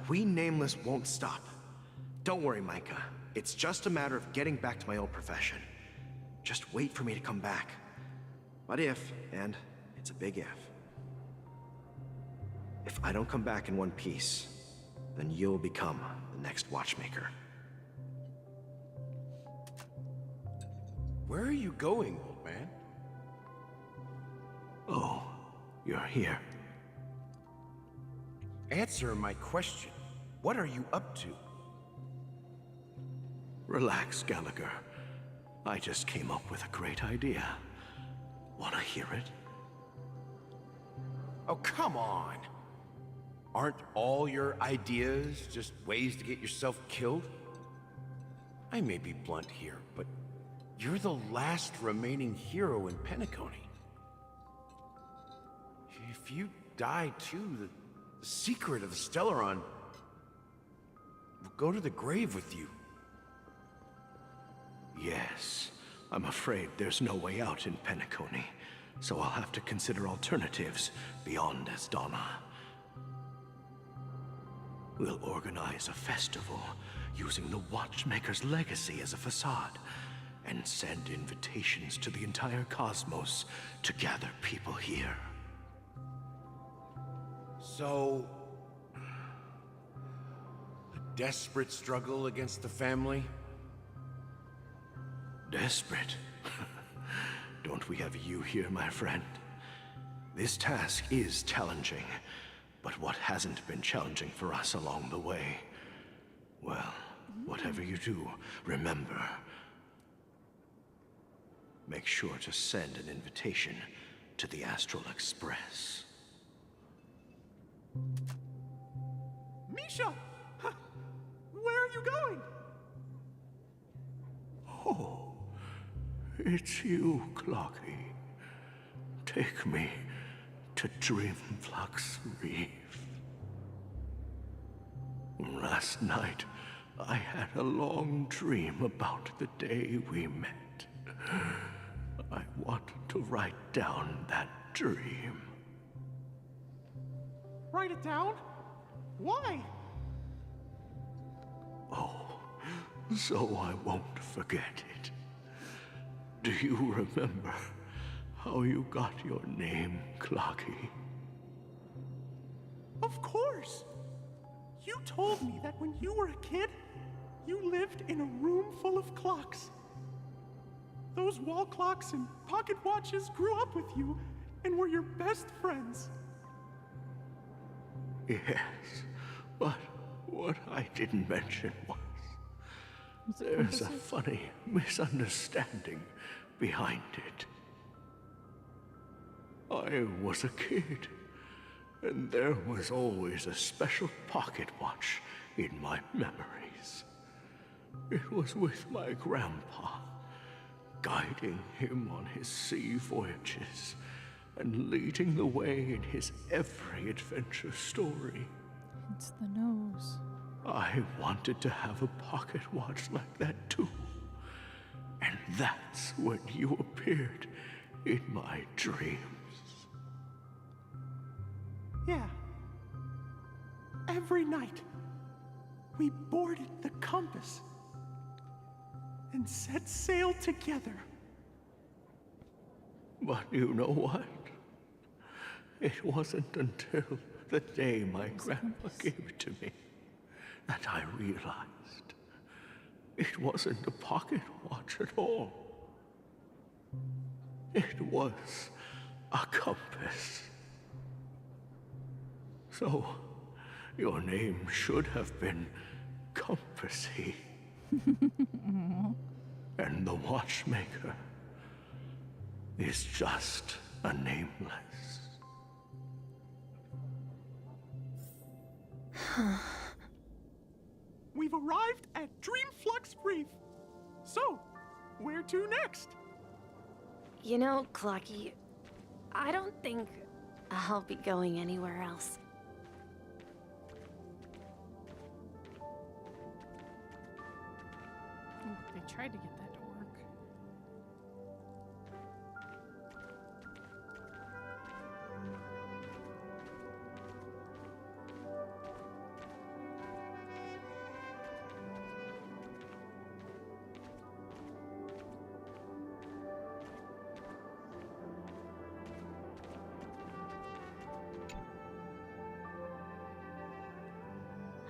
We Nameless won't stop. Don't worry, Micah. It's just a matter of getting back to my old profession. Just wait for me to come back. But if, and it's a big if I don't come back in one piece, then you'll become the next Watchmaker. Where are you going, old man? Oh, you're here. Answer my question. What are you up to? Relax, Gallagher. I just came up with a great idea. Wanna hear it? Oh, come on. Aren't all your ideas just ways to get yourself killed? I may be blunt here, but you're the last remaining hero in Penacony. If you die too, the secret of the Stellaron will go to the grave with you. Yes. I'm afraid there's no way out in Penacony, so I'll have to consider alternatives beyond Asdana. We'll organize a festival using the Watchmaker's legacy as a facade, and send invitations to the entire cosmos to gather people here. So, a desperate struggle against the family? Desperate? Don't we have you here, my friend? This task is challenging, but what hasn't been challenging for us along the way? Well, whatever you do, remember, make sure to send an invitation to the Astral Express. Misha! Where are you going? Oh, it's you, Clocky. Take me to Dreamflux Reef. Last night, I had a long dream about the day we met. I want to write down that dream. Write it down? Why? Oh, so I won't forget it. Do you remember how you got your name, Clocky? Of course! You told me that when you were a kid, you lived in a room full of clocks. Those wall clocks and pocket watches grew up with you and were your best friends. Yes, but what I didn't mention was there's a funny misunderstanding behind it. I was a kid, and there was always a special pocket watch in my memories. It was with my grandpa, guiding him on his sea voyages and leading the way in his every adventure story. It's the nose. I wanted to have a pocket watch like that too. And that's when you appeared in my dreams. Yeah. Every night, we boarded the compass and set sail together. But you know what? It wasn't until the day my grandpa gave it to me that I realized it wasn't a pocket watch at all. It was a compass. So, your name should have been Compassy. And the Watchmaker is just a nameless. We've arrived at Dreamflux Reef. So, where to next? You know, Clocky, I don't think I'll be going anywhere else. Ooh, they tried to get that to work.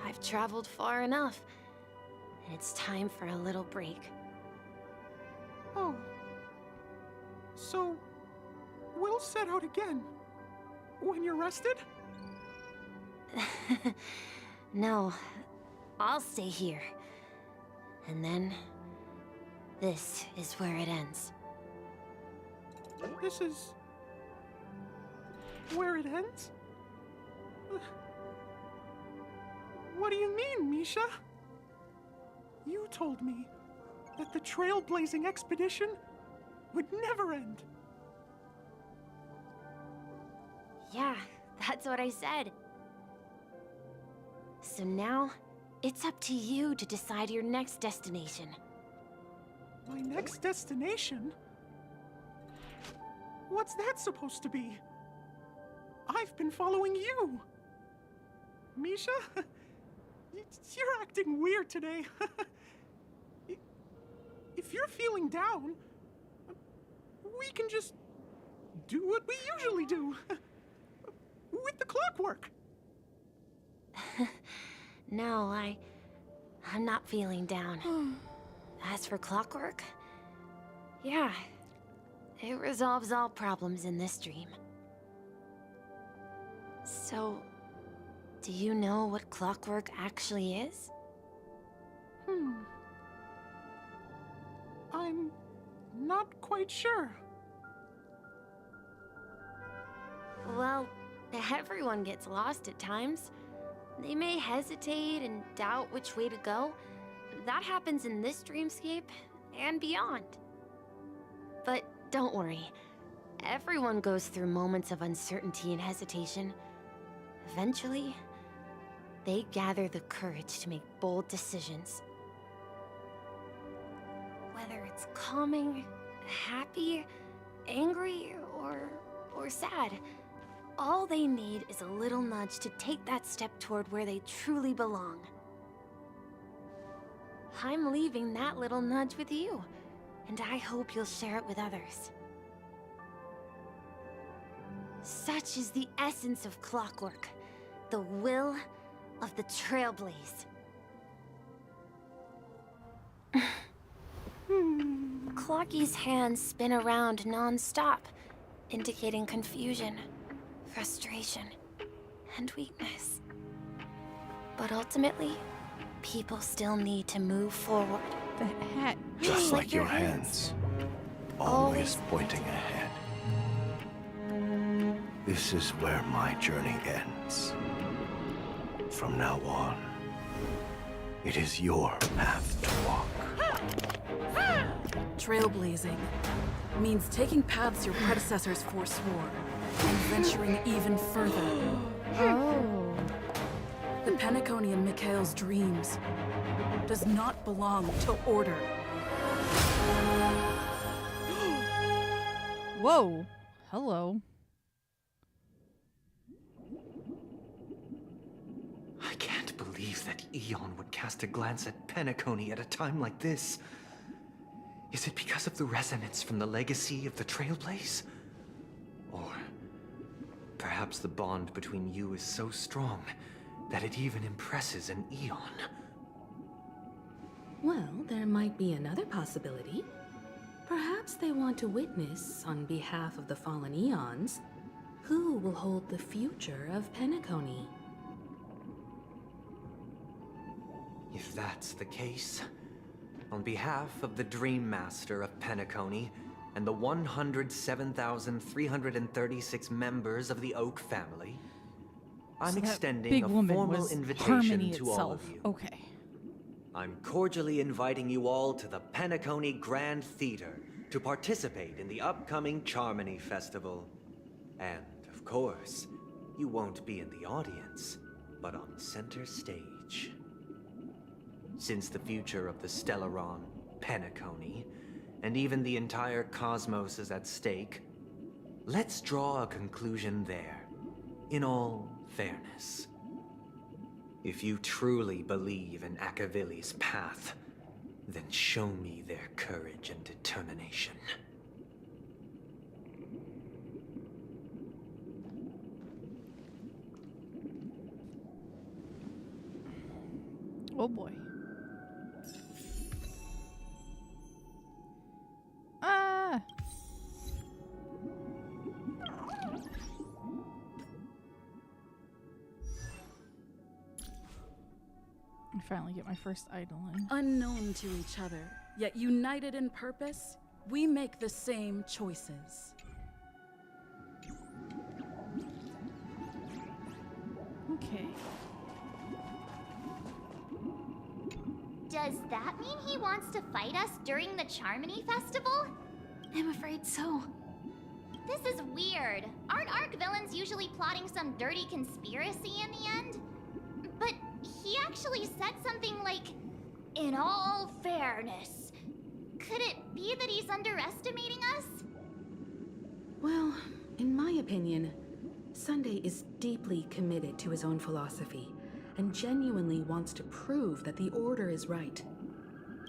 I've traveled far enough, and it's time for a little break. Oh. So, we'll set out again. When you're rested? No, I'll stay here. And then, this is where it ends. This is... where it ends? What do you mean, Misha? You told me that the trailblazing expedition would never end. Yeah, that's what I said. So now, it's up to you to decide your next destination. My next destination? What's that supposed to be? I've been following you. Misha? You're acting weird today. If you're feeling down, we can just do what we usually do. With the clockwork. No, I'm not feeling down. As for clockwork, yeah, it resolves all problems in this dream. So, do you know what clockwork actually is? I'm not quite sure. Well, everyone gets lost at times. They may hesitate and doubt which way to go. That happens in this dreamscape and beyond. But don't worry. Everyone goes through moments of uncertainty and hesitation. Eventually, they gather the courage to make bold decisions. Whether it's calming, happy, angry, or sad, all they need is a little nudge to take that step toward where they truly belong. I'm leaving that little nudge with you, and I hope you'll share it with others. Such is the essence of clockwork, the will of the Trailblaze. Clocky's hands spin around non-stop, indicating confusion, frustration, and weakness. But ultimately, people still need to move forward. That hat. Just like your hands, always pointing ahead. This is where my journey ends. From now on, it is your path to walk. Trailblazing means taking paths your predecessors forswore and venturing even further. Oh. The Penacony in Mikhail's dreams does not belong to order. Whoa. Hello. I can't believe that Eon would cast a glance at Penacony at a time like this. Is it because of the resonance from the legacy of the Trailblaze? Or perhaps the bond between you is so strong that it even impresses an Eon? Well, there might be another possibility. Perhaps they want to witness, on behalf of the fallen Eons, who will hold the future of Penacony. If that's the case, on behalf of the Dream Master of Penacony and the 107,336 members of the Oak family, I'm So that extending big a woman formal was invitation Harmony to all itself. of you. Okay. I'm cordially inviting you all to the Penacony Grand Theater to participate in the upcoming Charmony Festival. And, of course, you won't be in the audience, but on center stage. Since the future of the Stellaron, Penacony, and even the entire cosmos is at stake, let's draw a conclusion there, in all fairness. If you truly believe in Akavili's path, then show me their courage and determination. Oh boy. I finally get my first idol in. Unknown to each other, yet united in purpose, we make the same choices. Okay. Does that mean he wants to fight us during the Charmony Festival? I'm afraid so. This is weird. Aren't Arc villains usually plotting some dirty conspiracy in the end? But he actually said something like, "in all fairness." Could it be that he's underestimating us? Well, in my opinion, Sunday is deeply committed to his own philosophy and genuinely wants to prove that the Order is right.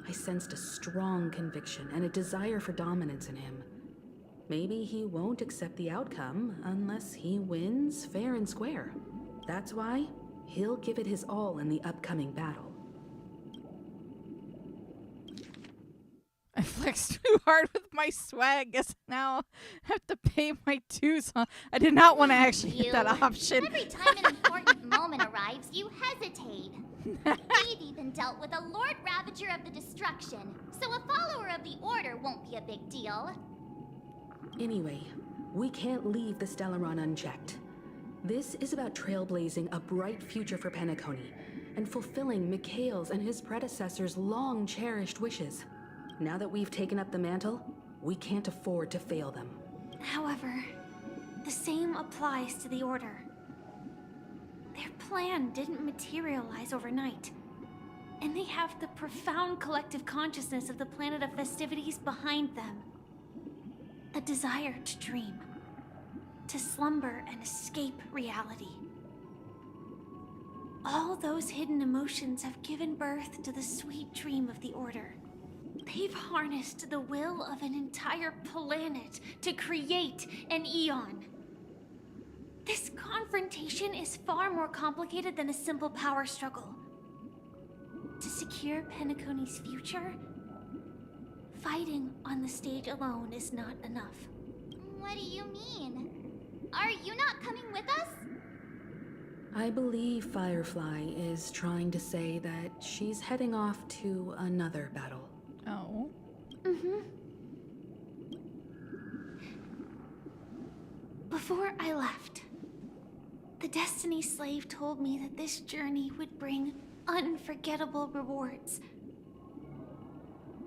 I sensed a strong conviction and a desire for dominance in him. Maybe he won't accept the outcome unless he wins fair and square. That's why he'll give it his all in the upcoming battle. I flexed too hard with my swag. Guess now I have to pay my dues. I did not want to actually get that option. Every time an important moment arrives, you hesitate. We've even dealt with a Lord Ravager of the Destruction, so a follower of the Order won't be a big deal. Anyway, we can't leave the Stellaron unchecked. This is about trailblazing a bright future for Penacony and fulfilling Mikhail's and his predecessors' long-cherished wishes. Now that we've taken up the mantle, we can't afford to fail them. However, the same applies to the Order. Their plan didn't materialize overnight, and they have the profound collective consciousness of the planet of festivities behind them. A desire to dream, to slumber and escape reality. All those hidden emotions have given birth to the sweet dream of the Order. They've harnessed the will of an entire planet to create an Eon. This confrontation is far more complicated than a simple power struggle. To secure Penacony's future, fighting on the stage alone is not enough. What do you mean? Are you not coming with us? I believe Firefly is trying to say that she's heading off to another battle. Oh. Before I left, the Destiny Slave told me that this journey would bring unforgettable rewards.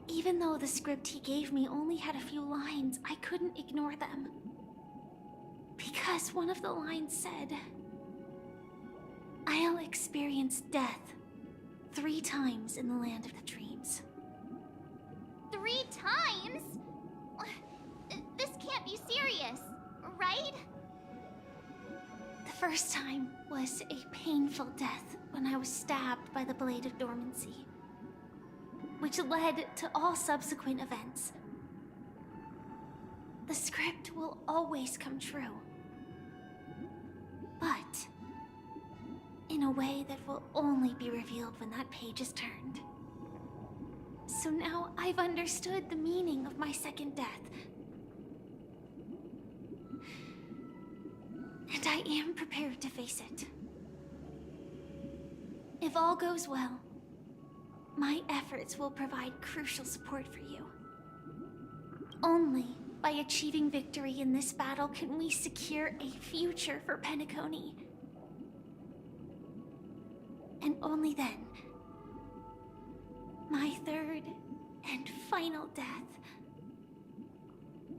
Even though the script he gave me only had a few lines, I couldn't ignore them. Because one of the lines said, "I'll experience death 3 times in the land of the dreams." 3 times? This can't be serious, right? The first time was a painful death when I was stabbed by the Blade of Dormancy, which led to all subsequent events. The script will always come true, but in a way that will only be revealed when that page is turned. So now I've understood the meaning of my second death. And I am prepared to face it. If all goes well, my efforts will provide crucial support for you. Only by achieving victory in this battle can we secure a future for Penacony. And only then, my third and final death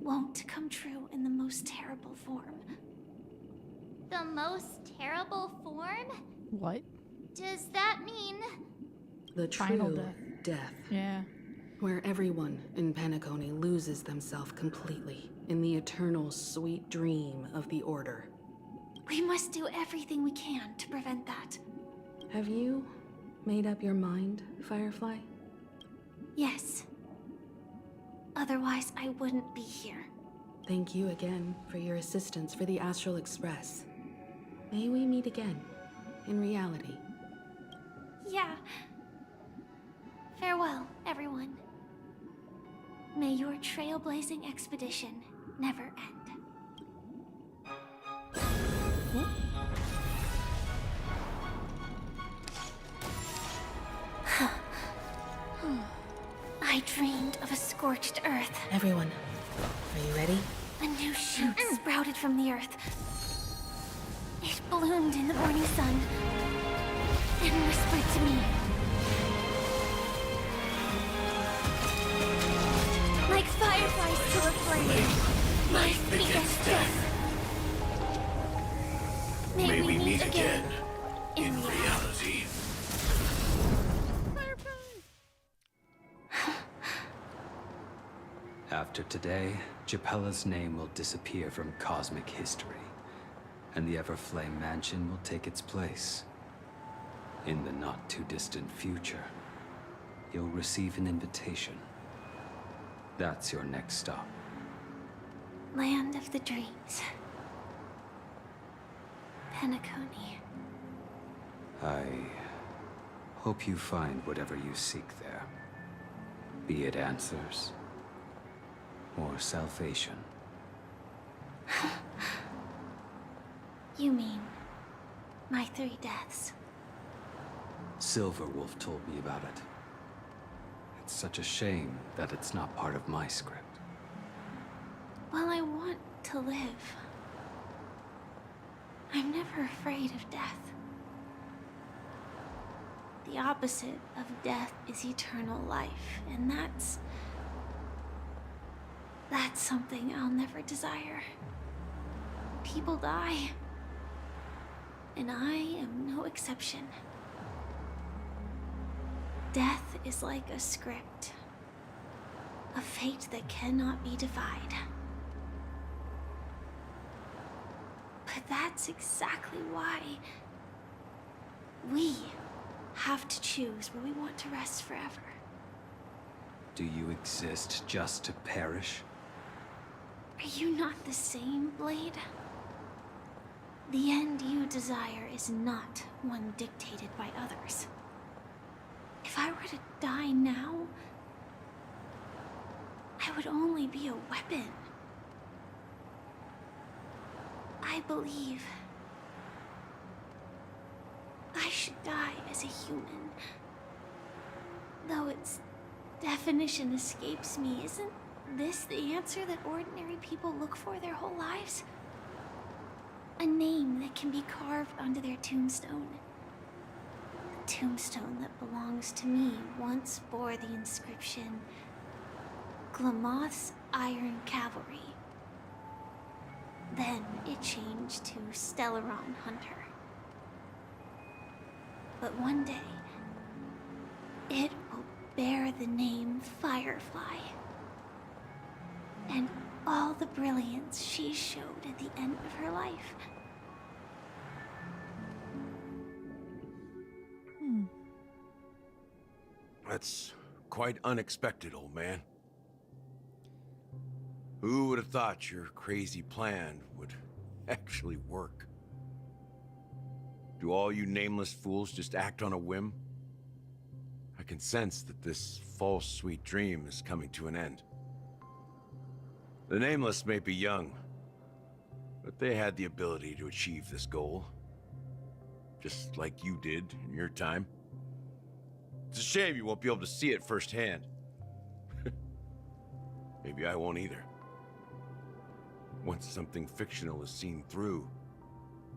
won't come true in the most terrible form. The most terrible form? What? Does that mean... The Final true death. death. Yeah. Where everyone in Penacony loses themselves completely in the eternal sweet dream of the Order. We must do everything we can to prevent that. Have you made up your mind, Firefly? Yes. Otherwise, I wouldn't be here. Thank you again for your assistance for the Astral Express. May we meet again, in reality. Yeah. Farewell, everyone. May your trailblazing expedition never end. I dreamed of a scorched earth. Everyone, are you ready? A new shoot sprouted from the earth. It bloomed in the morning sun and whispered to me. Like fireflies to a flame, my biggest death. May we meet again in reality. After today, Japella's name will disappear from cosmic history, and the Everflame Mansion will take its place. In the not-too-distant future, you'll receive an invitation. That's your next stop. Land of the Dreams. Penacony. I hope you find whatever you seek there. Be it answers or salvation. You mean my 3 deaths? Silverwolf told me about it. It's such a shame that it's not part of my script. Well, I want to live. I'm never afraid of death. The opposite of death is eternal life, and that's something I'll never desire. People die, and I am no exception. Death is like a script, a fate that cannot be defied. But that's exactly why we have to choose where we want to rest forever. Do you exist just to perish? Are you not the same, Blade? The end you desire is not one dictated by others. If I were to die now, I would only be a weapon. I believe I should die as a human. Though its definition escapes me, isn't this the answer that ordinary people look for their whole lives? A name that can be carved onto their tombstone. The tombstone that belongs to me once bore the inscription, Glamoth's Iron Cavalry. Then it changed to Stellaron Hunter. But one day, it will bear the name Firefly. And all the brilliance she showed at the end of her life. That's quite unexpected, old man. Who would have thought your crazy plan would actually work? Do all you nameless fools just act on a whim? I can sense that this false sweet dream is coming to an end. The Nameless may be young, but they had the ability to achieve this goal. Just like you did in your time. It's a shame you won't be able to see it firsthand. Maybe I won't either. Once something fictional is seen through,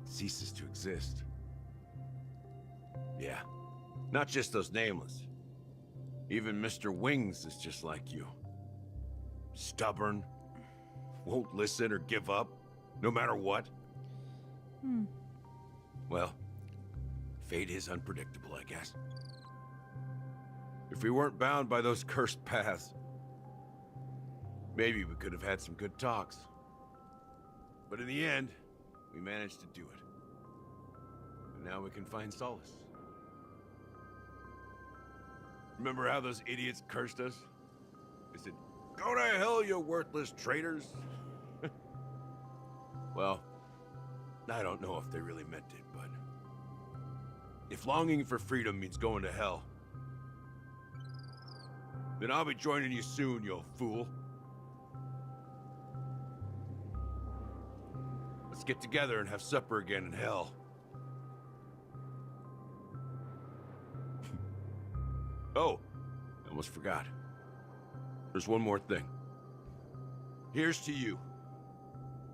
it ceases to exist. Yeah, not just those Nameless. Even Mr. Wings is just like you. Stubborn, won't listen or give up, no matter what. Well, fate is unpredictable, I guess. If we weren't bound by those cursed paths, maybe we could have had some good talks. But in the end, we managed to do it. And now we can find solace. Remember how those idiots cursed us? They said, "Go to hell, you worthless traitors." Well, I don't know if they really meant it, but if longing for freedom means going to hell, then I'll be joining you soon, you fool. Let's get together and have supper again in hell. Oh, I almost forgot. There's one more thing. Here's to you.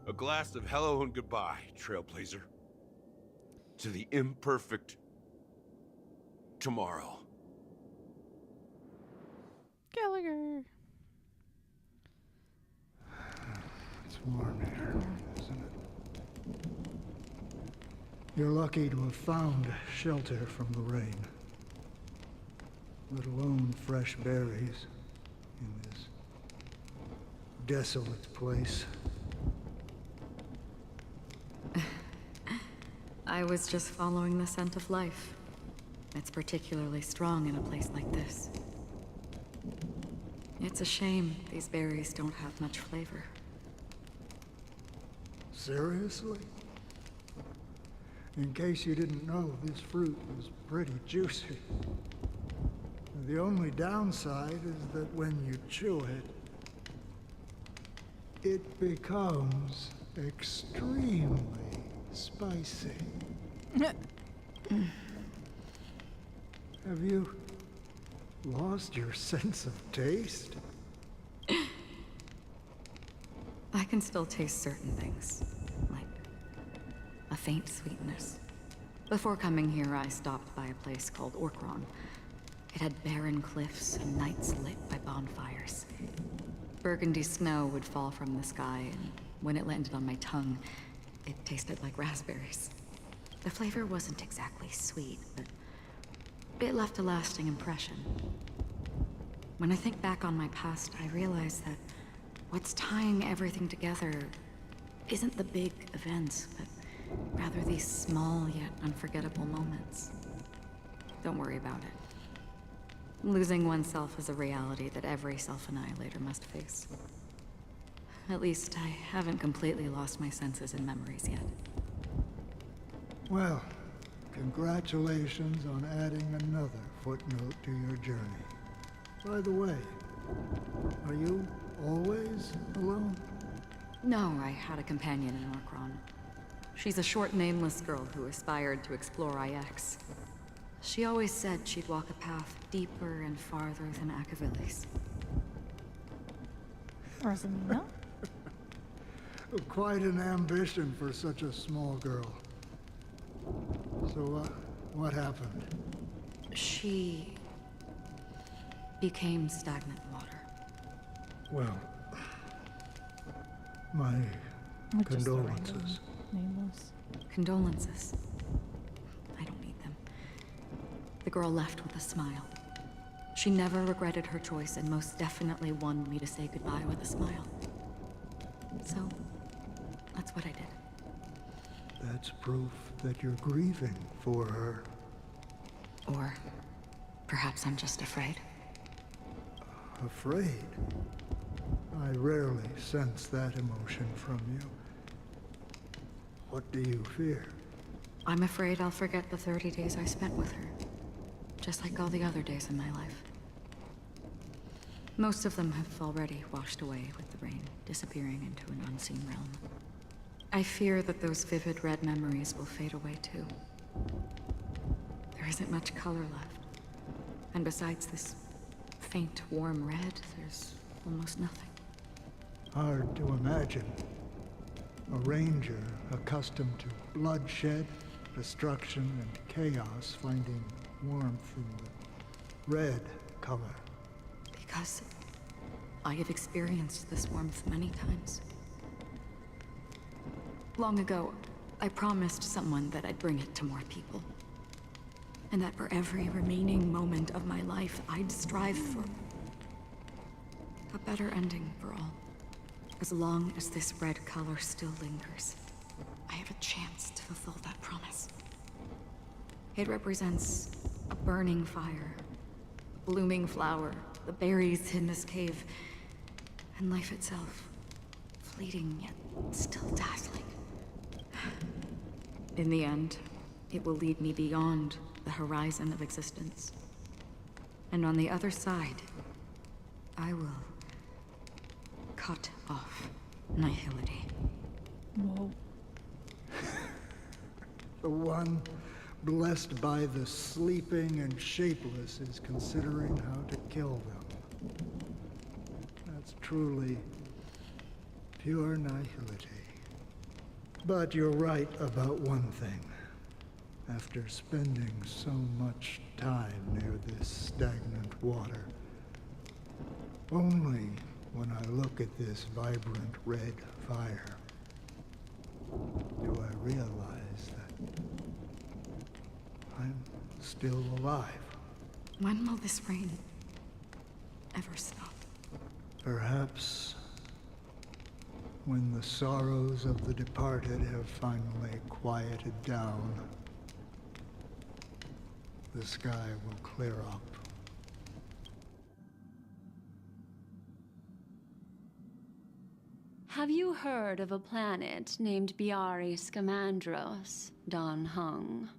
A glass of hello and goodbye, Trailblazer. To the imperfect tomorrow. Gallagher. It's warm here, isn't it? You're lucky to have found shelter from the rain. Let alone fresh berries in this desolate place. I was just following the scent of life. It's particularly strong in a place like this. It's a shame these berries don't have much flavor. Seriously? In case you didn't know, this fruit was pretty juicy. The only downside is that when you chew it, it becomes extremely spicy. Have you lost your sense of taste? I can still taste certain things, like a faint sweetness. Before coming here, I stopped by a place called Orkron. It had barren cliffs and nights lit by bonfires. Burgundy snow would fall from the sky, and when it landed on my tongue, it tasted like raspberries. The flavor wasn't exactly sweet, but it left a lasting impression. When I think back on my past, I realize that what's tying everything together isn't the big events, but rather these small yet unforgettable moments. Don't worry about it. Losing oneself is a reality that every self-annihilator must face. At least I haven't completely lost my senses and memories yet. Well, congratulations on adding another footnote to your journey. By the way, are you always alone? No, I had a companion in Orkron. She's a short, nameless girl who aspired to explore IX. She always said she'd walk a path deeper and farther than Akavilis. Rosalina? Quite an ambition for such a small girl. So, what happened? She became stagnant water. Well, my condolences. Nameless. Condolences. I don't need them. The girl left with a smile. She never regretted her choice and most definitely wanted me to say goodbye with a smile. So, that's what I did. That's proof that you're grieving for her. Or perhaps I'm just afraid. Afraid? I rarely sense that emotion from you. What do you fear? I'm afraid I'll forget the 30 days I spent with her. Just like all the other days in my life. Most of them have already washed away with the rain, disappearing into an unseen realm. I fear that those vivid red memories will fade away too. There isn't much color left. And besides this faint, warm red, there's almost nothing. Hard to imagine. A ranger accustomed to bloodshed, destruction, and chaos finding warmth in the red color. Because I have experienced this warmth many times. Long ago, I promised someone that I'd bring it to more people. And that for every remaining moment of my life, I'd strive for a better ending for all. As long as this red color still lingers, I have a chance to fulfill that promise. It represents a burning fire, a blooming flower, the berries in this cave, and life itself, fleeting yet still dazzling. In the end, it will lead me beyond the horizon of existence. And on the other side, I will cut off nihility. Whoa. The one blessed by the sleeping and shapeless is considering how to kill them. That's truly pure nihility. But you're right about one thing. After spending so much time near this stagnant water, only when I look at this vibrant red fire do I realize that I'm still alive. When will this rain ever stop? Perhaps When the sorrows of the departed have finally quieted down, the sky will clear up. Have you heard of a planet named Biari Scamandros, Don Hung?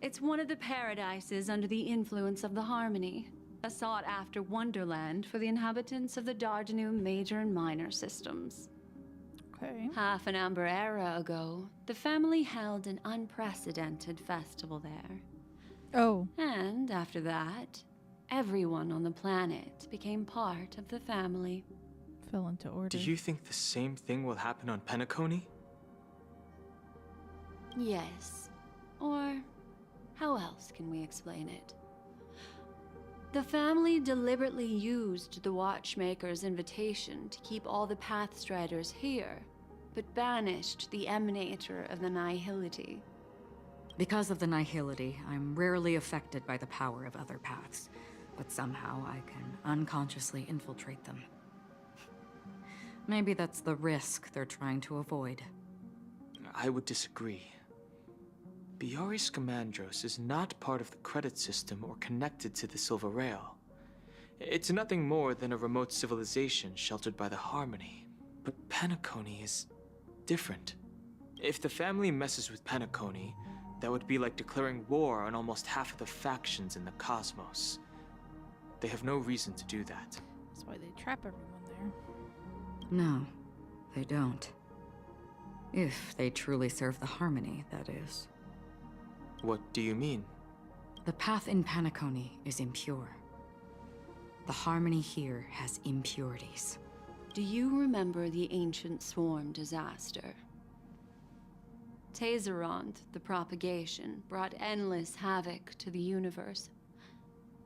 It's one of the paradises under the influence of the Harmony, a sought-after wonderland for the inhabitants of the Dardanum Major and Minor systems. Okay. Half an Amber era ago, the family held an unprecedented festival there. Oh. And after that, everyone on the planet became part of the family. Fell into order. Do you think the same thing will happen on Penacony? Yes. Or how else can we explain it? The family deliberately used the Watchmaker's invitation to keep all the Pathstriders here, but banished the Emanator of the Nihility. Because of the Nihility, I'm rarely affected by the power of other paths, but somehow I can unconsciously infiltrate them. Maybe that's the risk they're trying to avoid. I would disagree. Biari Scamandros is not part of the credit system or connected to the Silver Rail. It's nothing more than a remote civilization sheltered by the Harmony. But Penacony is different. If the family messes with Penacony, that would be like declaring war on almost half of the factions in the cosmos. They have no reason to do that. That's why they trap everyone there. No, they don't. If they truly serve the Harmony, that is. What do you mean? The path in Penacony is impure. The Harmony here has impurities. Do you remember the Ancient Swarm disaster? Tazeront, the propagation, brought endless havoc to the universe,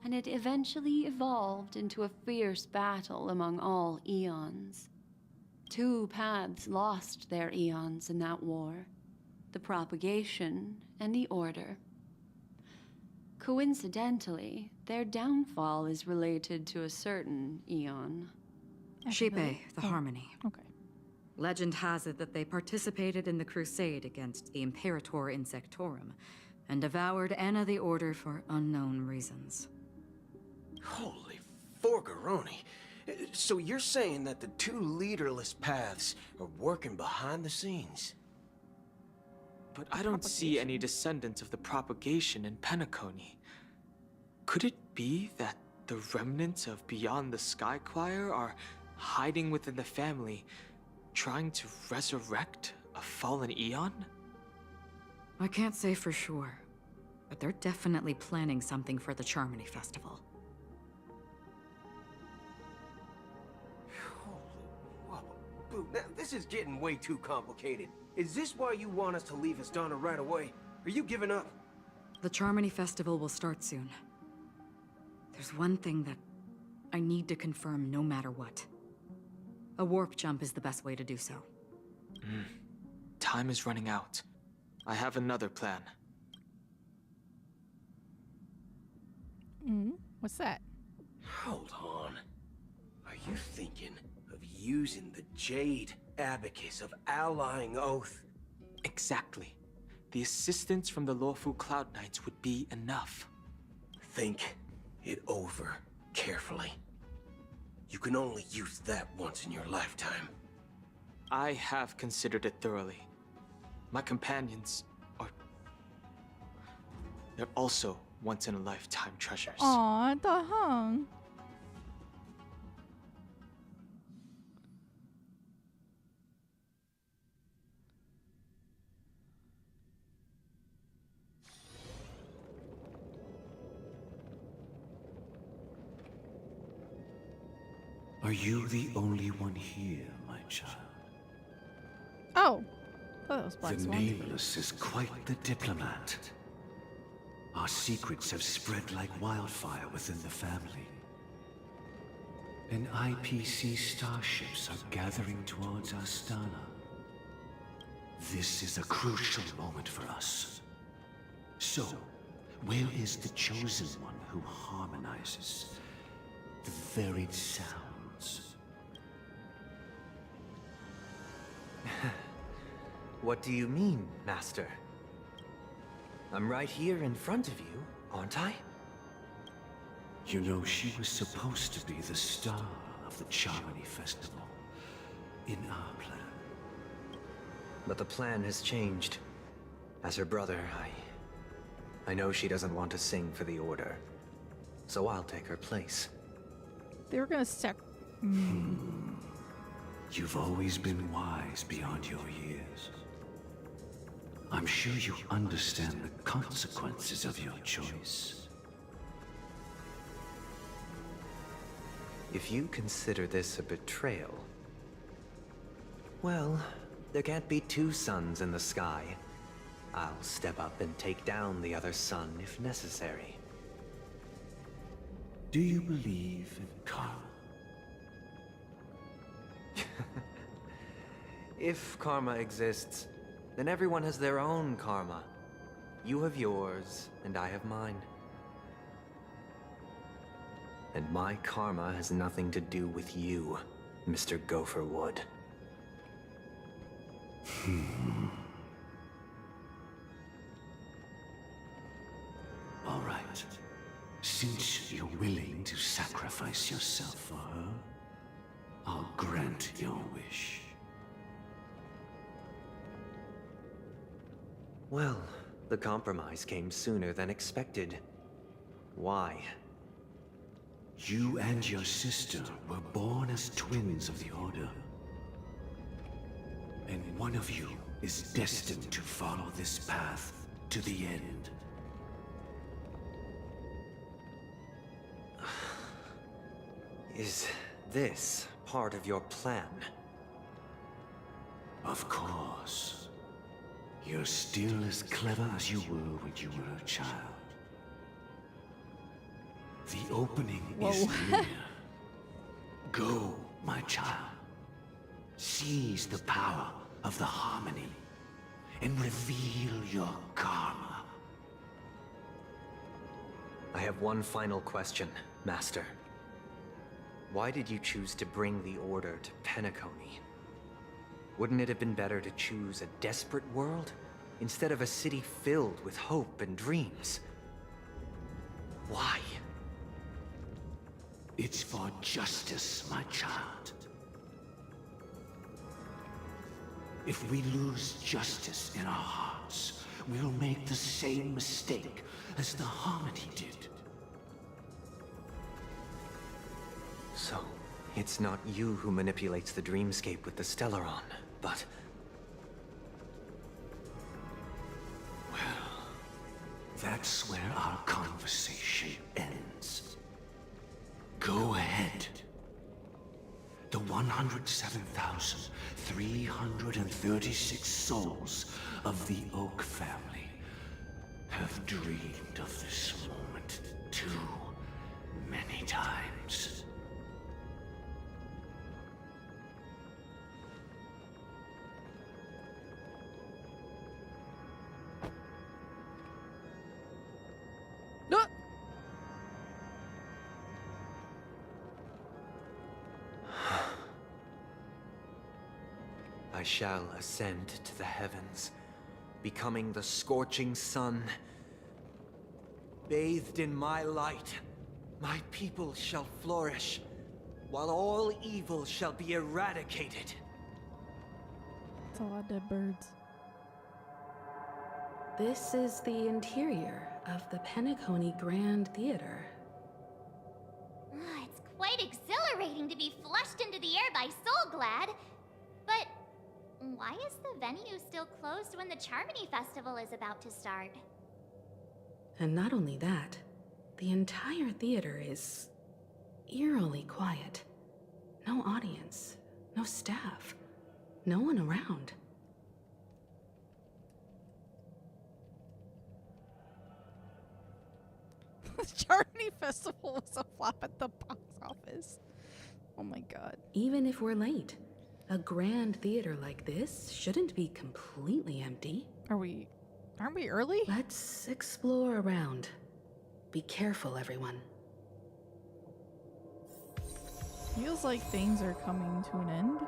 and it eventually evolved into a fierce battle among all eons. 2 paths lost their eons in that war, the propagation and the order. Coincidentally, their downfall is related to a certain eon. Shipe, the Harmony. Okay. Legend has it that they participated in the crusade against the Imperator Insectorum, and devoured Anna the Order for unknown reasons. Holy forgaroni. So you're saying that the 2 leaderless paths are working behind the scenes? But I don't see any descendants of the propagation in Penacony. Could it be that the remnants of Beyond the Sky Choir are hiding within the family, trying to resurrect a fallen eon? I can't say for sure, but they're definitely planning something for the Charmony Festival. Now, this is getting way too complicated. Is this why you want us to leave Astana right away? Are you giving up? The Charmony Festival will start soon. There's one thing that I need to confirm no matter what. A warp jump is the best way to do so. Time is running out. I have another plan. What's that? Hold on. Are you thinking of using the Jade Abacus of Allying Oath? Exactly. The assistance from the Lawful Cloud Knights would be enough. Think it over carefully. You can only use that once in your lifetime. I have considered it thoroughly. My companions are... they're also once-in-a-lifetime treasures. Aw, the hung. Are you the only one here, my child? Oh. I thought that was Black The Swan. Nameless is quite the diplomat. Our secrets have spread like wildfire within the family. And IPC starships are gathering towards Astana. This is a crucial moment for us. So, where is the chosen one who harmonizes the varied sounds? What do you mean, Master? I'm right here in front of you, aren't I? You know, she was supposed to be the star of the Charmony Festival. In our plan. But the plan has changed. As her brother, I know she doesn't want to sing for the Order. So I'll take her place. They were gonna sack. You've always been wise beyond your years. I'm sure you understand the consequences of your choice. If you consider this a betrayal, well, there can't be two suns in the sky. I'll step up and take down the other sun if necessary. Do you believe in karma? If karma exists, then everyone has their own karma. You have yours, and I have mine. And my karma has nothing to do with you, Mr. Gopherwood. All right. Since you're willing to sacrifice yourself for her, I'll grant your wish. Well, the compromise came sooner than expected. Why? You and your sister were born as twins of the Order. And one of you is destined to follow this path to the end. Is this part of your plan? Of course. You're still as clever as you were when you were a child. The opening is near. Go, my child. Seize the power of the harmony and reveal your karma. I have one final question, Master. Why did you choose to bring the Order to Penacony? Wouldn't it have been better to choose a desperate world instead of a city filled with hope and dreams? Why? It's for justice, my child. If we lose justice in our hearts, we'll make the same mistake as the Harmony did. So, it's not you who manipulates the dreamscape with the Stellaron, but... Well, that's where our conversation ends. Go ahead. The 107,336 souls of the Oak family have dreamed of this moment too many times. I shall ascend to the heavens, becoming the scorching sun. Bathed in my light, my people shall flourish, while all evil shall be eradicated. That's a lot of dead birds. This is the interior of the Penacony Grand Theater. It's quite exhilarating to be flushed into the air by Soulglad. But why is the venue still closed when the Charmony Festival is about to start? And not only that, the entire theater is eerily quiet. No audience, no staff, no one around. The Charmony Festival was a flop at the box office. Oh my god. Even if we're late, a grand theater like this shouldn't be completely empty. Aren't we early? Let's explore around. Be careful, everyone. Feels like things are coming to an end.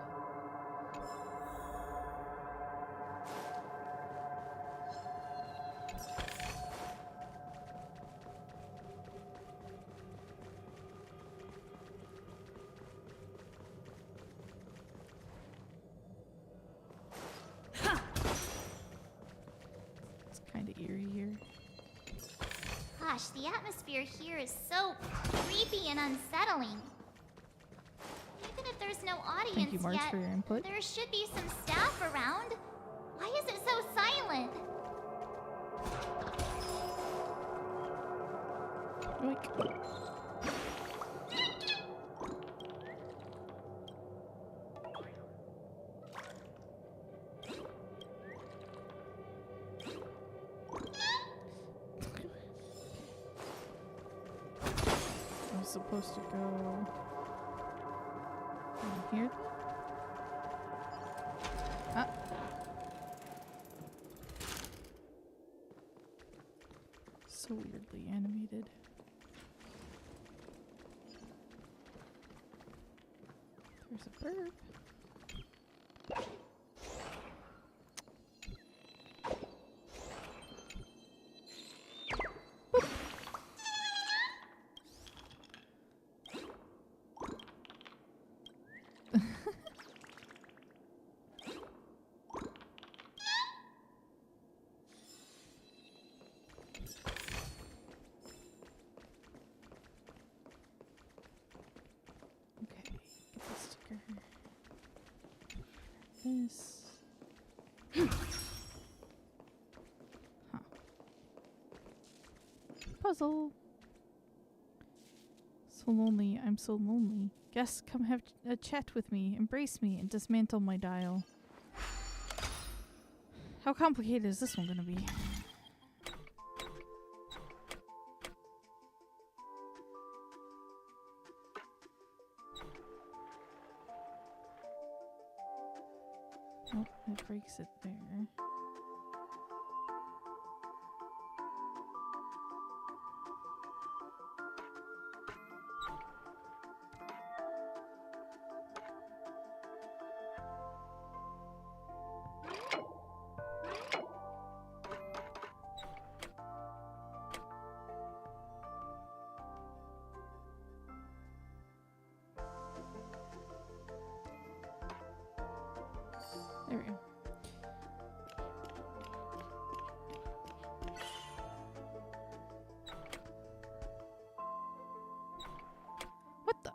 gosh, the atmosphere here is so creepy and unsettling. Even if there's no audience Thank you, March, yet, for your input. there should be some staff around. Why is it so silent? Yoink. I'm supposed to go in here. Ah. So weirdly animated. There's a bird. This. Huh. Puzzle. So lonely. I'm so lonely. Guests, come have a chat with me, embrace me, and dismantle my dial. How complicated is this one gonna be? Nope, it breaks it there. There we go. What the?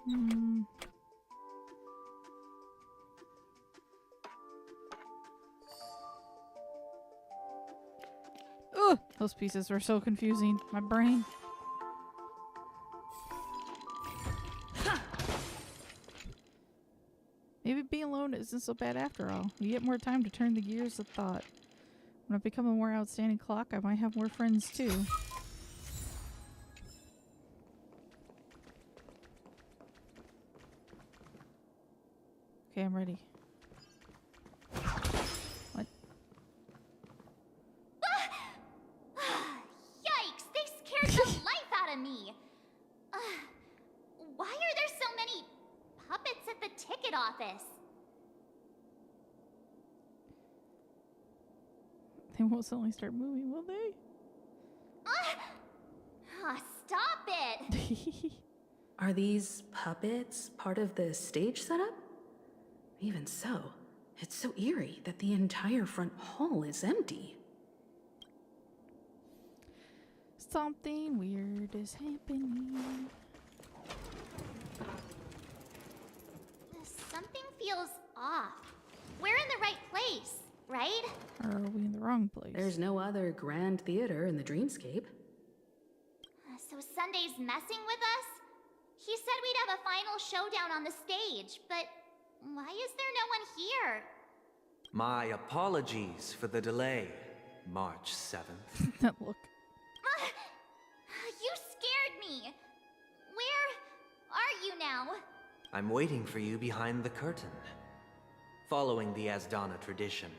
Hmm. Ugh! Those pieces were so confusing. My brain. Maybe being alone isn't so bad after all. You get more time to turn the gears of thought. When I become a more outstanding clock, I might have more friends too. Okay, I'm ready. What? Yikes! They scared the life out of me! Why are there so many puppets at the ticket office? They won't suddenly start moving, will they? Stop it! Are these puppets part of the stage setup? Even so, it's so eerie that the entire front hall is empty. Something weird is happening. Something feels off. We're in the right place, right? Or are we in the wrong place? There's no other grand theater in the dreamscape. So Sunday's messing with us? He said we'd have a final showdown on the stage, but why is there no one here? My apologies for the delay, March 7th. That look. You scared me. Where are you now? I'm waiting for you behind the curtain. Following the Asdana tradition,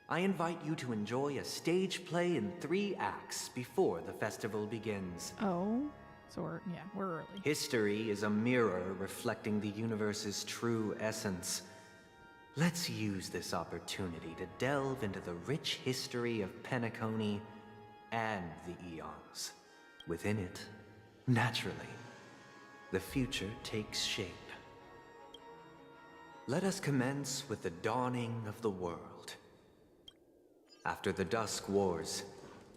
I invite you to enjoy a stage play in 3 acts before the festival begins. Oh, so we're early. History is a mirror reflecting the universe's true essence. Let's use this opportunity to delve into the rich history of Penacony and the Eons. Within it, naturally, the future takes shape. Let us commence with the dawning of the world. After the Dusk Wars,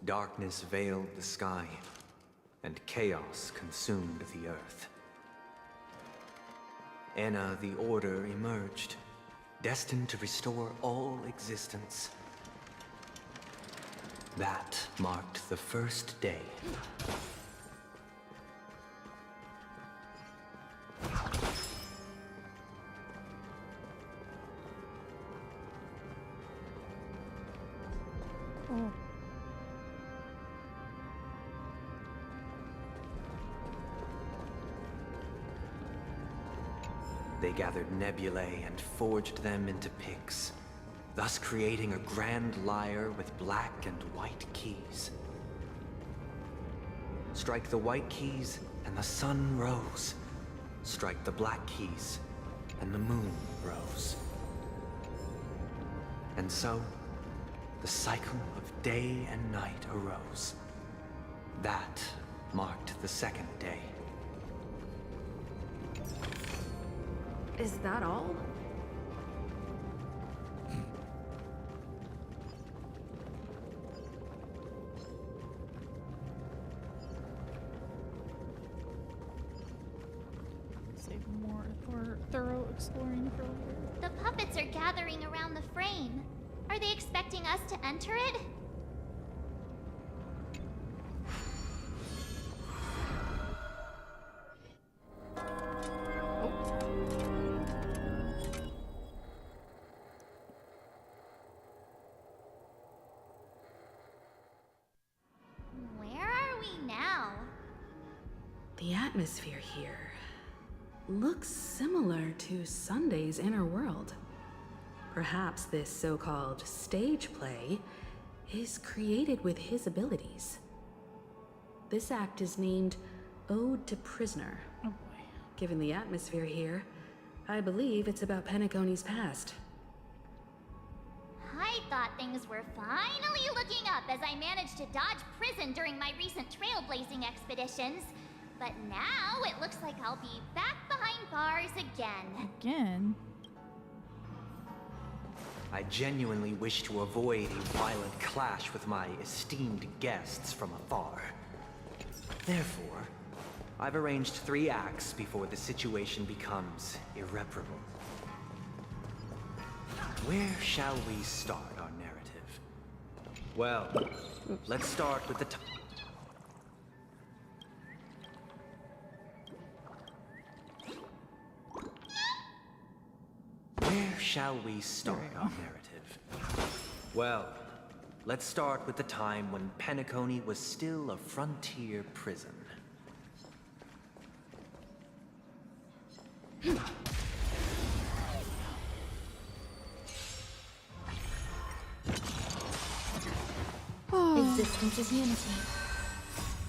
darkness veiled the sky, and chaos consumed the earth. Enna the Order emerged, destined to restore all existence. That marked the first day. Oh. They gathered nebulae and forged them into picks, thus creating a grand lyre with black and white keys. Strike the white keys, and the sun rose. Strike the black keys, and the moon rose. And so, the cycle of day and night arose. That marked the second day. Is that all? Save more or thorough exploring for later. The puppets are gathering around the frame. Are they expecting us to enter it? Where are we now? The atmosphere here looks similar to Sunday's inner world. Perhaps this so-called stage play is created with his abilities. This act is named Ode to Prisoner. Oh boy. Given the atmosphere here, I believe it's about Penacony's past. I thought things were finally looking up as I managed to dodge prison during my recent trailblazing expeditions. But now it looks like I'll be back behind bars again. Again? I genuinely wish to avoid a violent clash with my esteemed guests from afar. Therefore, I've arranged 3 acts before the situation becomes irreparable. Where shall we start our narrative? Well, let's start with the Where shall we start our narrative? Well, let's start with the time when Penacony was still a frontier prison. Existence is unity.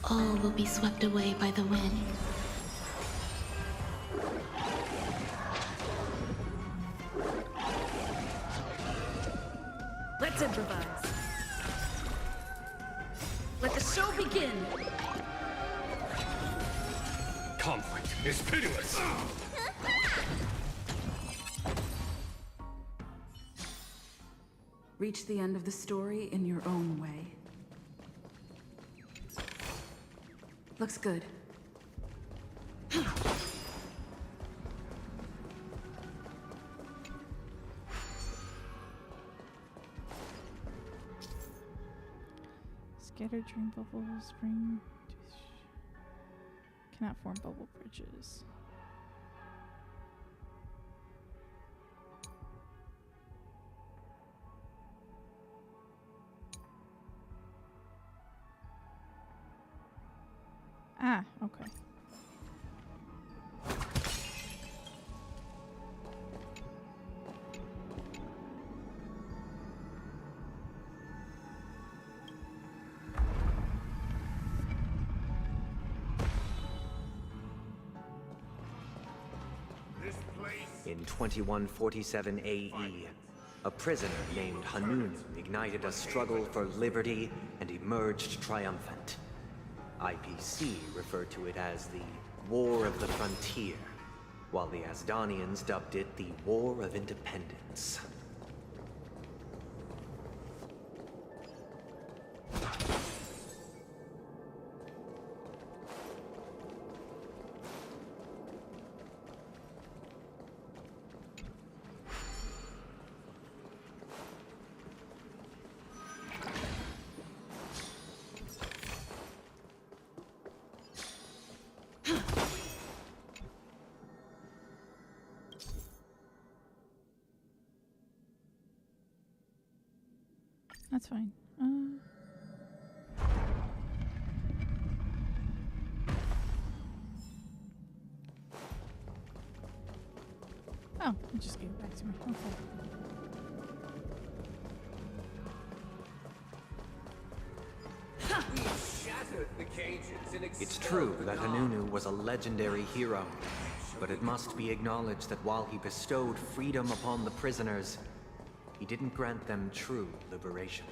All will be swept away by the wind. Let's improvise. Let the show begin. Conflict is pitiless. Reach the end of the story in your own way. Looks good. Scattered dream bubbles bring... Cannot form bubble bridges. Ah, okay. This place In 2147 AE, a prisoner named Hanunu ignited a struggle for liberty and emerged triumphant. IPC referred to it as the War of the Frontier, while the Asdanians dubbed it the War of Independence. That's fine. Oh, it just gave it back to me. Okay. It's true that Hanunu was a legendary hero, but it must be acknowledged that while he bestowed freedom upon the prisoners, he didn't grant them true liberation.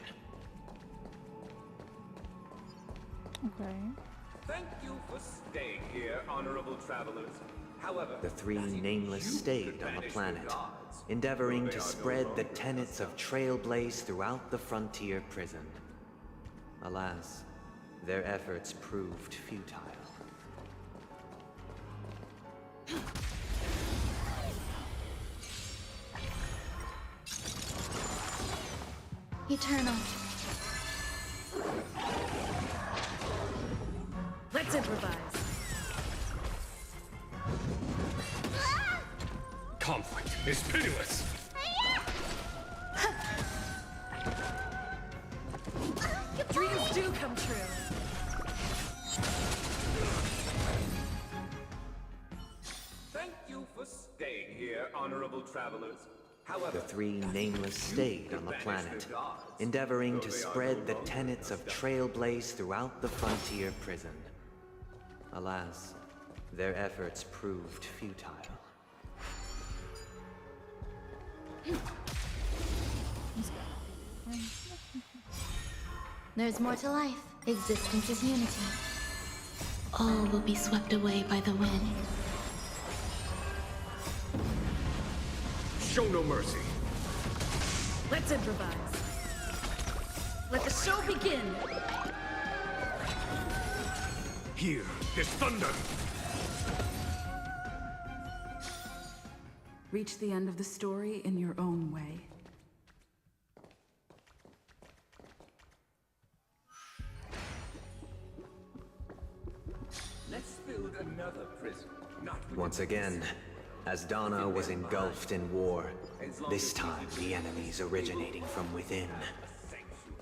Okay. Thank you for staying here, honorable travelers. However, The three nameless stayed on the planet, endeavoring to spread the tenets of Trailblaze throughout the frontier prison. Alas, their efforts proved futile. Eternal. Let's improvise. Conflict is pitiless. Dreams do come true. thank you for staying here, honorable travelers. However, The three nameless stayed on the planet, endeavoring to spread the tenets of Trailblaze throughout the frontier prison. Alas, their efforts proved futile. There's more to life. Existence is unity. All will be swept away by the wind. Show no mercy. Let's improvise. Let the show begin. Here is thunder. Reach the end of the story in your own way. let's build another prison. Once again, Asdana was engulfed in war, this time the enemies originating from within.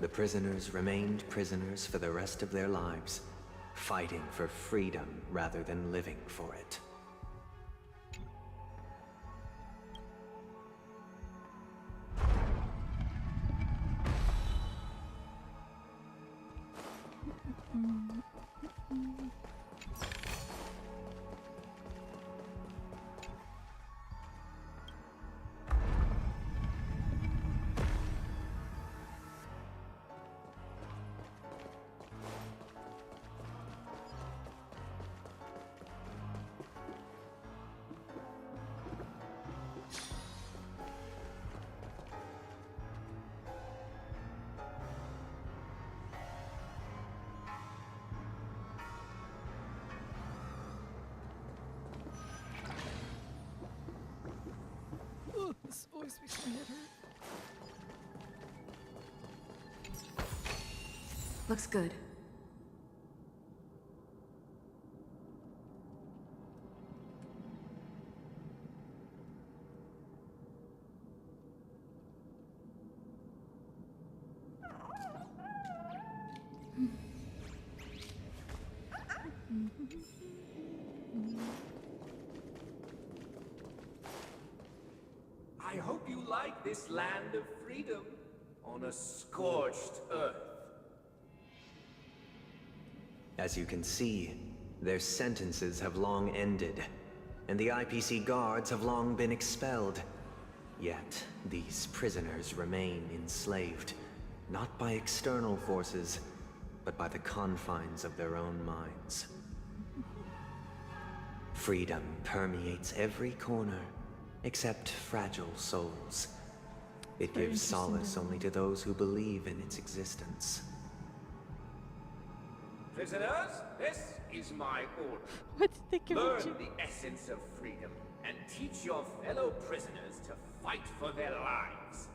The prisoners remained prisoners for the rest of their lives, fighting for freedom rather than living for it. Ugh, this always makes my head hurt. Looks good. I hope you like this land of freedom on a scorched earth. As you can see, their sentences have long ended, and the IPC guards have long been expelled. Yet, these prisoners remain enslaved, not by external forces, but by the confines of their own minds. Freedom permeates every corner, except fragile souls. It gives solace only to those who believe in its existence. Prisoners, this is my order. What did they give Learn you? the essence of freedom and teach your fellow prisoners to fight for their lives.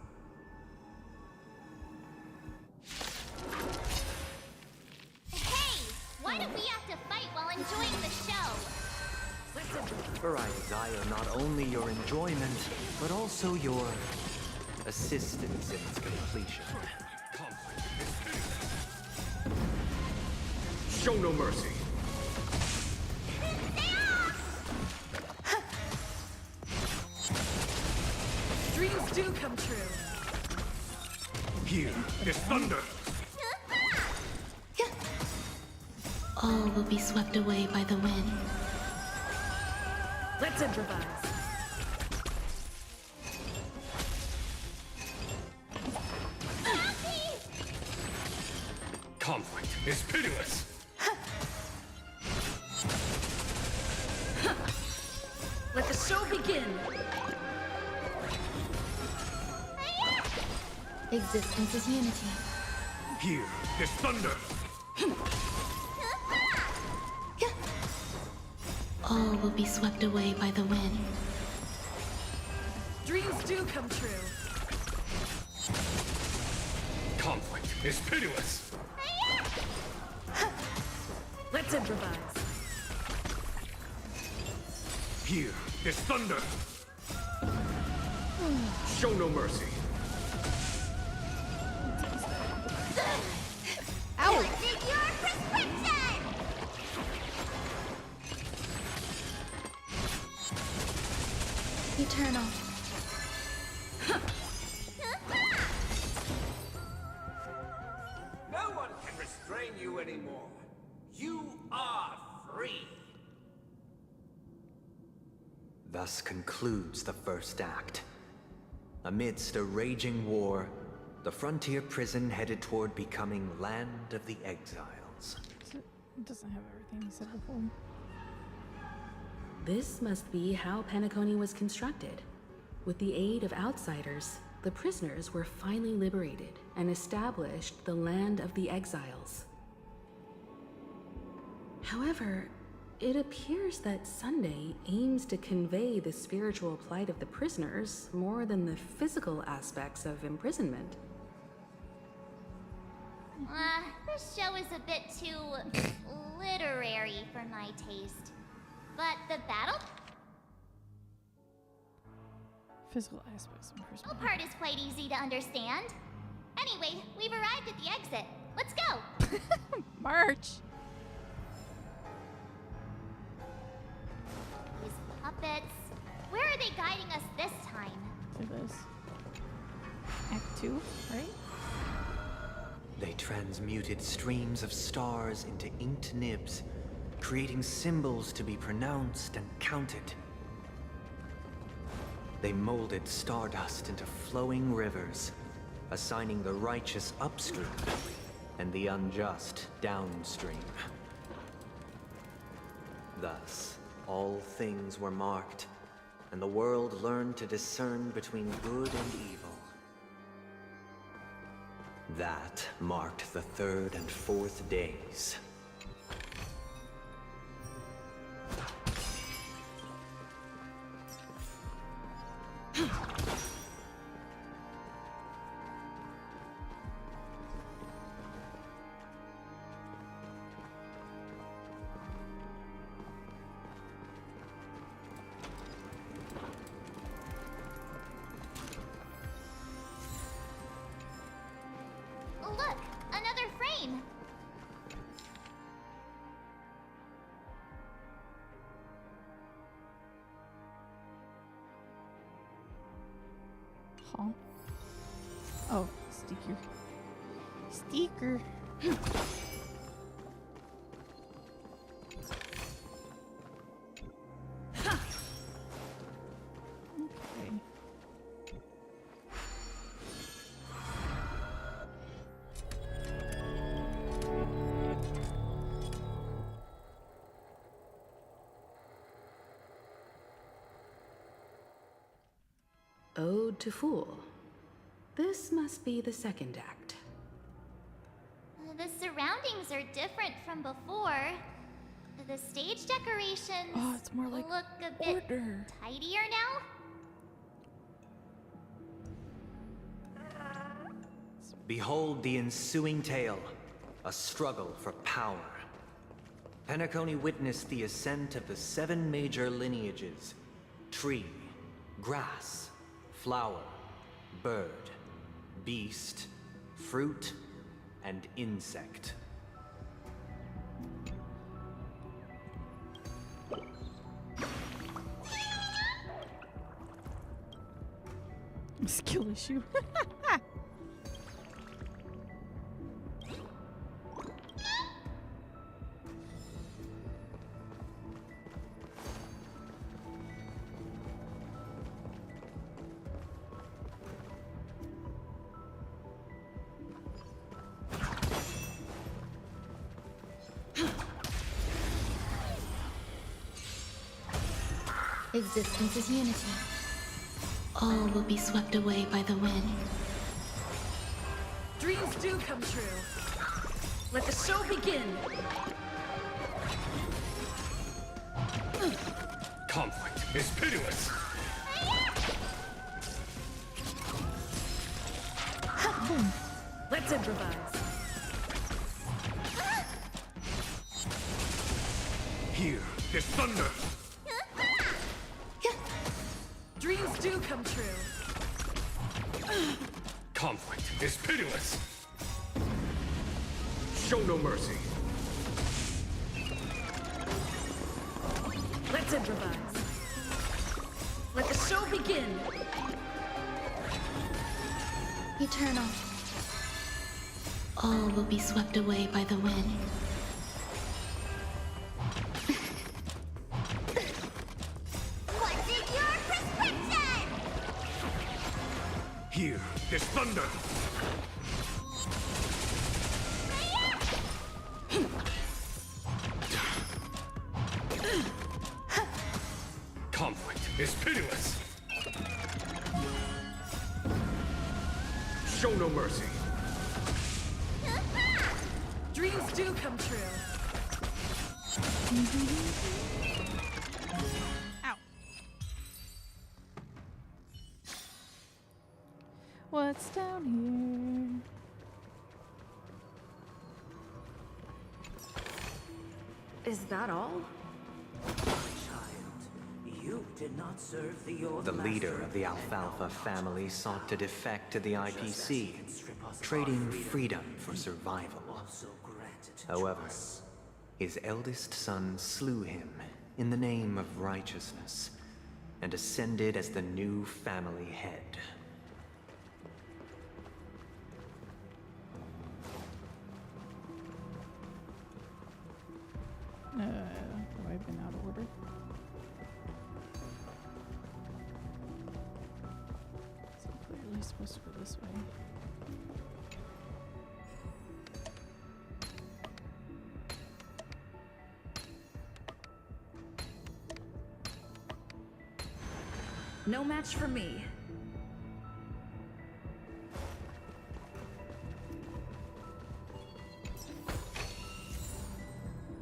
Hey! Why do we have to fight while enjoying the show? For I desire not only your enjoyment, but also your assistance in its completion. Show no mercy. Dreams do come true. Here is thunder. All will be swept away by the wind. Let's improvise. Conflict is pitiless. Let the show begin. Existence is unity. Here is thunder. All will be swept away by the wind. Dreams do come true. Conflict is pitiless. Let's improvise. Here is thunder. Show no mercy. Ow! Take your prescription! Eternal. No one can restrain you anymore. You are free. Thus concludes the first act. Amidst a raging war, the frontier prison headed toward becoming Land of the Exiles. It doesn't have everything he said before. This must be how Penacony was constructed. With the aid of outsiders, the prisoners were finally liberated and established the Land of the Exiles. However, it appears that Sunday aims to convey the spiritual plight of the prisoners more than the physical aspects of imprisonment. This show is a bit too literary for my taste. But the battle Physical aspects of imprisonment. part is quite easy to understand. Anyway, we've arrived at the exit. Let's go! March! These puppets. Where are they guiding us this time? To this. Act 2, right? They transmuted streams of stars into inked nibs, creating symbols to be pronounced and counted. They molded stardust into flowing rivers, assigning the righteous upstream and the unjust downstream. Thus, all things were marked, and the world learned to discern between good and evil. That marked the third and fourth days. Look, another frame. Huh? Oh, sticker. Sticker. fooled to fool. This must be the second act. The surroundings are different from before. The stage decorations it's more like look a bit tidier now. Behold the ensuing tale, a struggle for power. Penacony witnessed the ascent of the 7 major lineages: tree, grass, flower, bird, beast, fruit, and insect. Skill issue. Existence is unity. All will be swept away by the wind. Dreams do come true. Let the show begin. Conflict is pitiless. Let's improvise. Here is thunder. Dreams do come true. Conflict is pitiless. Show no mercy. Let's improvise. Let the show begin. Eternal. All will be swept away by the wind. What's in your prescription? Here is thunder. Conflict is pitiless. Show no mercy. Dreams do come true. Ow. What's down here? Is that all? You did not serve the The leader of the Alfalfa family sought to defect to the IPC, trading freedom for survival. However, his eldest son slew him in the name of righteousness and ascended as the new family head. Have I been out of order? So I'm clearly supposed to go this way. No match for me.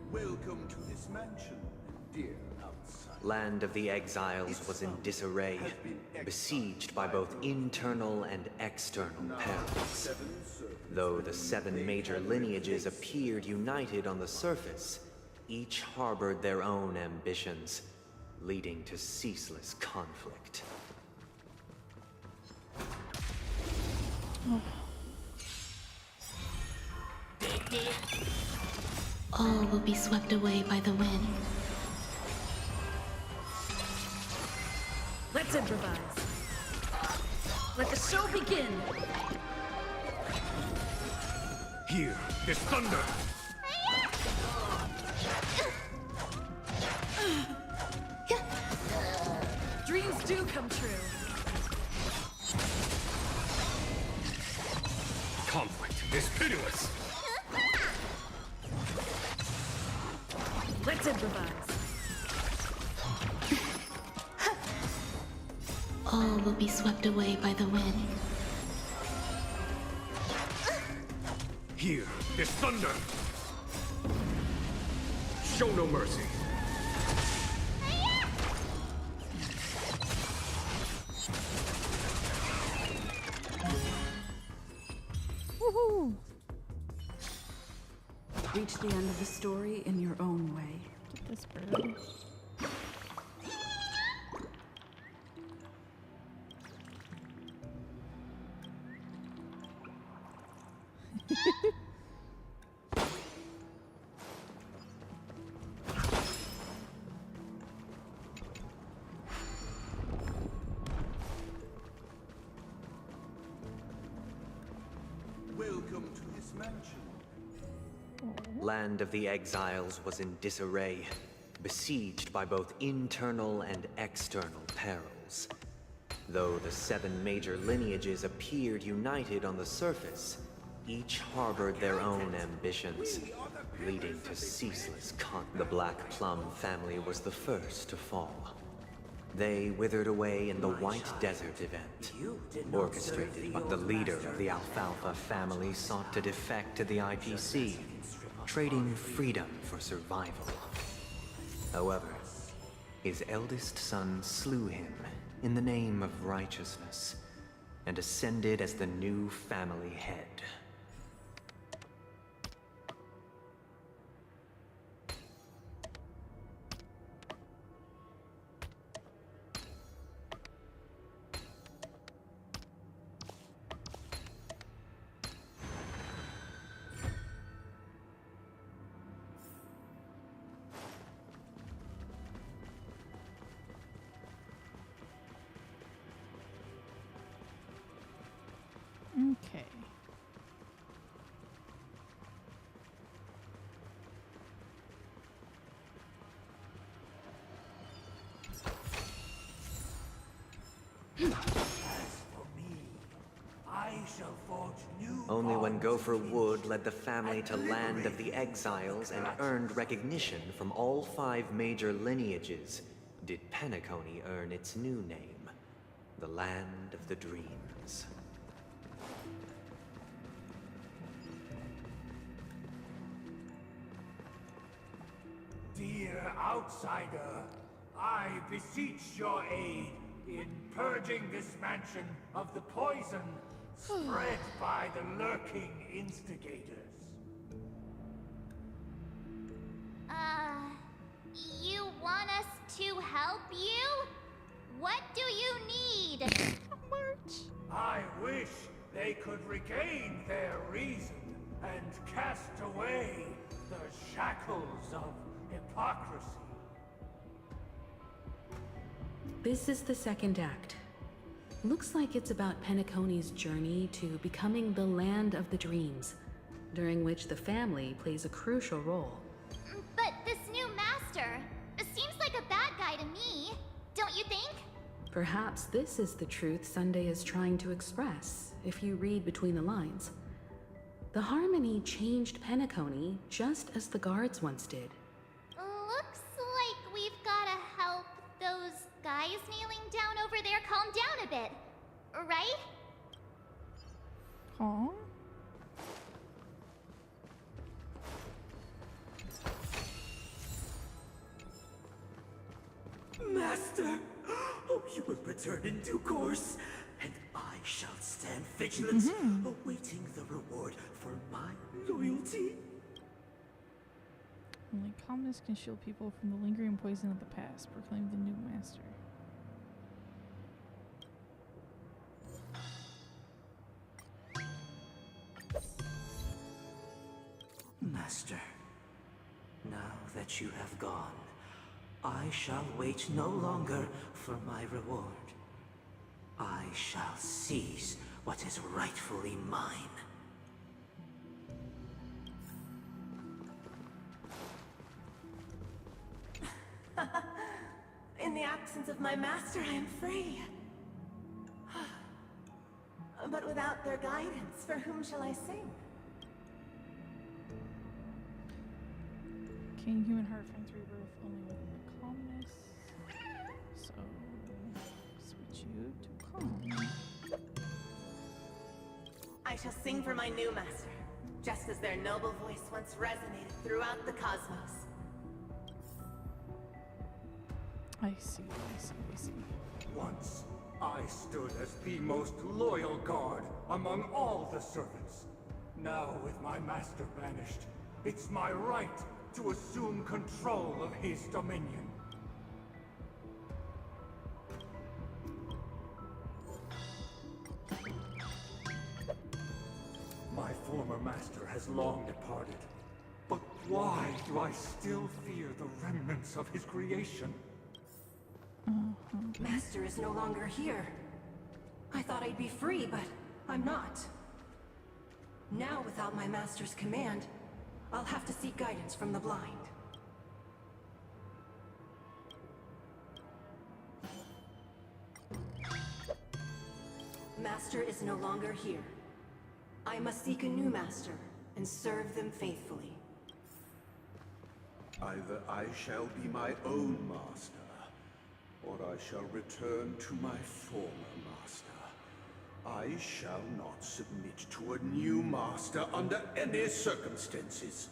Welcome to this mansion, dear outsider. Land of the Exiles was in disarray, besieged by both internal and external perils. Though the 7 major lineages appeared united on the surface, each harbored their own ambitions, leading to ceaseless conflict. All will be swept away by the wind. Let's improvise. Let the show begin. Here is thunder. Dreams do come true. Conflict is pitiless. Let's improvise. All will be swept away by the wind. Here is thunder! Show no mercy! Woohoo! Reach the end of the story in your own way. Get this bird. Welcome to his mansion. Land of the Exiles was in disarray, besieged by both internal and external perils. Though the 7 major lineages appeared united on the surface, each harbored their own ambitions, leading to ceaseless conflict. The Black Plum family was the first to fall. They withered away in the White Desert event, orchestrated by the leader of the Alfalfa family sought to defect to the IPC, trading freedom for survival. However, his eldest son slew him in the name of righteousness and ascended as the new family head. Okay. Only when Gopher Wood led the family to Land of the Exiles and earned recognition from all 5 major lineages did Penacony earn its new name, the Land of the Dreams. Dear outsider, I beseech your aid in purging this mansion of the poison spread by the lurking instigators. You want us to help you? What do you need? I wish they could regain their reason and cast away the shackles of hypocrisy. This is the second act. Looks like it's about Penacony's journey to becoming the Land of the Dreams, during which the family plays a crucial role. But this new master seems like a bad guy to me, don't you think? Perhaps this is the truth Sunday is trying to express, if you read between the lines. The Harmony changed Penacony just as the guards once did. Looks like we've gotta help those guys kneeling down over there calm down a bit, right? Huh? Master! Oh, you will return in due course, and I shall stand vigilant, awaiting the reward for my loyalty. Only calmness can shield people from the lingering poison of the past, proclaimed the new master. Master, now that you have gone, I shall wait no longer for my reward. I shall seize what is rightfully mine. In the absence of my master, I am free. But without their guidance, for whom shall I sing? King human heart finds rebirth only within the calmness. So switch you. I shall sing for my new master, just as their noble voice once resonated throughout the cosmos. I see, I see, I see. Once, I stood as the most loyal guard among all the servants. Now, with my master banished, it's my right to assume control of his dominion. My former master has long departed. But why do I still fear the remnants of his creation? Master is no longer here. I thought I'd be free, but I'm not. Now, without my master's command, I'll have to seek guidance from the blind. Master is no longer here. I must seek a new master and serve them faithfully. Either I shall be my own master, or I shall return to my former master. I shall not submit to a new master under any circumstances.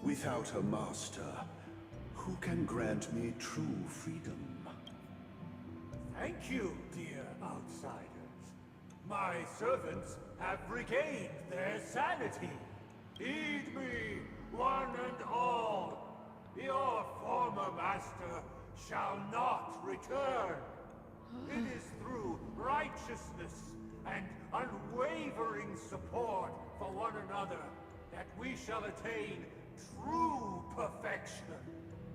Without a master, who can grant me true freedom? Thank you, dear outsiders. My servants have regained their sanity. Heed me, one and all. Your former master shall not return. It is through righteousness and unwavering support for one another that we shall attain true perfection.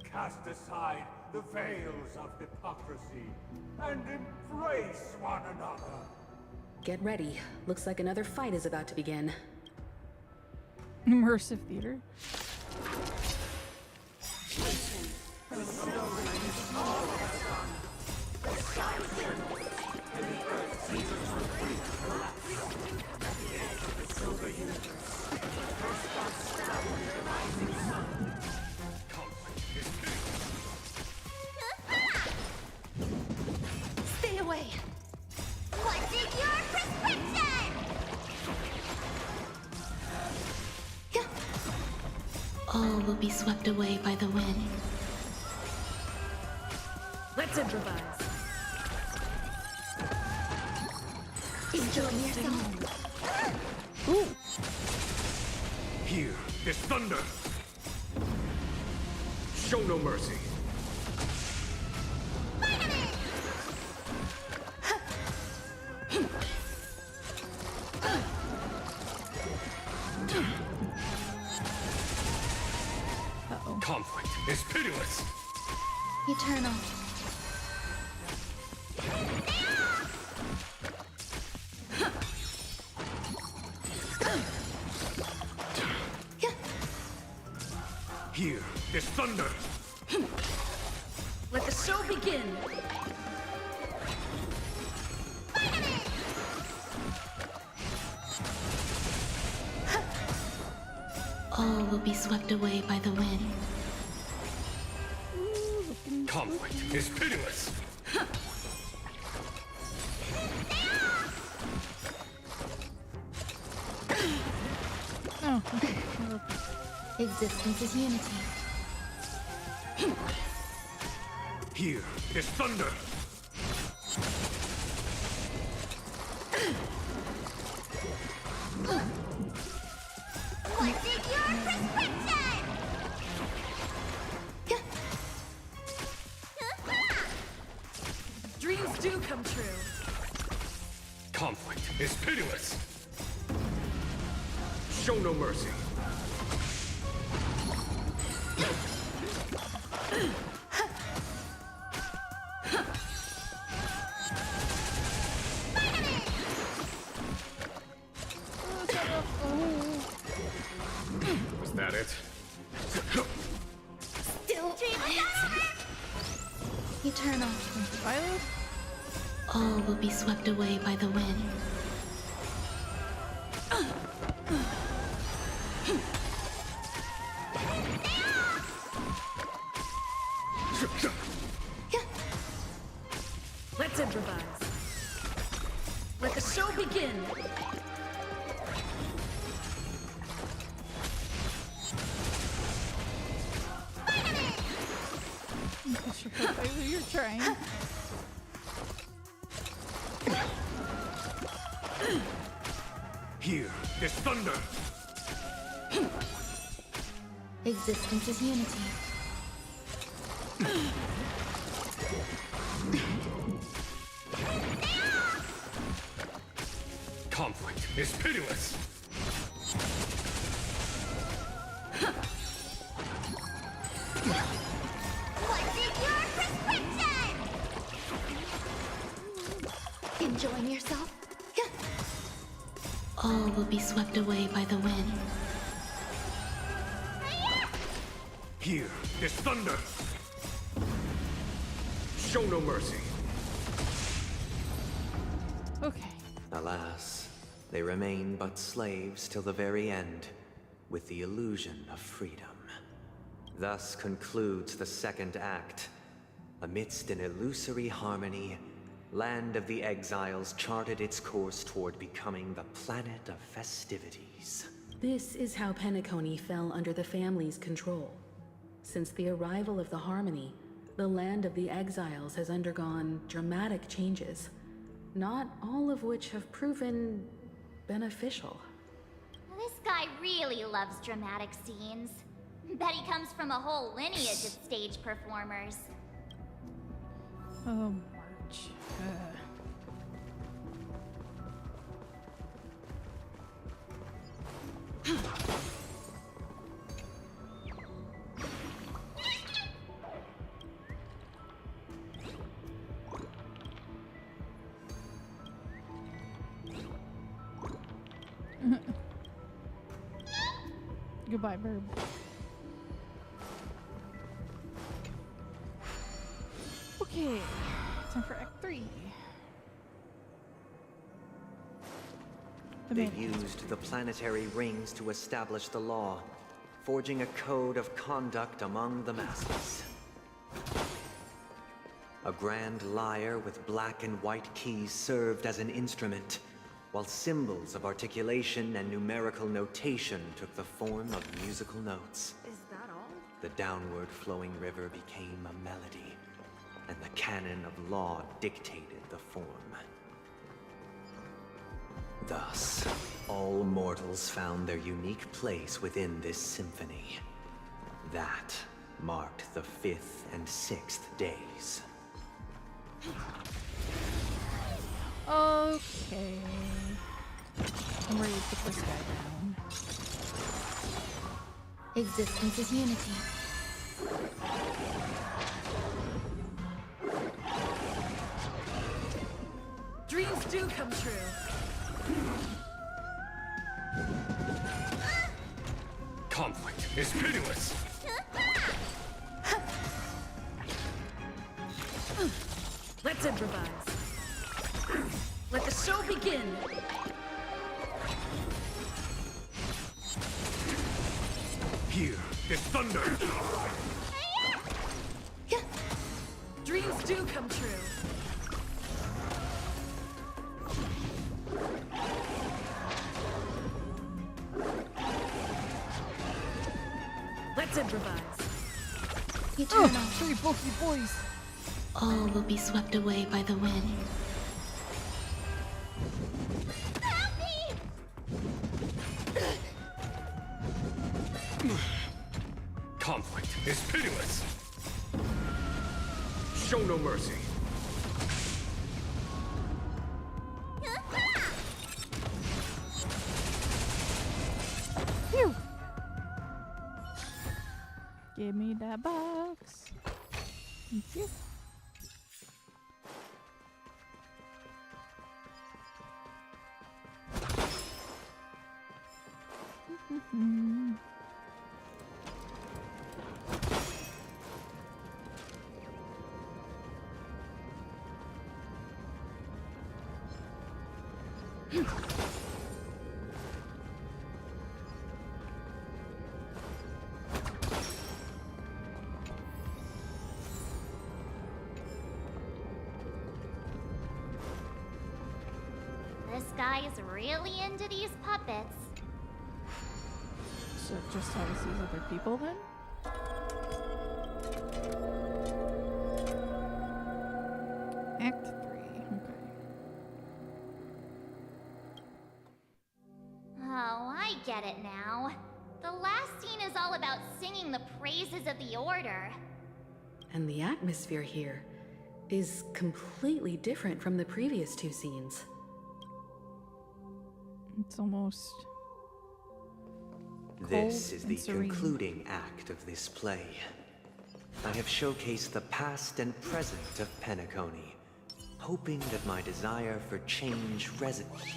Cast aside the veils of hypocrisy and embrace one another. Get ready. Looks like another fight is about to begin. Immersive theater. Stay away! What is your prescription? All will be swept away by the wind. Let's improvise. Enjoy yourself. Ooh. Here is thunder. Show no mercy. Conflict is pitiless. Eternal. Here is thunder. Let the show begin. All will be swept away by the wind. Conflict is pitiless. Oh. Existence is unity. Here is thunder. What is your prescription? Dreams do come true. Conflict is pitiless. Show no mercy. Was that it? Still Eternal. Violet? All will be swept away by the wind. Let's improvise. Let the show begin. You're trying. Here, this thunder. Existence is unity. Conflict is pitiless. What's in your prescription? Enjoying yourself? All will be swept away by the wind. Here, this thunder. Show no mercy. Okay. Alas, they remain but slaves till the very end, with the illusion of freedom. Thus concludes the second act. Amidst an illusory harmony, Land of the Exiles charted its course toward becoming the planet of festivities. This is how Penacony fell under the family's control. Since the arrival of the Harmony, the Land of the Exiles has undergone dramatic changes, not all of which have proven beneficial. This guy really loves dramatic scenes. Bet he comes from a whole lineage of stage performers. Oh, March. Goodbye, Verb. Okay, time for Act 3. They used the planetary rings to establish the law, forging a code of conduct among the masses. A grand lyre with black and white keys served as an instrument, while symbols of articulation and numerical notation took the form of musical notes. Is that all? The downward flowing river became a melody, and the canon of law dictated the form. Thus, all mortals found their unique place within this symphony. That marked the 5th and 6th days. Okay. I'm ready to put this guy down. Existence is unity. Dreams do come true. Conflict is pitiless. Let's improvise. Let the show begin. Here, this thunder. Dreams do come true. Let's improvise. Eternal. Three bulky boys. All will be swept away by the wind. Conflict is pitiless. Show no mercy. Phew. Give me that box. Thank you. Guy's really into these puppets. So just how he sees other people then? Act 3. Okay. Oh, I get it now. The last scene is all about singing the praises of the Order. And the atmosphere here is completely different from the previous two scenes. It's almost... This is and the serene. concluding act of this play. I have showcased the past and present of Penacony, hoping that my desire for change resonates.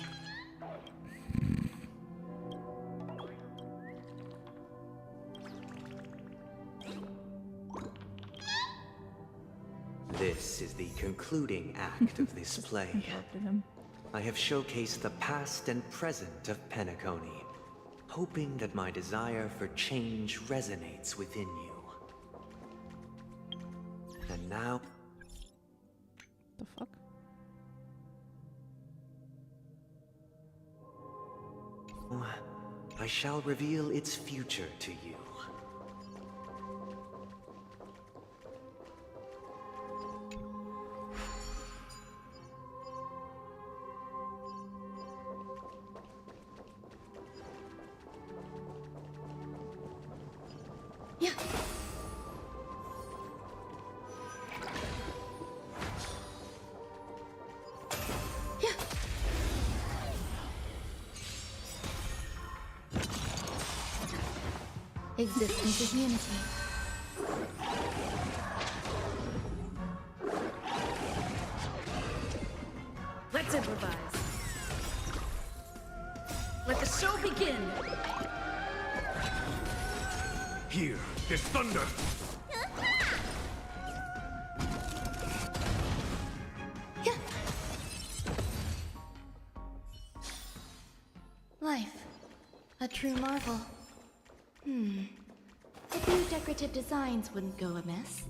This is the concluding act of this play. Interrupted him. I have showcased the past and present of Penacony, hoping that my desire for change resonates within you. And now... The fuck? I shall reveal its future to you. Existence is unity. Let's improvise. Let the show begin! Here, this thunder! Life. A true marvel. A few decorative designs wouldn't go amiss.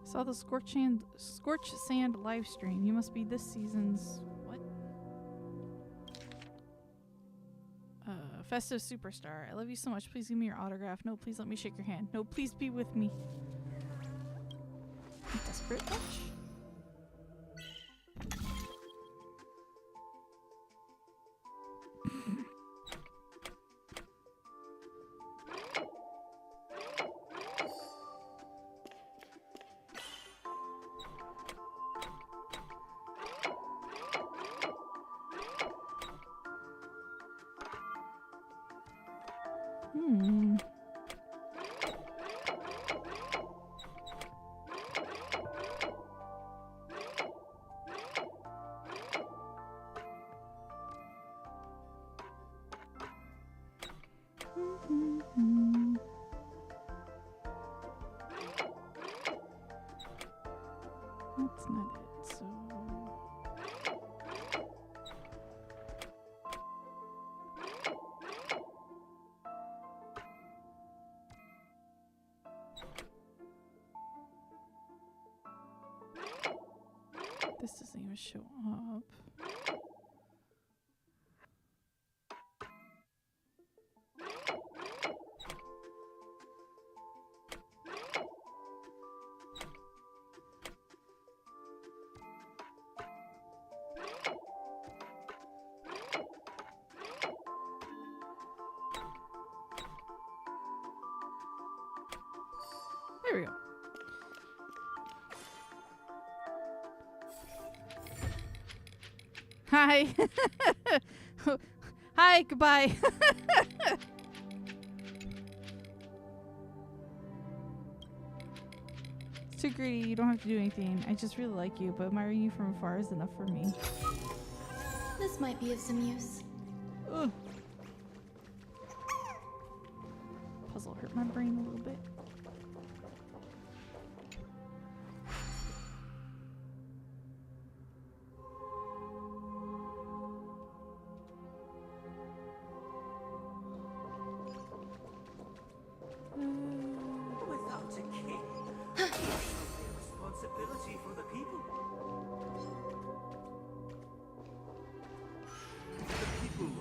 Saw the Scorch Sand live stream. You must be this season's what? Festive superstar. I love you so much. Please give me your autograph. No, please let me shake your hand. No, please be with me. Desperate much? That's not it, so... This doesn't even show up. There we go. Hi. Hi, goodbye. It's too greedy, you don't have to do anything. I just really like you, but admiring you from afar is enough for me. This might be of some use. Ugh. Puzzle hurt my brain a little bit.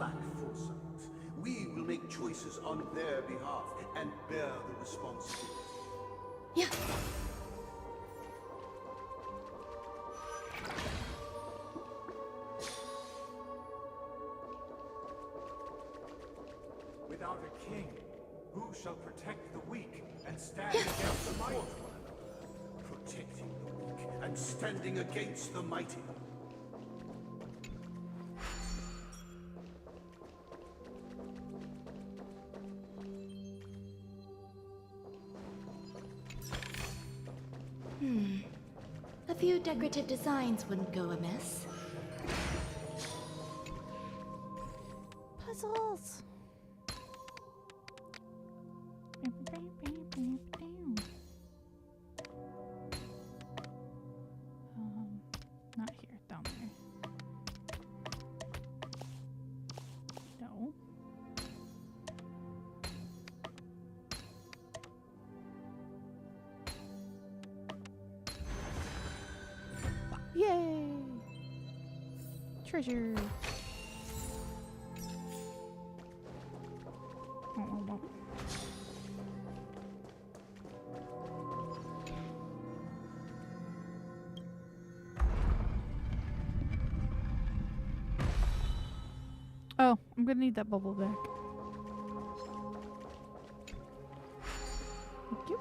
lack foresight. We will make choices on their behalf and bear the responsibility. Yeah. Without a king, who shall protect the weak and stand against the mighty? Protecting the weak and standing against the mighty. A few decorative designs wouldn't go amiss. Puzzles. Not here, down there. No. Yay! Treasure. Oh. Oh, I'm gonna need that bubble back. Thank you.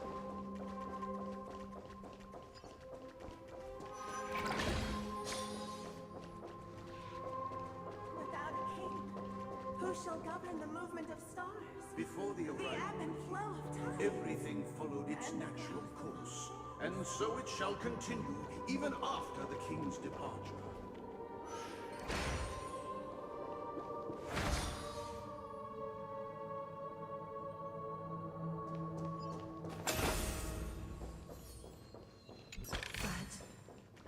Without a king, who shall govern the movement of stars? Before the The arrival, ebb and flow of time. everything followed its natural course. And so it shall continue even after the king's departure.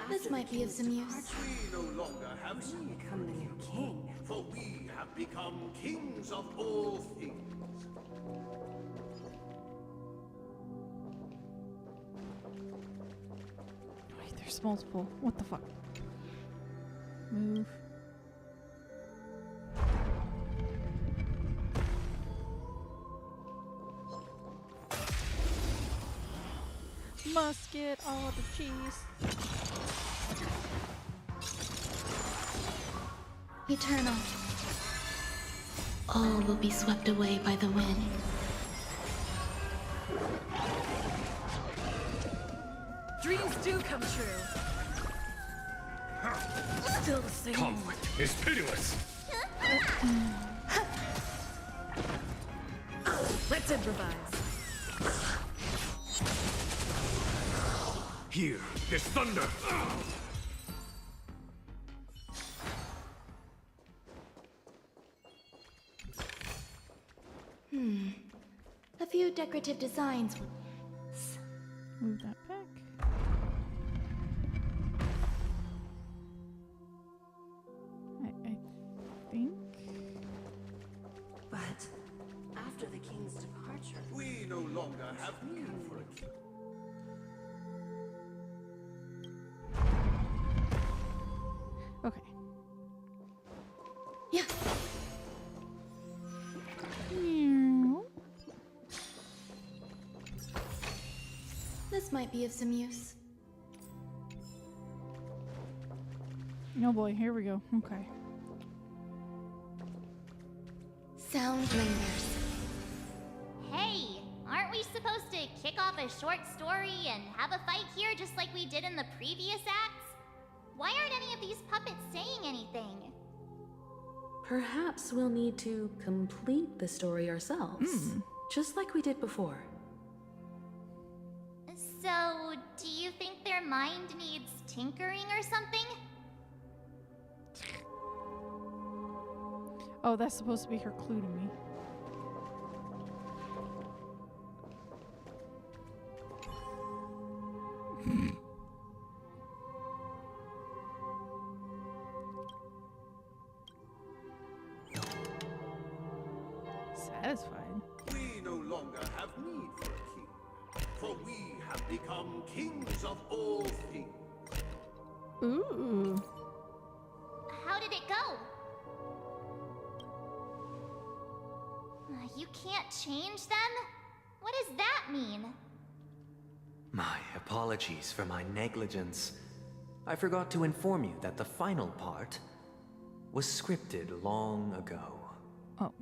This might be of some use. We no longer have to become the new king. For we have become kings of all things. Wait, there's multiple. What the fuck? Move. Must get all the cheese. Eternal. All will be swept away by the wind. Dreams do come true. Still the same. Conflict is pitiless. Let's improvise. Here is thunder. A few decorative designs. Move that back. I think. But after the king's departure, We no longer have need for a king. Okay. Yeah. This might be of some use. Oh boy, here we go. Okay. Sound lingers. Hey, aren't we supposed to kick off a short story and have a fight here just like we did in the previous acts? Why aren't any of these puppets saying anything? Perhaps we'll need to complete the story ourselves, just like we did before. So, do you think their mind needs tinkering or something? Oh, that's supposed to be her clue to me. Satisfied. We no longer have need for a king, for we have become kings of all things. Ooh. How did it go? You can't change them? What does that mean? My apologies for my negligence. I forgot to inform you that the final part was scripted long ago. Oh.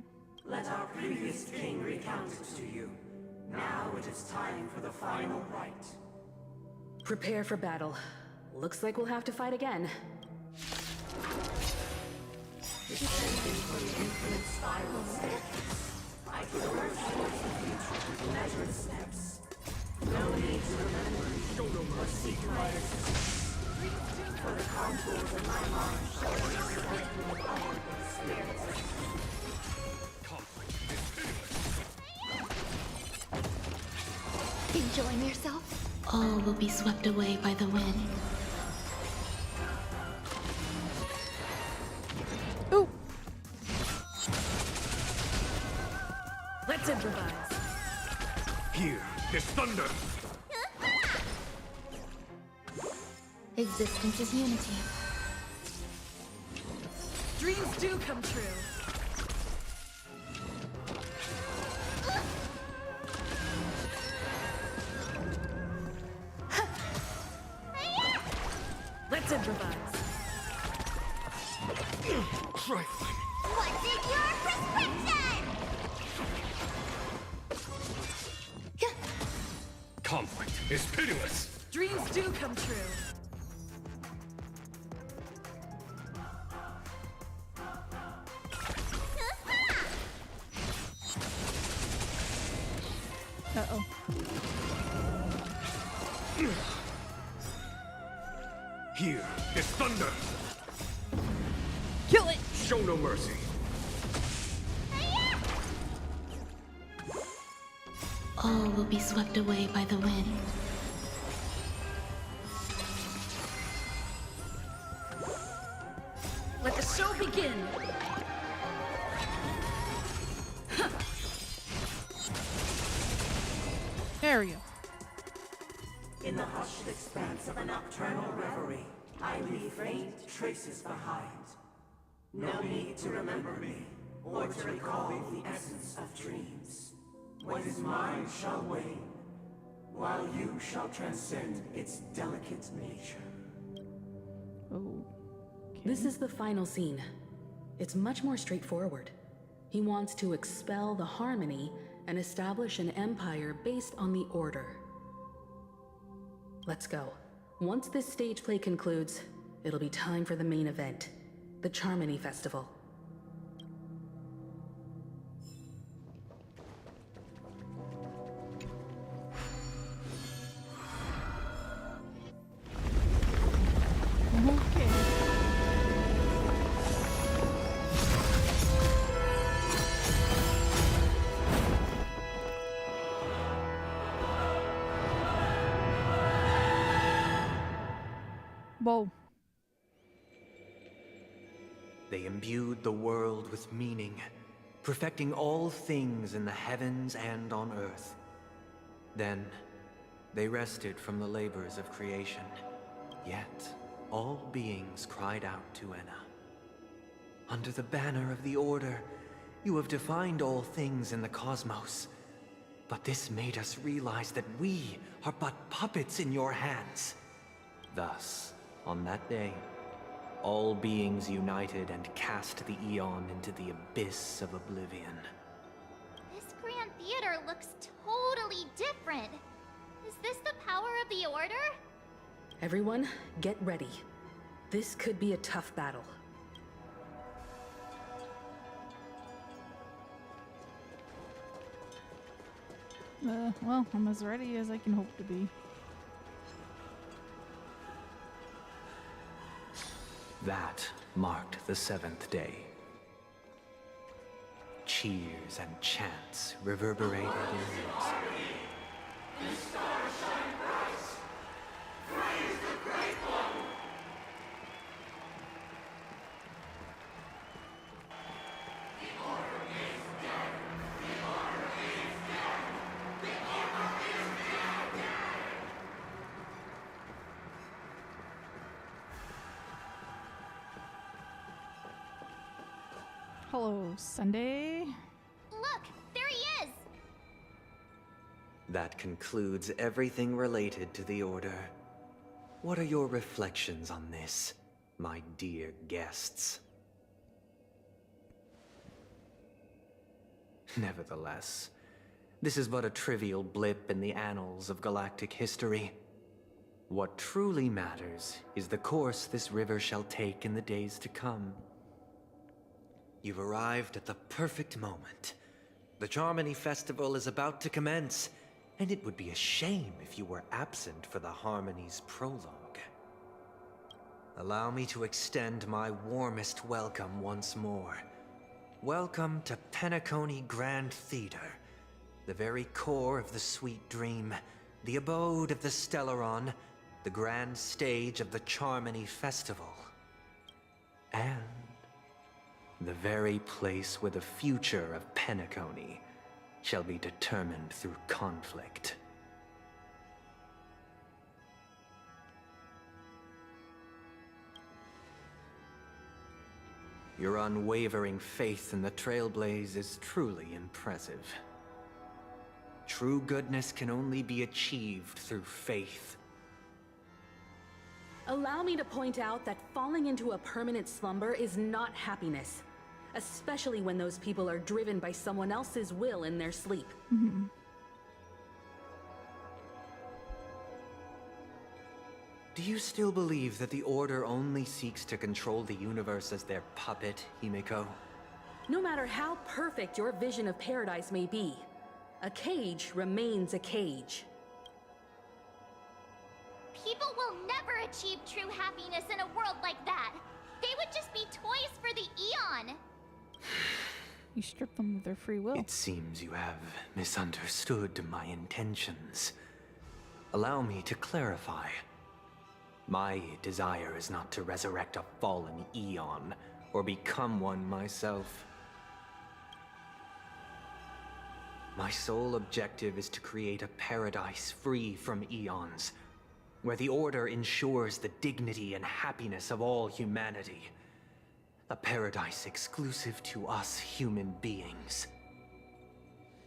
Let our previous king recount it to you. Now it is time for the final rite. Prepare for battle. Looks like we'll have to fight again. Descending from the infinite spiral staircase, I could urge towards the future with measured steps. No need to remember or seek my assistance. For the contours of my mind shall be set with upward spirits. Enjoying yourself? All will be swept away by the wind. Ooh! Let's improvise. Here is thunder. Existence is unity. Dreams do come true. Let's improvise. Trifling. What's in your prescription? Conflict is pitiless. Dreams do come true. Uh-oh. Here is thunder. Kill it! Show no mercy. All will be swept away by the wind. Let the show begin! There we go. In the hushed expanse of a nocturnal reverie, I leave faint traces behind. No need to remember me, or to recall the essence of dreams. What is mine shall wane, while you shall transcend its delicate nature. Oh. This is the final scene. It's much more straightforward. He wants to expel the harmony and establish an empire based on the order. Let's go. Once this stage play concludes, it'll be time for the main event, the Charmony Festival. Okay. Whoa. They imbued the world with meaning, perfecting all things in the heavens and on earth. Then, they rested from the labors of creation. Yet, all beings cried out to Enna. Under the banner of the Order, you have defined all things in the cosmos. But this made us realize that we are but puppets in your hands. Thus, on that day, all beings united and cast the Eon into the abyss of oblivion. This Grand Theater looks totally different. Is this the power of the Order? Everyone, get ready. This could be a tough battle. Well, I'm as ready as I can hope to be. That marked the seventh day. Cheers and chants reverberated in unison. Hello, Sunday. Look! There he is! That concludes everything related to the Order. What are your reflections on this, my dear guests? Nevertheless, this is but a trivial blip in the annals of galactic history. What truly matters is the course this river shall take in the days to come. You've arrived at the perfect moment. The Charmony Festival is about to commence, and it would be a shame if you were absent for the Harmony's prologue. Allow me to extend my warmest welcome once more. Welcome to Penacony Grand Theater, the very core of the sweet dream, the abode of the Stellaron, the grand stage of the Charmony Festival, and the very place where the future of Penacony shall be determined through conflict. Your unwavering faith in the Trailblaze is truly impressive. True goodness can only be achieved through faith. Allow me to point out that falling into a permanent slumber is not happiness, especially when those people are driven by someone else's will in their sleep. Do you still believe that the Order only seeks to control the universe as their puppet, Himiko? No matter how perfect your vision of paradise may be, a cage remains a cage. People will never achieve true happiness in a world like that. They would just be toys for the Eon. You strip them of their free will. It seems you have misunderstood my intentions. Allow me to clarify. My desire is not to resurrect a fallen Eon, or become one myself. My sole objective is to create a paradise free from Eons, where the Order ensures the dignity and happiness of all humanity. A paradise exclusive to us human beings.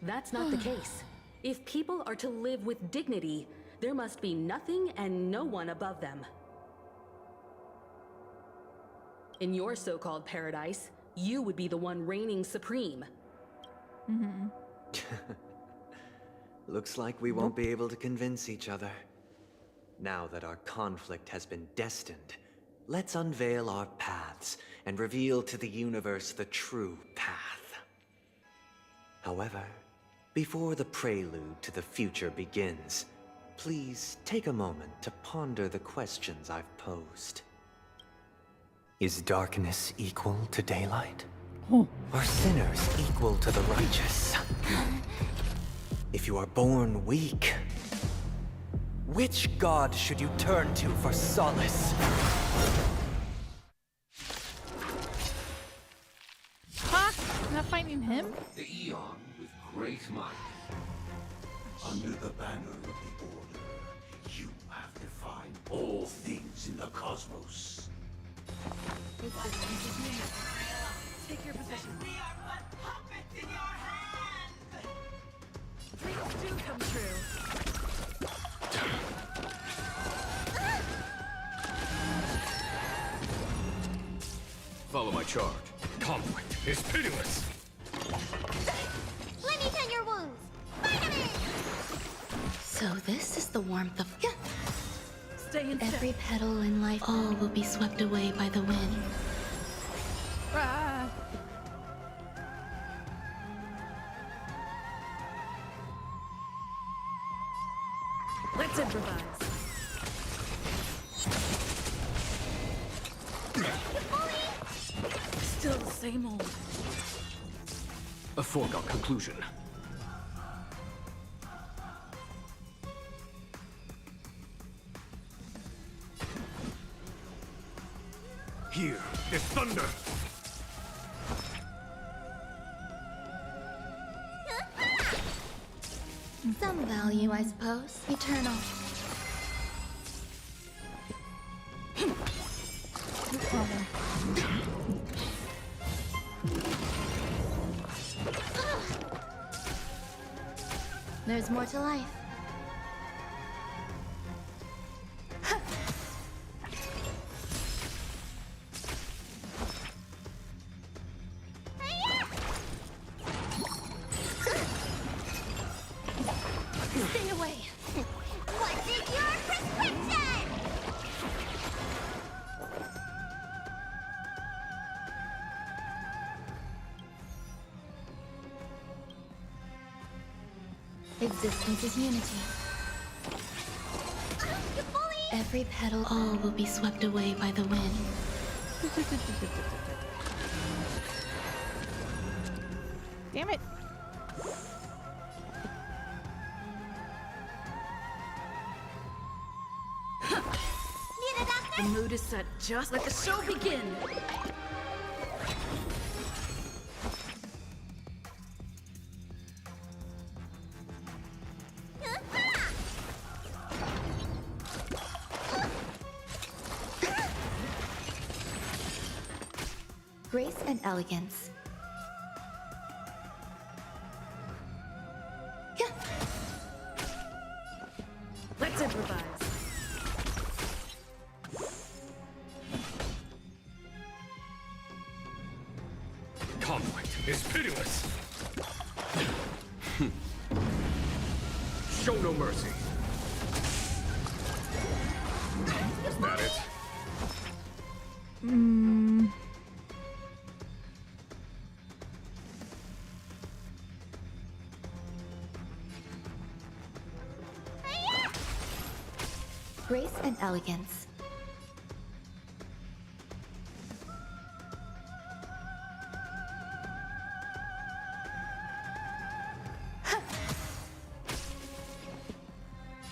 That's not the case. If people are to live with dignity, there must be nothing and no one above them. In your so-called paradise, you would be the one reigning supreme. Looks like we won't be able to convince each other. Now that our conflict has been destined, let's unveil our paths and reveal to the universe the true path. However, before the prelude to the future begins, please take a moment to ponder the questions I've posed. Is darkness equal to daylight? Are sinners equal to the righteous? If you are born weak, which god should you turn to for solace? Huh? I'm not finding him? The Eon with great might. Under the banner of the Order, you have defined all things in the cosmos. Take your position. We are but puppets in your hands! Dreams do come true. Follow my charge. Conflict is pitiless. Let me tend your wounds. Vitamin! So this is the warmth of... Stay in Every petal in life, all will be swept away by the wind. Ah. Let's improvise. Still the same old. A foregone conclusion. Here is thunder! Some value, I suppose. Eternal. There's more to life. Stay away! What is your prescription? Existence is unity. Every petal, all will be swept away by the wind. Damn it! The mood is set. Just let the show begin! Grace and elegance. Let's improvise. Conflict is pitiless. Show no mercy. Was that it? Grace and elegance.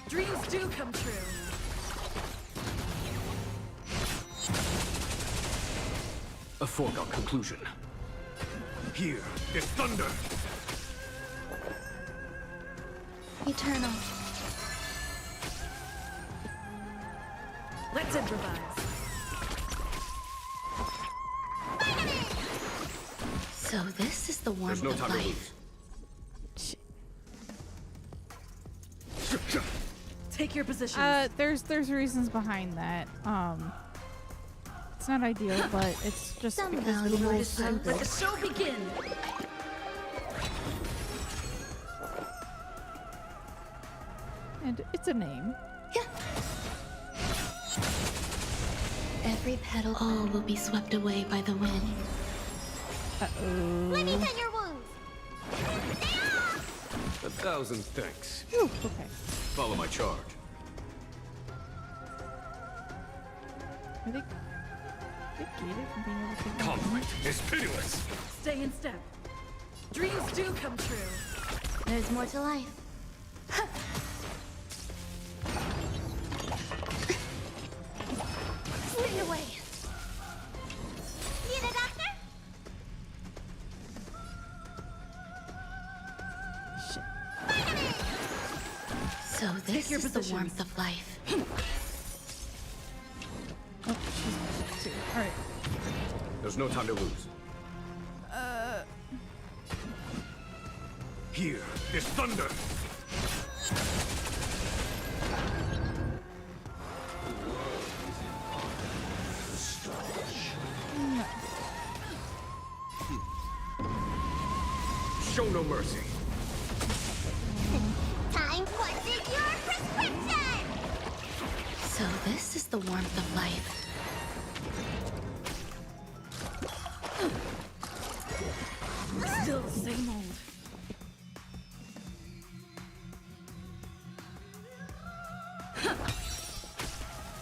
Dreams do come true. A foregone conclusion. Here is thunder. Eternal. Let's improvise. So this is the warmth There's no of time to life. lose. Take your position. There's reasons behind that. It's not ideal, but it's just because the rules stupid. Let the show begin. And it's a name. Every petal, all will be swept away by the wind. Uh-oh. Let me tend your wounds. 1,000 thanks. Whew, okay. Follow my charge. Are they gated from being able to take Conflict is pitiless. Stay in step. Dreams do come true. There's more to life. Stay away. Need a doctor? So this is the warmth of life. Oh, she's too. Alright. There's no time to lose. Here is thunder. No. Show no mercy. Time. What is your prescription? So this is the warmth of life. Still the same old.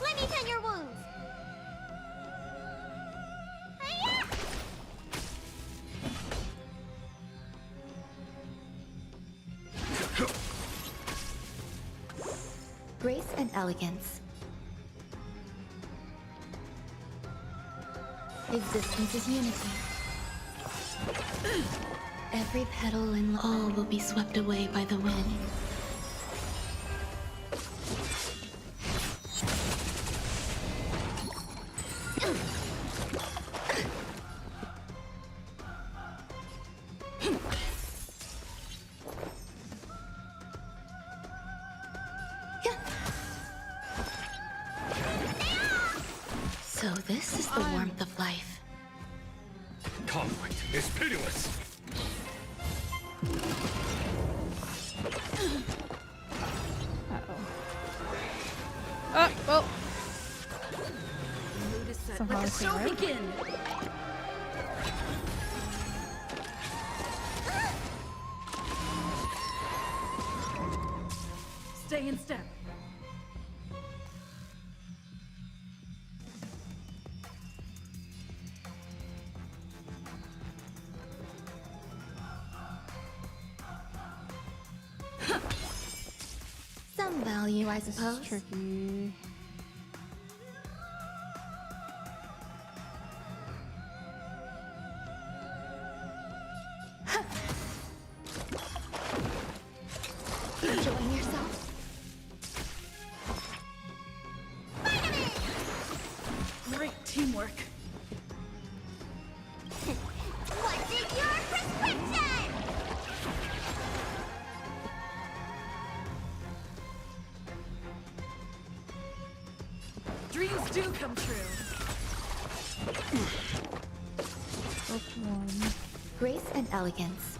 Let me tend your wounds. Grace and elegance. Existence is unity. Every petal and all will be swept away by the wind. know how Let to the say show that. begin! Stay in step. Some value, I This suppose. is tricky. Enjoying yourself? Great teamwork. What's in your prescription? Dreams do come true. Book one. Grace and elegance.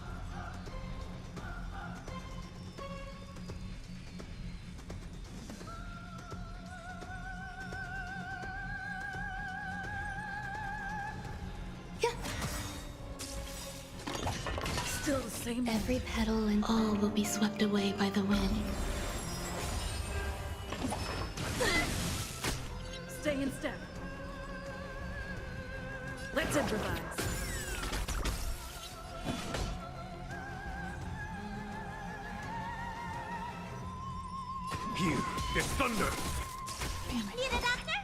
Still the same. Every petal and all will be swept away by the wind. Stay in step. Let's improvise. Here, there's thunder! Need a doctor?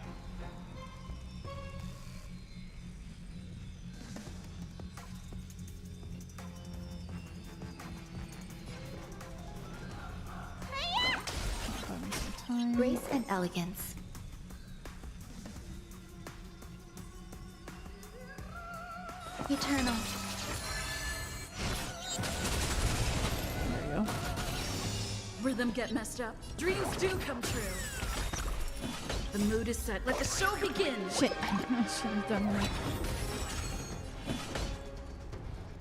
Grace and elegance. Eternal. There you go. Rhythm get messed up. Dreams do come true. The mood is set. Let the show begin. Shit. I should have done that.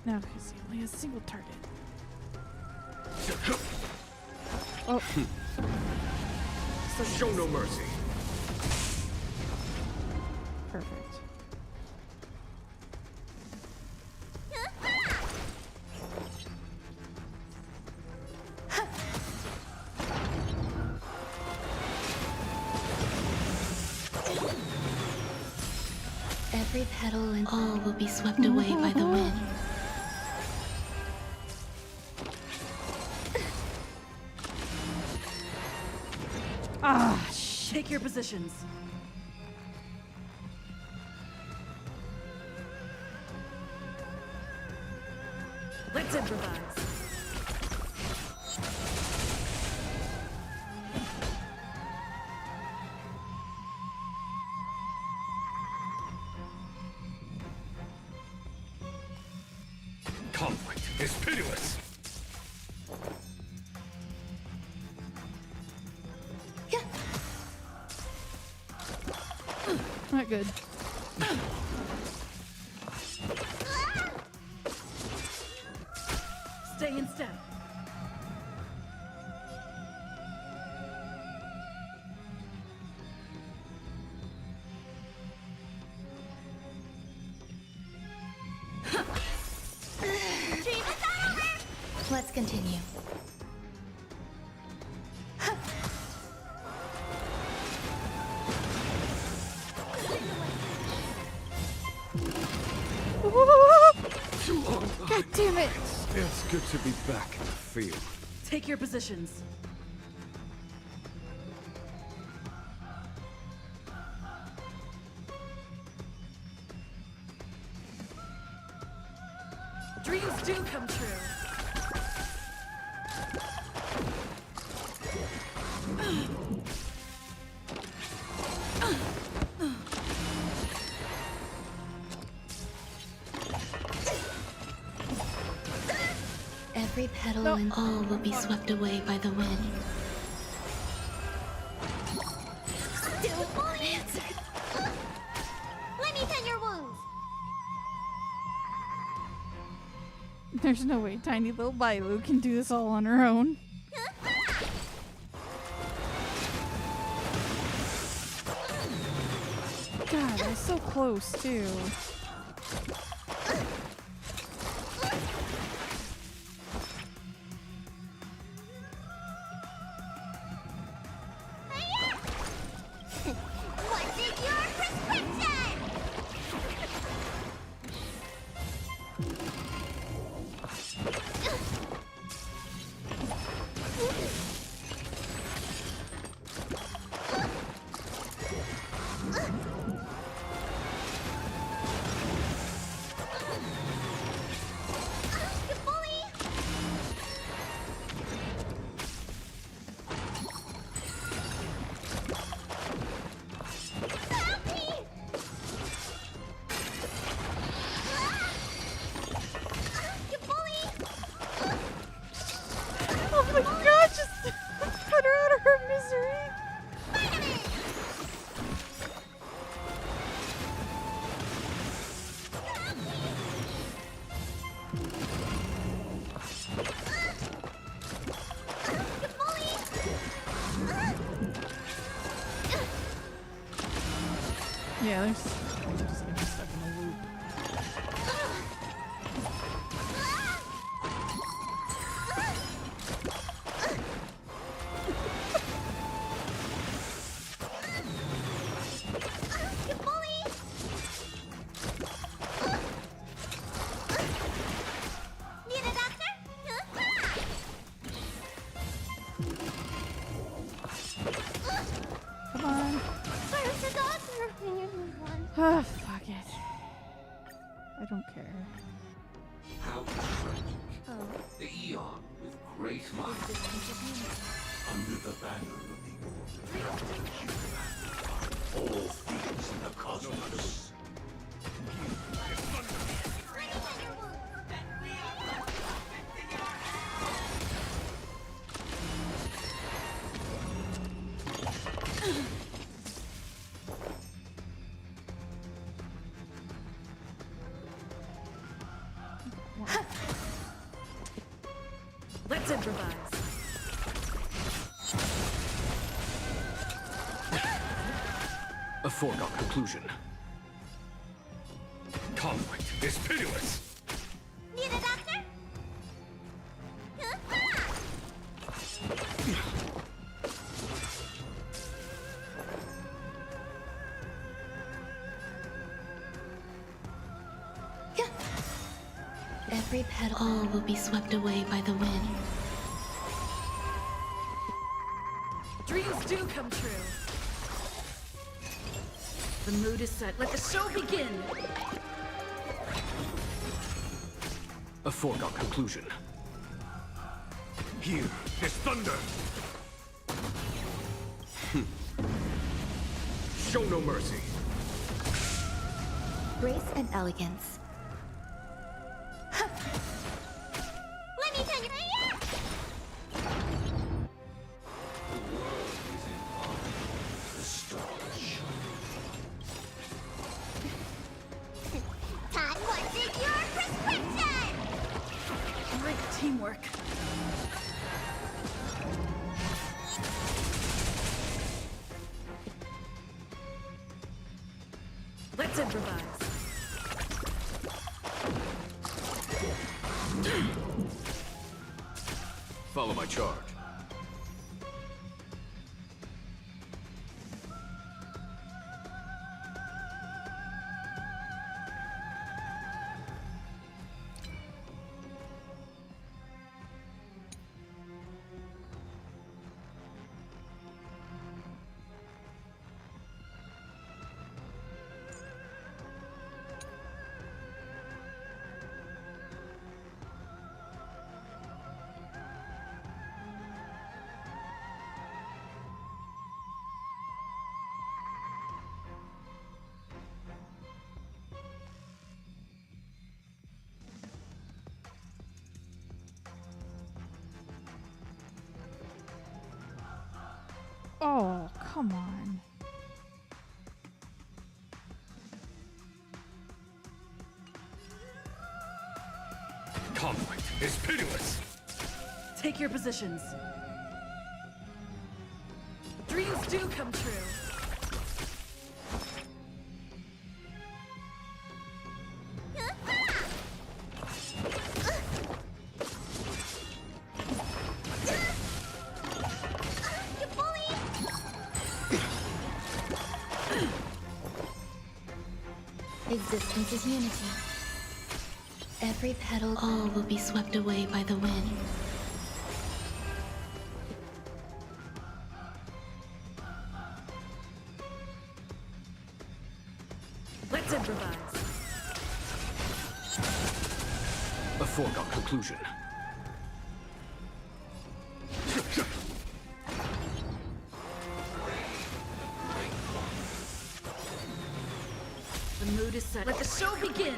Now because he only has a single target. Oh. Show no mercy. Perfect. Every petal and all will be swept away by the wind. Ah, take your positions. Let's improvise. Conflict is pitiless! Not good. Stay in step. Let's continue. God damn it! It's good to be back in the field. Take your positions. Dreams do come true. Every petal and all will be swept away by the wind. Still unanswered. Let me tend your wounds. There's no way tiny little Bailu can do this all on her own. God, I was so close too. What's in your prescription? Oh my god, just put her out of her misery. Yeah, there's just gonna be stuck in a loop. Need a doctor? Come on. Where's the doctor? Ah, fuck it. I don't care. How tragic. The Eon with great minds. Under the banner of the Order, you magnify all things in the cosmos. Let's improvise. A foregone conclusion. Conflict is pitiless. Need a doctor? Every petal. All will be swept away by the wind. Dreams do come true. The mood is set. Let the show begin. A foregone conclusion. Here is thunder. Show no mercy. Grace and elegance. Let me tell you. Todd, what's in your prescription? Great teamwork. Let's improvise. Follow my charge. Oh, come on. Conflict is pitiless. Take your positions. Dreams do come true. Existence is unity. Every petal, all will be swept away by the wind. Let's improvise. A foregone conclusion. The mood is set. Let the show begin!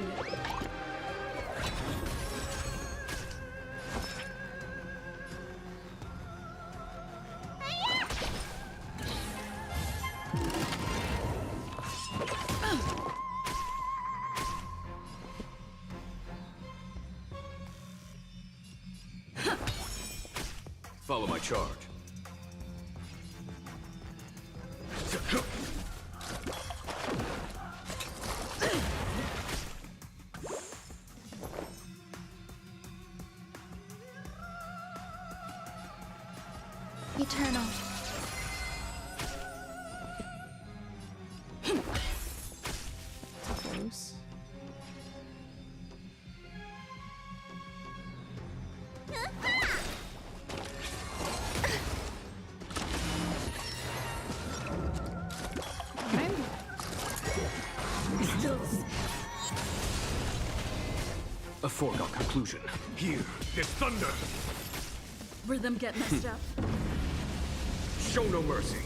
Follow my charge. Eternal. Close. A foregone conclusion. Here, there's thunder. Rhythm get messed up. Show no mercy.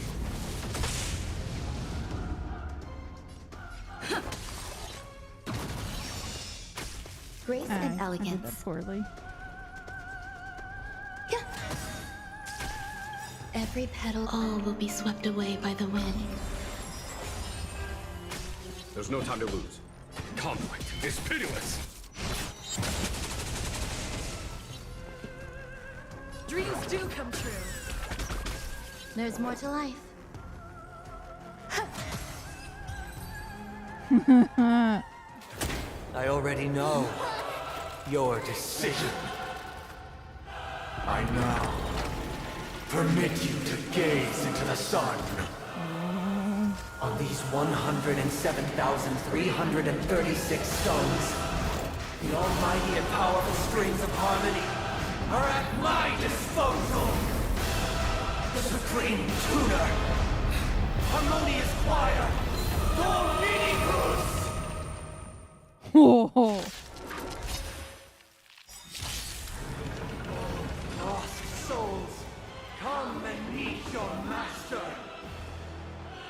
Grace and elegance. I did that poorly. Every petal, all will be swept away by the wind. There's no time to lose. Conflict is pitiless. Dreams do come true. There's more to life. I already know your decision. I now permit you to gaze into the sun. On these 107,336 stones, The almighty and powerful strings of harmony are at my disposal. The supreme tuner, harmonious choir, Dominicus! Oh. Lost souls, come and meet your master.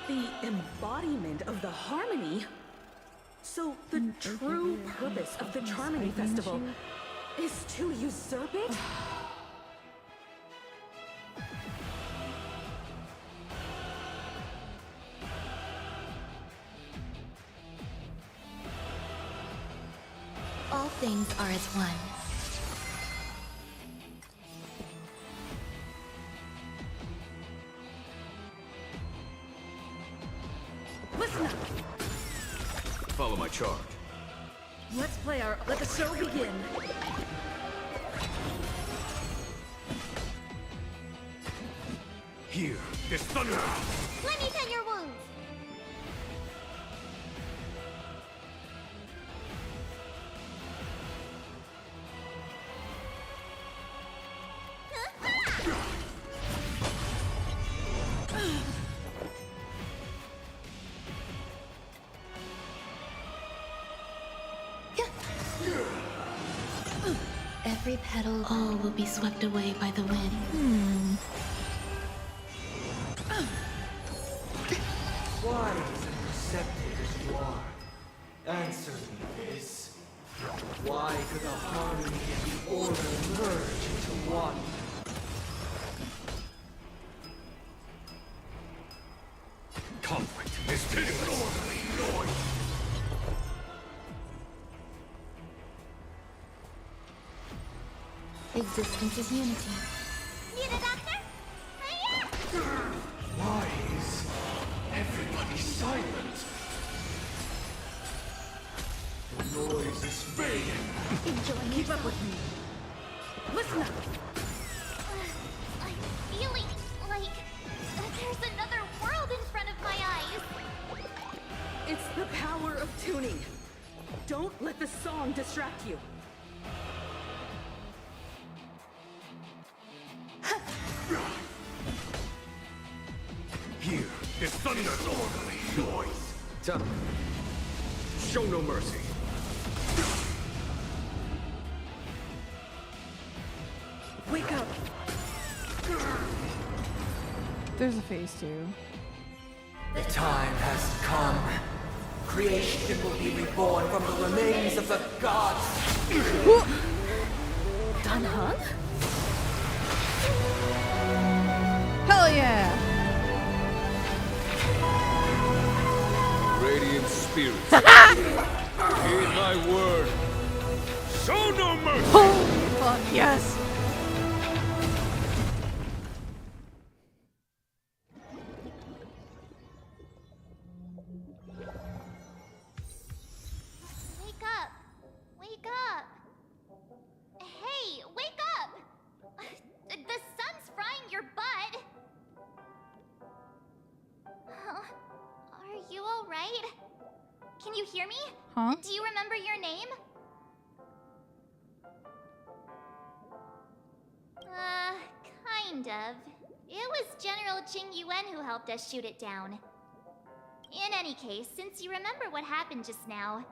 The embodiment of the harmony? So the true purpose of the Charmony Festival is to usurp it? All things are as one. Listen up! Follow my charge. Let's play our... Let the show begin! Here, there's thunder. Let me tend your wounds. Every petal, all will be swept away by the wind. wise and receptive as you are, answer me this. Why could the harmony and the order merge into one? Conflict is pitiless. Existence is unity. Need a doctor? Why is everybody silent? The noise is fading. Keep up with me. Listen up. I'm feeling like there's another world in front of my eyes. It's the power of tuning. song distract you? Here is thunder's orderly noise. Time. Show no mercy. Wake up! There's a phase 2. The time has come. Creation will be reborn from the remains of the gods. Dan Heng? Hell yeah! Radiant spirits. Heed my word. Show no mercy. Holy fuck, yes! Wake up! Wake up! Hey, wake up! The sun's frying your butt! Are you alright? Can you hear me? Huh? Do you remember your name? Kind of. It was General Jing Yuan who helped us shoot it down. In any case, since you remember what happened just now,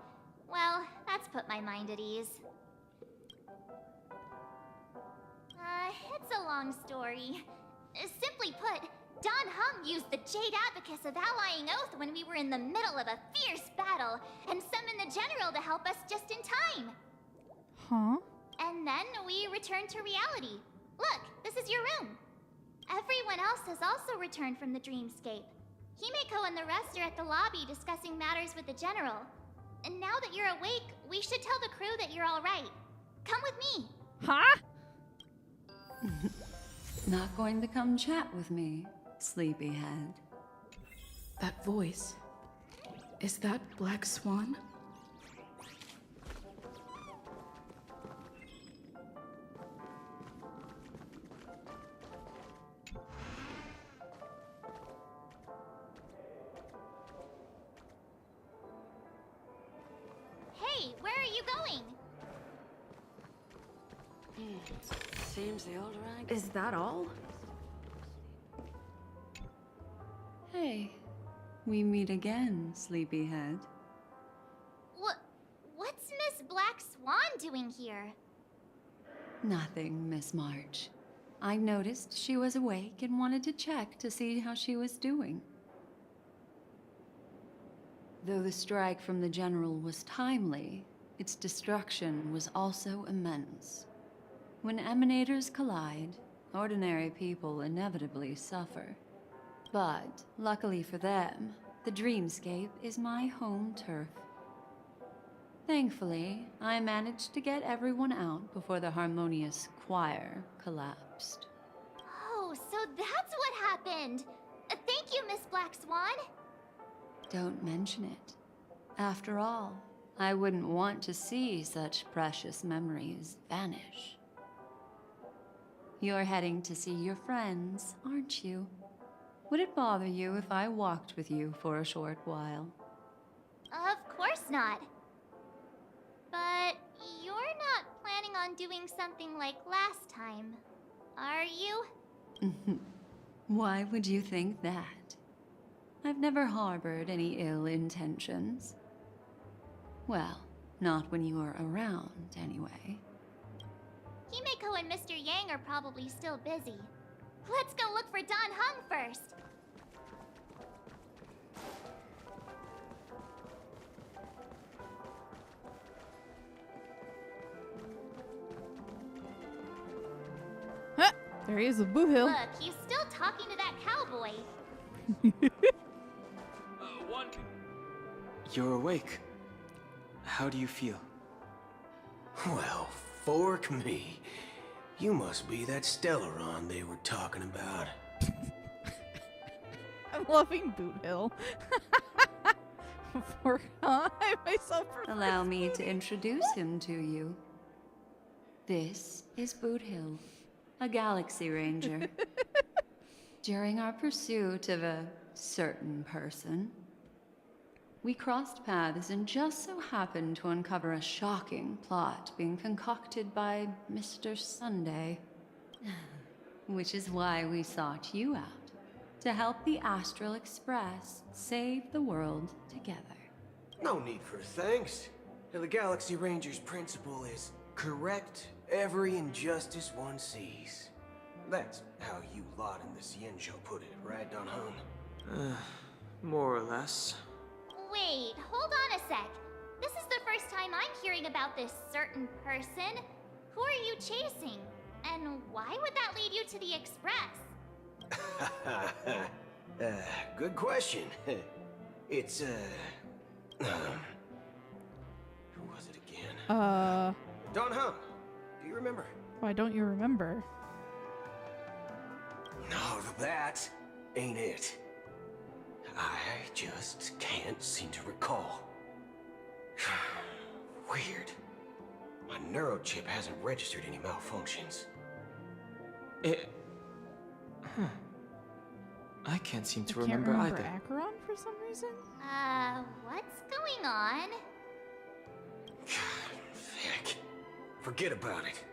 well, that's put my mind at ease. It's a long story. Simply put, Dan Heng used the Jade Abacus of Allying Oath when we were in the middle of a fierce battle, and summoned the General to help us just in time. Huh? And then we returned to reality. Look, this is your room. Everyone else has also returned from the dreamscape. Himeko and the rest are at the lobby discussing matters with the General. And now that you're awake, we should tell the crew that you're alright. Come with me. Huh? Not going to come chat with me, sleepyhead. That voice. Is that Black Swan? Hey, where are you going? Seems the older I get. Is that all? Hey, we meet again, sleepyhead. What's Miss Black Swan doing here? Nothing, Miss March. I noticed she was awake and wanted to check to see how she was doing. Though the strike from the General was timely, its destruction was also immense. When emanators collide, ordinary people inevitably suffer. But, luckily for them, the dreamscape is my home turf. Thankfully, I managed to get everyone out before the harmonious choir collapsed. Oh, so that's what happened! Thank you, Miss Black Swan! Don't mention it. After all, I wouldn't want to see such precious memories vanish. You're heading to see your friends, aren't you? Would it bother you if I walked with you for a short while? Of course not. But you're not planning on doing something like last time, are you? Why would you think that? I've never harbored any ill intentions. Well, not when you are around, anyway. Himeko and Mr. Yang are probably still busy. Let's go look for Dan Heng first. Huh, there he is with Boo Hill. Look, he's still talking to that cowboy. You're awake. How do you feel? Well, fork me. You must be that Stellaron they were talking about. I'm loving Boot Hill. I myself Allow me to introduce him to you. This is Boot Hill, a Galaxy Ranger. During our pursuit of a certain person, We crossed paths and just so happened to uncover a shocking plot being concocted by Mr. Sunday. Which is why we sought you out, to help the Astral Express save the world together. No need for thanks. The Galaxy Ranger's principle is correct every injustice one sees. That's how you lot in the Cienjo put it, right, Don Hung? More or less. Wait, hold on a sec. This is the first time I'm hearing about this certain person. Who are you chasing? And why would that lead you to the Express? Good question. It's, who was it again? Don Hung. Do you remember? Why don't you remember? No, that ain't it. I just can't seem to recall. Weird. My neurochip hasn't registered any malfunctions. I can't seem to Can't remember either. Acheron for some reason? What's going on? Heck. Forget about it.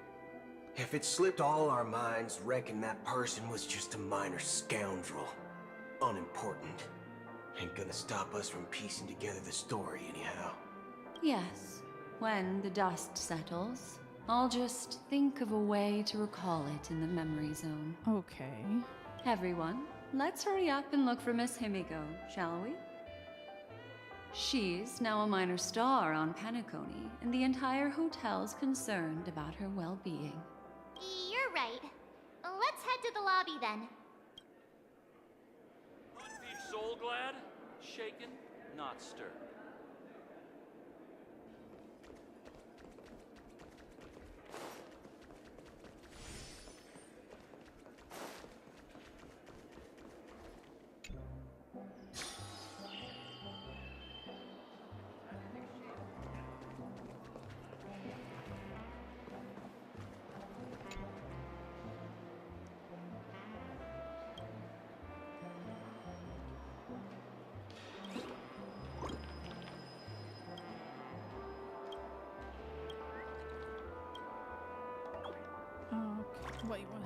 If it slipped all our minds, reckon that person was just a minor scoundrel. Unimportant. Ain't gonna stop us from piecing together the story anyhow. Yes, when the dust settles, I'll just think of a way to recall it in the memory zone. Okay. Everyone, let's hurry up and look for Miss Himiko, shall we? She's now a minor star on Penacony, and the entire hotel's concerned about her well-being. You're right. Let's head to the lobby then. Be soul glad, shaken, not stirred. What you want?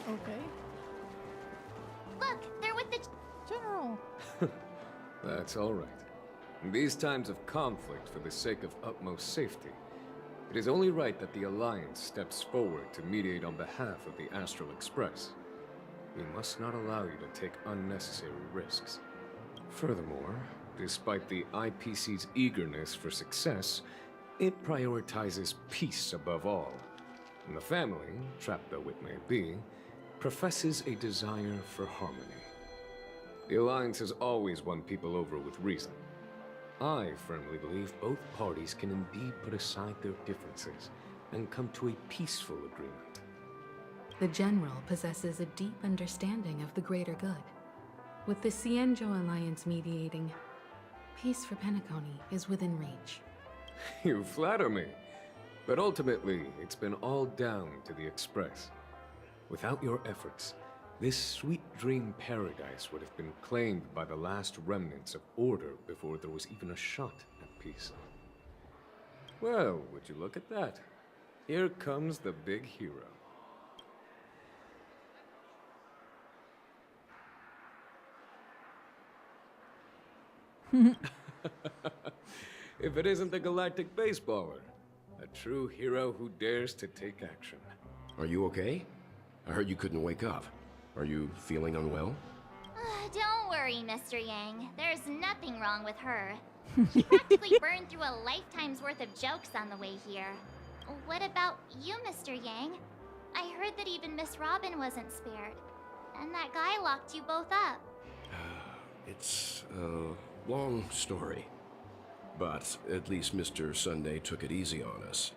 Okay. Look, they're with the General. That's all right. In these times of conflict for the sake of utmost safety, it is only right that the Alliance steps forward to mediate on behalf of the Astral Express. We must not allow you to take unnecessary risks. Furthermore, despite the IPC's eagerness for success, it prioritizes peace above all. And the family, trapped though it may be, professes a desire for harmony. The Alliance has always won people over with reason. I firmly believe both parties can indeed put aside their differences and come to a peaceful agreement. The General possesses a deep understanding of the greater good. With the Cienjo Alliance mediating, peace for Penacony is within reach. You flatter me. But ultimately, it's been all down to the Express. Without your efforts, this sweet dream paradise would have been claimed by the last remnants of order before there was even a shot at peace. Well, would you look at that? Here comes the big hero. If it isn't the galactic baseballer, a true hero who dares to take action. Are you okay? I heard you couldn't wake up. Are you feeling unwell? Don't worry, Mr. Yang. There's nothing wrong with her. She practically burned through a lifetime's worth of jokes on the way here. What about you, Mr. Yang? I heard that even Miss Robin wasn't spared. And that guy locked you both up. It's a long story. But at least Mr. Sunday took it easy on us.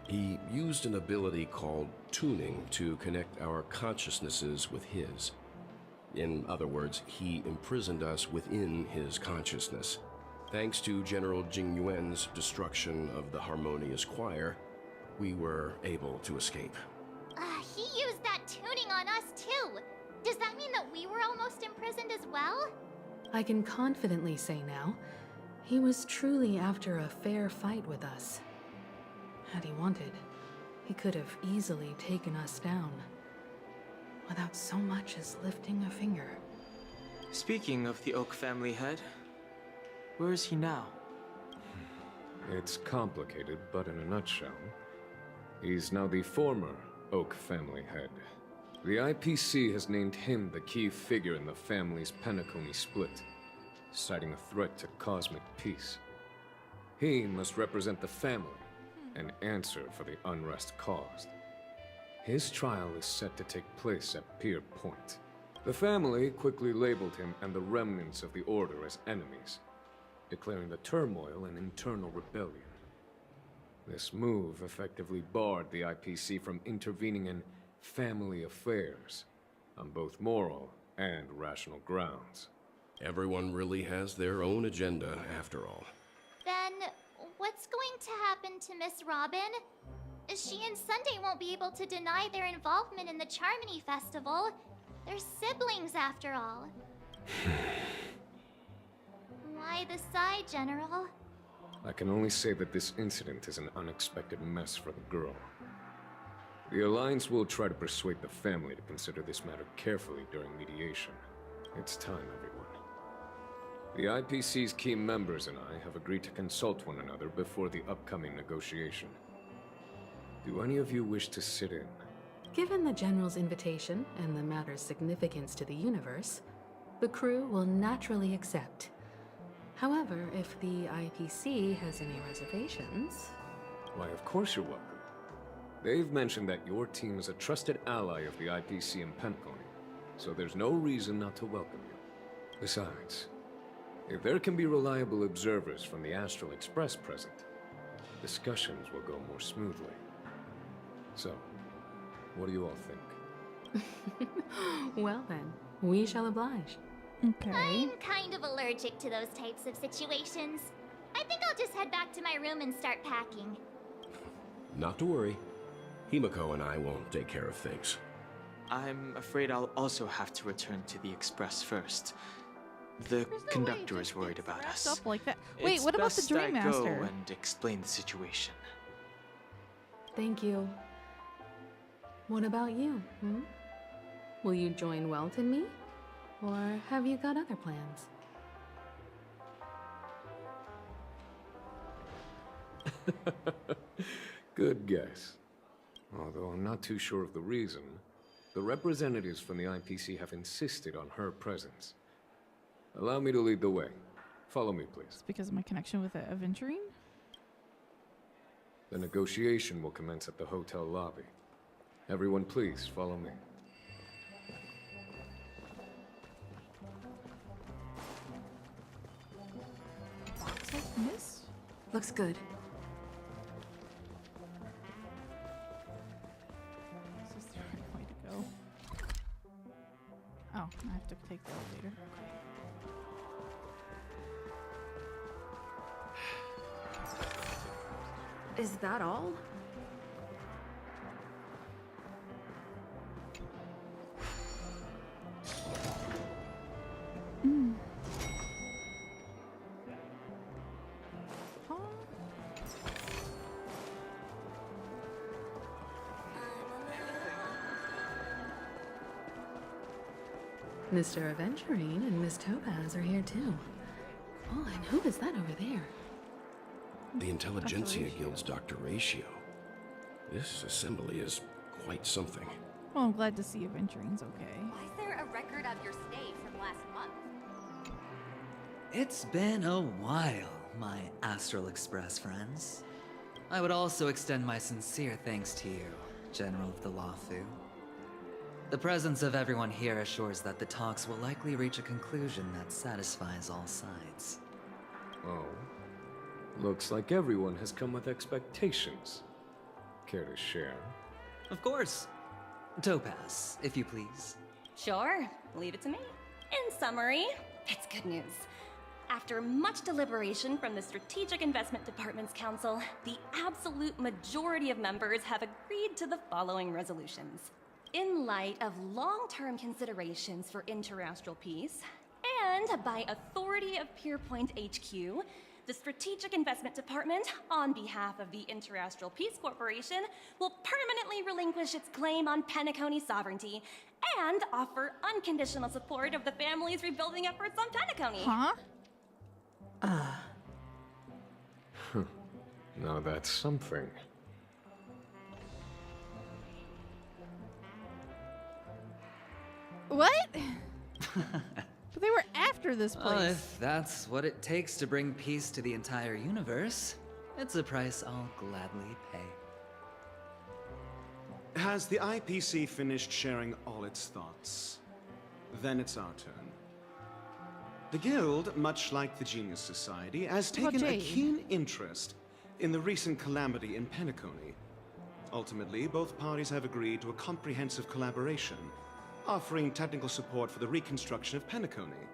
He used an ability called tuning to connect our consciousnesses with his. In other words, he imprisoned us within his consciousness. Thanks to General Jing Yuan's destruction of the Harmonious Choir, we were able to escape. He used that tuning on us too. Does that mean that we were almost imprisoned as well? I can confidently say now, he was truly after a fair fight with us. Had he wanted, he could have easily taken us down, without so much as lifting a finger. Speaking of the Oak family head, where is he now? It's complicated, but in a nutshell, he's now the former Oak family head. The IPC has named him the key figure in the family's Penacony split, citing a threat to cosmic peace. He must represent the family and answer for the unrest caused. His trial is set to take place at Pier Point. The family quickly labeled him and the remnants of the Order as enemies, declaring the turmoil an internal rebellion. This move effectively barred the IPC from intervening in family affairs on both moral and rational grounds. Everyone really has their own agenda, after all. Then, what's going to happen to Miss Robin? She and Sunday won't be able to deny their involvement in the Charmony Festival. They're siblings, after all. Why the sigh, General? I can only say that this incident is an unexpected mess for the girl. The Alliance will try to persuade the family to consider this matter carefully during mediation. It's time, everyone. The IPC's key members and I have agreed to consult one another before the upcoming negotiation. Do any of you wish to sit in? Given the General's invitation and the matter's significance to the universe, the crew will naturally accept. However, if the IPC has any reservations... Why, of course you're welcome. They've mentioned that your team is a trusted ally of the IPC in Penacony, so there's no reason not to welcome you. Besides, if there can be reliable observers from the Astral Express present, discussions will go more smoothly. So, what do you all think? Well then, we shall oblige. Okay. I'm kind of allergic to those types of situations. I think I'll just head back to my room and start packing. Not to worry. Himiko and I won't take care of things. I'm afraid I'll also have to return to the Express first. The conductor is worried about us. Stuff like that. Wait, It's what about the best Dream I go Master? and explain the situation. Thank you. What about you, Will you join Welt and me? Or have you got other plans? Good guess. Although I'm not too sure of the reason, the representatives from the IPC have insisted on her presence. Allow me to lead the way. Follow me, please. It's because of my connection with the Aventurine? The negotiation will commence at the hotel lobby. Everyone, please follow me. Box of mist? Looks good. This is the right way to go. Oh, I have to take the elevator. Okay. Is that all? Mr. Aventurine and Miss Topaz are here too. Oh, and who is that over there? The Intelligentsia Guild's Dr. Ratio. This assembly is quite something. Well, I'm glad to see Aventurine's okay. Why is there a record of your stay from last month? It's been a while, my Astral Express friends. I would also extend my sincere thanks to you, General of the Lawfu. The presence of everyone here assures that the talks will likely reach a conclusion that satisfies all sides. Oh. Looks like everyone has come with expectations. Care to share? Of course. Topaz, if you please. Sure, leave it to me. In summary, it's good news. after much deliberation from the Strategic Investment Department's council, the absolute majority of members have agreed to the following resolutions. In light of long-term considerations for interastral peace, and by authority of Pierpoint HQ, the Strategic Investment Department, on behalf of the Interastral Peace Corporation, will permanently relinquish its claim on Penacony sovereignty and offer unconditional support of the family's rebuilding efforts on Penacony. Huh? Now that's something. What? But they were after this place. Well, if that's what it takes to bring peace to the entire universe, it's a price I'll gladly pay. Has the IPC finished sharing all its thoughts? Then it's our turn. The Guild, much like the Genius Society, has taken a keen interest in the recent calamity in Penacony. Ultimately, both parties have agreed to a comprehensive collaboration, offering technical support for the reconstruction of Penacony.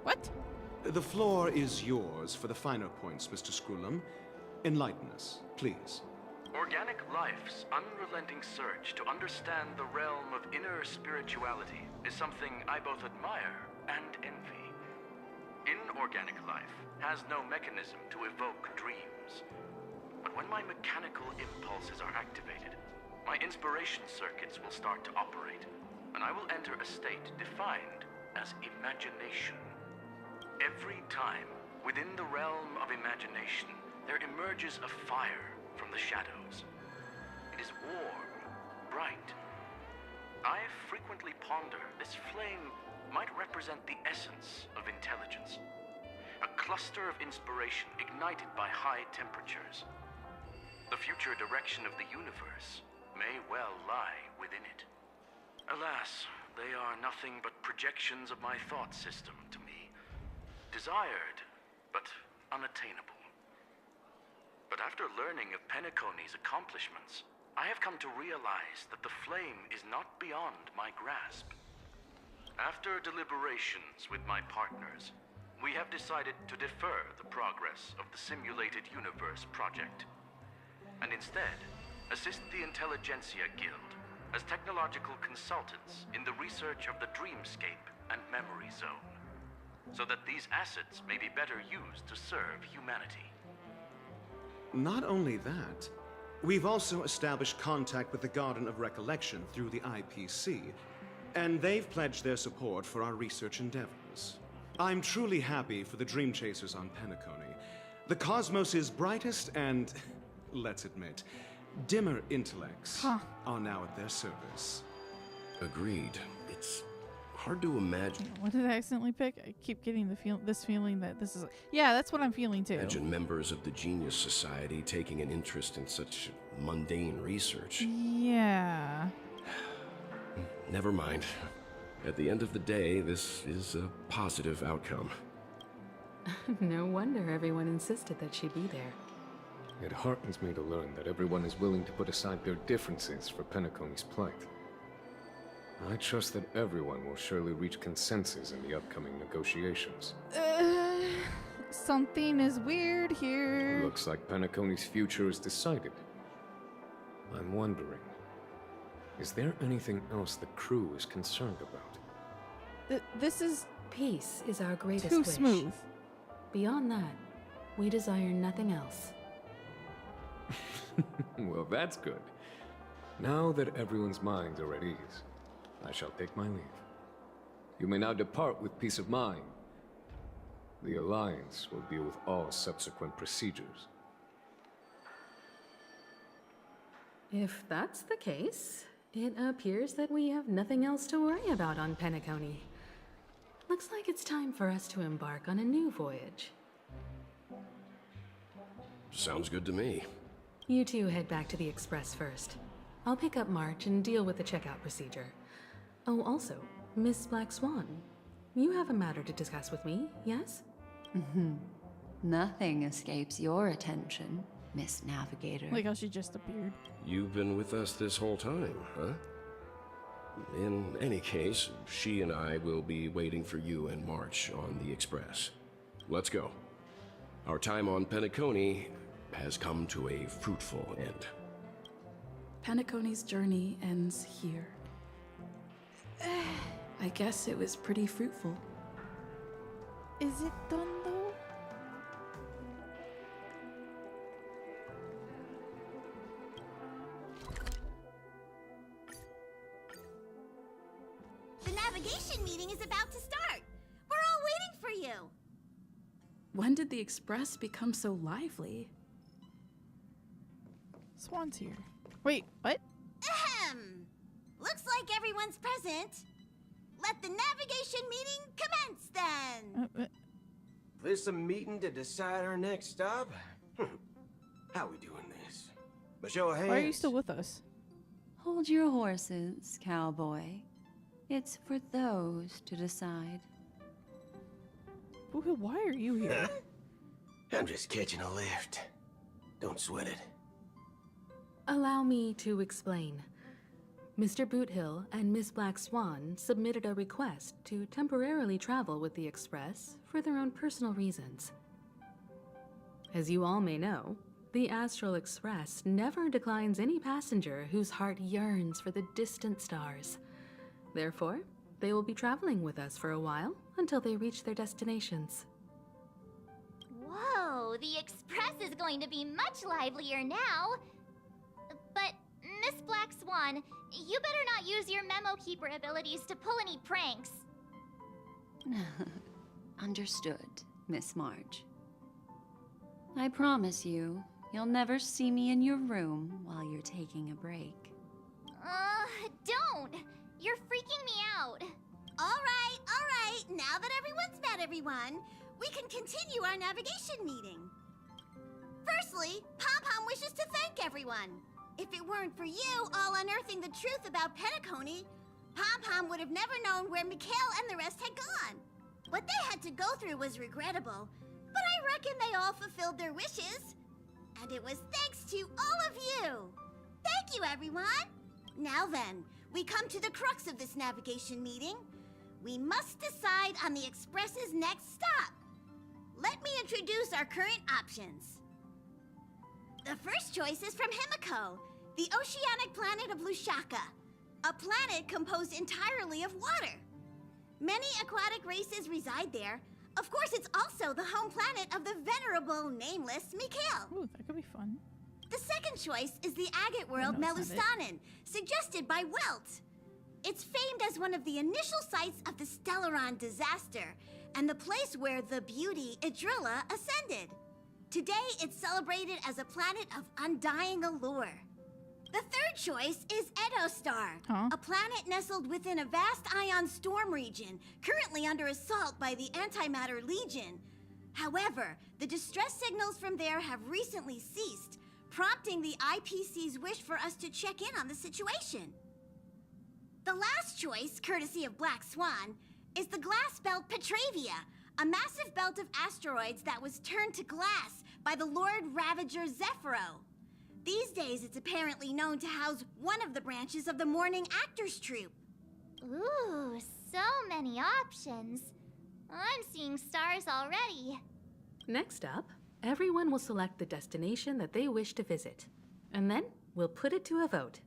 What? The floor is yours for the finer points, Mr. Screwlum. Enlighten us, please. Organic life's unrelenting search to understand the realm of inner spirituality is something I both admire and envy. Inorganic life has no mechanism to evoke dreams. But when my mechanical impulses are activated, my inspiration circuits will start to operate, and I will enter a state defined as imagination. Every time, within the realm of imagination, there emerges a fire from the shadows. It is warm, bright. I frequently ponder this flame might represent the essence of intelligence. A cluster of inspiration ignited by high temperatures. The future direction of the universe may well lie within it. Alas, they are nothing but projections of my thought system to me. Desired, but unattainable. But after learning of Penacony's accomplishments, I have come to realize that the flame is not beyond my grasp. After deliberations with my partners, we have decided to defer the progress of the Simulated Universe project, and instead assist the Intelligentsia Guild as technological consultants in the research of the Dreamscape and Memory Zone, so that these assets may be better used to serve humanity. Not only that, we've also established contact with the Garden of Recollection through the IPC, and they've pledged their support for our research endeavors. I'm truly happy for the Dream Chasers on Penacony. The cosmos' brightest and, let's admit, dimmer intellects are now at their service. Agreed. It's hard to imagine. What did I accidentally pick? I keep getting the feeling that this is. Yeah, that's what I'm feeling too. Imagine members of the Genius Society taking an interest in such mundane research. Yeah. Never mind. At the end of the day, this is a positive outcome. No wonder everyone insisted that she be there. It heartens me to learn that everyone is willing to put aside their differences for Penacony's plight. I trust that everyone will surely reach consensus in the upcoming negotiations. Something is weird here. Looks like Penacony's future is decided. I'm wondering, is there anything else the crew is concerned about? This is... Peace is our greatest too wish. smooth. Beyond that, we desire nothing else. Well, that's good. Now that everyone's minds are at ease, I shall take my leave. You may now depart with peace of mind. The Alliance will deal with all subsequent procedures. If that's the case, it appears that we have nothing else to worry about on Penacony. Looks like it's time for us to embark on a new voyage. Sounds good to me. You two head back to the Express first. I'll pick up March and deal with the checkout procedure. Oh, also, Miss Black Swan, you have a matter to discuss with me, yes? Nothing escapes your attention, Miss Navigator. Like how she just appeared. You've been with us this whole time, huh? In any case, she and I will be waiting for you in March on the Express. Let's go. Our time on Penacony has come to a fruitful end. Penacony's journey ends here. I guess it was pretty fruitful. Is it done though? The navigation meeting is about to start. We're all waiting for you. When did the Express become so lively? Swan's here. Wait, what? Ahem. Looks like everyone's present. Let the navigation meeting commence then. This a meeting to decide our next stop? How we doing this? A show of hands. Why are you still with us? Hold your horses, cowboy. It's for those to decide. Why are you here? I'm just catching a lift. Don't sweat it. Allow me to explain. Mr. Boothill and Miss Black Swan submitted a request to temporarily travel with the Express for their own personal reasons. As you all may know, the Astral Express never declines any passenger whose heart yearns for the distant stars. Therefore, they will be traveling with us for a while until they reach their destinations. Whoa, the Express is going to be much livelier now. But, Miss Black Swan, you better not use your Memo Keeper abilities to pull any pranks. Understood, Miss March. I promise you, you'll never see me in your room while you're taking a break. Don't! You're freaking me out. All right. Now that everyone's met everyone, we can continue our navigation meeting. Firstly, Pom-Pom wishes to thank everyone. If it weren't for you all unearthing the truth about Penacony, Pom-Pom would have never known where Mikhail and the rest had gone. What they had to go through was regrettable, but I reckon they all fulfilled their wishes. And it was thanks to all of you. Thank you, everyone. Now then, we come to the crux of this navigation meeting. We must decide on the Express's next stop. Let me introduce our current options. The first choice is from Himiko, the oceanic planet of Lushaka, a planet composed entirely of water. Many aquatic races reside there. Of course, it's also the home planet of the venerable, nameless Mikhail. Ooh, that could be fun. The second choice is the agate world Melustanen, suggested by Welt. It's famed as one of the initial sites of the Stellaron disaster, and the place where the beauty Idrilla ascended. Today, it's celebrated as a planet of undying allure. The third choice is Edostar, a planet nestled within a vast ion storm region, currently under assault by the Antimatter Legion. However, the distress signals from there have recently ceased, prompting the IPC's wish for us to check in on the situation. The last choice, courtesy of Black Swan, is the glass belt Petravia, a massive belt of asteroids that was turned to glass by the Lord Ravager Zephyro. These days, it's apparently known to house one of the branches of the Morning Actors Troupe. Ooh, so many options. I'm seeing stars already. Next up, everyone will select the destination that they wish to visit, and then we'll put it to a vote.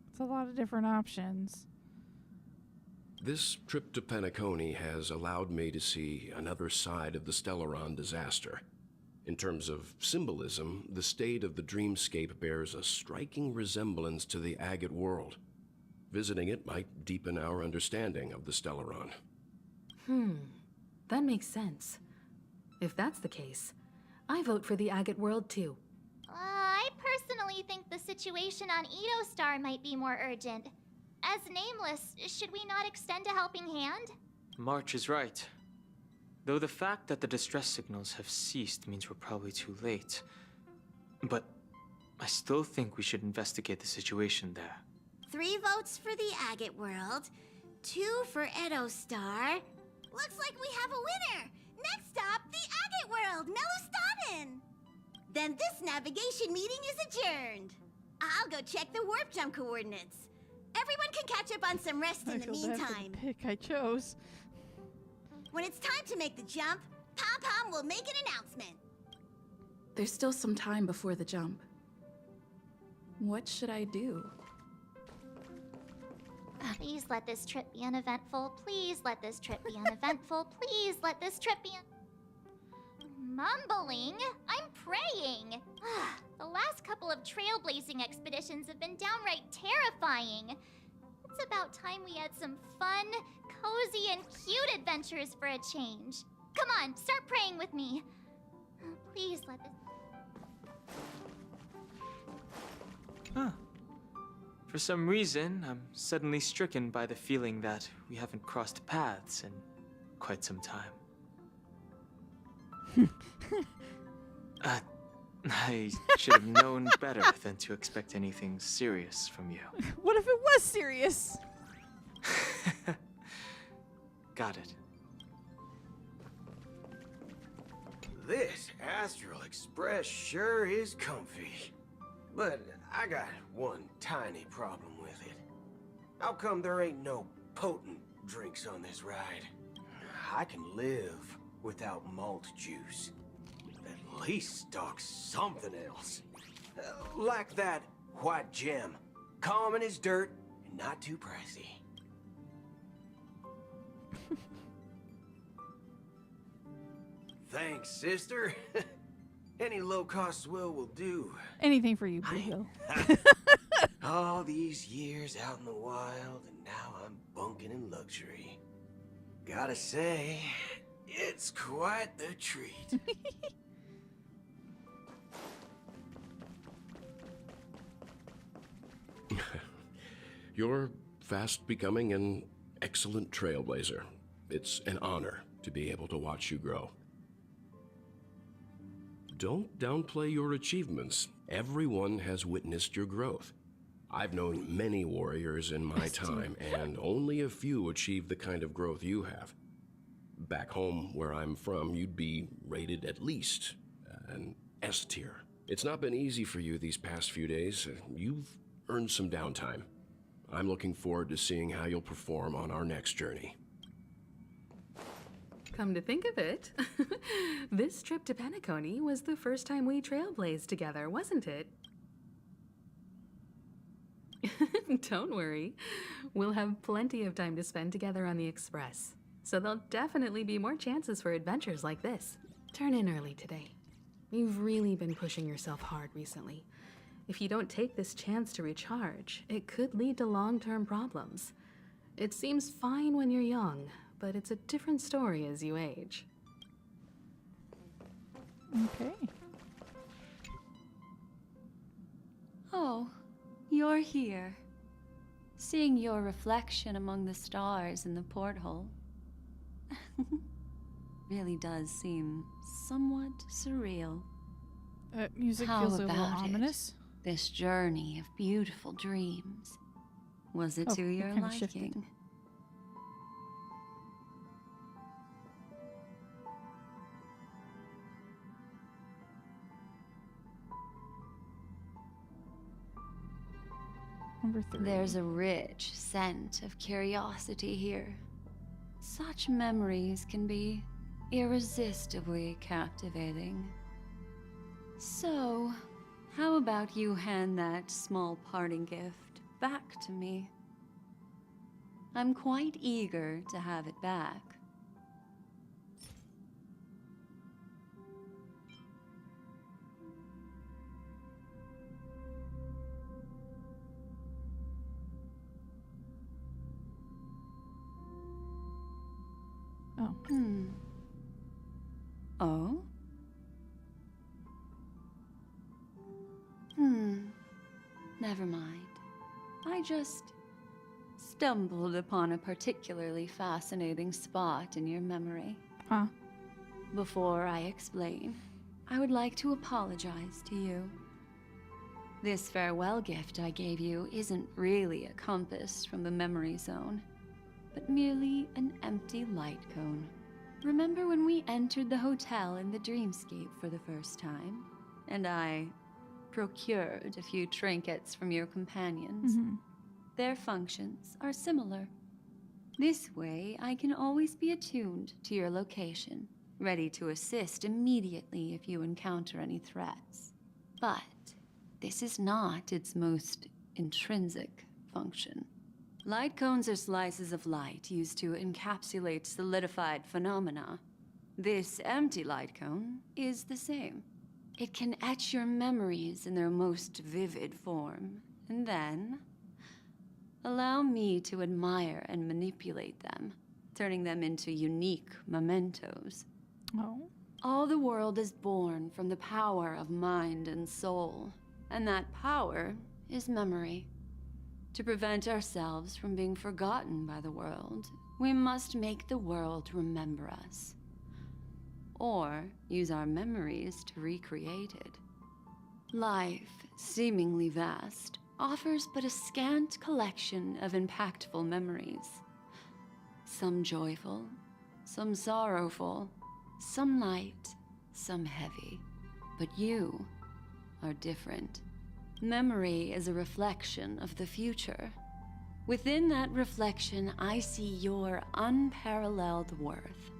It's a lot of different options. This trip to Penacony has allowed me to see another side of the Stellaron disaster. In terms of symbolism, the state of the dreamscape bears a striking resemblance to the agate world. Visiting it might deepen our understanding of the Stellaron. That makes sense. If that's the case, I vote for the agate world too. I personally think the situation on Edostar might be more urgent. As Nameless, should we not extend a helping hand? March is right. Though the fact that the distress signals have ceased means we're probably too late. But I still think we should investigate the situation there. 3 votes for the agate world, 2 for Edostar. Looks like we have a winner! Next stop, the agate world, Melustanen! Then this navigation meeting is adjourned. I'll go check the warp jump coordinates. Everyone can catch up on some rest in the meantime. Pick I chose. When it's time to make the jump, Pom-Pom will make an announcement. There's still some time before the jump. What should I do? Please let this trip be uneventful. Please let this trip be uneventful. Please let this trip be Mumbling? I'm praying. The last couple of trailblazing expeditions have been downright terrifying. It's about time we had some fun, cozy, and cute adventures for a change. Come on, start praying with me. Please let this... Huh. For some reason, I'm suddenly stricken by the feeling that we haven't crossed paths in quite some time. I should have known better than to expect anything serious from you. What if it was serious? Got it. This Astral Express sure is comfy. But I got one tiny problem with it. How come there ain't no potent drinks on this ride? I can live without malt juice. At least stock something else. Like that white gem. Common as dirt and not too pricey. Thanks, sister. Any low-cost swill will do. Anything for you, Blue Hill. All these years out in the wild, and now I'm bunking in luxury. Gotta say, it's quite the treat. You're fast becoming an excellent trailblazer. It's an honor to be able to watch you grow. Don't downplay your achievements. Everyone has witnessed your growth. I've known many warriors in my time, and only a few achieve the kind of growth you have. Back home, where I'm from, you'd be rated at least an S tier. It's not been easy for you these past few days. You've earned some downtime. I'm looking forward to seeing how you'll perform on our next journey. Come to think of it, this trip to Penacony was the first time we trailblazed together, wasn't it? Don't worry. We'll have plenty of time to spend together on the Express, so there'll definitely be more chances for adventures like this. Turn in early today. You've really been pushing yourself hard recently. If you don't take this chance to recharge, it could lead to long-term problems. It seems fine when you're young, but it's a different story as you age. Okay. Oh, you're here. Seeing your reflection among the stars in the porthole really does seem somewhat surreal. Music How feels a little about ominous. This journey of beautiful dreams. Was it to your kinda shifted. liking? Number 3. There's a rich scent of curiosity here. Such memories can be irresistibly captivating. So, how about you hand that small parting gift back to me? I'm quite eager to have it back. Oh. Oh? Never mind. I just stumbled upon a particularly fascinating spot in your memory. Huh? Before I explain, I would like to apologize to you. This farewell gift I gave you isn't really a compass from the memory zone, but merely an empty light cone. Remember when we entered the hotel in the dreamscape for the first time? and I procured a few trinkets from your companions. Their functions are similar. This way, I can always be attuned to your location, ready to assist immediately if you encounter any threats. But this is not its most intrinsic function. Light cones are slices of light used to encapsulate solidified phenomena. This empty light cone is the same. It can etch your memories in their most vivid form, and then allow me to admire and manipulate them, turning them into unique mementos. Oh. All the world is born from the power of mind and soul, and that power is memory. To prevent ourselves from being forgotten by the world, we must make the world remember us, or use our memories to recreate it. Life, seemingly vast, offers but a scant collection of impactful memories. Some joyful, some sorrowful, some light, some heavy. But you are different. Memory is a reflection of the future. Within that reflection, I see your unparalleled worth.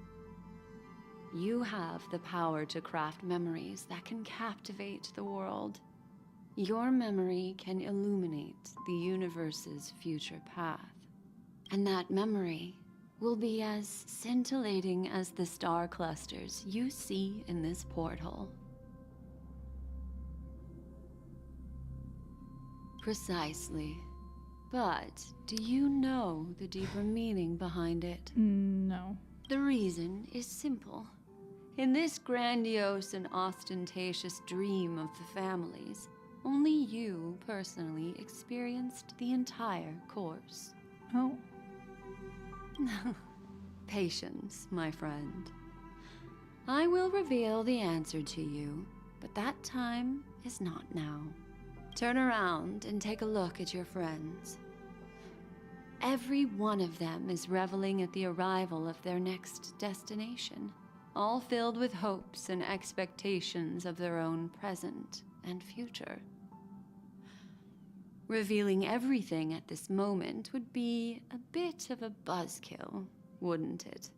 You have the power to craft memories that can captivate the world. Your memory can illuminate the universe's future path. And that memory will be as scintillating as the star clusters you see in this portal. Precisely. But do you know the deeper meaning behind it? No. The reason is simple. In this grandiose and ostentatious dream of the families, only you personally experienced the entire course. Oh. Patience, my friend. I will reveal the answer to you, but that time is not now. Turn around and take a look at your friends. Every one of them is reveling at the arrival of their next destination, all filled with hopes and expectations of their own present and future. Revealing everything at this moment would be a bit of a buzzkill, wouldn't it?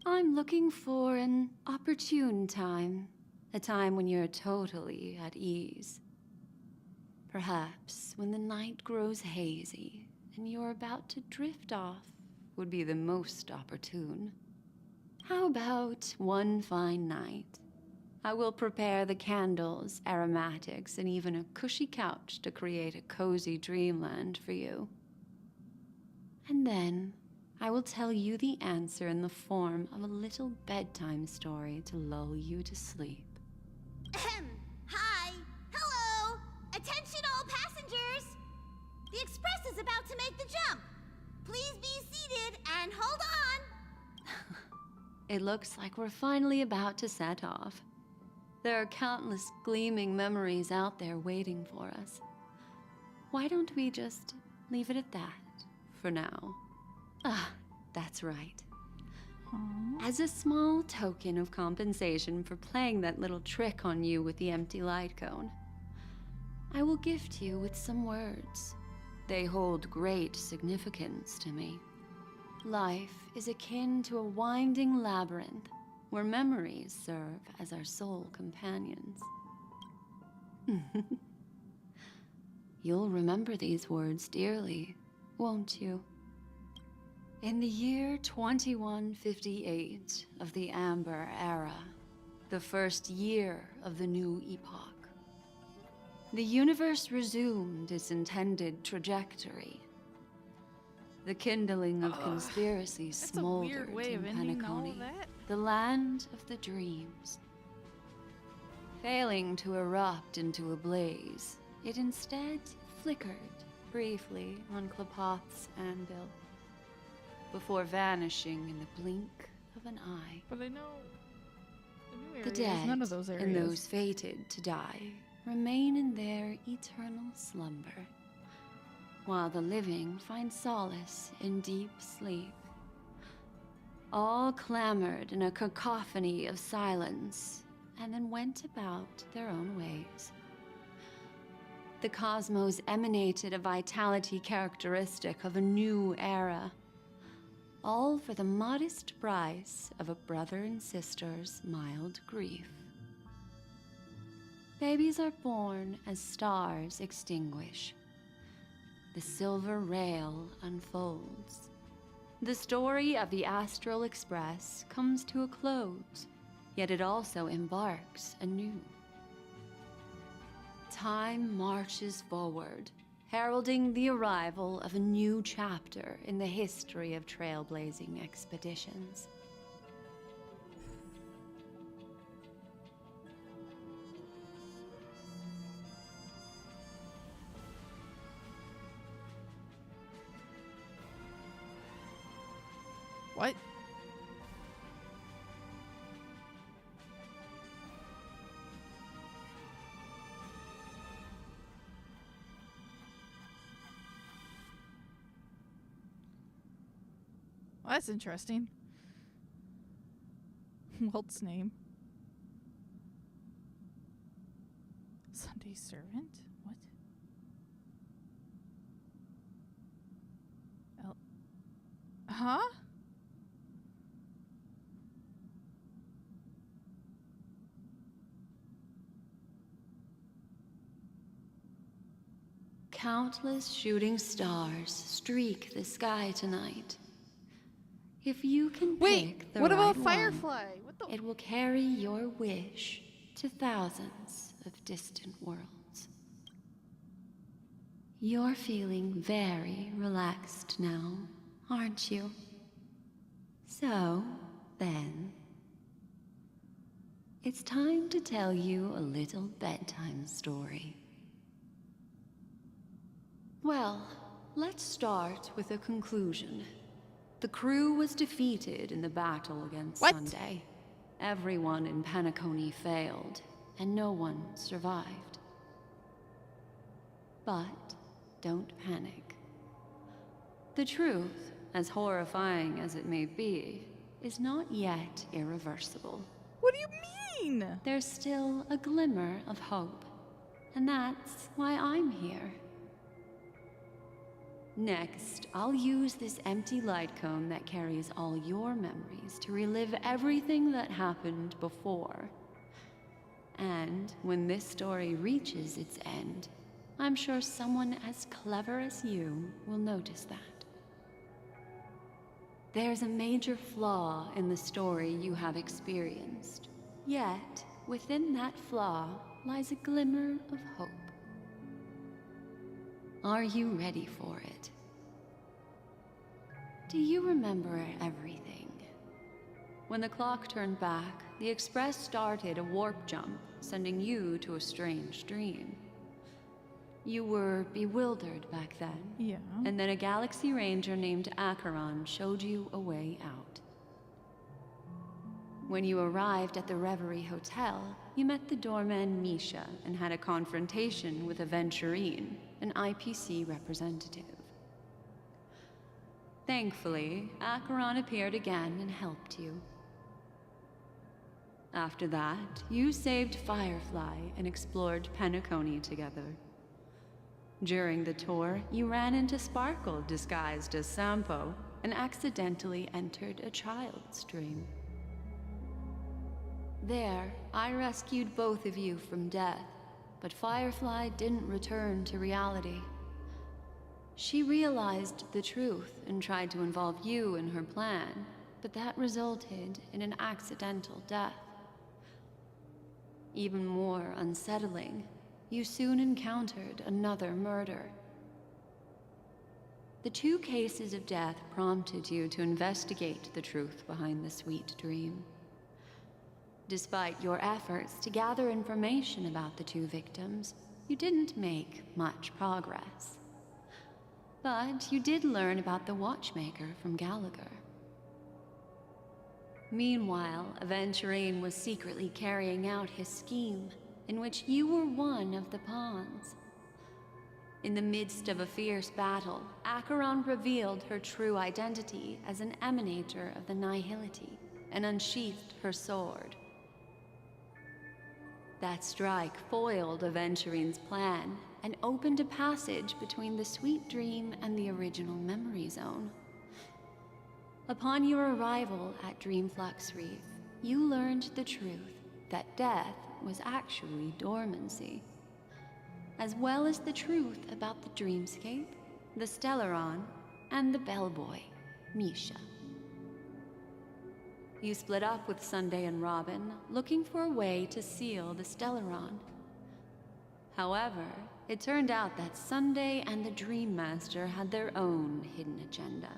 I'm looking for an opportune time, a time when you're totally at ease. Perhaps when the night grows hazy and you're about to drift off would be the most opportune. How about one fine night? I will prepare the candles, aromatics, and even a cushy couch to create a cozy dreamland for you. And then I will tell you the answer in the form of a little bedtime story to lull you to sleep. Hi! Hello! Attention all passengers! The express is about to make the jump. Please be seated and hold on! It looks like we're finally about to set off. There are countless gleaming memories out there waiting for us. Why don't we just leave it at that for now? Ah, that's right. As a small token of compensation for playing that little trick on you with the empty light cone, I will gift you with some words. They hold great significance to me. Life is akin to a winding labyrinth where memories serve as our sole companions. You'll remember these words dearly, won't you? In the year 2158 of the Amber Era, the first year of the new epoch, the universe resumed its intended trajectory. The kindling of conspiracy smoldered in Penacony, the land of the dreams. Failing to erupt into a blaze, it instead flickered briefly on Klapoth's anvil, before vanishing in the blink of an eye. But I know the new The areas, dead none of those areas. and those fated to die remain in their eternal slumber, while the living find solace in deep sleep. All clamored in a cacophony of silence and then went about their own ways. The cosmos emanated a vitality characteristic of a new era, all for the modest price of a brother and sister's mild grief. Babies are born as stars extinguish. The silver rail unfolds. The story of the Astral Express comes to a close, yet it also embarks anew. Time marches forward, heralding the arrival of a new chapter in the history of trailblazing expeditions. What? Well, that's interesting. Walt's name. Sunday's servant? What? Huh? Countless shooting stars streak the sky tonight. If you can pick the what about right Firefly? one, it will carry your wish to thousands of distant worlds. You're feeling very relaxed now, aren't you? So, then, it's time to tell you a little bedtime story. Well, let's start with a conclusion. The crew was defeated in the battle against Sunday. Everyone in Penacony failed, and no one survived. But don't panic. The truth, as horrifying as it may be, is not yet irreversible. What do you mean? There's still a glimmer of hope, and that's why I'm here. Next, I'll use this empty light cone that carries all your memories to relive everything that happened before. And when this story reaches its end, I'm sure someone as clever as you will notice that. There's a major flaw in the story you have experienced. Yet, within that flaw lies a glimmer of hope. Are you ready for it? Do you remember everything? When the clock turned back, the Express started a warp jump, sending you to a strange dream. You were bewildered back then. Yeah. And then a Galaxy Ranger named Acheron showed you a way out. When you arrived at the Reverie Hotel, you met the doorman Misha and had a confrontation with Aventurine, an IPC representative. Thankfully, Acheron appeared again and helped you. After that, you saved Firefly and explored Penacony together. During the tour, you ran into Sparkle disguised as Sampo and accidentally entered a child's dream. There, I rescued both of you from death, but Firefly didn't return to reality. She realized the truth and tried to involve you in her plan, but that resulted in an accidental death. Even more unsettling, you soon encountered another murder. The 2 cases of death prompted you to investigate the truth behind the sweet dream. Despite your efforts to gather information about the 2 victims, you didn't make much progress. But you did learn about the watchmaker from Gallagher. Meanwhile, Aventurine was secretly carrying out his scheme, in which you were one of the pawns. In the midst of a fierce battle, Acheron revealed her true identity as an emanator of the Nihility and unsheathed her sword. That strike foiled Aventurine's plan and opened a passage between the Sweet Dream and the original Memory Zone. Upon your arrival at Dreamflux Reef, you learned the truth that death was actually dormancy, as well as the truth about the dreamscape, the Stellaron, and the bellboy, Misha. You split up with Sunday and Robin, looking for a way to seal the Stellaron. However, it turned out that Sunday and the Dream Master had their own hidden agenda.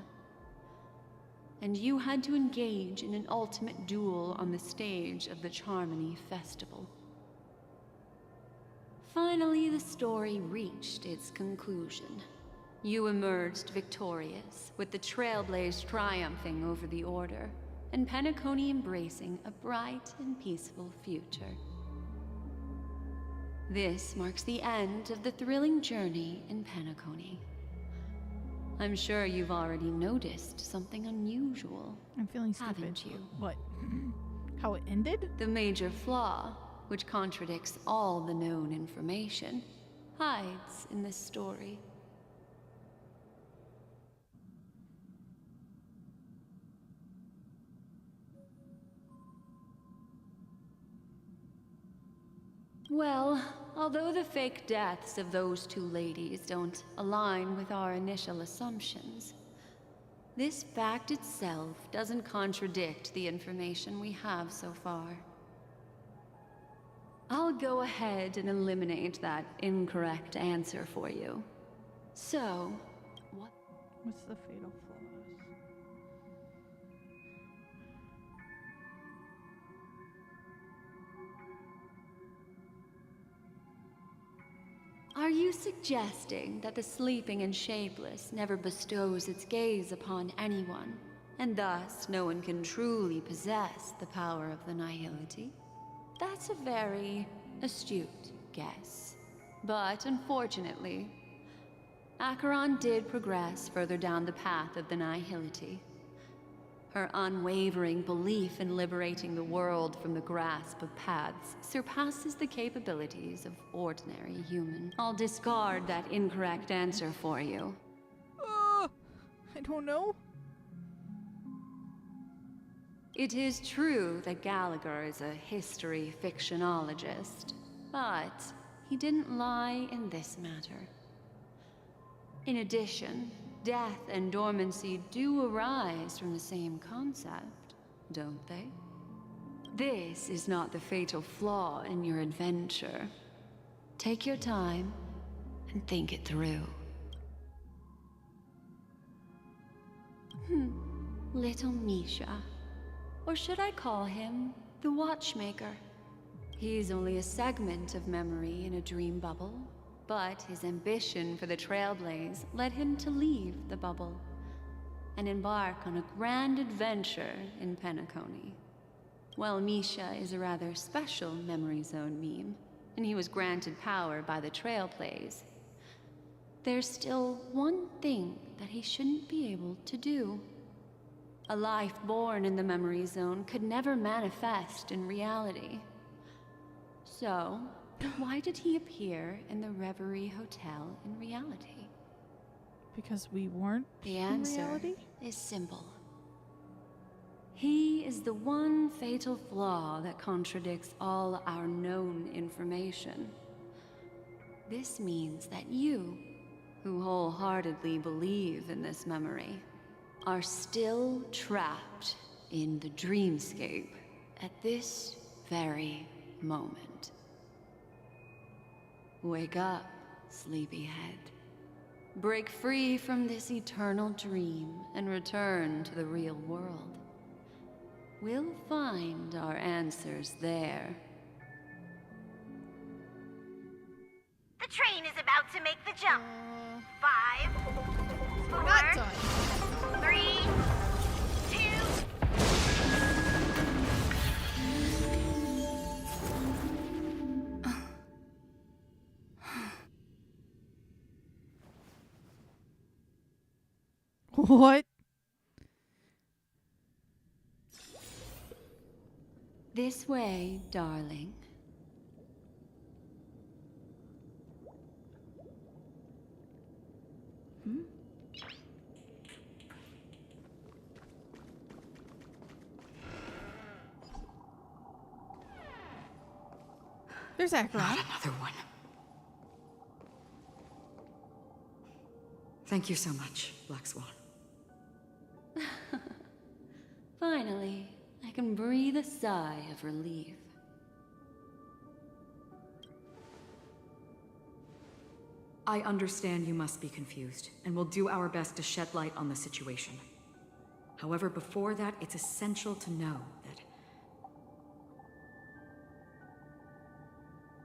And you had to engage in an ultimate duel on the stage of the Charmony Festival. Finally, the story reached its conclusion. You emerged victorious, with the Trailblaze triumphing over the Order, and Penacony embracing a bright and peaceful future. This marks the end of the thrilling journey in Penacony. I'm sure you've already noticed something unusual. I'm feeling stupid. Haven't you? What? How it ended? The major flaw, which contradicts all the known information, hides in this story. Well, although the fake deaths of those two ladies don't align with our initial assumptions, this fact itself doesn't contradict the information we have so far. I'll go ahead and eliminate that incorrect answer for you. So, What's the fatal flaws? are you suggesting that the sleeping and shapeless never bestows its gaze upon anyone, and thus no one can truly possess the power of the nihility? That's a very astute guess. But unfortunately, Acheron did progress further down the path of the nihility. Her unwavering belief in liberating the world from the grasp of paths surpasses the capabilities of ordinary human. I'll discard that incorrect answer for you. I don't know. It is true that Gallagher is a history fictionologist, but he didn't lie in this matter. In addition, death and dormancy do arise from the same concept, don't they? This is not the fatal flaw in your adventure. Take your time and think it through. Little Misha. Or should I call him the Watchmaker? He's only a segment of memory in a dream bubble, but his ambition for the Trailblaze led him to leave the bubble and embark on a grand adventure in Penacony. While Misha is a rather special Memory Zone meme, and he was granted power by the Trailblaze, there's still one thing that he shouldn't be able to do. A life born in the Memory Zone could never manifest in reality. So, why did he appear in the Reverie Hotel in reality? Because we weren't The in answer reality? is simple. He is the one fatal flaw that contradicts all our known information. This means that you, who wholeheartedly believe in this memory, are still trapped in the dreamscape at this very moment. Wake up, sleepyhead. Break free from this eternal dream and return to the real world. We'll find our answers there. The train is about to make the jump. 5, 4, Not done. 3, 2. What? This way, darling. There's Acheron. Not another one. Thank you so much, Black Swan. Finally, I can breathe a sigh of relief. I understand you must be confused, and will do our best to shed light on the situation. However, before that, it's essential to know that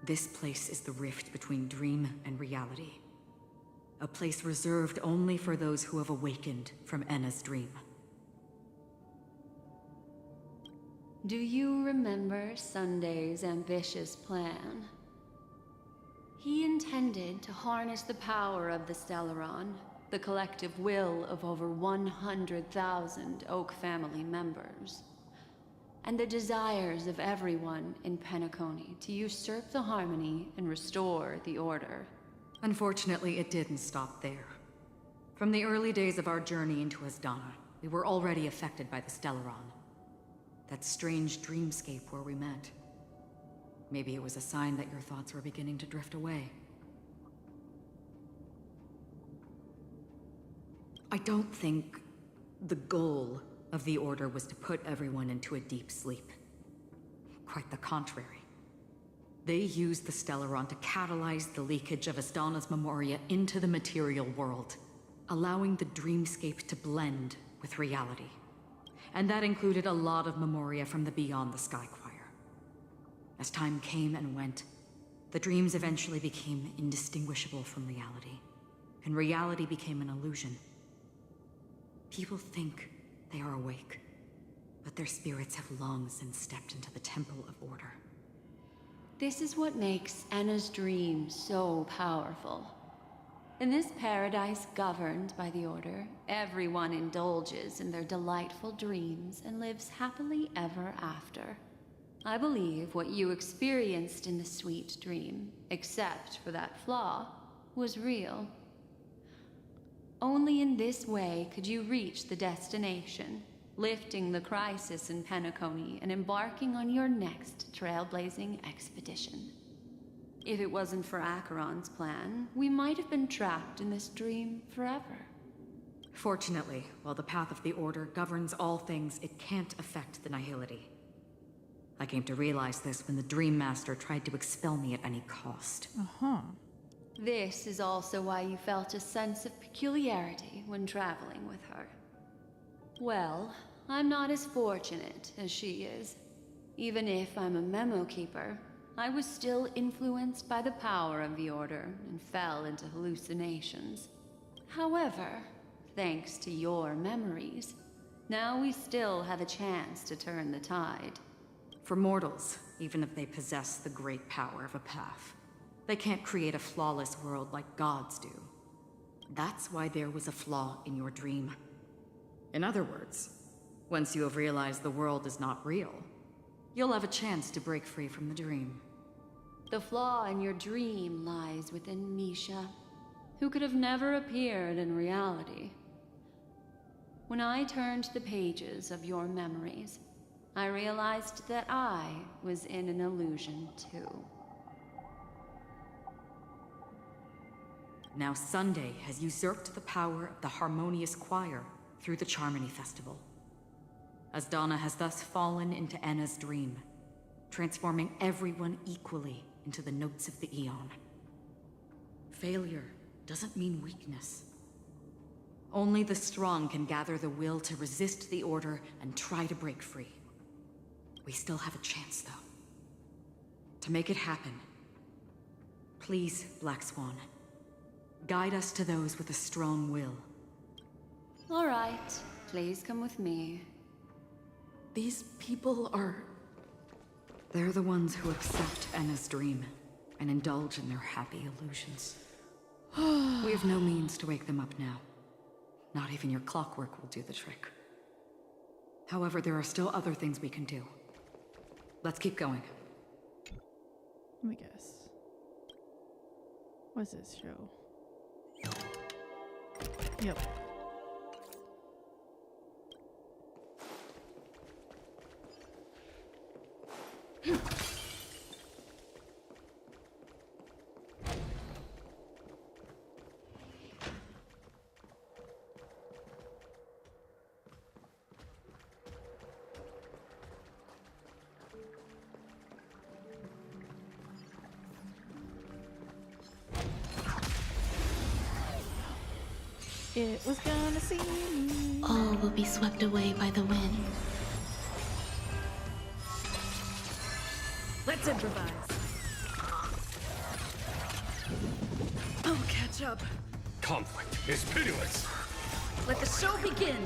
this place is the rift between dream and reality. A place reserved only for those who have awakened from Enna's dream. Do you remember Sunday's ambitious plan? He intended to harness the power of the Stellaron, the collective will of over 100,000 Oak family members, and the desires of everyone in Penacony to usurp the harmony and restore the order. Unfortunately, it didn't stop there. From the early days of our journey into Asdana, we were already affected by the Stellaron. That strange dreamscape where we met. Maybe it was a sign that your thoughts were beginning to drift away. I don't think the goal of the Order was to put everyone into a deep sleep. Quite the contrary. They used the Stellaron to catalyze the leakage of Asdana's Memoria into the material world, allowing the dreamscape to blend with reality. And that included a lot of Memoria from the Beyond the Sky Choir. As time came and went, the dreams eventually became indistinguishable from reality, and reality became an illusion. People think they are awake, but their spirits have long since stepped into the Temple of Order. This is what makes Enna's dream so powerful. In this paradise governed by the Order, everyone indulges in their delightful dreams and lives happily ever after. I believe what you experienced in the sweet dream, except for that flaw, was real. Only in this way could you reach the destination, lifting the crisis in Penacony and embarking on your next trailblazing expedition. If it wasn't for Acheron's plan, we might have been trapped in this dream forever. Fortunately, while the path of the Order governs all things, it can't affect the Nihility. I came to realize this when the Dream Master tried to expel me at any cost. This is also why you felt a sense of peculiarity when traveling with her. Well, I'm not as fortunate as she is. Even if I'm a memo keeper, I was still influenced by the power of the Order and fell into hallucinations. However, thanks to your memories, now we still have a chance to turn the tide. For mortals, even if they possess the great power of a path, they can't create a flawless world like gods do. That's why there was a flaw in your dream. In other words, once you have realized the world is not real, you'll have a chance to break free from the dream. The flaw in your dream lies within Misha, who could have never appeared in reality. When I turned the pages of your memories, I realized that I was in an illusion too. Now Sunday has usurped the power of the Harmonious Choir through the Charmony Festival. Asdana has thus fallen into Enna's dream, transforming everyone equally into the notes of the Eon. Failure doesn't mean weakness. Only the strong can gather the will to resist the Order and try to break free. We still have a chance, though. To make it happen, please, Black Swan, guide us to those with a strong will. All right, please come with me. These people are... They're the ones who accept Enna's dream and indulge in their happy illusions. We have no means to wake them up now. Not even your clockwork will do the trick. However, there are still other things we can do. Let's keep going. Let me guess. What's this show? Yep. It was gonna see me. All will be swept away by the wind. Let's improvise. I'll catch up. Conflict is pitiless. Let the show begin.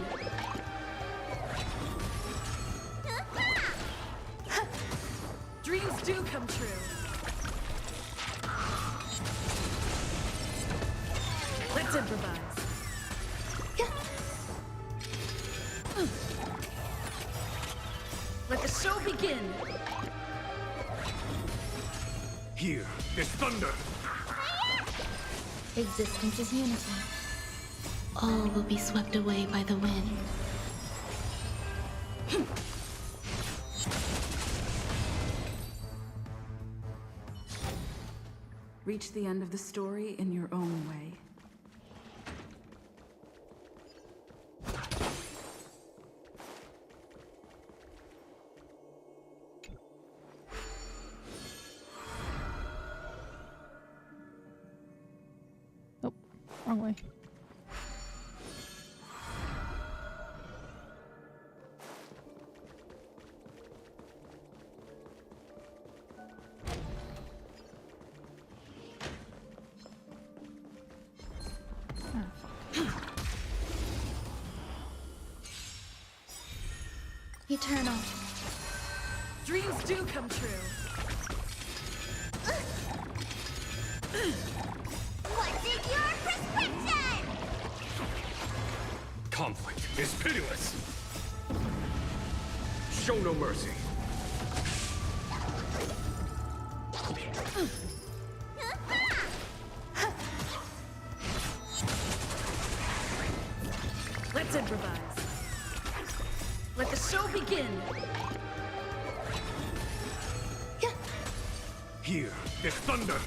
Dreams do come true. Let's improvise. Let the show begin. Here is thunder. Existence is unity. All will be swept away by the wind. Reach the end of the story in your own way. Nope, wrong way. Eternal. Dreams do come true. What's in your prescription? Conflict is pitiless. Show no mercy. Let's improvise. Let the show begin. Here is thunder.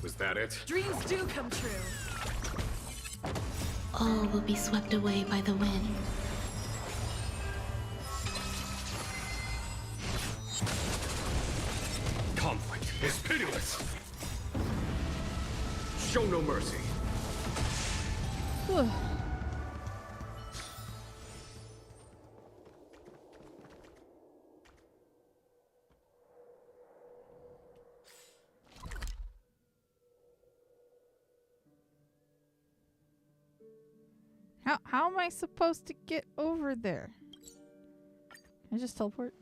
Was that it? Dreams do come true. All will be swept away by the wind. Conflict is pitiless. Show no mercy. How am I supposed to get over there? Can I just teleport?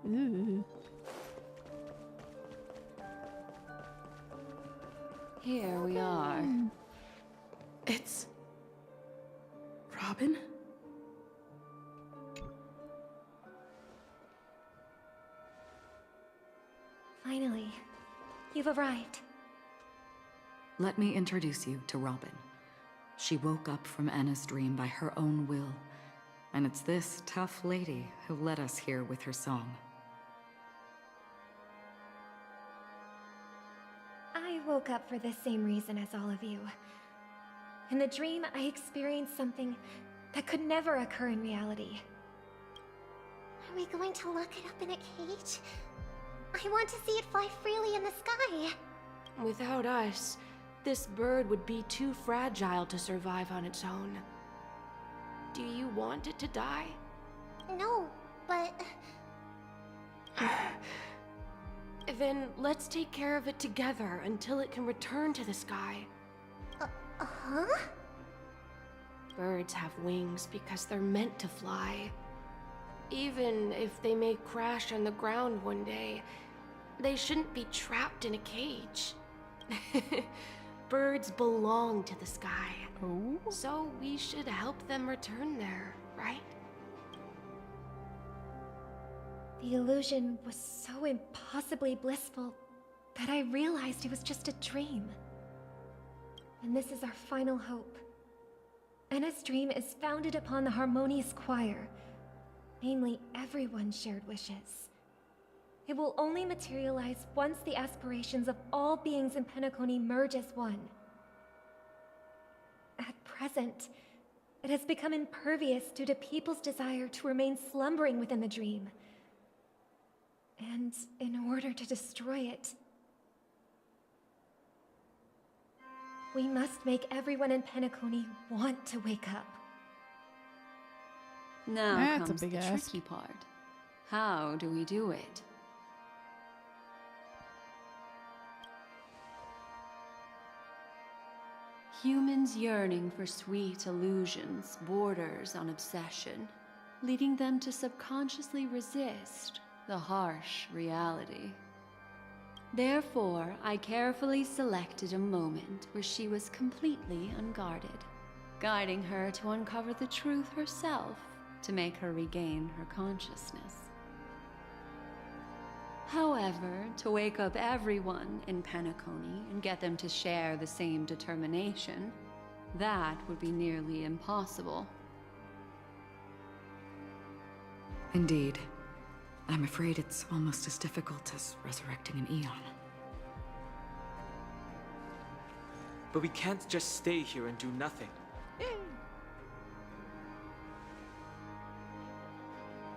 Ooh. Here we are. It's Robin? Finally, you've arrived. Let me introduce you to Robin. She woke up from Anna's dream by her own will, and it's this tough lady who led us here with her song. I woke up for the same reason as all of you. In the dream, I experienced something that could never occur in reality. Are we going to lock it up in a cage? I want to see it fly freely in the sky. Without us, this bird would be too fragile to survive on its own. Do you want it to die? No, but... Then let's take care of it together until it can return to the sky. Huh? Birds have wings because they're meant to fly. Even if they may crash on the ground one day, they shouldn't be trapped in a cage. birds belong to the sky. Oh? So we should help them return there, right? The illusion was so impossibly blissful that I realized it was just a dream. And this is our final hope. Enna's dream is founded upon the harmonious choir, namely everyone's shared wishes. It will only materialize once the aspirations of all beings in Penacony merge as one. At present, it has become impervious due to people's desire to remain slumbering within the dream. And in order to destroy it, we must make everyone in Penacony want to wake up. Now That's a comes the big ask. tricky part. How do we do it? Humans yearning for sweet illusions borders on obsession, leading them to subconsciously resist the harsh reality. Therefore, I carefully selected a moment where she was completely unguarded, guiding her to uncover the truth herself to make her regain her consciousness. However, to wake up everyone in Penacony and get them to share the same determination, that would be nearly impossible. Indeed. I'm afraid it's almost as difficult as resurrecting an Eon. But we can't just stay here and do nothing.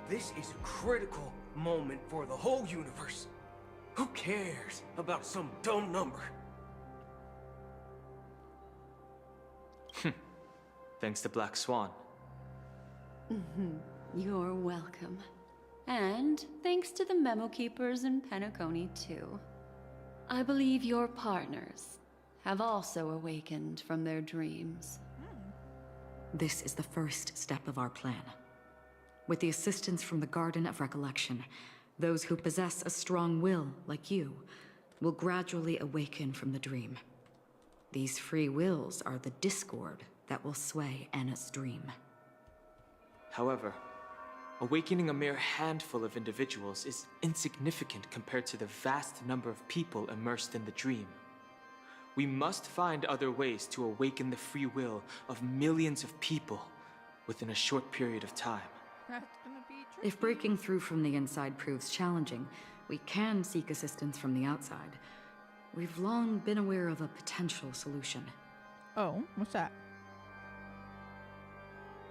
This is a critical moment for the whole universe. Who cares about some dumb number? Thanks to Black Swan. You're welcome. And thanks to the Memo Keepers in Penacony, too. I believe your partners have also awakened from their dreams. This is the first step of our plan. With the assistance from the Garden of Recollection, those who possess a strong will, like you, will gradually awaken from the dream. These free wills are the discord that will sway Enna's dream. However, awakening a mere handful of individuals is insignificant compared to the vast number of people immersed in the dream. We must find other ways to awaken the free will of millions of people within a short period of time. That's gonna be tricky. If breaking through from the inside proves challenging, we can seek assistance from the outside. We've long been aware of a potential solution. Oh, what's that?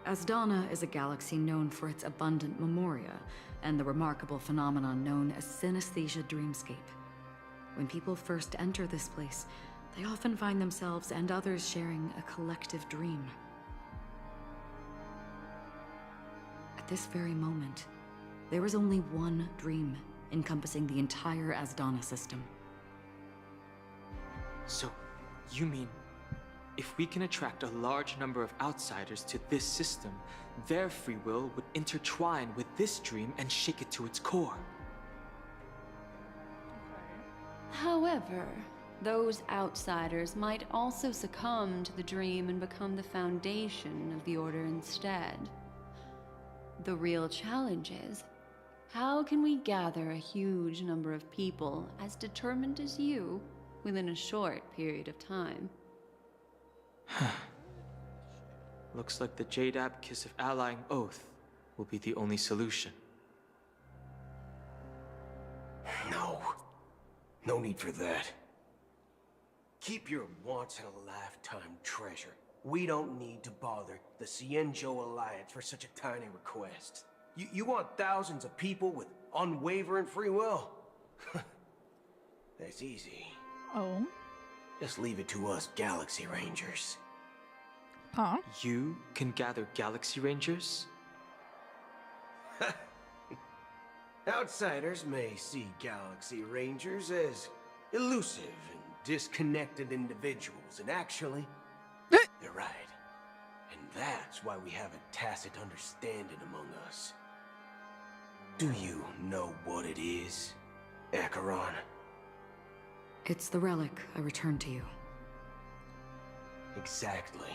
Asdana is a galaxy known for its abundant memoria and the remarkable phenomenon known as synesthesia dreamscape. When people first enter this place, they often find themselves and others sharing a collective dream. At this very moment, there is only one dream encompassing the entire Asdana system. So, you mean, if we can attract a large number of outsiders to this system, their free will would intertwine with this dream and shake it to its core? However, those outsiders might also succumb to the dream and become the foundation of the Order instead. The real challenge is, how can we gather a huge number of people as determined as you within a short period of time? Looks like the Jade Abacus of Allying Oath will be the only solution. No need for that. Keep your once-in-a-lifetime treasure. We don't need to bother the Cienjo Alliance for such a tiny request. You want thousands of people with unwavering free will? That's easy. Oh? Just leave it to us Galaxy Rangers. Huh? You can gather Galaxy Rangers? Outsiders may see Galaxy Rangers as elusive and disconnected individuals, and actually, they're right. And that's why we have a tacit understanding among us. Do you know what it is, Acheron? It's the relic I returned to you. Exactly.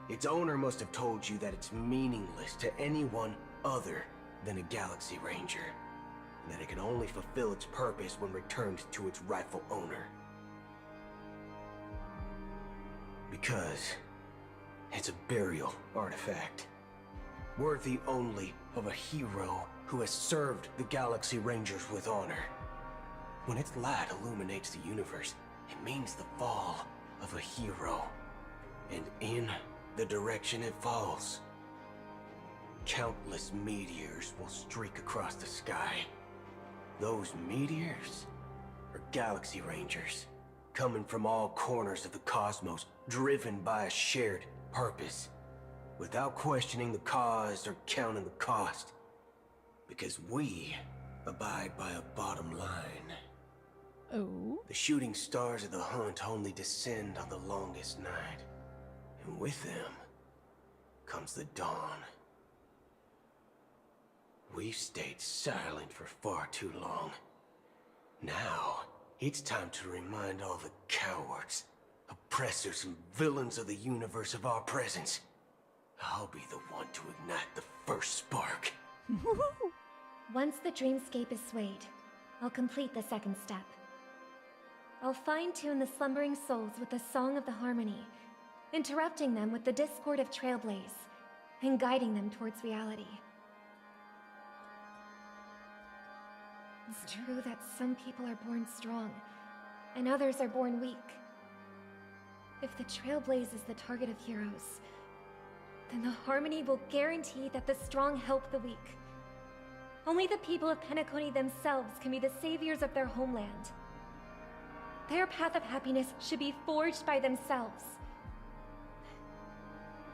Its owner must have told you that it's meaningless to anyone other than a Galaxy Ranger. And that it can only fulfill its purpose when returned to its rightful owner. Because it's a burial artifact. Worthy only of a hero who has served the Galaxy Rangers with honor. When its light illuminates the universe, it means the fall of a hero. And in the direction it falls, countless meteors will streak across the sky. Those meteors are Galaxy Rangers, coming from all corners of the cosmos, driven by a shared purpose, without questioning the cause or counting the cost. Because we abide by a bottom line. Oh? The shooting stars of the hunt only descend on the longest night. And with them comes the dawn. We've stayed silent for far too long. Now, it's time to remind all the cowards, oppressors, and villains of the universe of our presence. I'll be the one to ignite the first spark. Once the dreamscape is swayed, I'll complete the second step. I'll fine-tune the slumbering souls with the Song of the Harmony, interrupting them with the discord of Trailblaze, and guiding them towards reality. It's true that some people are born strong, and others are born weak. If the Trailblaze is the target of heroes, then the Harmony will guarantee that the strong help the weak. Only the people of Penacony themselves can be the saviors of their homeland. Their path of happiness should be forged by themselves.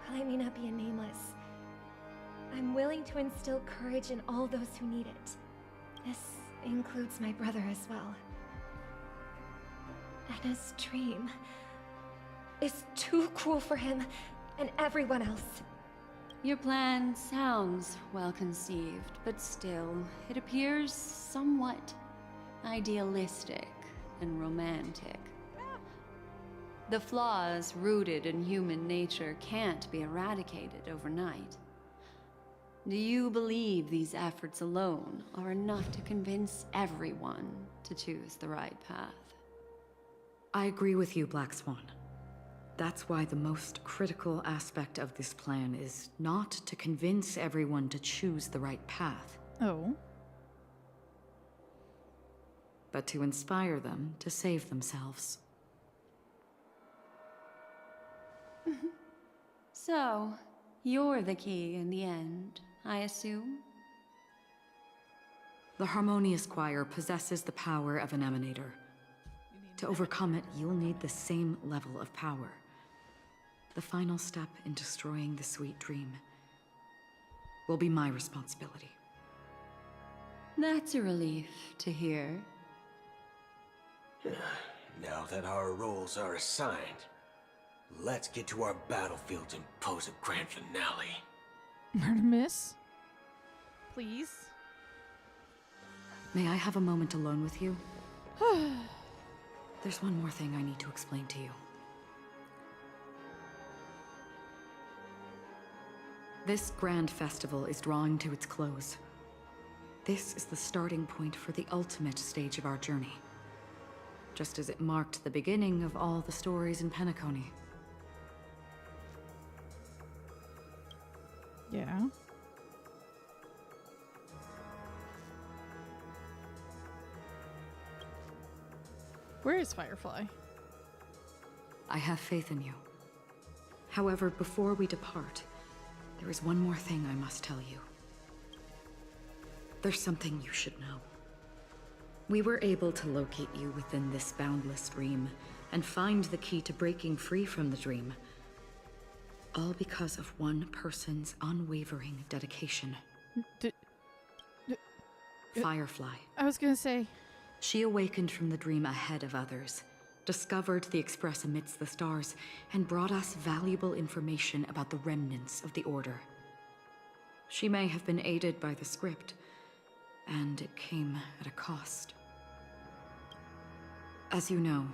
While I may not be a nameless, I'm willing to instill courage in all those who need it. This includes my brother as well. Anna's dream is too cruel for him and everyone else. Your plan sounds well conceived, but still, it appears somewhat idealistic and romantic. The flaws rooted in human nature can't be eradicated overnight. Do you believe these efforts alone are enough to convince everyone to choose the right path? I agree with you, Black Swan. That's why the most critical aspect of this plan is not to convince everyone to choose the right path. Oh. But to inspire them to save themselves. So, you're the key in the end, I assume? The Harmonious Choir possesses the power of an emanator. To overcome it, you'll need the same level of power. The final step in destroying the sweet dream will be my responsibility. That's a relief to hear. Now that our roles are assigned, let's get to our battlefields and pose a grand finale. Artemis? Please? May I have a moment alone with you? There's one more thing I need to explain to you. This grand festival is drawing to its close. This is the starting point for the ultimate stage of our journey. Just as it marked the beginning of all the stories in Penacony. Yeah. Where is Firefly? I have faith in you. However, before we depart, there is one more thing I must tell you. There's something you should know. We were able to locate you within this boundless dream and find the key to breaking free from the dream. All because of one person's unwavering dedication. Firefly. I was gonna say. She awakened from the dream ahead of others, discovered the Express amidst the stars, and brought us valuable information about the remnants of the Order. She may have been aided by the script, and it came at a cost. As you know,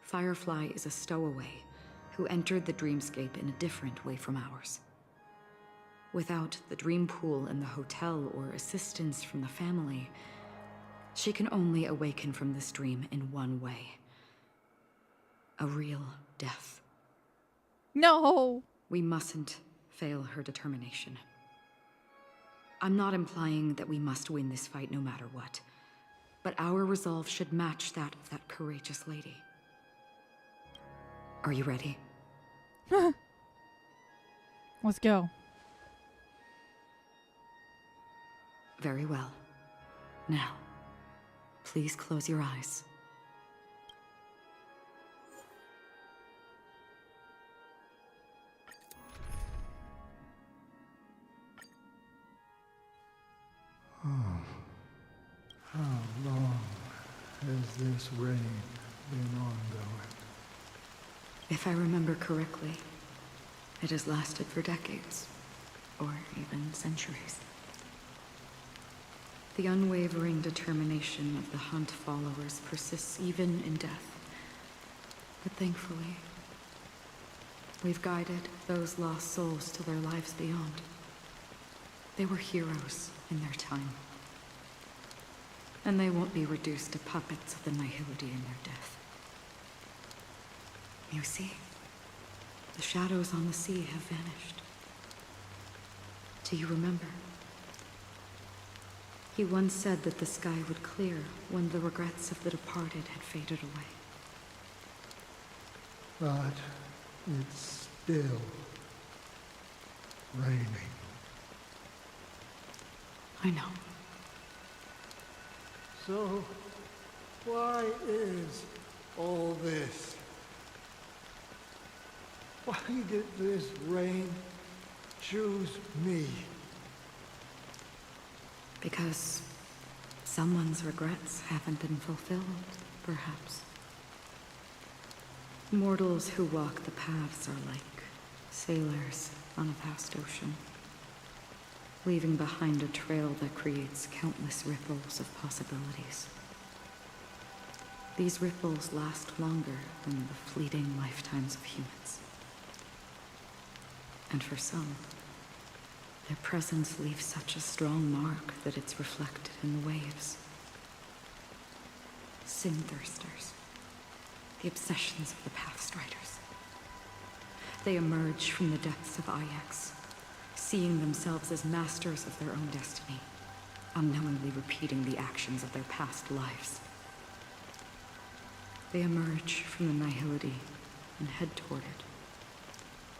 Firefly is a stowaway, who entered the dreamscape in a different way from ours. Without the dream pool in the hotel or assistance from the family, she can only awaken from this dream in one way. A real death. No! We mustn't fail her determination. I'm not implying that we must win this fight no matter what, but our resolve should match that of that courageous lady. Are you ready? Let's go. Very well. Now, please close your eyes. How long has this reign been ongoing? If I remember correctly, it has lasted for decades, or even centuries. The unwavering determination of the Hunt followers persists even in death. But thankfully, we've guided those lost souls to their lives beyond. They were heroes in their time. And they won't be reduced to puppets of the Nihility in their death. You see, the shadows on the sea have vanished. Do you remember? He once said that the sky would clear when the regrets of the departed had faded away. But it's still raining. I know. So, why is all this? Why did this rain choose me? Because someone's regrets haven't been fulfilled, perhaps. Mortals who walk the paths are like sailors on a vast ocean, leaving behind a trail that creates countless ripples of possibilities. These ripples last longer than the fleeting lifetimes of humans. And for some, their presence leaves such a strong mark that it's reflected in the waves. Sin-thirsters, the obsessions of the Pathstriders. They emerge from the depths of Ix, seeing themselves as masters of their own destiny, unknowingly repeating the actions of their past lives. They emerge from the Nihility and head toward it,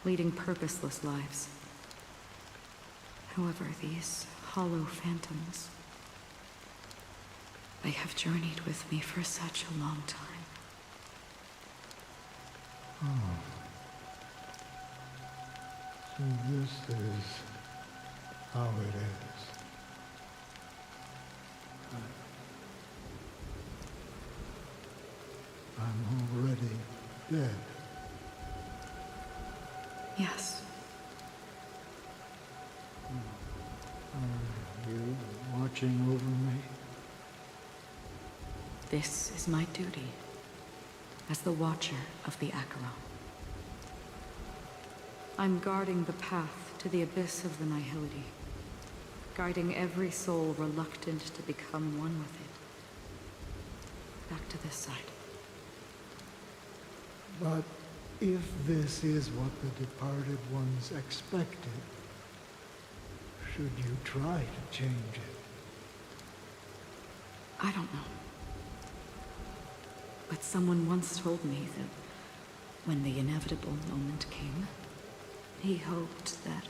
leading purposeless lives. However, these hollow phantoms, they have journeyed with me for such a long time. Oh. So this is how it is. I'm already dead. Yes. Are you watching over me? This is my duty as the Watcher of the Acheron. I'm guarding the path to the abyss of the Nihility, guiding every soul reluctant to become one with it. Back to this side. But if this is what the departed ones expected, should you try to change it? I don't know. But someone once told me that when the inevitable moment came, he hoped that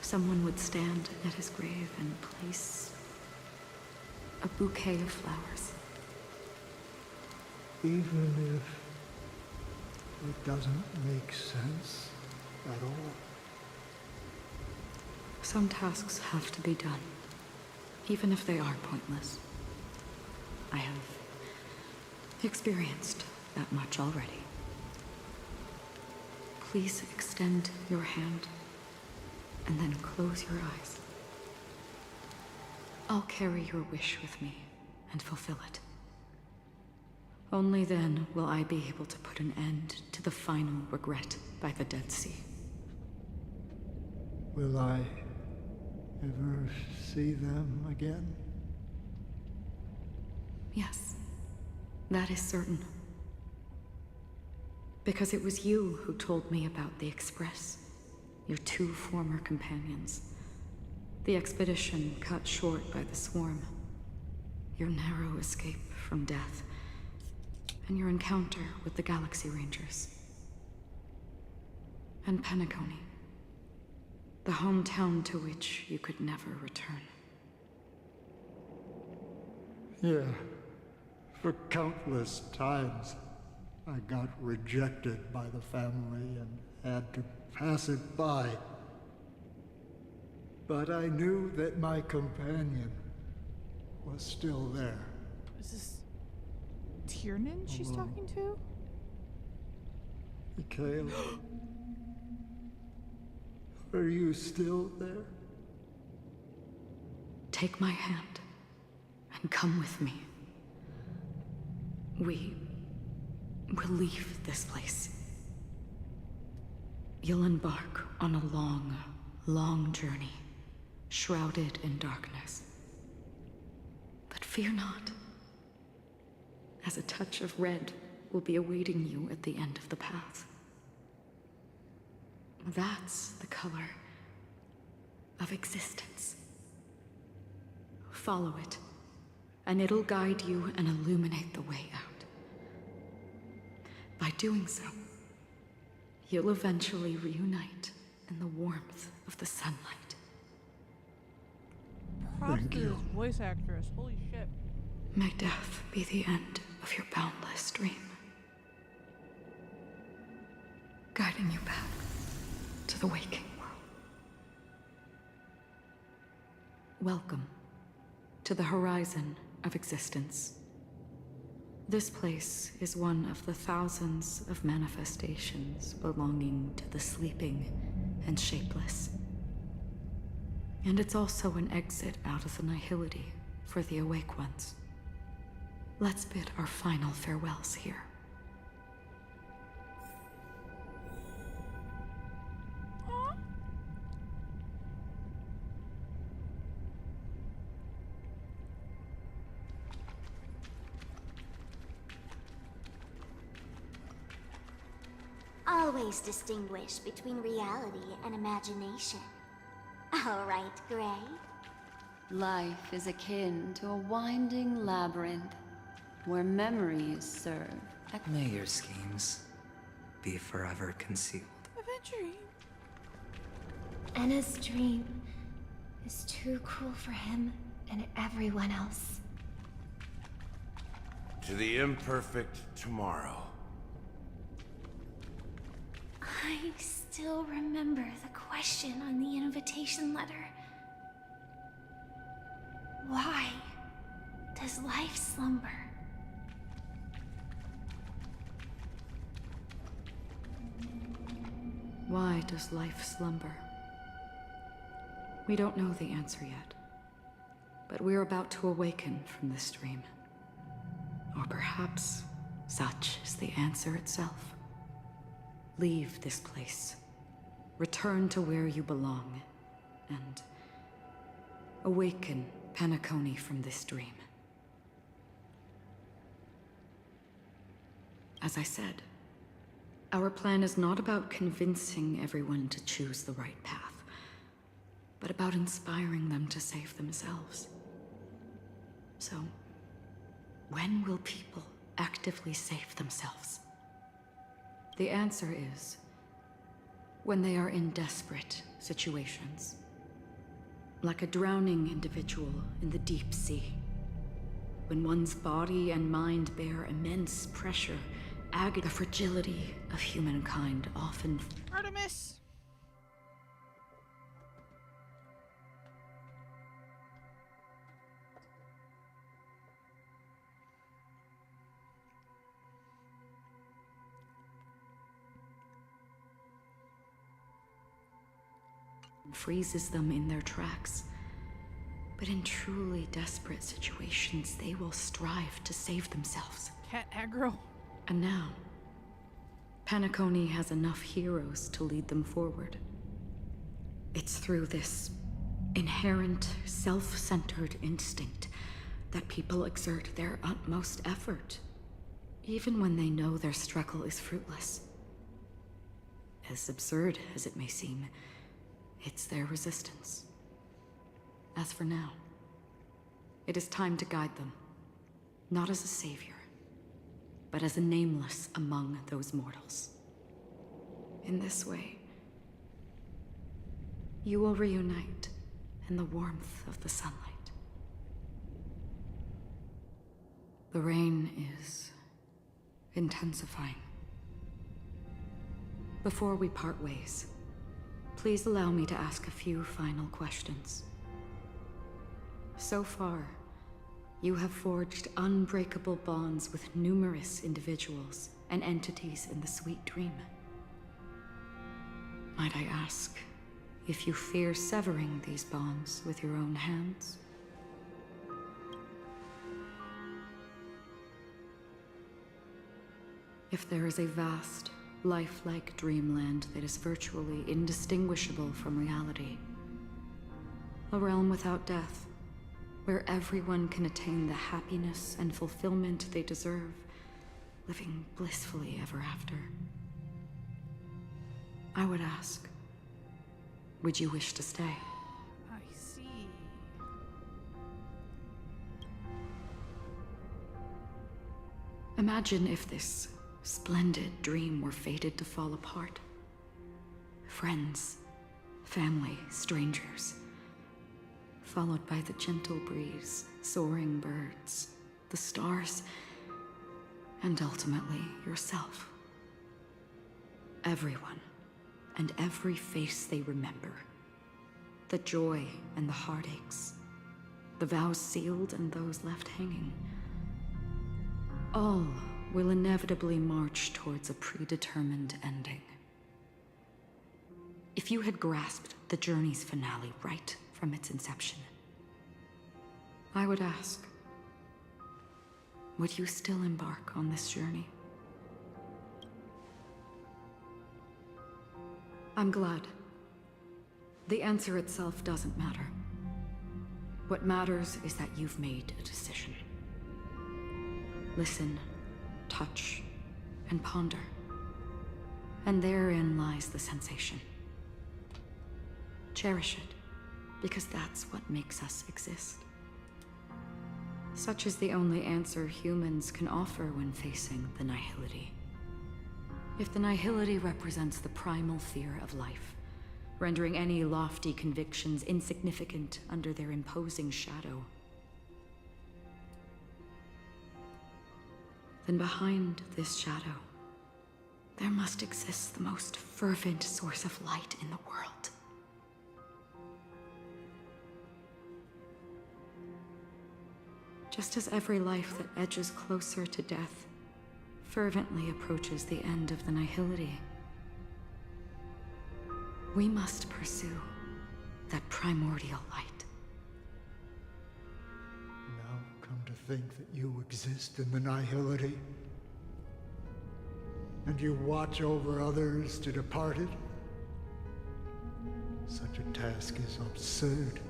someone would stand at his grave and place a bouquet of flowers. Even if it doesn't make sense at all? Some tasks have to be done, even if they are pointless. I have experienced that much already. Please extend your hand, and then close your eyes. I'll carry your wish with me and fulfill it. Only then will I be able to put an end to the final regret by the Dead Sea. Will I ever see them again? Yes, that is certain. Because it was you who told me about the Express, your 2 former companions. The expedition cut short by the swarm. Your narrow escape from death. And your encounter with the Galaxy Rangers. And Penacony. The hometown to which you could never return. Yeah. For countless times, I got rejected by the family and had to pass it by. But I knew that my companion was still there. Is this Tiernan she's talking to? Mikhail, are you still there? Take my hand and come with me. We will leave this place. You'll embark on a long, long journey, shrouded in darkness. But fear not, as a touch of red will be awaiting you at the end of the path. That's the color of existence. Follow it, and it'll guide you and illuminate the way out. By doing so, you'll eventually reunite in the warmth of the sunlight. Props to this voice actress. Holy shit. May death be the end of your boundless dream, guiding you back to the waking world. Welcome to the horizon of existence. This place is one of the thousands of manifestations belonging to the sleeping and shapeless. And it's also an exit out of the nihility for the awake ones. Let's bid our final farewells here. Always distinguish between reality and imagination. All right, Gray. Life is akin to a winding labyrinth where memories serve. May your schemes be forever concealed. Adventuring. Anna's dream is too cruel for him and everyone else. To the imperfect tomorrow. I still remember the question on the invitation letter. Why does life slumber? Why does life slumber? We don't know the answer yet, but we're about to awaken from this dream. Or perhaps such is the answer itself. Leave this place, return to where you belong, and awaken Penacony from this dream. As I said, our plan is not about convincing everyone to choose the right path, but about inspiring them to save themselves. So, when will people actively save themselves? The answer is when they are in desperate situations. Like a drowning individual in the deep sea. When one's body and mind bear immense pressure, the fragility of humankind often... Artemis! freezes them in their tracks. But in truly desperate situations, they will strive to save themselves. Cat aggro. And now, Penacony has enough heroes to lead them forward. It's through this inherent, self-centered instinct that people exert their utmost effort, even when they know their struggle is fruitless. As absurd as it may seem, it's their resistance. As for now, it is time to guide them, not as a savior, but as a nameless among those mortals. In this way, you will reunite in the warmth of the sunlight. The rain is intensifying. Before we part ways, please allow me to ask a few final questions. So far, you have forged unbreakable bonds with numerous individuals and entities in the Sweet Dream. Might I ask if you fear severing these bonds with your own hands? If there is a vast, lifelike dreamland that is virtually indistinguishable from reality, a realm without death, where everyone can attain the happiness and fulfillment they deserve, living blissfully ever after, I would ask, would you wish to stay? I see. Imagine if this splendid dream were fated to fall apart. Friends, family, strangers, followed by the gentle breeze, soaring birds, the stars, and ultimately yourself. Everyone, and every face they remember. The joy and the heartaches, the vows sealed and those left hanging. All will inevitably march towards a predetermined ending. If you had grasped the journey's finale right from its inception, I would ask, would you still embark on this journey? I'm glad. The answer itself doesn't matter. What matters is that you've made a decision. Listen, touch, and ponder. And therein lies the sensation. Cherish it, because that's what makes us exist. Such is the only answer humans can offer when facing the nihility. If the nihility represents the primal fear of life, rendering any lofty convictions insignificant under their imposing shadow, then behind this shadow, there must exist the most fervent source of light in the world. Just as every life that edges closer to death fervently approaches the end of the nihility, we must pursue that primordial light. Now come to think that you exist in the nihility, and you watch over others to depart it. Such a task is absurd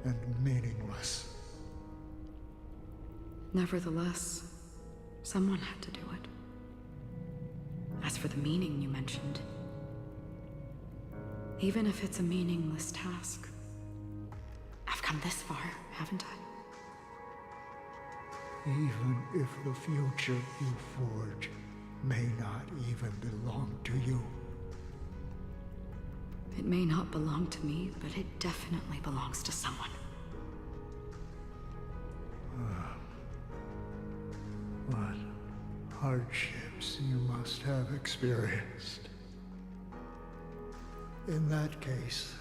and meaningless. Nevertheless, someone had to do it. As for the meaning you mentioned, even if it's a meaningless task, I've come this far, haven't I? Even if the future you forge may not even belong to you. It may not belong to me, but it definitely belongs to someone. What hardships you must have experienced. In that case,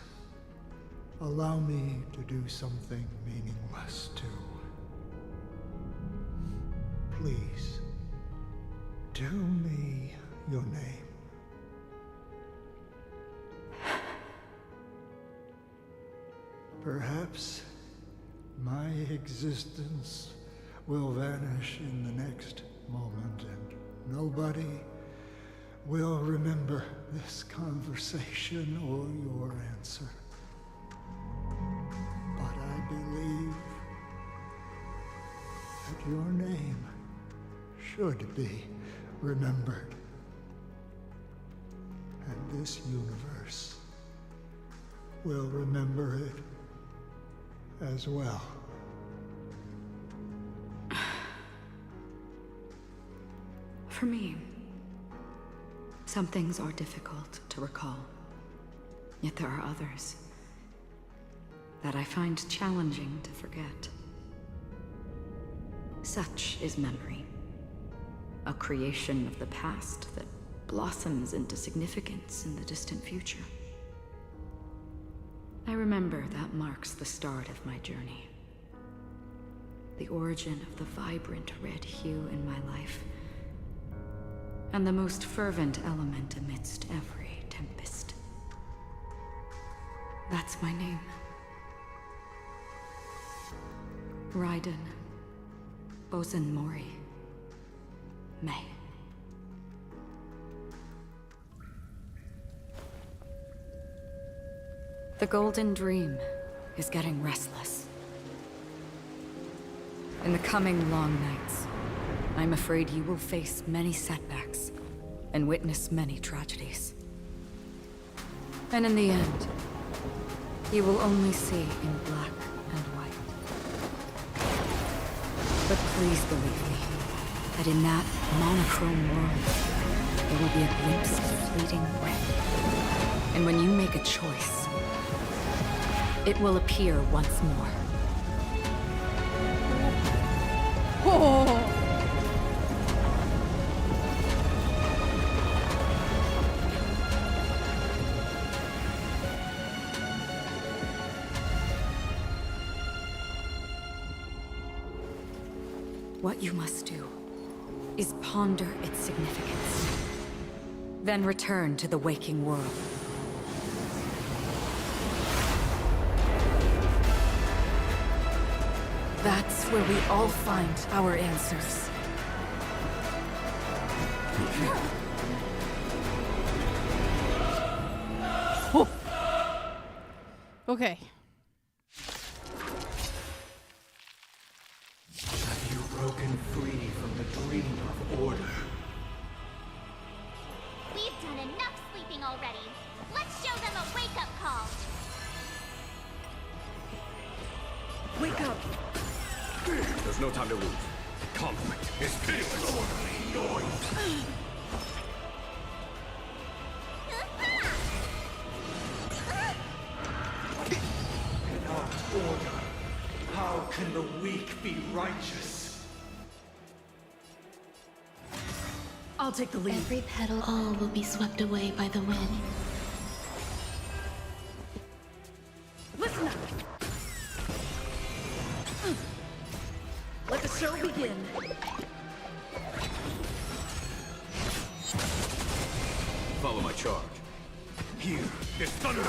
allow me to do something meaningless too. Please, tell me your name. Perhaps My existence will vanish in the next moment, and nobody will remember this conversation or your answer. But I believe that your name should be remembered. And this universe will remember it as well. For me, some things are difficult to recall. Yet there are others that I find challenging to forget. Such is memory, a creation of the past that blossoms into significance in the distant future. I remember that marks the start of my journey. The origin of the vibrant red hue in my life, and the most fervent element amidst every tempest. That's my name. Raiden Bozen Mori May. The Golden Dream is getting restless. In the coming long nights, I'm afraid you will face many setbacks and witness many tragedies. And in the end, you will only see in black and white. But please believe me, that in that monochrome world, there will be a glimpse of fleeting red. And when you make a choice, it will appear once more. Oh. What you must do is ponder its significance, then return to the waking world. That's where we all find our answers. Oh. Okay. Have you broken free from the dream of order? We've done enough sleeping already. Let's show them a wake-up call. Wake up! There's no time to lose. Conflict is pitiless. Without order, how can the weak be righteous? I'll take the lead. Every petal, all will be swept away by the wind. Listen up! Let the show begin. Follow my charge. Here is thunder.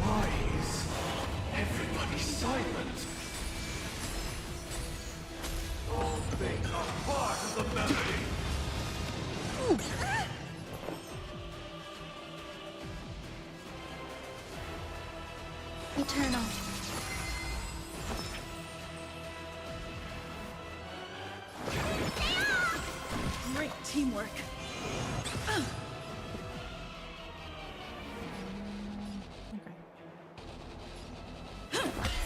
Why is everybody silent? All things are part of the melody. Eternal. Great teamwork.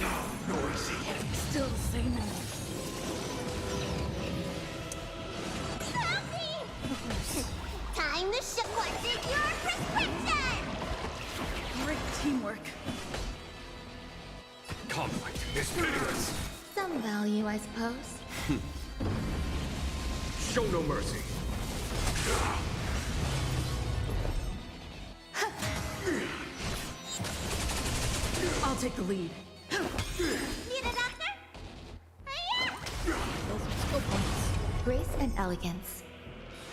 Now noisy. Still the same. Time to show what's in your prescription! Great teamwork. Conflict is pitiless. Some value, I suppose. Show no mercy. I'll take the lead. Need a doctor? Grace and elegance.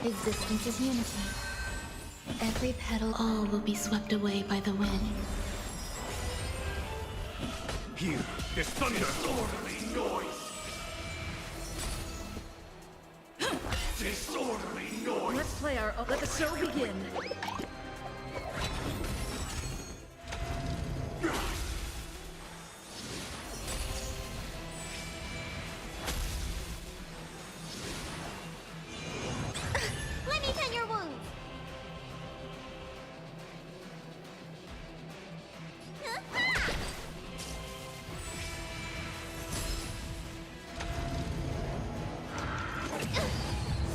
Existence is unity. Every petal, all will be swept away by the wind. Hear this thunder! Disorderly noise! Disorderly noise! Let's play our own. Let the show begin. Let me tend your wounds.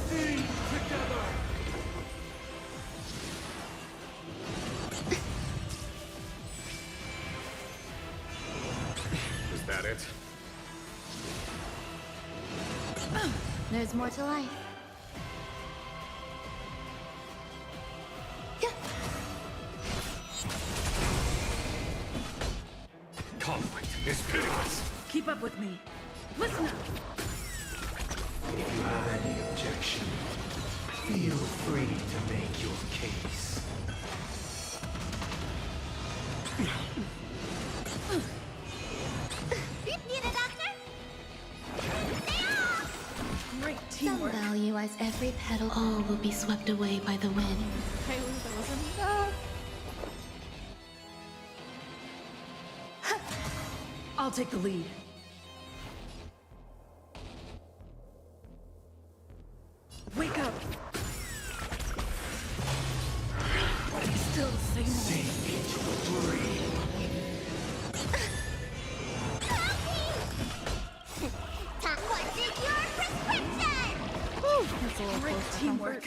Sing together! Is that it? There's more to life. Conflict is pitiless! Keep up with me. Listen up. If you have any objection, feel free to make your case. Need a doctor? Great Some value as every petal. All will be swept away by the wind. Hey, that wasn't enough. I'll take the lead. Wake up! Still the same old. Sink into the brain! What's in your prescription? That's a little Great close to teamwork.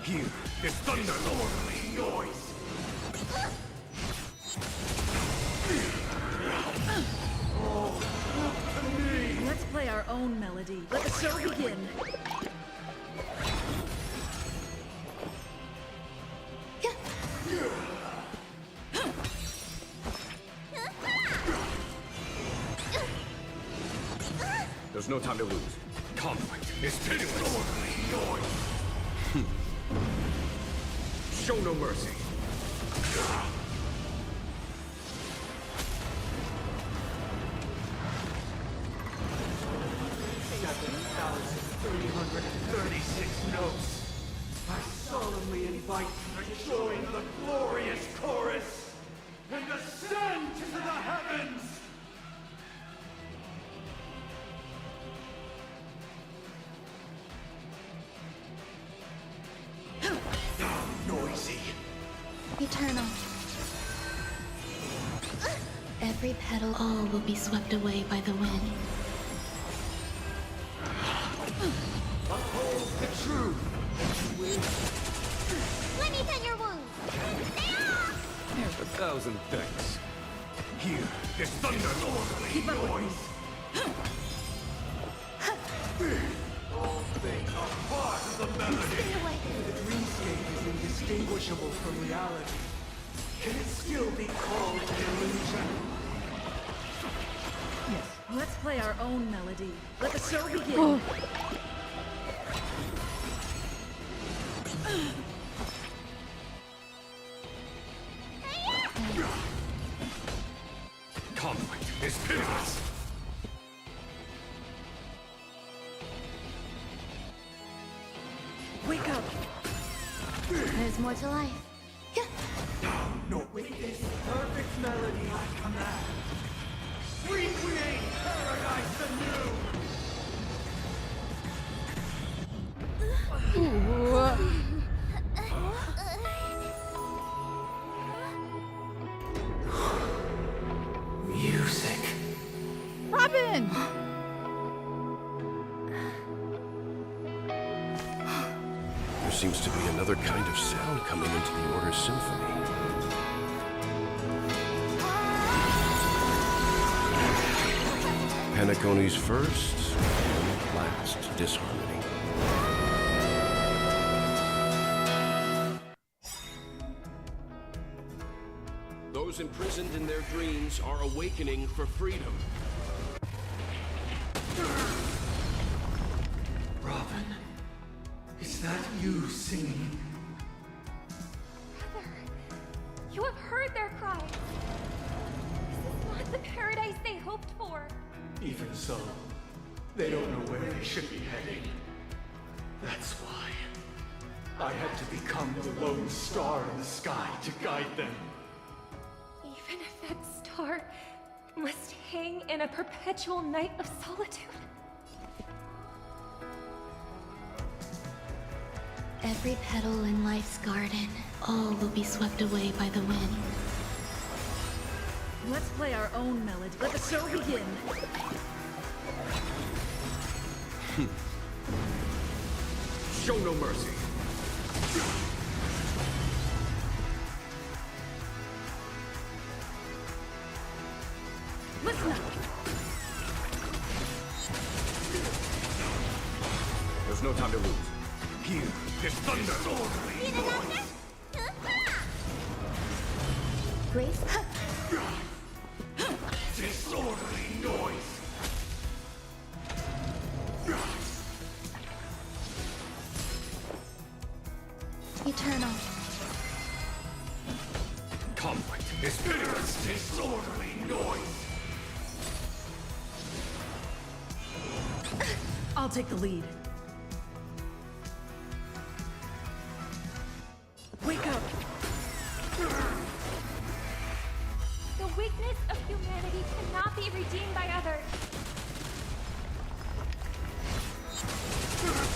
Hear this thunder! Disorderly noise! Let's play our own melody. Let the show begin. There's no time to lose. Conflict is pitiless! Disorderly noise! Show no mercy. 7,336 notes. I solemnly invite you to join the glorious chorus and ascend into the heavens! Noisy. Eternal. Every petal. All will be swept away by the wind. Uphold the truth. Let me tend your wounds. 1,000 thanks. Hear this thunder! Keep up with me. All things are part of the melody. The dreamscape is indistinguishable from reality. Can it still be called an illusion? Let's play our own melody. Let the show begin. Conflict is pitiless. Wake up. There's more to life. No, with this perfect melody I command, recreate paradise anew. Music. Robin! There seems to be another kind of sound coming into the Order's symphony. Penacony's first and last disharmony. Those imprisoned in their dreams are awakening for freedom. Robin, is that you singing? You have heard their cries. hoped for. Even so, they don't know where they should be heading. That's why I had to become the lone star in the sky to guide them. Even if that star must hang in a perpetual night of solitude. Every petal in life's garden, all will be swept away by the wind. Let's play our own melody. Let the show begin. Show no mercy. Listen up. There's no time to lose. Here is thunder. Grace? Disorderly noise. Eternal. Conflict is bitterness. Disorderly noise. I'll take the lead. Wake up! The weakness of humanity cannot be redeemed by others.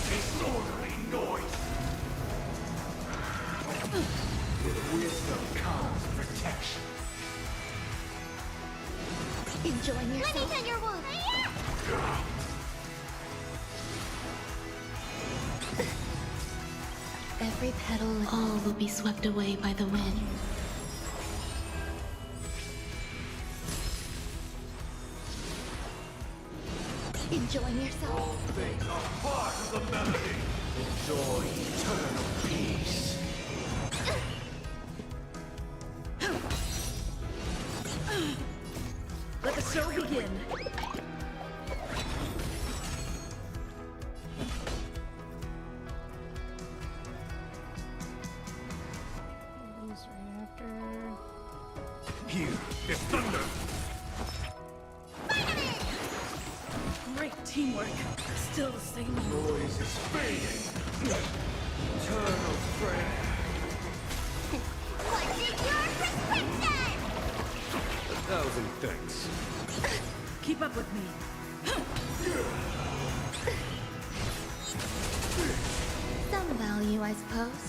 Disorderly noise. With wisdom comes protection. Enjoying yourself? Let me tend your wound. Every petal, all will be swept away by the wind. Enjoying yourself? All things are part of the melody. Enjoy eternal peace. Let the show begin. He's right after. Here is thunder. Great teamwork. Still the same. Noise is fading. Eternal prayer. What's in your prescription? 1,000 thanks. Keep up with me. Some value, I suppose.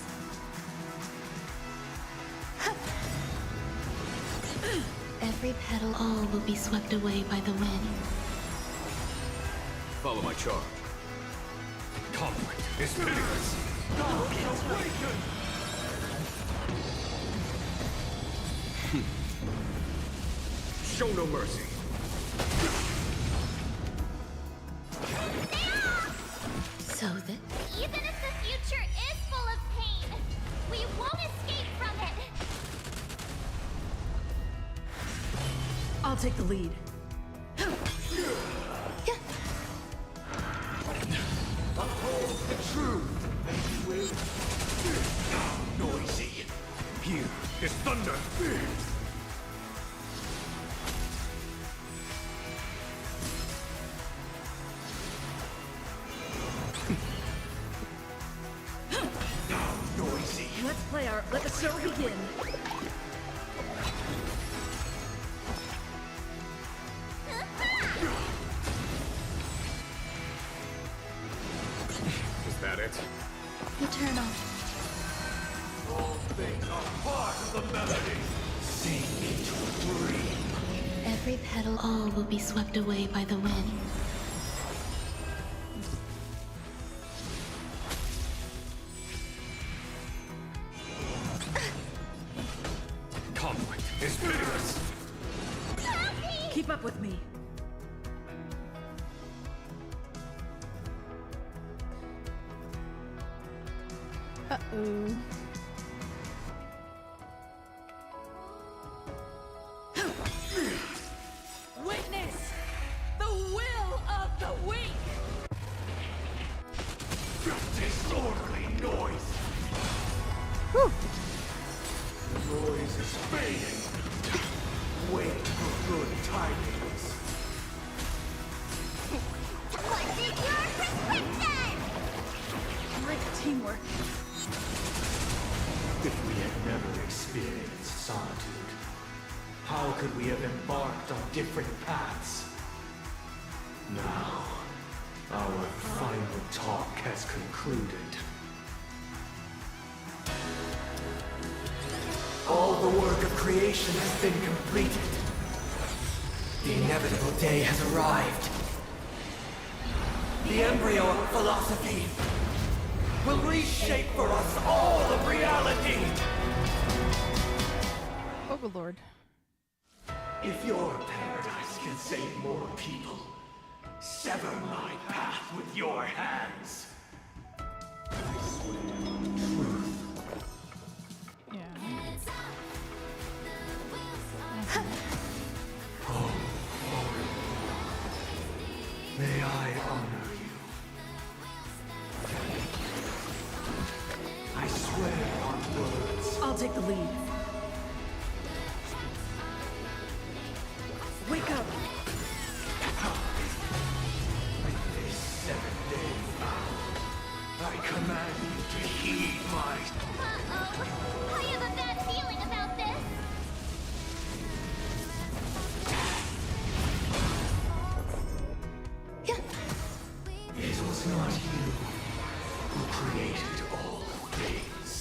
Every petal, all will be swept away by the wind. Follow my charge. Conflict is bitterness. Awaken! Show no mercy. So that Even if the future is full of pain, we won't escape from it. I'll take the lead. Uphold the truth, and you will. Now, noisy. Here is thunder. Now, noisy. Let's play our. Let the show begin. Is that it? eternal. All things are part of the melody. Sink into a dream. Every petal, all will be swept away by the wind. Conflict is bitterness. Keep up with me. Uh-oh. Witness the will of the weak. Disorderly noise. The noise is fading. Wait for good tidings. If we had never experienced solitude, how could we have embarked on different paths? Now, our final talk has concluded. All the work of creation has been completed. The inevitable day has arrived. The embryo of philosophy will reshape for us all of reality. Overlord. If your paradise can save more people, sever my path with your hands. I swear on truth. Oh, Lord, may I honor you. I swear on words. I'll take the lead. Wake up! With this 7-day vow, I command you to heed my... Uh-oh. I have a bad feeling about this. It was not you who created all things.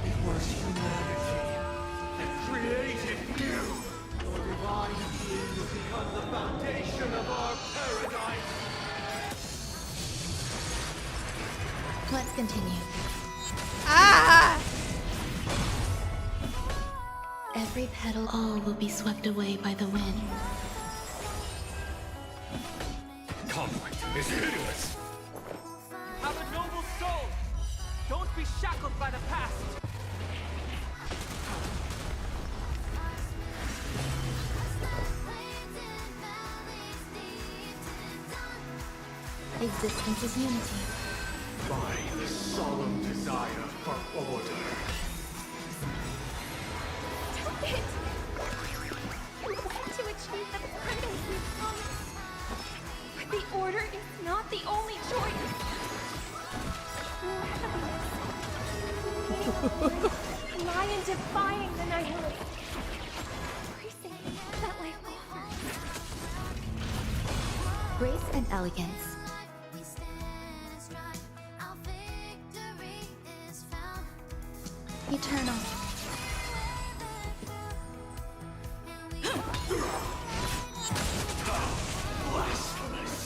It was humanity that created you. Your divine being will become the foundation of our paradise. Let's continue. Ah! Every petal, all will be swept away by the wind. Conflict is hideous. Have a noble soul. Don't be shackled by the past. Existence is unity. By the solemn desire for order. Stop it! We want to achieve the paradise we promised. But the order is not the only choice. True happiness. Lie in defying the nihility. Embracing that life offers. Grace and elegance. Eternal. Blasphemous.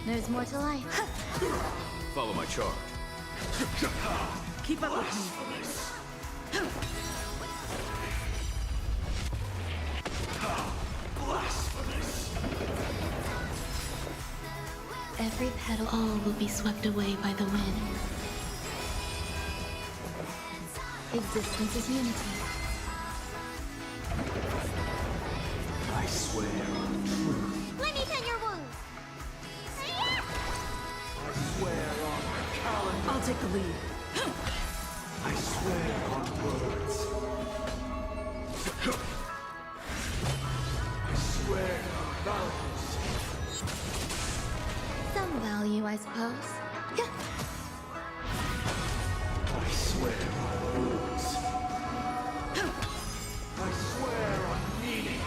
There's more to life. Follow my charge. Keep up with me. Blasphemous. Every petal, all will be swept away by the wind. Existence is unity. I swear on truth. Let me tend your wounds. I swear on the calendar. I'll take the lead. I swear on words. I swear on values. Some value, I suppose. I swear on rules. I swear on meaning.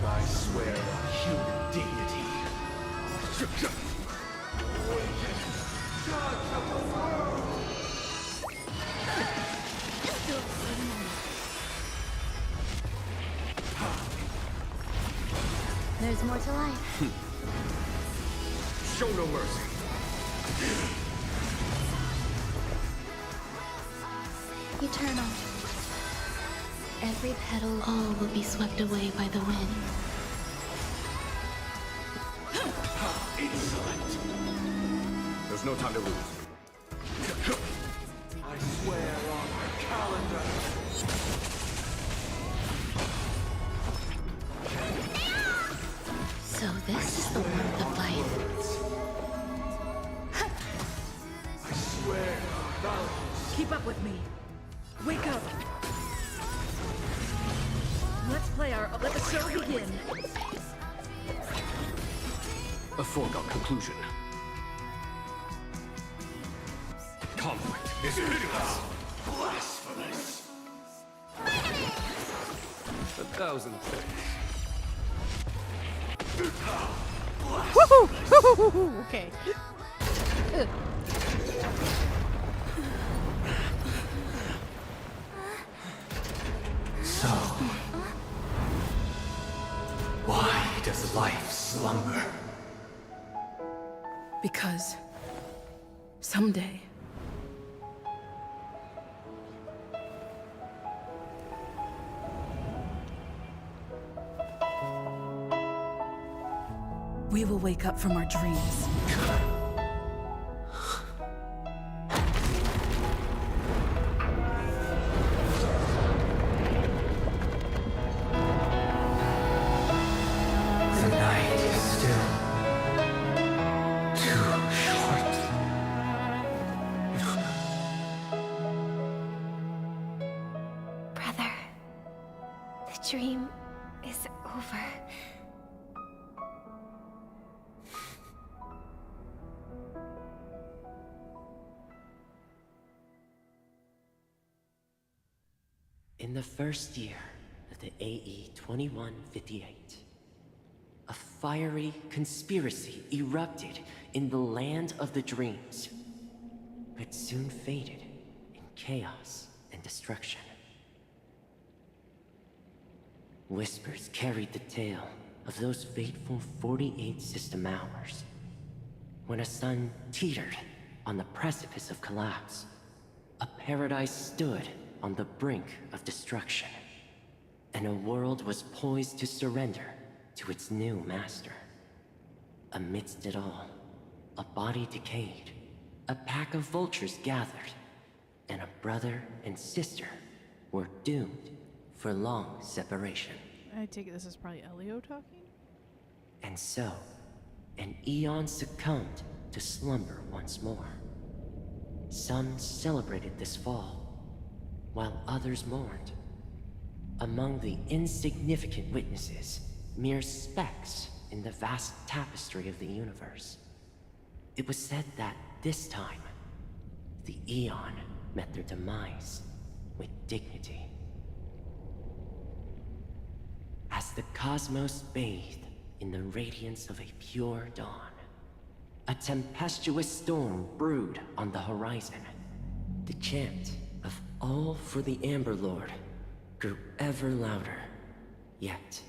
I swear on human dignity. Gods of the world! There's more to life. Show no mercy. Eternal. Every petal, all will be swept away by the wind. Insolent. There's no time to lose. I swear on the calendar. So this is the one with the fight. I swear on values. Keep up with me. Wake up. Let's play our... Let the show begin. A foregone conclusion. is blasphemous. 1,000 thanks. Woohoo! Okay. So, why does life slumber? Because someday we will wake up from our dreams. The night is still too short. Brother, the dream is over. In the first year of the AE 2158, a fiery conspiracy erupted in the land of the dreams, but soon faded in chaos and destruction. Whispers carried the tale of those fateful 48 system hours, when a sun teetered on the precipice of collapse. A paradise stood on the brink of destruction, and a world was poised to surrender to its new master. Amidst it all, a body decayed, a pack of vultures gathered, and a brother and sister were doomed for long separation. I take it this is probably Elio talking? And so, an eon succumbed to slumber once more. Some celebrated this fall, while others mourned. Among the insignificant witnesses, mere specks in the vast tapestry of the universe. It was said that this time, the Eon met their demise with dignity. As the cosmos bathed in the radiance of a pure dawn, a tempestuous storm brewed on the horizon. The chant of all for the Amber Lord grew ever louder. Yet,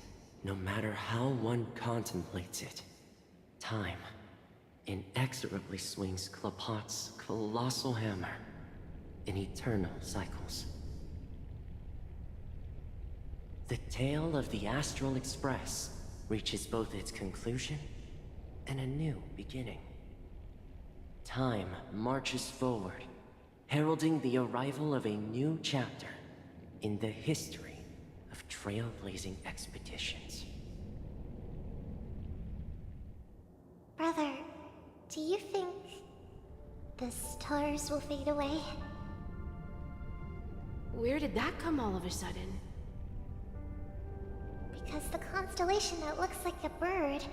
no matter how one contemplates it, time inexorably swings Klapot's colossal hammer in eternal cycles. The tale of the Astral Express reaches both its conclusion and a new beginning. Time marches forward, heralding the arrival of a new chapter in the history of trailblazing expeditions. Brother, do you think the stars will fade away? Where did that come all of a sudden? Because the constellation that looks like a bird,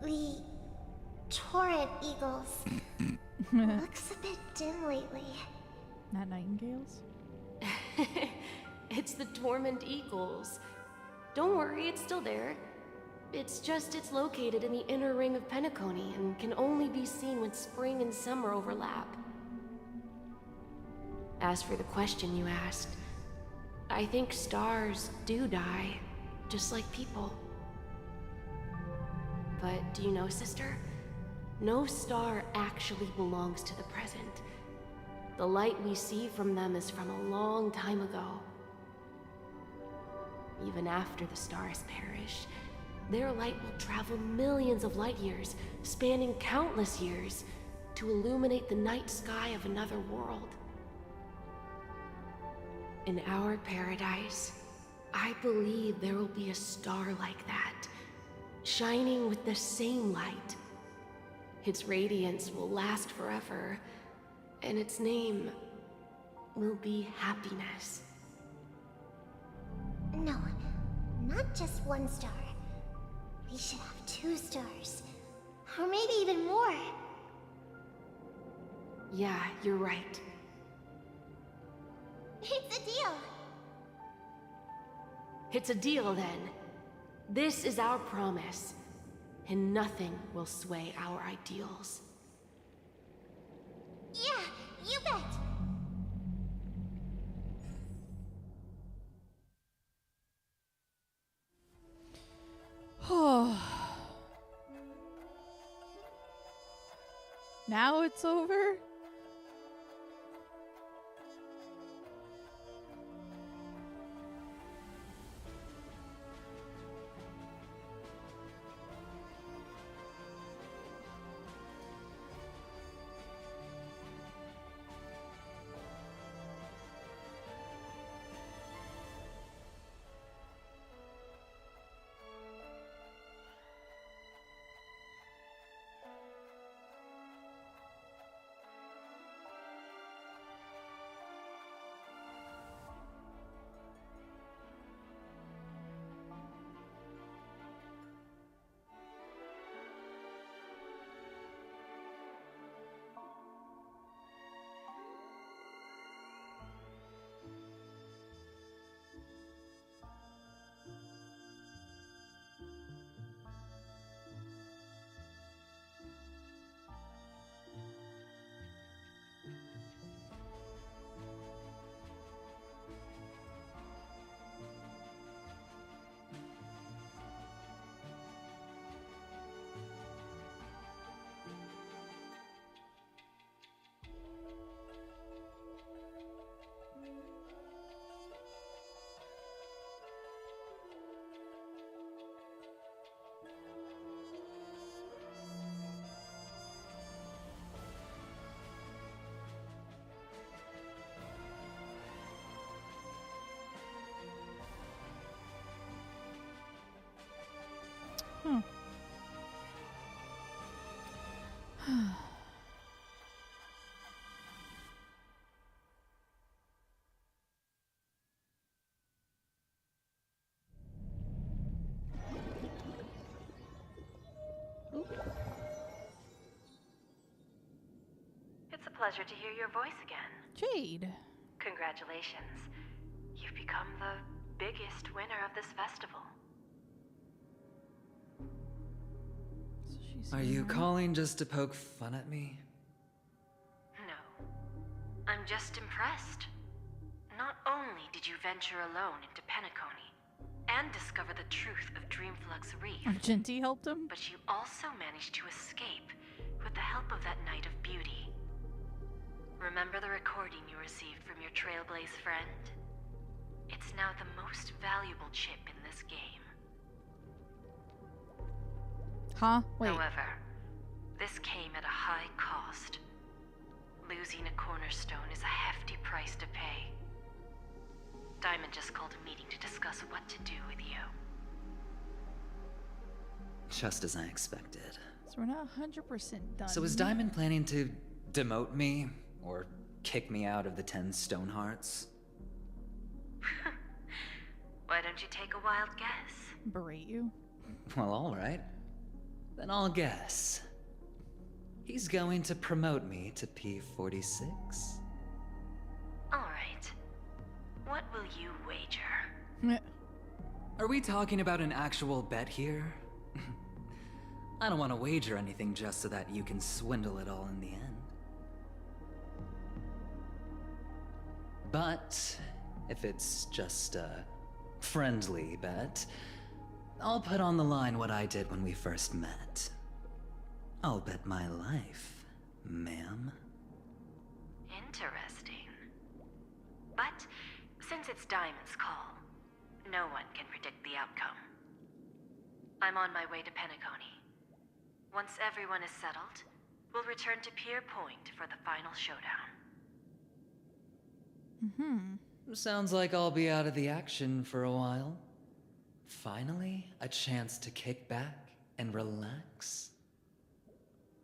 the Torrent Eagles, looks a bit dim lately. Not nightingales? It's the Torment Eagles. Don't worry, it's still there. It's just it's located in the inner ring of Penacony and can only be seen when spring and summer overlap. As for the question you asked, I think stars do die, just like people. But do you know, sister? No star actually belongs to the present. The light we see from them is from a long time ago. Even after the stars perish, their light will travel millions of light years, spanning countless years, to illuminate the night sky of another world. In our paradise, I believe there will be a star like that, shining with the same light. Its radiance will last forever, and its name will be happiness. No, not just one star. We should have 2 stars. Or maybe even more. Yeah, you're right. It's a deal then. This is our promise, and nothing will sway our ideals. Yeah, you bet. Now it's over? Hmm. It's a pleasure to hear your voice again. Jade. Congratulations. You've become the biggest winner of this festival. Are you calling just to poke fun at me? No. I'm just impressed. Not only did you venture alone into Penacony and discover the truth of Dreamflux Reef, Argenti helped him? but you also managed to escape with the help of that Knight of Beauty. Remember the recording you received from your Trailblaze friend? It's now the most valuable chip in this game. Huh? Wait. However, this came at a high cost. Losing a cornerstone is a hefty price to pay. Diamond just called a meeting to discuss what to do with you. Just as I expected. So we're not 100% done. So is Diamond planning to demote me? Or kick me out of the 10 Stonehearts? Why don't you take a wild guess? Berate you? Well, alright. Then I'll guess. He's going to promote me to P46? Alright. What will you wager? Are we talking about an actual bet here? I don't want to wager anything just so that you can swindle it all in the end. But if it's just a friendly bet, I'll put on the line what I did when we first met. I'll bet my life, ma'am. Interesting. But since it's Diamond's call, no one can predict the outcome. I'm on my way to Penacony. Once everyone is settled, we'll return to Pier Point for the final showdown. Sounds like I'll be out of the action for a while. Finally, a chance to kick back and relax.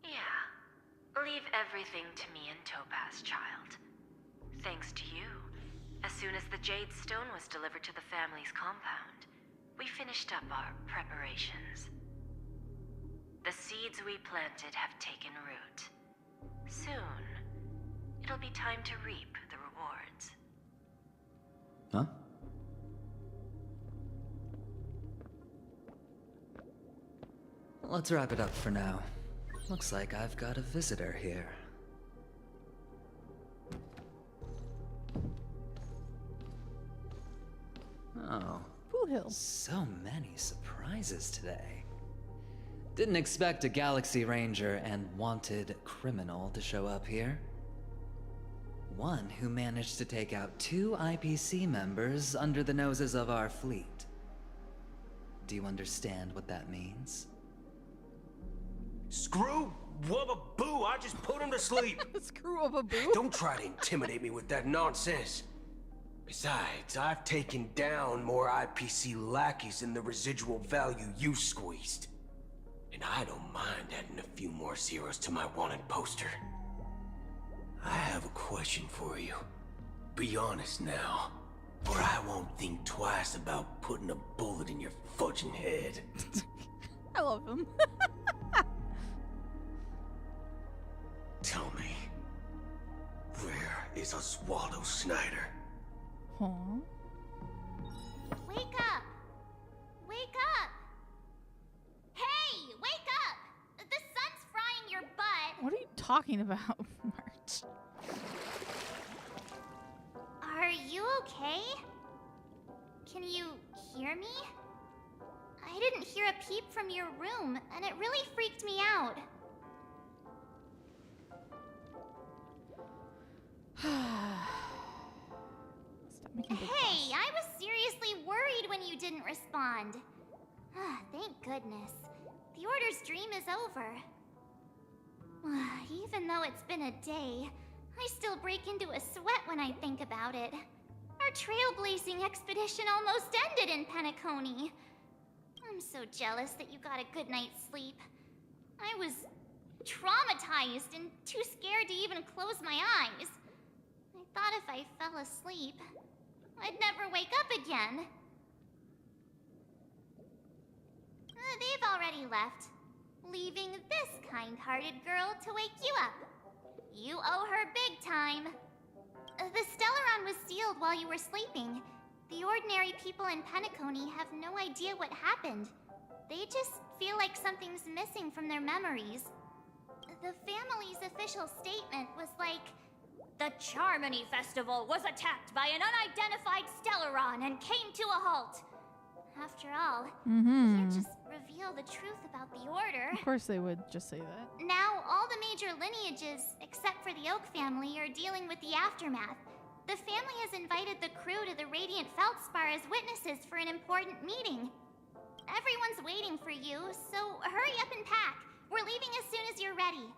Yeah. Leave everything to me and Topaz, child. Thanks to you, as soon as the Jade Stone was delivered to the family's compound, we finished up our preparations. The seeds we planted have taken root. Soon, it'll be time to reap the rewards. Huh? let's wrap it up for now. Looks like I've got a visitor here. Oh. Pool Hill. So many surprises today. Didn't expect a Galaxy Ranger and wanted criminal to show up here. One who managed to take out 2 IPC members under the noses of our fleet. Do you understand what that means? Screw Wubba Boo, I just put him to sleep. Screw Wubba Boo? Don't try to intimidate me with that nonsense. Besides, I've taken down more IPC lackeys than the residual value you squeezed. And I don't mind adding a few more zeros to my wanted poster. I have a question for you. Be honest now, or I won't think twice about putting a bullet in your fudging head. I love him. Tell me, where is Oswaldo Snyder? Huh? Wake up! Wake up! Hey, wake up! The sun's frying your butt. What are you talking about, March? Are you okay? Can you hear me? I didn't hear a peep from your room, and it really freaked me out. Hey, I was seriously worried when you didn't respond. Thank goodness. The Order's dream is over. Even though it's been a day, I still break into a sweat when I think about it. Our trailblazing expedition almost ended in Penacony. I'm so jealous that you got a good night's sleep. I was traumatized and too scared to even close my eyes. I thought if I fell asleep, I'd never wake up again. They've already left, leaving this kind-hearted girl to wake you up. You owe her big time. The Stellaron was sealed while you were sleeping. The ordinary people in Penacony have no idea what happened. They just feel like something's missing from their memories. The family's official statement was like, "The Charmony Festival was attacked by an unidentified Stellaron and came to a halt." After all, you can't just reveal the truth about the Order. Of course they would just say that. Now, all the major lineages, except for the Oak family, are dealing with the aftermath. The family has invited the crew to the Radiant Feldspar as witnesses for an important meeting. Everyone's waiting for you, so hurry up and pack. We're leaving as soon as you're ready.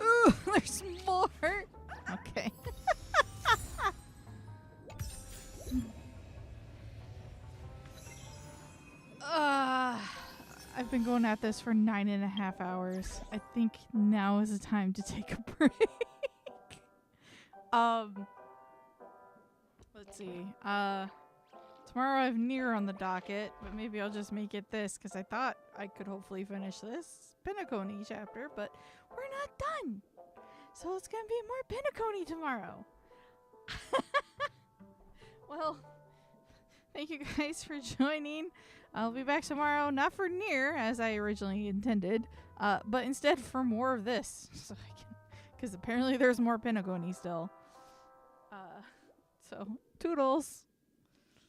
Ooh, there's more. Okay. I've been going at this for 9.5 hours. I think now is the time to take a break. Let's see. Tomorrow I have Nier on the docket, but maybe I'll just make it this because I thought I could hopefully finish this Penacony chapter, but we're not done. So it's gonna be more Penacony tomorrow. Well, thank you guys for joining. I'll be back tomorrow, not for Nier as I originally intended, but instead for more of this, so I can, because apparently there's more Penacony still. So toodles.